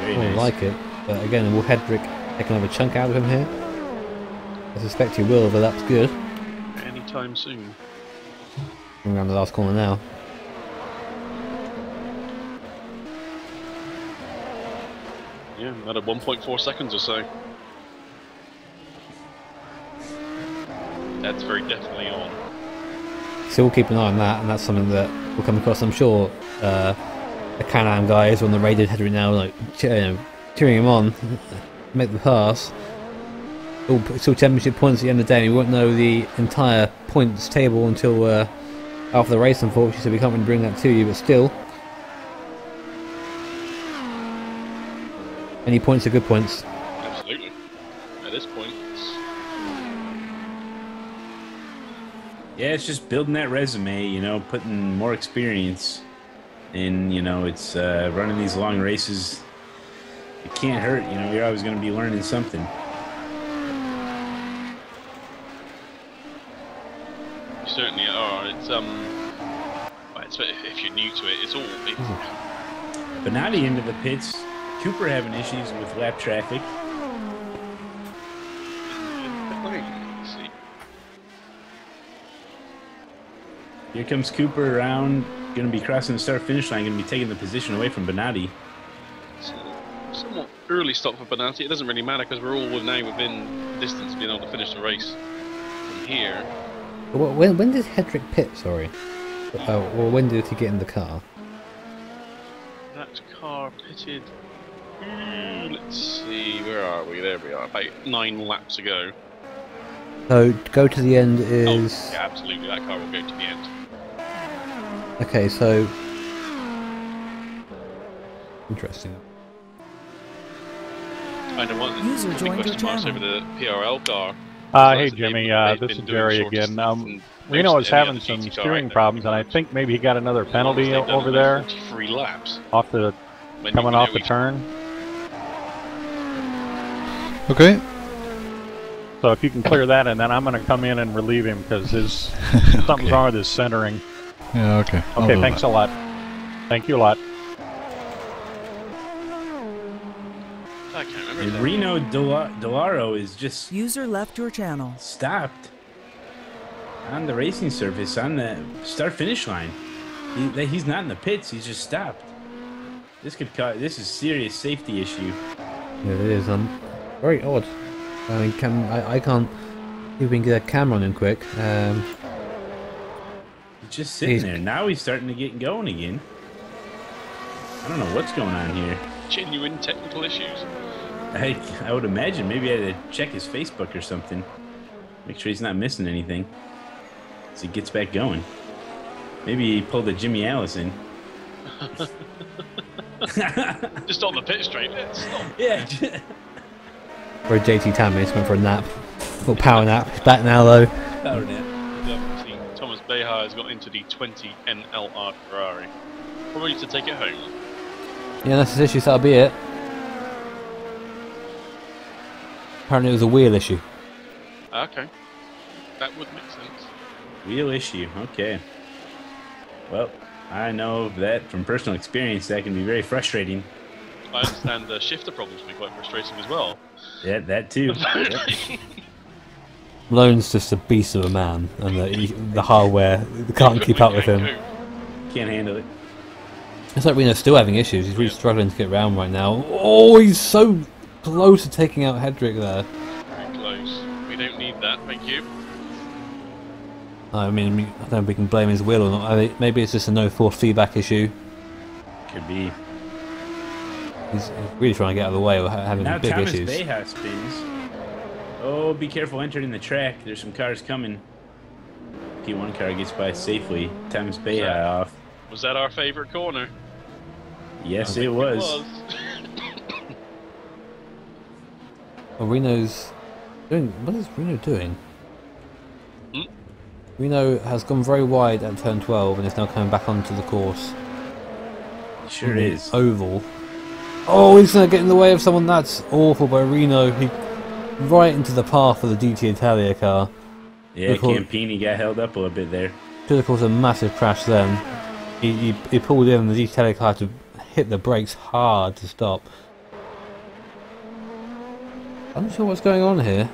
I like it, but again, will Hedrick take another chunk out of him here? I suspect he will, but that's good. Anytime soon. Coming around the last corner now. Yeah, another 1.4 seconds or so. That's very definitely on. So we'll keep an eye on that, and that's something that we'll come across. I'm sure the Can-Am guys on the rated Hedrick now, like cheering him on, make the pass. It's all championship points at the end of the day. We won't know the entire points table until after the race, unfortunately, so we can't really bring that to you, but still. Any points are good points. Absolutely. At this point, yeah, it's just building that resume, you know, putting more experience in, you know, it's running these long races. It can't hurt, you know, you're always going to be learning something. you certainly are. It's if you're new to it, it's all. Benatti into the pits. Cooper having issues with lap traffic. Here comes Cooper around, going to be crossing the start-finish line, going to be taking the position away from Benatti. It's a somewhat early stop for Benatti. It doesn't really matter because we're all now within distance of being able to finish the race from here. When did Hedrick pit, sorry? Or when did he get in the car? That car pitted... let's see, where are we? There we are, about 9 laps ago. So, go to the end is... Oh, yeah, absolutely, that car will go to the end. Okay, so... Interesting. I know one question marks over the PRL car. Hey Jimmy, this is Jerry again. Reno is having some steering problems, and I think maybe he got another penalty over there. 43 laps. Coming off the turn. Okay. So if you can clear that, and then I'm going to come in and relieve him because his something's wrong with his centering. Yeah, okay. Okay, thanks a lot. Thank you a lot. I can't remember. And Reno Delaro is just... User left your channel. Stopped on the racing surface on the start-finish line. He's not in the pits. He's just stopped. This could cause... This is a serious safety issue. Yeah, it is. Very odd. I mean, I can't even get a camera on him quick. He's just sitting there. Now he's starting to get going again. I don't know what's going on here. Genuine technical issues. I would imagine maybe I had to check his Facebook or something. Make sure he's not missing anything. As he gets back going. Maybe he pulled a Jimmy Allison. Just on the pit straight. Let's stop. Yeah. Or JT Tammis went for a nap. Little power nap. He's back now though. Power nap. Thomas Beja has got into the 20 NLR Ferrari. Probably to take it home. Yeah, that's his issue, so that'll be it. Apparently it was a wheel issue. Okay. That would make sense. Wheel issue, okay. Well, I know that from personal experience that can be very frustrating. I understand the shifter problems can be quite frustrating as well. Yeah, that too. Malone's just a beast of a man, and the hardware can't keep up with him. Can't handle it. It's like Reno's still having issues. He's really struggling to get around right now. Oh, he's so close to taking out Hedrick there. Very close. need that, thank you. I mean, I don't know if we can blame his wheel or not. Maybe it's just a no force feedback issue. Could be. He's really trying to get out of the way or having Now big Thomas issues. Beja spins. Oh, be careful entering the track. There's some cars coming. P1 car gets by safely. Thomas Beja off. Was that our favourite corner? Yes, it was. Well, Reno's doing. What is Reno doing? Hmm? Reno has gone very wide at turn 12 and is now coming back onto the course. Sure is. Oval. Oh, he's going to get in the way of someone. That's awful by Reno. He right into the path of the DT Italia car. Yeah, Campini got held up a little bit there. Could have caused a massive crash then. He pulled in and the DT Italia car had to hit the brakes hard to stop. I'm not sure what's going on here.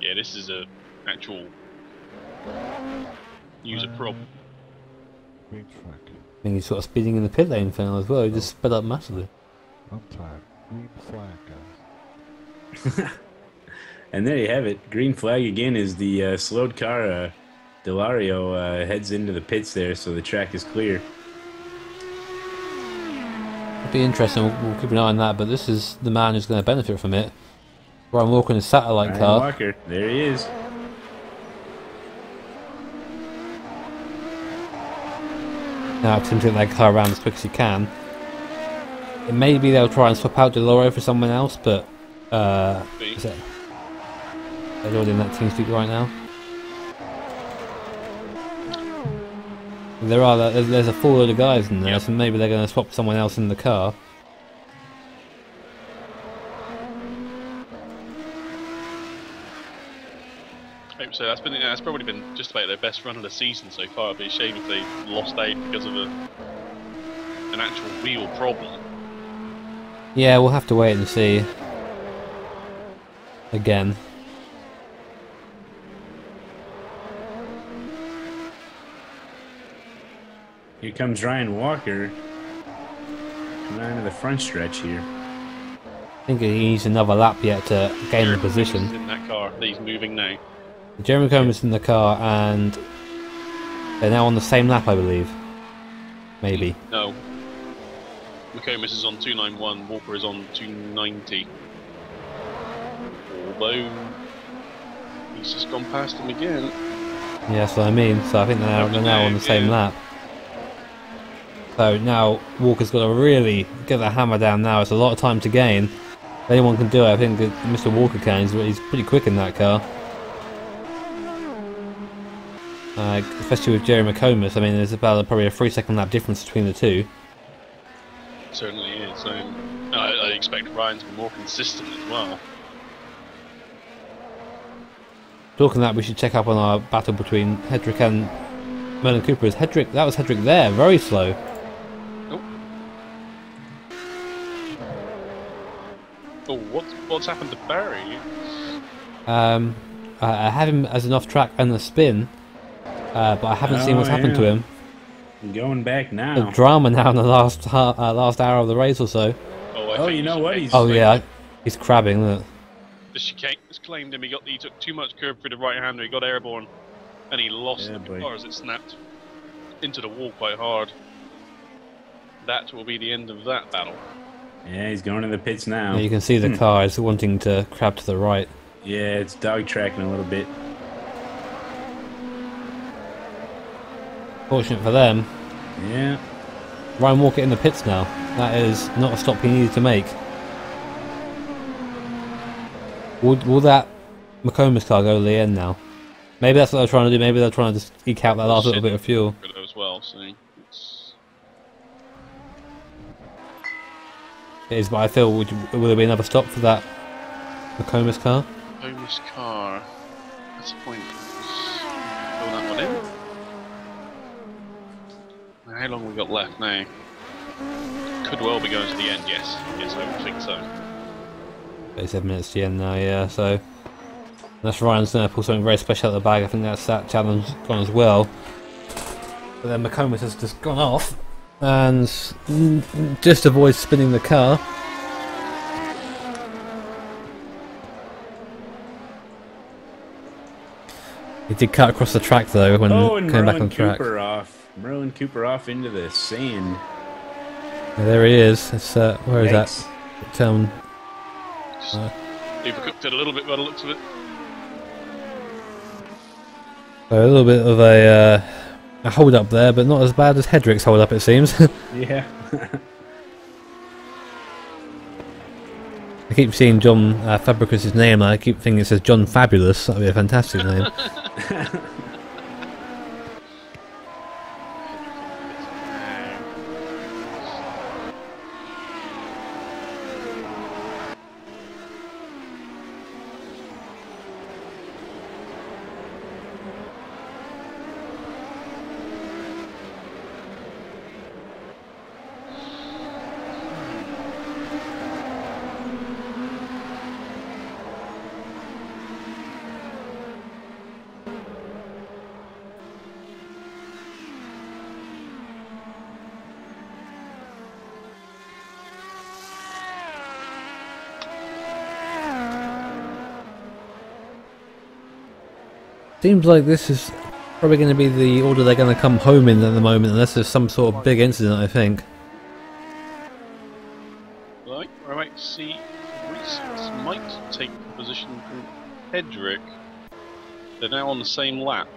Yeah, this is a actual user problem. Green track. I think he's sort of speeding in the pit lane for now as well. He just sped up massively. On time. Green flag, guys. And there you have it. Green flag again is the slowed car. Delario heads into the pits there, so the track is clear. It'll be interesting. We'll keep an eye on that. But this is the man who's going to benefit from it. Ryan Walker in his satellite Ryan car. Walker, there he is. Now attempt to get that car around as quick as he can. And maybe they'll try and swap out DeLauro for someone else, but is it? They're already in that team speak right now. There's a full load of guys in there, so maybe they're going to swap someone else in the car. So that's probably been just about their best run of the season so far. It'd be a shame if they lost out because of an actual real problem. Yeah, we'll have to wait and see. Again. Here comes Ryan Walker. Coming on to the front stretch here. I think he needs another lap yet to gain the position. He's in that car. He's moving now. Jeremy Combs in the car, and they're now on the same lap, I believe. Maybe. No. McComas is on 291, Walker is on 290. Although he's just gone past him again. Yeah, that's what I mean. So I think they're now on the same lap. So now Walker's got to really get that hammer down now. It's a lot of time to gain. If anyone can do it, I think that Mr. Walker can. He's pretty quick in that car. Especially with Jerry McComas. I mean, there's about probably a 3-second lap difference between the two. Certainly is. I expect Ryan to be more consistent as well. Talking that, we should check up on our battle between Hedrick and Merlin Cooper. That was Hedrick there, very slow. Oh. what's happened to Barry? I have him as an off-track and a spin, but I haven't seen what's happened to him. Going back now. The drama now in the last hour of the race or so. Oh, you know what? He's crabbing. Look. The chicane has claimed him. He took too much curve through the right-hander. He got airborne, and he lost the car as it snapped into the wall quite hard. That will be the end of that battle. Yeah, he's going to the pits now. Yeah, you can see the car is wanting to crab to the right. Yeah, it's dog tracking a little bit. Fortunate for them. Yeah. Ryan Walker in the pits now. That is not a stop he needed to make. Will that McComas car go to the end now? Maybe that's what they're trying to do. Maybe they're trying to just eke out that last little bit of fuel. As well, so It is, but I feel will there be another stop for that McComas car? McComas car. That's a point. Fill that one in. How long have we got left now? Could well be going to the end. Yes, I would think so. 37 minutes to the end now, yeah, so unless Ryan's going to pull something very special out of the bag, I think that's that challenge gone as well. But then McComas has just gone off and just avoids spinning the car. He did cut across the track though when coming back on track. Merlin Cooper off into the sand. Yeah, there he is. It's where is that? Overcooked it a little bit by the looks of it. So a little bit of a hold up there, but not as bad as Hedrick's hold up, it seems. Yeah. I keep seeing John Fabricus' name, and I keep thinking it says John Fabulous. That would be a fantastic name. Seems like this is probably going to be the order they're going to come home in at the moment, unless there's some sort of big incident, I think. Right, I might see Reese might take the position from Hedrick. They're now on the same lap.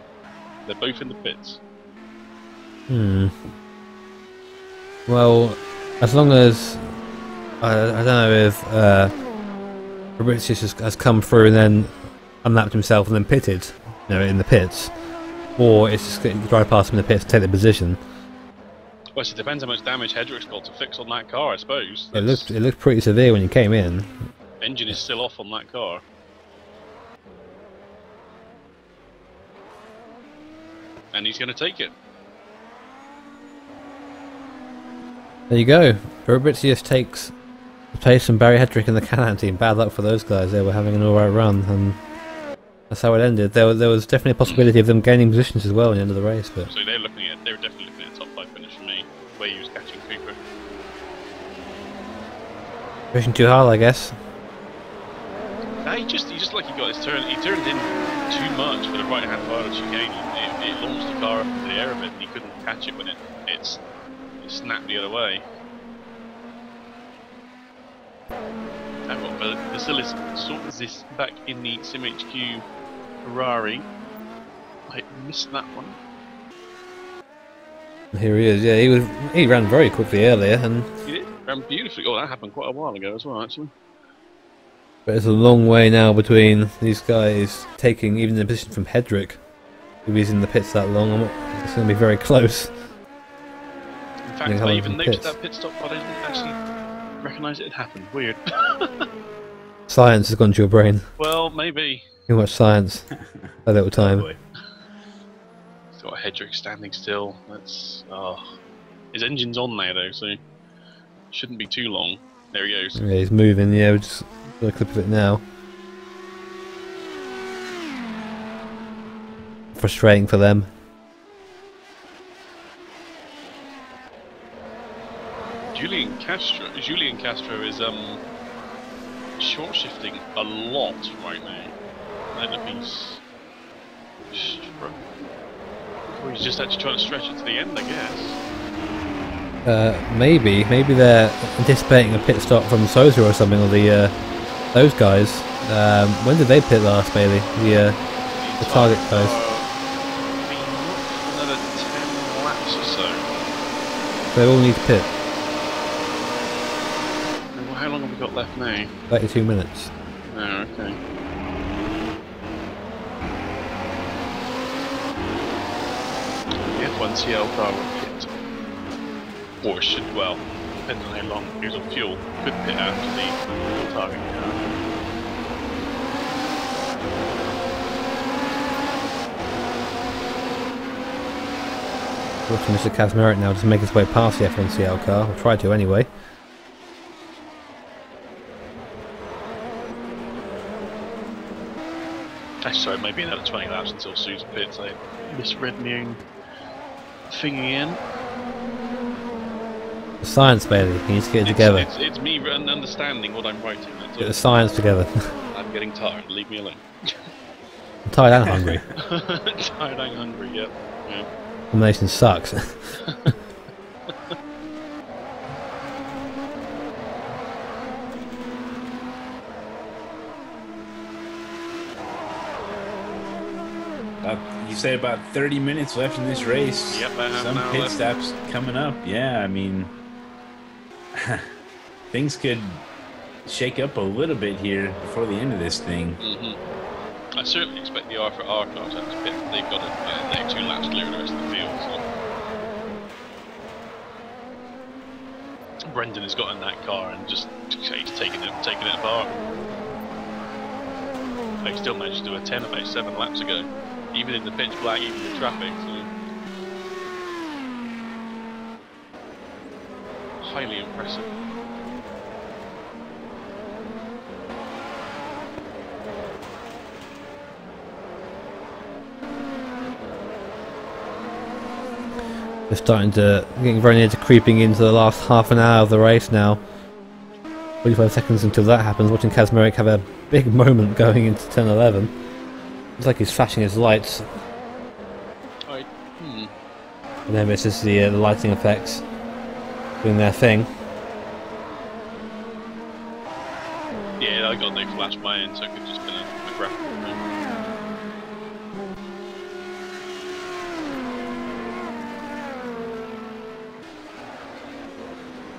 They're both in the pits. Well, as long as I don't know if Fabricius has come through and then unlapped himself and then pitted, in the pits, or it's just getting to drive past him in the pits to take the position. Well, it depends how much damage Hedrick's got to fix on that car, I suppose. It looked pretty severe when you came in. Engine is still off on that car. And he's going to take it. There you go. Fabricius takes the place from Barry Hedrick and the Can-Am team. Bad luck for those guys. They were having an alright run, and that's how it ended. There was definitely a possibility of them gaining positions as well at the end of the race. But So they were definitely looking at a top 5 finish for me, the way he was catching Cooper. pushing too hard, I guess. He just like he got his turn. He turned in too much for the right hand part of the chicane. It launched the car up into the air a bit, and he couldn't catch it when it snapped the other way. I've got Vasilis Sortis back in the SimHQ Ferrari. I missed that one. Here he is. Yeah, he ran very quickly earlier, and He did. Ran beautifully. Oh, that happened quite a while ago as well, actually. but it's a long way now between these guys taking even the position from Hedrick, who is in the pits that long. It's going to be very close. In fact, I even noticed that pit stop, but I didn't actually recognise it had happened. Weird. Science has gone to your brain. Well, maybe. Too much science. A little time. He's got Hedrick standing still. That's his engine's on now though, so shouldn't be too long. There he goes. Yeah, he's moving. Yeah, just Got a clip of it now. Frustrating for them. Julian Castro is short shifting a lot right now. I don't know if he's just actually trying to stretch it to the end, I guess. Maybe they're anticipating a pit stop from Sosa or something, or the those guys. When did they pit last, Bailey? The target guys. Another 10 laps or so. They all need to pit. Well, how long have we got left now? 32 minutes. Oh, okay. The F1 CL car will pit. Or should, well, depending on how long it goes on fuel, could pit after the target car. Watching Mr. Kazmarek now just make his way past the F1 CL car, or try to anyway. Sorry, maybe another 20 laps until Sue's pits. I misread my own thing again. The science, Bailey. You need to get it together. It's me understanding what I'm writing. That's Get the science together. I'm getting tired. Leave me alone. I'm tired and hungry. Tired and hungry. Yep. Yeah. Combination sucks. You say about 30 minutes left in this race. Yep, I have some now pit left. stops coming up. Yeah, I mean, things could shake up a little bit here before the end of this thing. I certainly expect the R for R car to have to pit. They've got to take 2 laps clear of the rest of the field. So. Brendan has got in that car and just he's taking it apart. They still managed to do a 10 about 7 laps ago, even in the pitch black, even in traffic. So. Highly impressive. We're getting very near to creeping into the last half an hour of the race now. 45 seconds until that happens. Watching Kazmarek have a big moment going into turn 11. Looks like he's flashing his lights. And then it's just the lighting effects doing their thing. Yeah, I got no flash my end, so I could just been a graphic.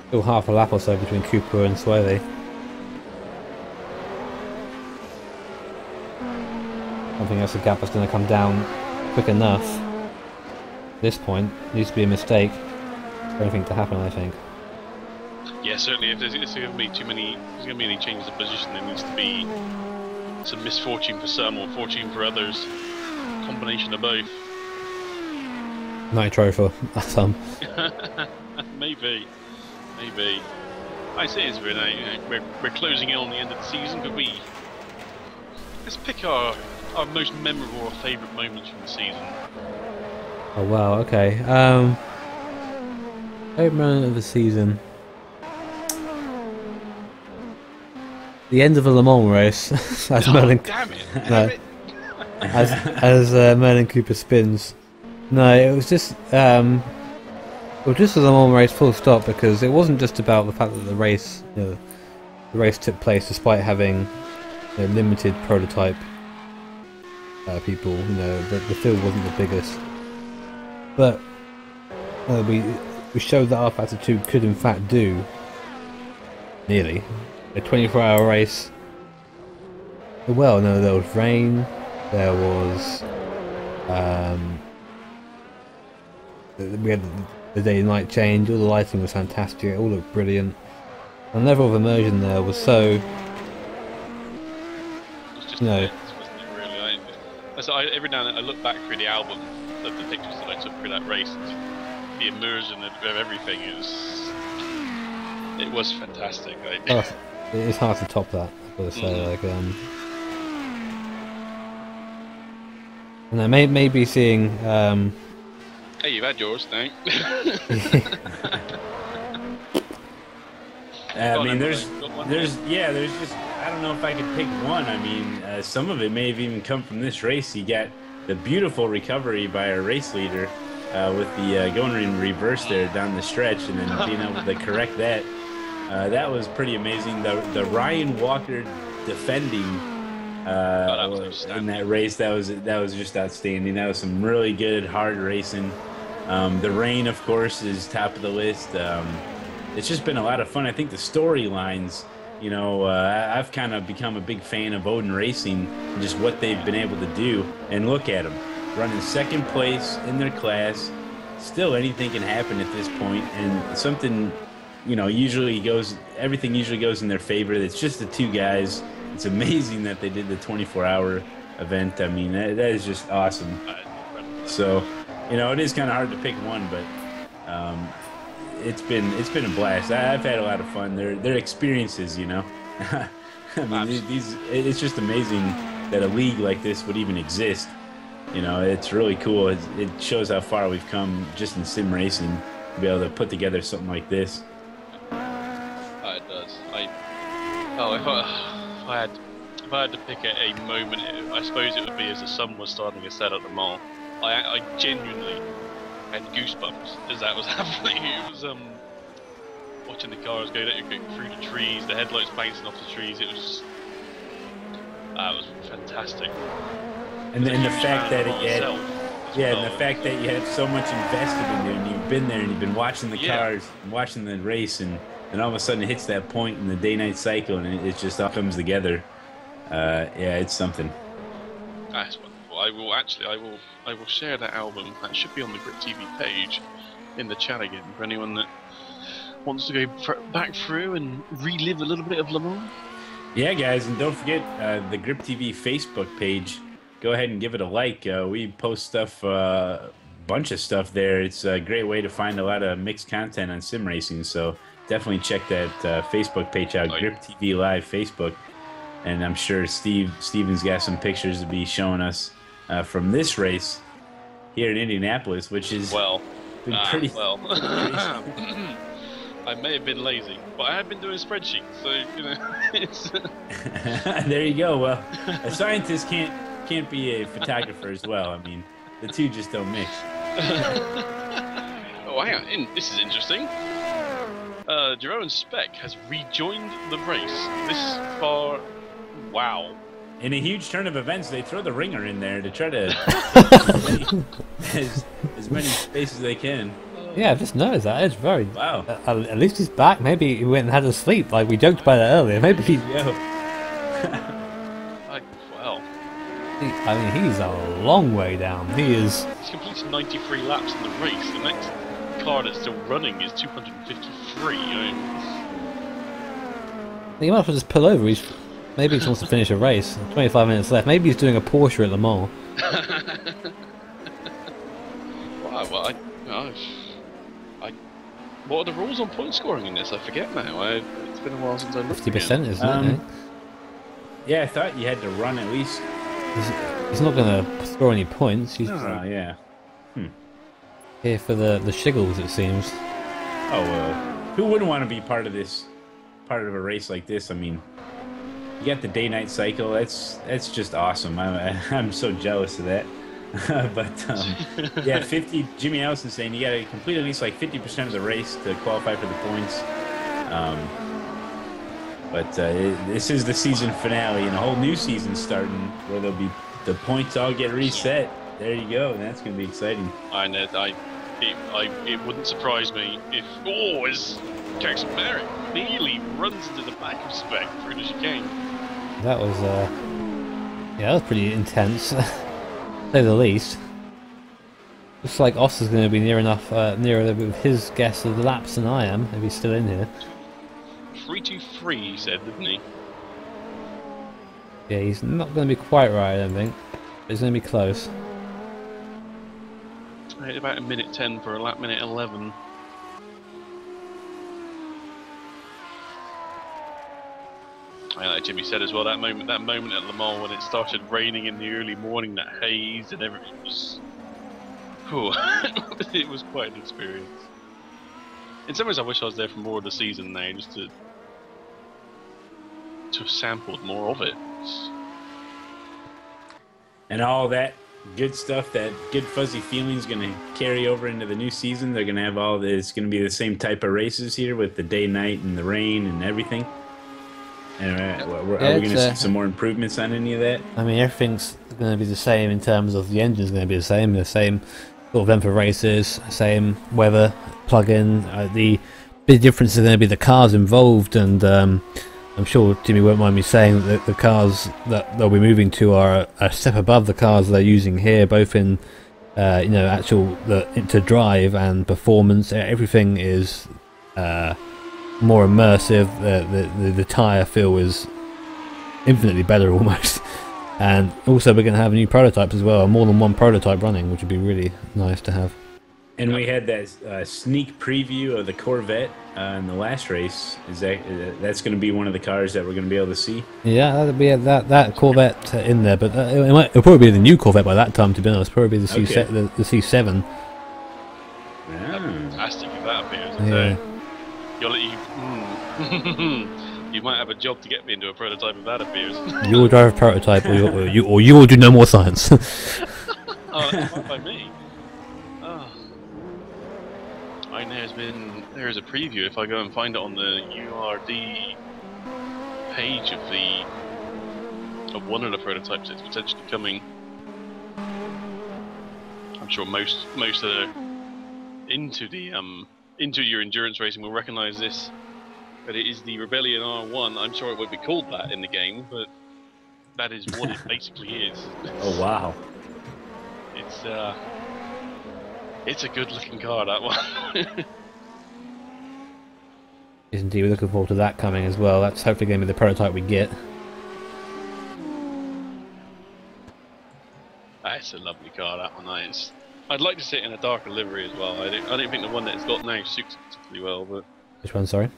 Still half a lap or so between Cooper and Swaley. I don't think that's a gap that's going to come down quick enough. At this point, it needs to be a mistake for anything to happen, I think. Yeah, certainly. If there's going to be any changes of position, there needs to be some misfortune for some or fortune for others. Combination of both. Nitro for some. Maybe. I say it's we're closing in on the end of the season, but let's pick our most memorable or favourite moments from the season. Oh wow, okay. Favourite moment of the season. The end of the Le Mans race, as Merlin. Damn it! As Merlin Cooper spins. No, it was just the Le Mans race full stop, because it wasn't just about the fact that the race took place despite having limited prototype people. The field wasn't the biggest, but we showed that our Factor 2 could in fact do nearly a 24-hour race. Well, no, there was rain, there was we had the day and night change, all the lighting was fantastic, it all looked brilliant. And the level of immersion there was so, every now and then I look back through the album of the pictures that I took through that race, and the immersion of everything, it was fantastic. It's hard to top that. Sort of say like and I may be seeing Hey, you've had yours, thank. I mean, there's just, I don't know if I could pick one. I mean, some of it may have even come from this race. You got the beautiful recovery by our race leader with the going in reverse there down the stretch, and then being able to correct that. That was pretty amazing. The Ryan Walker defending in that race, that was just outstanding. That was some really good hard racing. The rain, of course, is top of the list. It's just been a lot of fun. I think the storylines, you know, I've kind of become a big fan of Odin Racing and just what they've been able to do. And look at them, running second place in their class. Still, anything can happen at this point, and something, you know, everything usually goes in their favor. It's just the two guys. It's amazing that they did the 24-hour event. I mean, that is just awesome. So, you know, it is kind of hard to pick one, but it's been a blast. I've had a lot of fun. They're experiences, you know. I mean, it's just amazing that a league like this would even exist. You know, it's really cool. It shows how far we've come just in sim racing to be able to put together something like this. It does. If I had to pick a moment, I suppose it would be as the sun was starting to set at the mall. I genuinely had goosebumps as that was happening. It was watching the cars go through the trees, the headlights bouncing off the trees. It was fantastic. And then the fact that the fact that you had so much invested in it, and you've been there and you've been watching the cars, watching the race, and all of a sudden it hits that point in the day-night cycle, and it just all comes together. Yeah, it's something. That's wonderful. I will share that album. That should be on the Grip TV page in the chat again for anyone that wants to go back through and relive a little bit of Le Mans. Yeah, guys, and don't forget the Grip TV Facebook page. Go ahead and give it a like. We post stuff, bunch of stuff there. It's a great way to find a lot of mixed content on sim racing. So definitely check that Facebook page out, Grip TV Live Facebook. And I'm sure Steven's got some pictures to be showing us from this race here in Indianapolis, which is pretty. I may have been lazy, but I have been doing spreadsheets, so you know. It's there you go. Well, a scientist can't be a photographer as well. I mean, the two just don't mix. Oh, hang on. This is interesting. Jerome Speck has rejoined the race this far. Wow. In a huge turn of events, they throw the ringer in there to try to as many spaces as they can. Yeah, I've just noticed that. It's very... Wow. At least he's back. Maybe he went and had a sleep. Like, we joked about that earlier. Maybe he... Well... I mean, he's a long way down. He's completed 93 laps in the race. The next car that's still running is 253. He might as well just pull over. Maybe he just wants to finish a race. 25 minutes left. Maybe he's doing a Porsche at Le Mans. Wow, well, what are the rules on point scoring in this? I forget now. It's been a while since I looked. 50%, isn't it? Yeah, I thought you had to run at least. He's not going to score any points. He's yeah. Here for the shiggles, it seems. Oh, who wouldn't want to be part of a race like this? I mean, you got the day-night cycle. That's just awesome. I'm so jealous of that. But yeah, 50. Jimmy Allison saying you got to complete at least like 50% of the race to qualify for the points. But this is the season finale, and a whole new season starting where there'll be the points all get reset. There you go. That's going to be exciting. I know. It wouldn't surprise me if as Jackson Merrick nearly runs into the back of Speck through the chicane. That was that was pretty intense. To say the least. Looks like Oscar's going to be nearer with his guess of the laps than I am, if he's still in here. 323, he said, didn't he? Yeah, he's not going to be quite right, I don't think. But he's going to be close. About a minute 10 for a lap minute 11. like Jimmy said as well, that moment at Le Mans when it started raining in the early morning, that haze and everything was, it was quite an experience. In some ways, I wish I was there for more of the season now, just to have sampled more of it. And all that good stuff, that good fuzzy feeling is going to carry over into the new season. They're going to have all this. It's going to be the same type of races here with the day, night, and the rain and everything. And are we going to see some more improvements on any of that? I mean, everything's going to be the same in terms of the engine's going to be the same sort of length of races, same weather, plug-in. The big difference is going to be the cars involved, and I'm sure Jimmy won't mind me saying that the cars that they'll be moving to are a step above the cars they're using here, both in to drive and performance. Everything is more immersive. The tyre feel is infinitely better almost. And also we're going to have new prototypes as well, more than one prototype running, which would be really nice to have. And we had that sneak preview of the Corvette in the last race. That's going to be one of the cars that we're going to be able to see? Yeah, that Corvette in there, but it'll probably be the new Corvette by that time, to be honest. Probably the C7. Yeah. Fantastic if that appears. Yeah. You might have a job to get me into a prototype if that appears. You'll drive a prototype, or you will do no more science. Oh, that's fine by me. Oh. I know there's a preview. If I go and find it on the URD page of one of the prototypes that's potentially coming. I'm sure most of the into your endurance racing will recognise this. But it is the Rebellion R1. I'm sure it won't be called that in the game, but that is what it basically is. Oh wow! It's a good-looking car, that one. Yes, indeed, we're looking forward to that coming as well. That's hopefully going to be the prototype we get. It's a lovely car, that one. I'd like to see it in a darker livery as well. I don't think the one that it's got now suits it particularly well, but Which one? Sorry.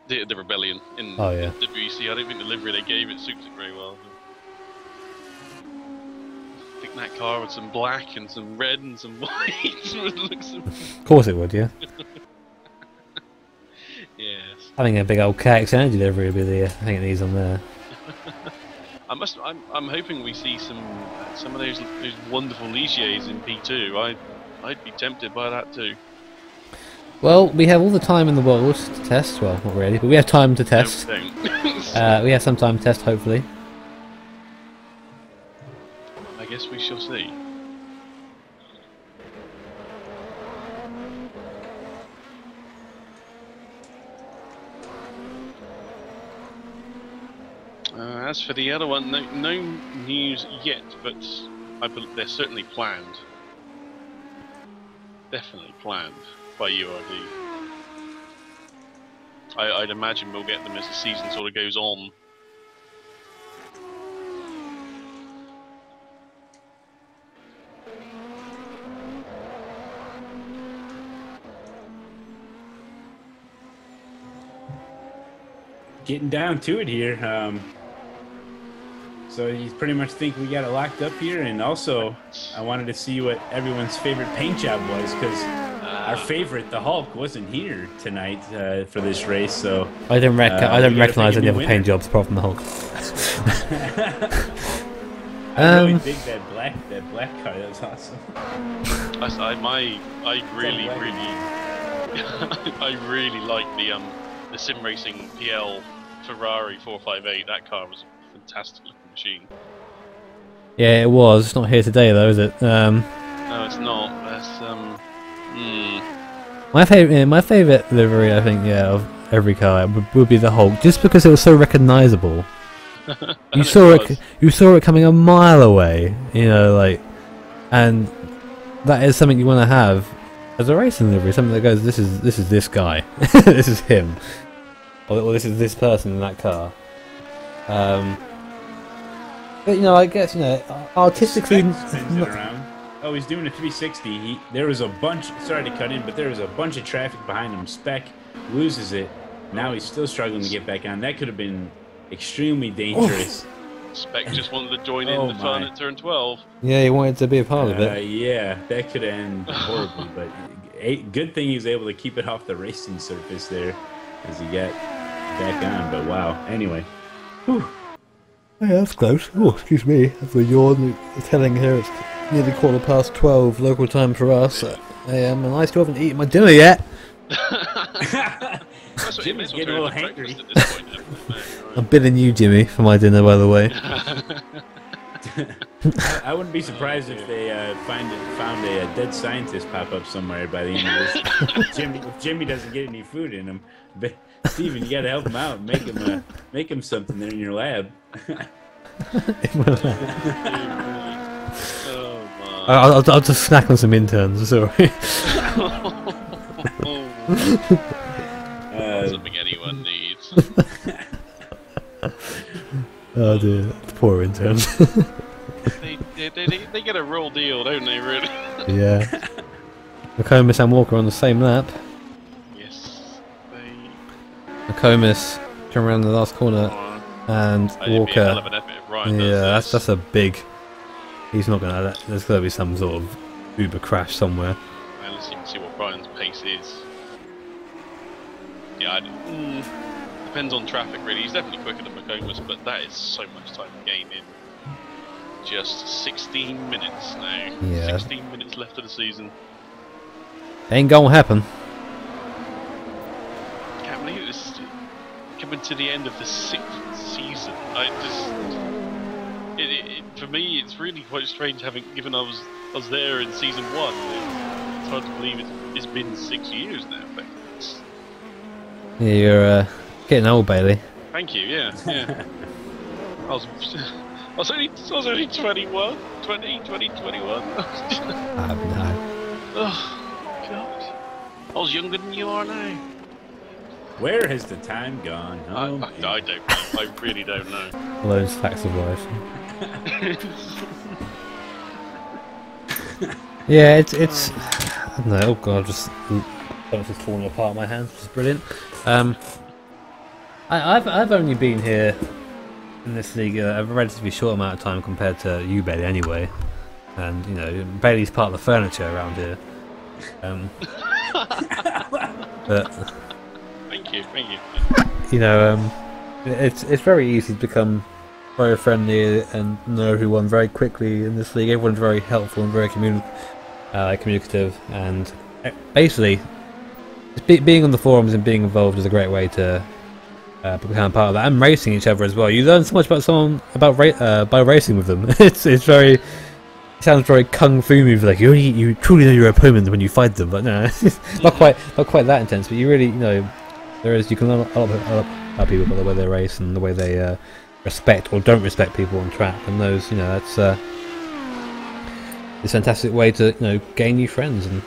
The Rebellion in the VEC. I don't think the livery they gave it suits it very well. I think that car with some black and some red and some white would look some... Of course it would, yeah. Yes. I think a big old KX energy livery would be the thing it needs on there. I'm hoping we see some of those wonderful Ligiers in P2. I'd be tempted by that too. Well, we have all the time in the world to test. Well, not really, but we have time to test. No, we have some time to test, hopefully. I guess we shall see. As for the other one, no news yet, but I believe they're certainly planned. Definitely planned by URD. I'd imagine we'll get them as the season sort of goes on. Getting down to it here. So you pretty much think we got it locked up here, and also I wanted to see what everyone's favorite paint job was, because our favorite, the Hulk, wasn't here tonight for this race. So I didn't recognize any other paint jobs apart from the Hulk. I really dig that black car. That was awesome. I really like the sim racing PL Ferrari 458. That car was a fantastic looking machine. Yeah, it was. It's not here today though, is it? No, it's not. That's My favorite livery, I think, of every car would be the Hulk, just because it was so recognizable. You saw it coming a mile away, and that is something you want to have as a racing livery. Something that goes, this is this guy, this is him, or this is this person in that car. But I guess artistically. Spins it around. Oh, he's doing a 360. There was a bunch. Sorry to cut in, but there was a bunch of traffic behind him. Spec loses it. Now he's still struggling to get back on. That could have been extremely dangerous. Spec just wanted to join in the fun at turn 12. Yeah, he wanted to be a part of it. Yeah, that could end horribly, but good thing he was able to keep it off the racing surface there as he got back on. But wow, anyway. Whew. Yeah, that's close. Oh, excuse me. For yawn, telling here it's nearly 12:15 local time for us. AM, and I still haven't eaten my dinner yet. Jimmy's getting a little hangry. I'm billing you, Jimmy, for my dinner, by the way. I wouldn't be surprised if they found a dead scientist pop up somewhere by the end of this. If Jimmy doesn't get any food in him, but Steven, you got to help him out. Make him something there in your lab. I'll just snack on some interns. Sorry. Something anyone needs. Oh dear, poor interns. They get a real deal, don't they? Really? Yeah. McComas and Walker on the same lap. Yes. McComas come around the last corner, and Walker. Yeah, that's a big. He's not gonna. There's gotta be some sort of Uber crash somewhere. Well, let's see what Brian's pace is. Yeah, depends on traffic really. He's definitely quicker than McComas, but that is so much time to gain in just 16 minutes now. Yeah. 16 minutes left of the season. Ain't gonna happen. Can't believe it's coming to the end of the 6th season. For me, it's really quite strange given I was there in season 1. It's hard to believe it's been 6 years now. But Yeah, you're getting old, Bailey. thank you. Yeah. I was only 21, 21. No. Oh God! I was younger than you are now. Where has the time gone? I don't know. I really don't know. Those facts of life. Yeah, it's. I don't know. Oh god, just falling apart in my hands. Which is brilliant. I've only been here in this league a relatively short amount of time compared to you, Bailey, anyway. And you know, Bailey's part of the furniture around here. But thank you. You know, it's very easy to become very friendly and know everyone very quickly in this league. Everyone's very helpful and very communicative, and basically, being on the forums and being involved is a great way to become part of that. And racing each other as well. You learn so much about someone by racing with them. It's very. It sounds very kung fu movie, like you truly know your opponent when you fight them, but no, it's not quite that intense. But you really, you know, you can learn a lot about people by the way they race and the way they respect or don't respect people on track, and those, you know, that's a fantastic way to, you know, gain new friends, and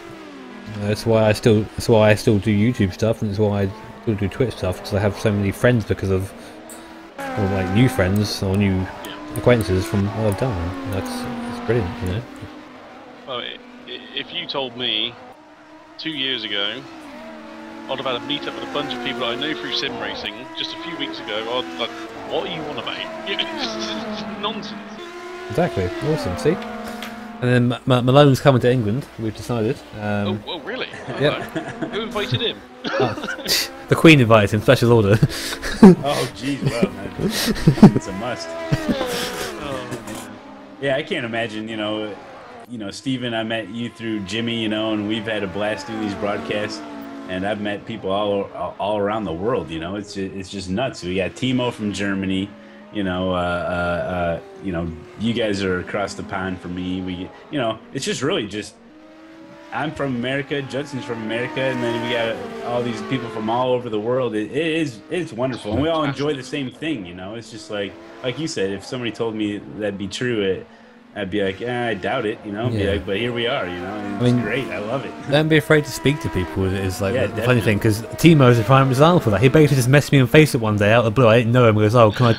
that's why I still do YouTube stuff, and it's why I still do Twitch stuff, because I have so many friends because of, or like new friends or new acquaintances from what I've done. It's brilliant, you know. Well, if you told me 2 years ago I'd have had a meet up with a bunch of people I know through sim racing just a few weeks ago, I'd like, what are you on about? You know, just nonsense. Exactly, awesome. See, and then Malone's coming to England. We've decided. Oh, really? Yep. Who invited him? The Queen invited him, special order. Oh, jeez, well, man. It's a must. Yeah, I can't imagine, you know, Steven, I met you through Jimmy, you know, and we've had a blast doing these broadcasts, and I've met people all around the world, you know. It's just nuts. We got Timo from Germany, you know, you guys are across the pond from me. You know, it's just really just, I'm from America, Judson's from America, and then we got all these people from all over the world. It's wonderful, and we all enjoy the same thing, you know. It's just like you said, if somebody told me that'd be true, I'd be like, I doubt it, you know. Yeah. Be like, but here we are, you know. And it's great. I love it. Don't be afraid to speak to people. Is like the funny thing, because Timo is a prime example of that. He basically just messaged me on Facebook one day out of the blue. I didn't know him. He goes, "Oh, can I,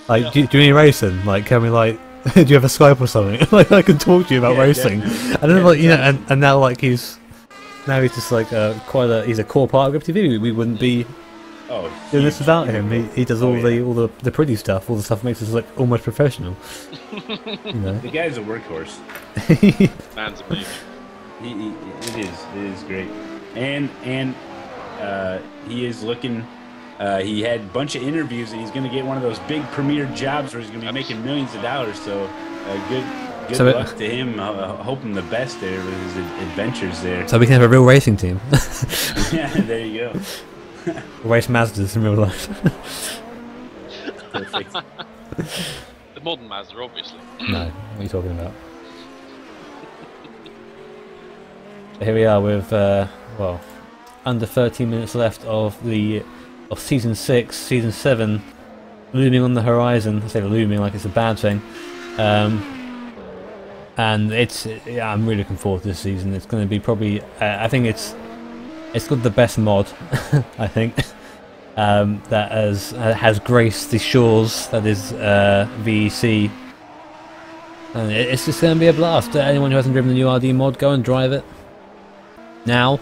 like, do you any racing? Like, can we like, do you have a Skype or something? Like, I can talk to you about racing." And then like, you know, and now like he's just like he's a core part of Grip TV. We wouldn't be Oh, doing this without him. He does all the pretty stuff, all the stuff that makes us look almost professional. You know. The guy's a workhorse. Man's amazing. It is great, and he is looking. He had a bunch of interviews, and he's going to get one of those big premier jobs where he's going to be making millions of dollars. So, good luck to him. Hoping the best there with his adventures there. So we can have a real racing team. Yeah, there you go. Race Mazdas in real life. Perfect. The modern Mazda, obviously. No, what are you talking about? Here we are with under 13 minutes left of season 6, season 7 looming on the horizon. I say looming like it's a bad thing, and I'm really looking forward to this season. It's going to be probably I think it's got the best mod I think that has graced the shores, that is VEC, and it's just going to be a blast. Anyone who hasn't driven the URD mod, go and drive it now.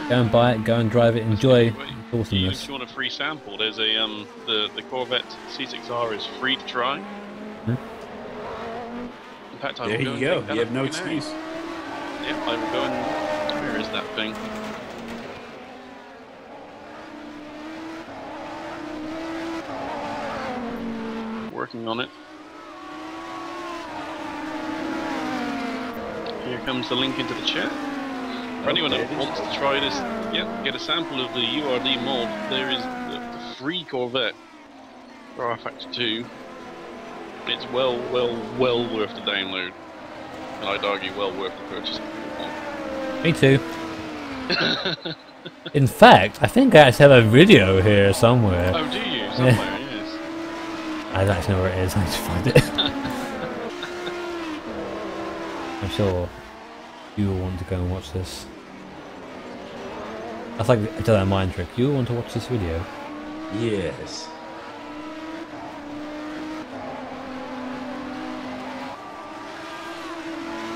Go and buy it, go and drive it, enjoy awesomeness. If you want a free sample, there's a the Corvette C6R is free to try. In fact, I will there go you go. And take that You have no now. excuse. Yeah, I will go and. Where is that thing? Working on it. Here comes the link into the chat. For anyone that wants to try this, get a sample of the URD mod. There is the free Corvette for R Factor 2. It's well worth the download, and I'd argue well worth the purchase. Me too. In fact, I think I actually have a video here somewhere. Oh, do you? Somewhere, yes. I don't actually know where it is. I need to find it. I'm sure you will want to go and watch this. That's like a Jedi mind trick. You will want to watch this video. Yes.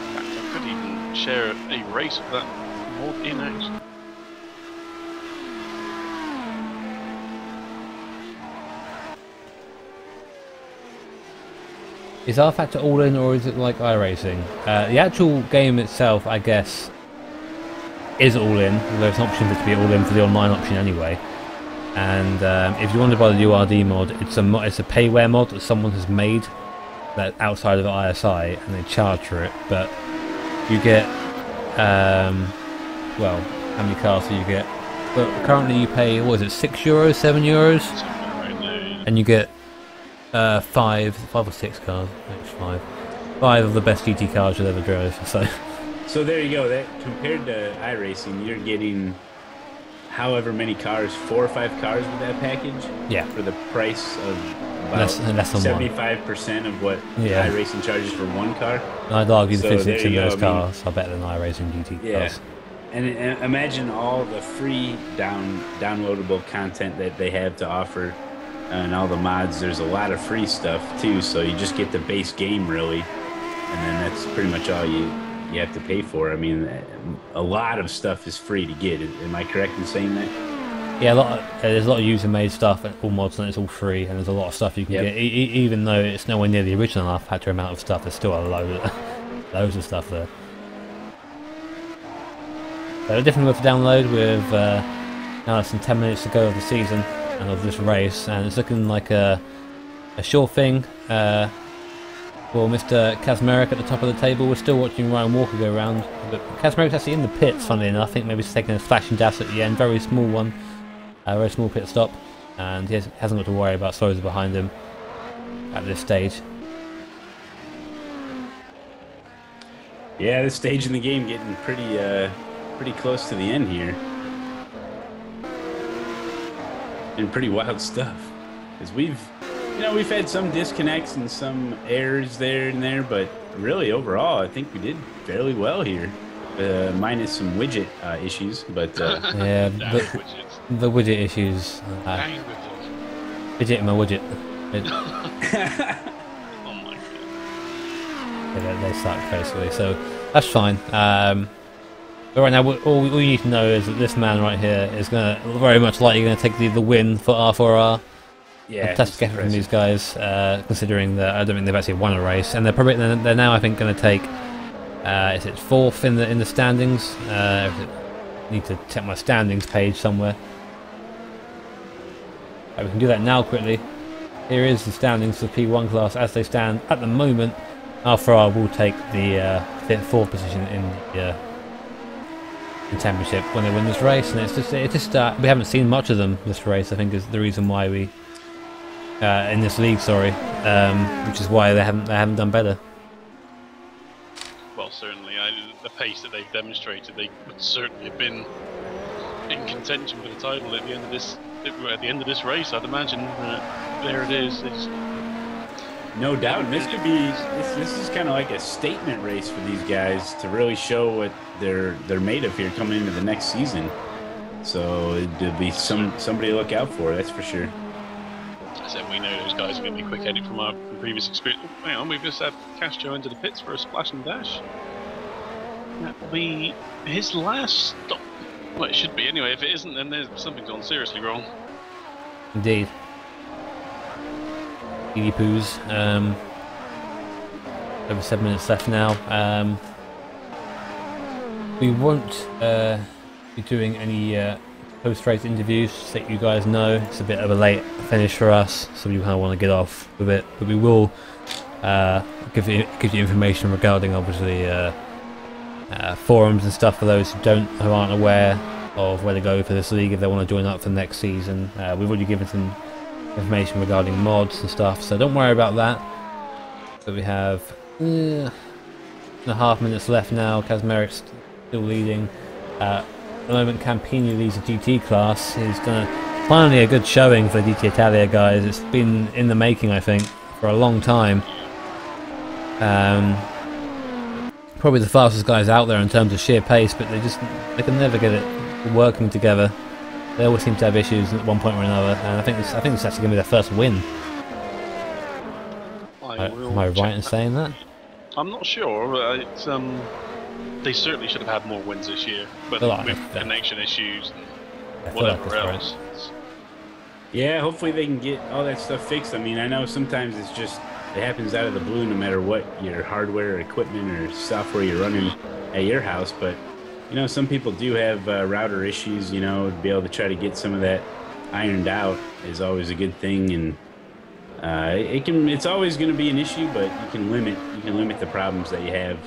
In fact, I could even share a race of that mod in action. Is R Factor all in, or is it like iRacing? The actual game itself, I guess, is all in. There's an option for it to be all in for the online option anyway. And if you want to buy the URD mod, it's a payware mod that someone has made that outside of ISI, and they charge for it. But you get, well, how many cars do you get? Well, currently you pay, what is it, €6, €7, and you get 5 or 6 cars. Maybe 5 of the best GT cars you've ever drove. So there you go. That compared to iRacing, you're getting however many cars, 4 or 5 cars with that package. Yeah. For the price of about less than 75% of what iRacing charges for one car. I'd argue the So physics there in you go. those cars are better than iRacing GT cars. And imagine all the free downloadable content that they have to offer, and all the mods. There's a lot of free stuff too, so you just get the base game really, and then that's pretty much all you have to pay for. I mean, a lot of stuff is free to get. Am I correct in saying that? Yeah, there's a lot of user-made stuff, and all mods, and it's all free, and there's a lot of stuff you can get. Even though it's nowhere near the original R Factor amount of stuff, there's still a loads of stuff there. So a different way to download with now less than 10 minutes to go of the season and of this race, and it's looking like a sure thing for Mr. Kazmarek at the top of the table. We're still watching Ryan Walker go around, but Kazmarek's actually in the pits, funnily enough. I think maybe he's taking a flashing dash at the end, very small one, a very small pit stop, and he hasn't got to worry about slows behind him at this stage. Yeah, this stage in the game getting pretty close to the end here. And pretty wild stuff, because we've had some disconnects and some errors there and there, but really overall I think we did fairly well here, minus some widget issues, but yeah, the widget issues, widget my widget. Oh my god. They suck basically, so that's fine. But right now, all you need to know is that this man right here is very much likely going to take the win for R4R. Yeah, fantastic effort from these guys, considering that I don't think they've actually won a race, and they're now I think going to take is it 4th in the standings? I need to check my standings page somewhere. Right, we can do that now quickly. Here is the standings for P1 class as they stand at the moment. R4R will take the 4th position in the championship when they win this race, and it's just we haven't seen much of them this race. I think is the reason why we in this league, sorry, which is why they haven't done better. Well, certainly, the pace that they've demonstrated, they would certainly have been in contention for the title at the end of this race. I'd imagine. There it is. No doubt, and this could be this is kind of like a statement race for these guys to really show what they're made of here coming into the next season. So it'd be somebody to look out for, that's for sure. I said we know those guys are going to be quick-headed from our previous experience. Oh, hang on, we've just had Castro into the pits for a splash and dash. That will be his last stop. Well, it should be anyway. If it isn't, then there's something's gone seriously wrong. Indeed. Edie Poos. Over 7 minutes left now. We won't be doing any post-race interviews, so that you guys know. It's a bit of a late finish for us, so we kind of want to get off with it. But we will give you information regarding, obviously, forums and stuff for those who aren't aware of where to go for this league if they want to join up for next season. We've already given some information regarding mods and stuff, so don't worry about that. So we have 1.5 minutes left now. Kazmeric's still leading. At the moment, Campini leads the GT class. He's done finally a good showing for the GT Italia guys. It's been in the making, I think, for a long time. Probably the fastest guys out there in terms of sheer pace, but they can never get it working together. They always seem to have issues at one point or another, and I think this is actually going to be their first win. Am I right in saying that? I'm not sure. They certainly should have had more wins this year, but with connection issues and whatever else. Yeah, hopefully they can get all that stuff fixed. I mean, I know sometimes it happens out of the blue, no matter what your hardware or equipment or software you're running at your house, but some people do have router issues. To be able to try to get some of that ironed out is always a good thing, and it's always going to be an issue, but you can limit the problems that you have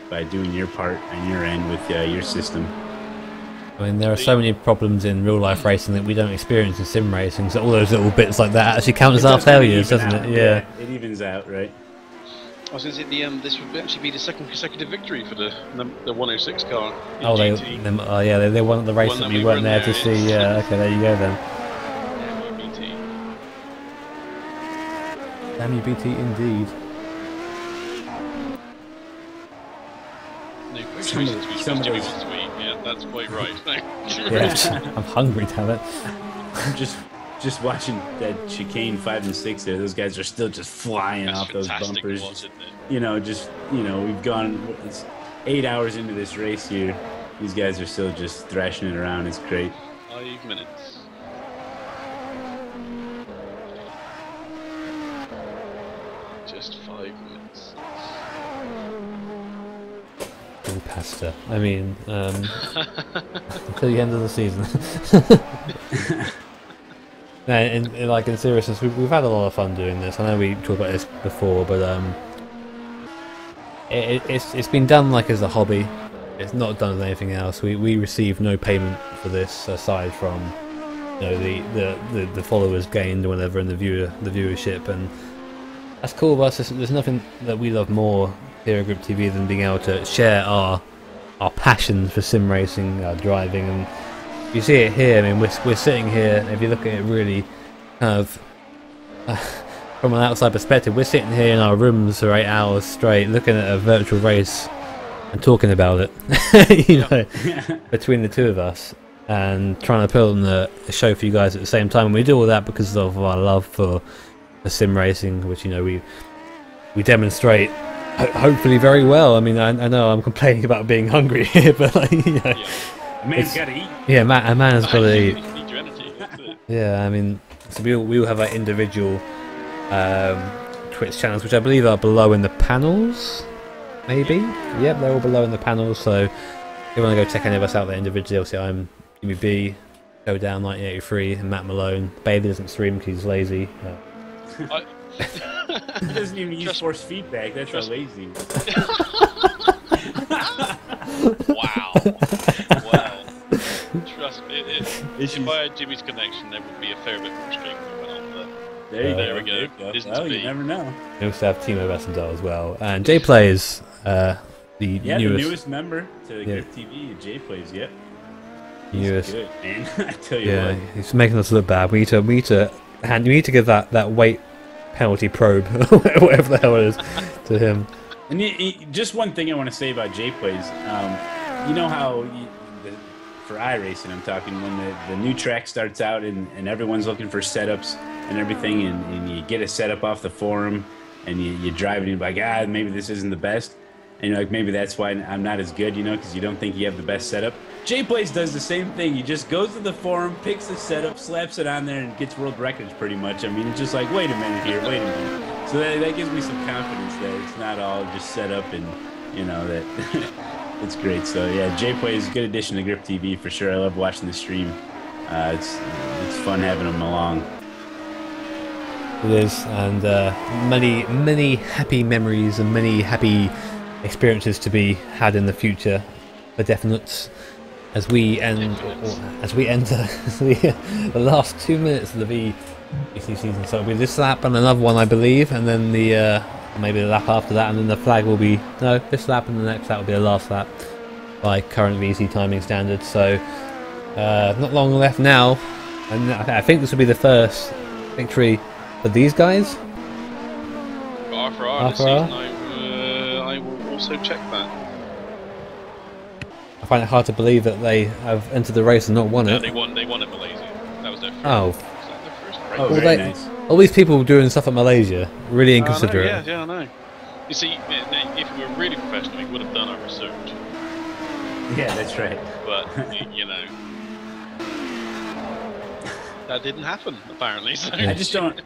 by doing your part on your end with your system. I mean, there are so many problems in real life racing that we don't experience in sim racing, so all those little bits like that actually count as our failures, doesn't it? Yeah. It evens out, right? I was going to say this would actually be the second consecutive victory for the 106 car. Oh, they won the race that we weren't there to see. Yeah, okay, there you go then. Damn you, BT, indeed. Somebody wants to eat. Yeah, that's quite right. Yeah, I'm hungry, damn it. I'm just watching that chicane 5 and 6 there. Those guys are still just flying off those bumpers. We've gone 8 hours into this race here. These guys are still just thrashing it around. It's great. 5 minutes. Just 5 minutes. Pasta. I mean, until the end of the season. No, in seriousness, we've had a lot of fun doing this. I know we talked about this before, but it's been done like as a hobby. It's not done as anything else. We receive no payment for this aside from the followers gained or whatever, and the viewership, and that's cool with us. There's nothing that we love more here at Grip TV than being able to share our passions for sim racing, our driving, and you see it here. I mean, we're sitting here. If you look at it really, kind of from an outside perspective, we're sitting here in our rooms for 8 hours straight, looking at a virtual race and talking about it. Between the two of us, and trying to put on a show for you guys at the same time. And we do all that because of our love for sim racing, which we demonstrate Hopefully very well. I mean, I know I'm complaining about being hungry here, but like, you know, A man's got to eat. yeah, a man has got to eat. You need your energy. That's it. Yeah, I mean, so we all have our individual Twitch channels, which I believe are below in the panels. Maybe. Yep, they're all below in the panels. So if you want to go check any of us out there individually, obviously I'm Jimmy B, Go Down 1983, and Matt Malone. Bailey doesn't stream because he's lazy. He doesn't even use force feedback. That's how lazy. Wow. Trust me, if I had Jimmy's connection, there would be a fair bit more streaming going on. But there we go. Isn't to be. You never know. We also have Timo Vassendal as well, and Jay plays the newest member to Grip TV. Jay plays. Yep. Newest. Good, man. I tell you what. He's making us look bad. We need to give that weight penalty probe, whatever the hell it is, to him. And just one thing I want to say about Jay plays. You know how for iRacing, I'm talking when the new track starts out and everyone's looking for setups and everything, and you get a setup off the forum and you drive it and you're like, maybe this isn't the best, and you're like, maybe that's why I'm not as good, because you don't think you have the best setup. Jay Plays does the same thing. He just goes to the forum, picks the setup, slaps it on there, and gets world records pretty much. I mean, it's just like, wait a minute here, wait a minute. So that gives me some confidence that it's not all just set up and, that it's great. So, yeah, Jay Plays is a good addition to Grip TV for sure. I love watching the stream. It's fun having him along. It is, and many happy memories and many happy experiences to be had in the future, for definite. As we enter the last 2 minutes of the VEC season, so it'll be this lap and another one, I believe, and then maybe the lap after that, and then the flag will be this lap and the next lap will be the last lap by current VEC timing standards. So not long left now, and I think this will be the first victory for these guys. For our season, I will also check that. I find it hard to believe that they have entered the race and not won it. They won in Malaysia. That was their first. Very nice. All these people doing stuff at Malaysia, really inconsiderate. Yeah, I know. You see, if we were really professional, we would have done our research. Yeah, that's right. But that didn't happen apparently. So. I just don't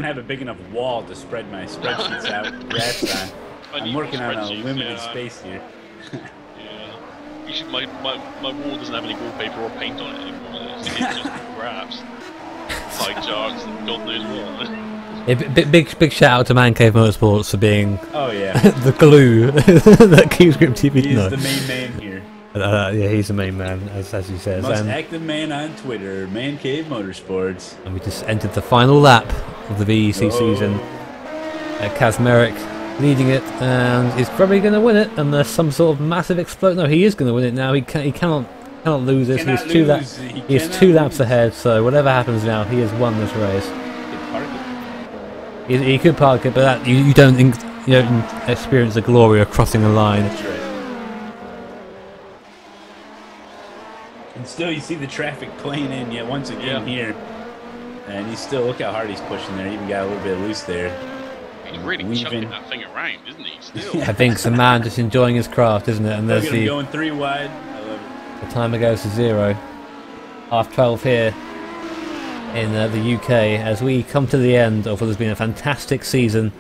have a big enough wall to spread my spreadsheets out, graphs on. I'm working on a limited space here. My wall doesn't have any wallpaper or paint on it anymore. It's just graphs, pie charts, and God knows what. Yeah, big shout out to Man Cave Motorsports for being the glue that keeps Grip TV. He's the main man here. Yeah, he's the main man, as he says. Most active man on Twitter, Man Cave Motorsports. And we just entered the final lap of the VEC season. Kaz Merrick leading it, and he's probably going to win it unless some sort of massive explosion. No, he is going to win it now. He cannot lose this. He's two laps ahead. So whatever happens now, he has won this race. He could park it, but you don't experience the glory of crossing a line. That's right. And still, you see the traffic playing in yet once again here, and look how hard he's pushing there. He even got a little bit loose there. He's really chucking that thing around, isn't he? Still. I think it's a man just enjoying his craft, isn't it? And there's going 3 wide. I love it. The timer goes to 0. 12:30 here in the UK as we come to the end of what has been a fantastic season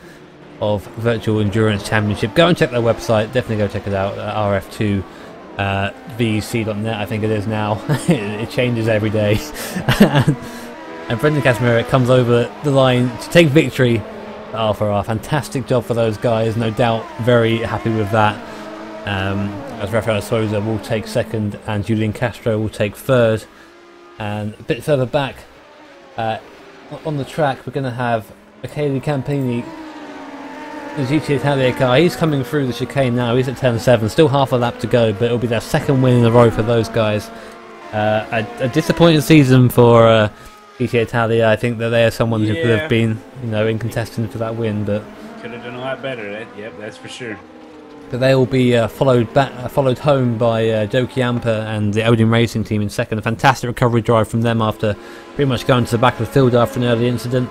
of Virtual Endurance Championship. Go and check their website. Definitely go check it out. RF2 VEC.net, I think it is now. It changes every day. And Brendan Casimiro comes over the line to take victory. For our fantastic job for those guys, no doubt very happy with that. As Rafael Souza will take second and Julian Castro will take third. And a bit further back on the track, we're going to have Michele Campini, the GT Italia car. He's coming through the chicane now. He's at turn 7, still half a lap to go, but it'll be their second win in a row for those guys. A disappointing season for GT Italia. I think that they are someone who could have been, in contestant for that win, but could have done a lot better. That's for sure. But they will be followed home by Joe Chiampa and the Odin Racing team in second. A fantastic recovery drive from them after pretty much going to the back of the field after an early incident.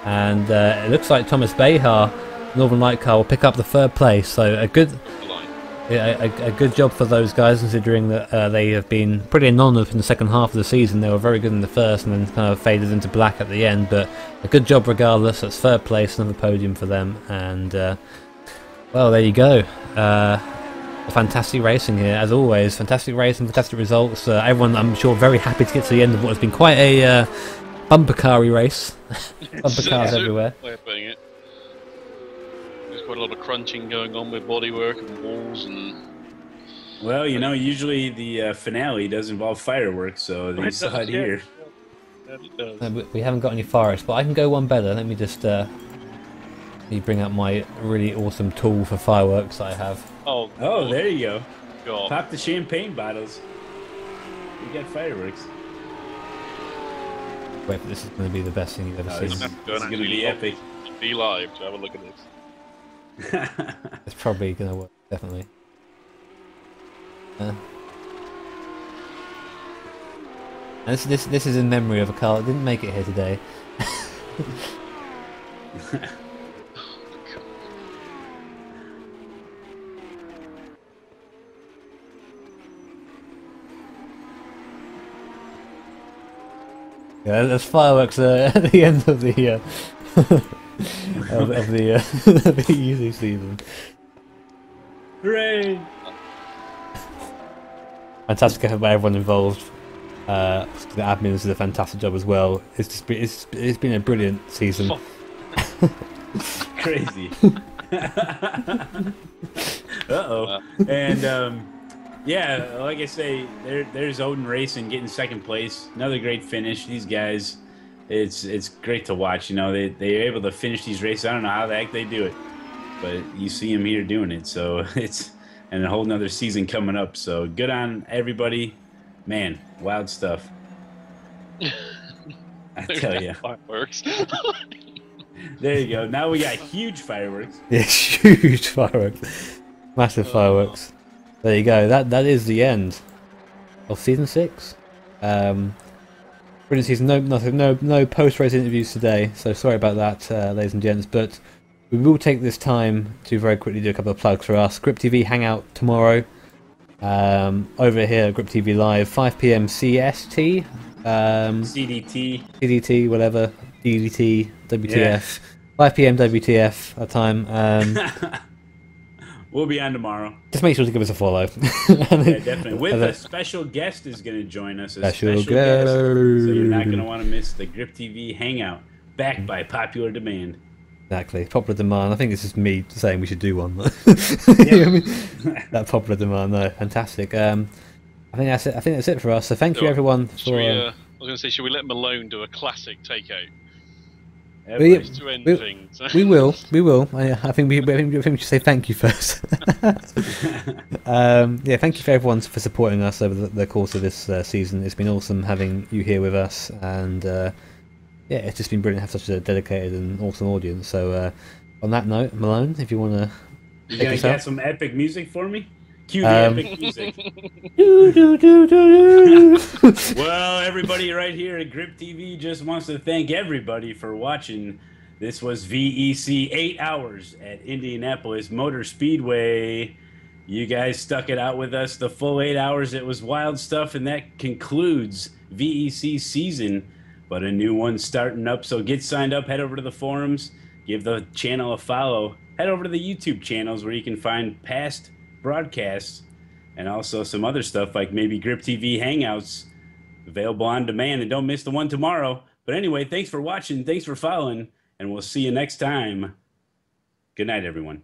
And it looks like Thomas Behar Northern Light car will pick up the 3rd place. So a good job for those guys, considering that they have been pretty anonymous in the second half of the season. They were very good in the first and then kind of faded into black at the end, but a good job regardless. That's 3rd place, another podium for them, and well, there you go. Fantastic racing here, as always. Fantastic racing, fantastic results. Everyone, I'm sure, very happy to get to the end of what has been quite a bumper car-y race. Bumper cars everywhere. Way of putting it. There's quite a lot of crunching going on with bodywork and walls and. Well, you know, usually the finale does involve fireworks, so they saw it here. We haven't got any fireworks, but I can go one better. Let me just let me bring up my really awesome tool for fireworks that I have. Oh, there you go. God. Pop the champagne bottles. We got fireworks. Wait, this is going to be the best thing you've ever seen. This is going to be epic. Be live to have a look at this. It's probably going to work, definitely. And this is in memory of a car that didn't make it here today. Yeah, there's fireworks at the end of the of the VEC season. Hooray! Fantastic effort by everyone involved. The admins did a fantastic job as well. It's been a brilliant season. Crazy. Uh-oh. And yeah, like I say, there's Odin Racing getting 2nd place. Another great finish. These guys, it's great to watch. You know, they're able to finish these races. I don't know how the heck they do it, but you see them here doing it. So it's and a whole nother season coming up. So good on everybody. Man, wild stuff. I tell you. Fireworks. There you go. Now we got huge fireworks. Yeah, huge fireworks. Massive fireworks. There you go. That is the end of season 6. Brilliant season. No post-race interviews today, so sorry about that, ladies and gents. But we will take this time to very quickly do a couple of plugs for us. Grip TV Hangout tomorrow. Over here at Grip TV Live, 5 PM CST. CDT, whatever. DDT, WTF. Yeah. 5 PM WTF our time. We'll be on tomorrow. Just make sure to give us a follow. Yeah, definitely. With a special guest is going to join us. A special guest. So you're not going to want to miss the Grip TV Hangout, backed by popular demand. Exactly. Popular demand. I think this is me saying we should do one. That popular demand, no. Fantastic. I think that's it. I think that's it for us. So thank you everyone for... I was going to say, should we let Malone do a classic takeout? We will. I think we should say thank you first. Yeah, thank you for everyone for supporting us over the course of this season. It's been awesome having you here with us, and yeah, it's just been brilliant to have such a dedicated and awesome audience. So on that note, Malone, if you want to... You gonna get some epic music for me? Cue the epic music. Well, everybody right here at Grip TV just wants to thank everybody for watching. This was VEC 8 hours at Indianapolis Motor Speedway. You guys stuck it out with us the full 8 hours. It was wild stuff, and that concludes VEC season. But a new one's starting up, so get signed up, head over to the forums, give the channel a follow, head over to the YouTube channels where you can find past broadcasts and also some other stuff like maybe Grip TV Hangouts available on demand, and don't miss the one tomorrow. But anyway, thanks for watching, thanks for following, and we'll see you next time. Good night, everyone.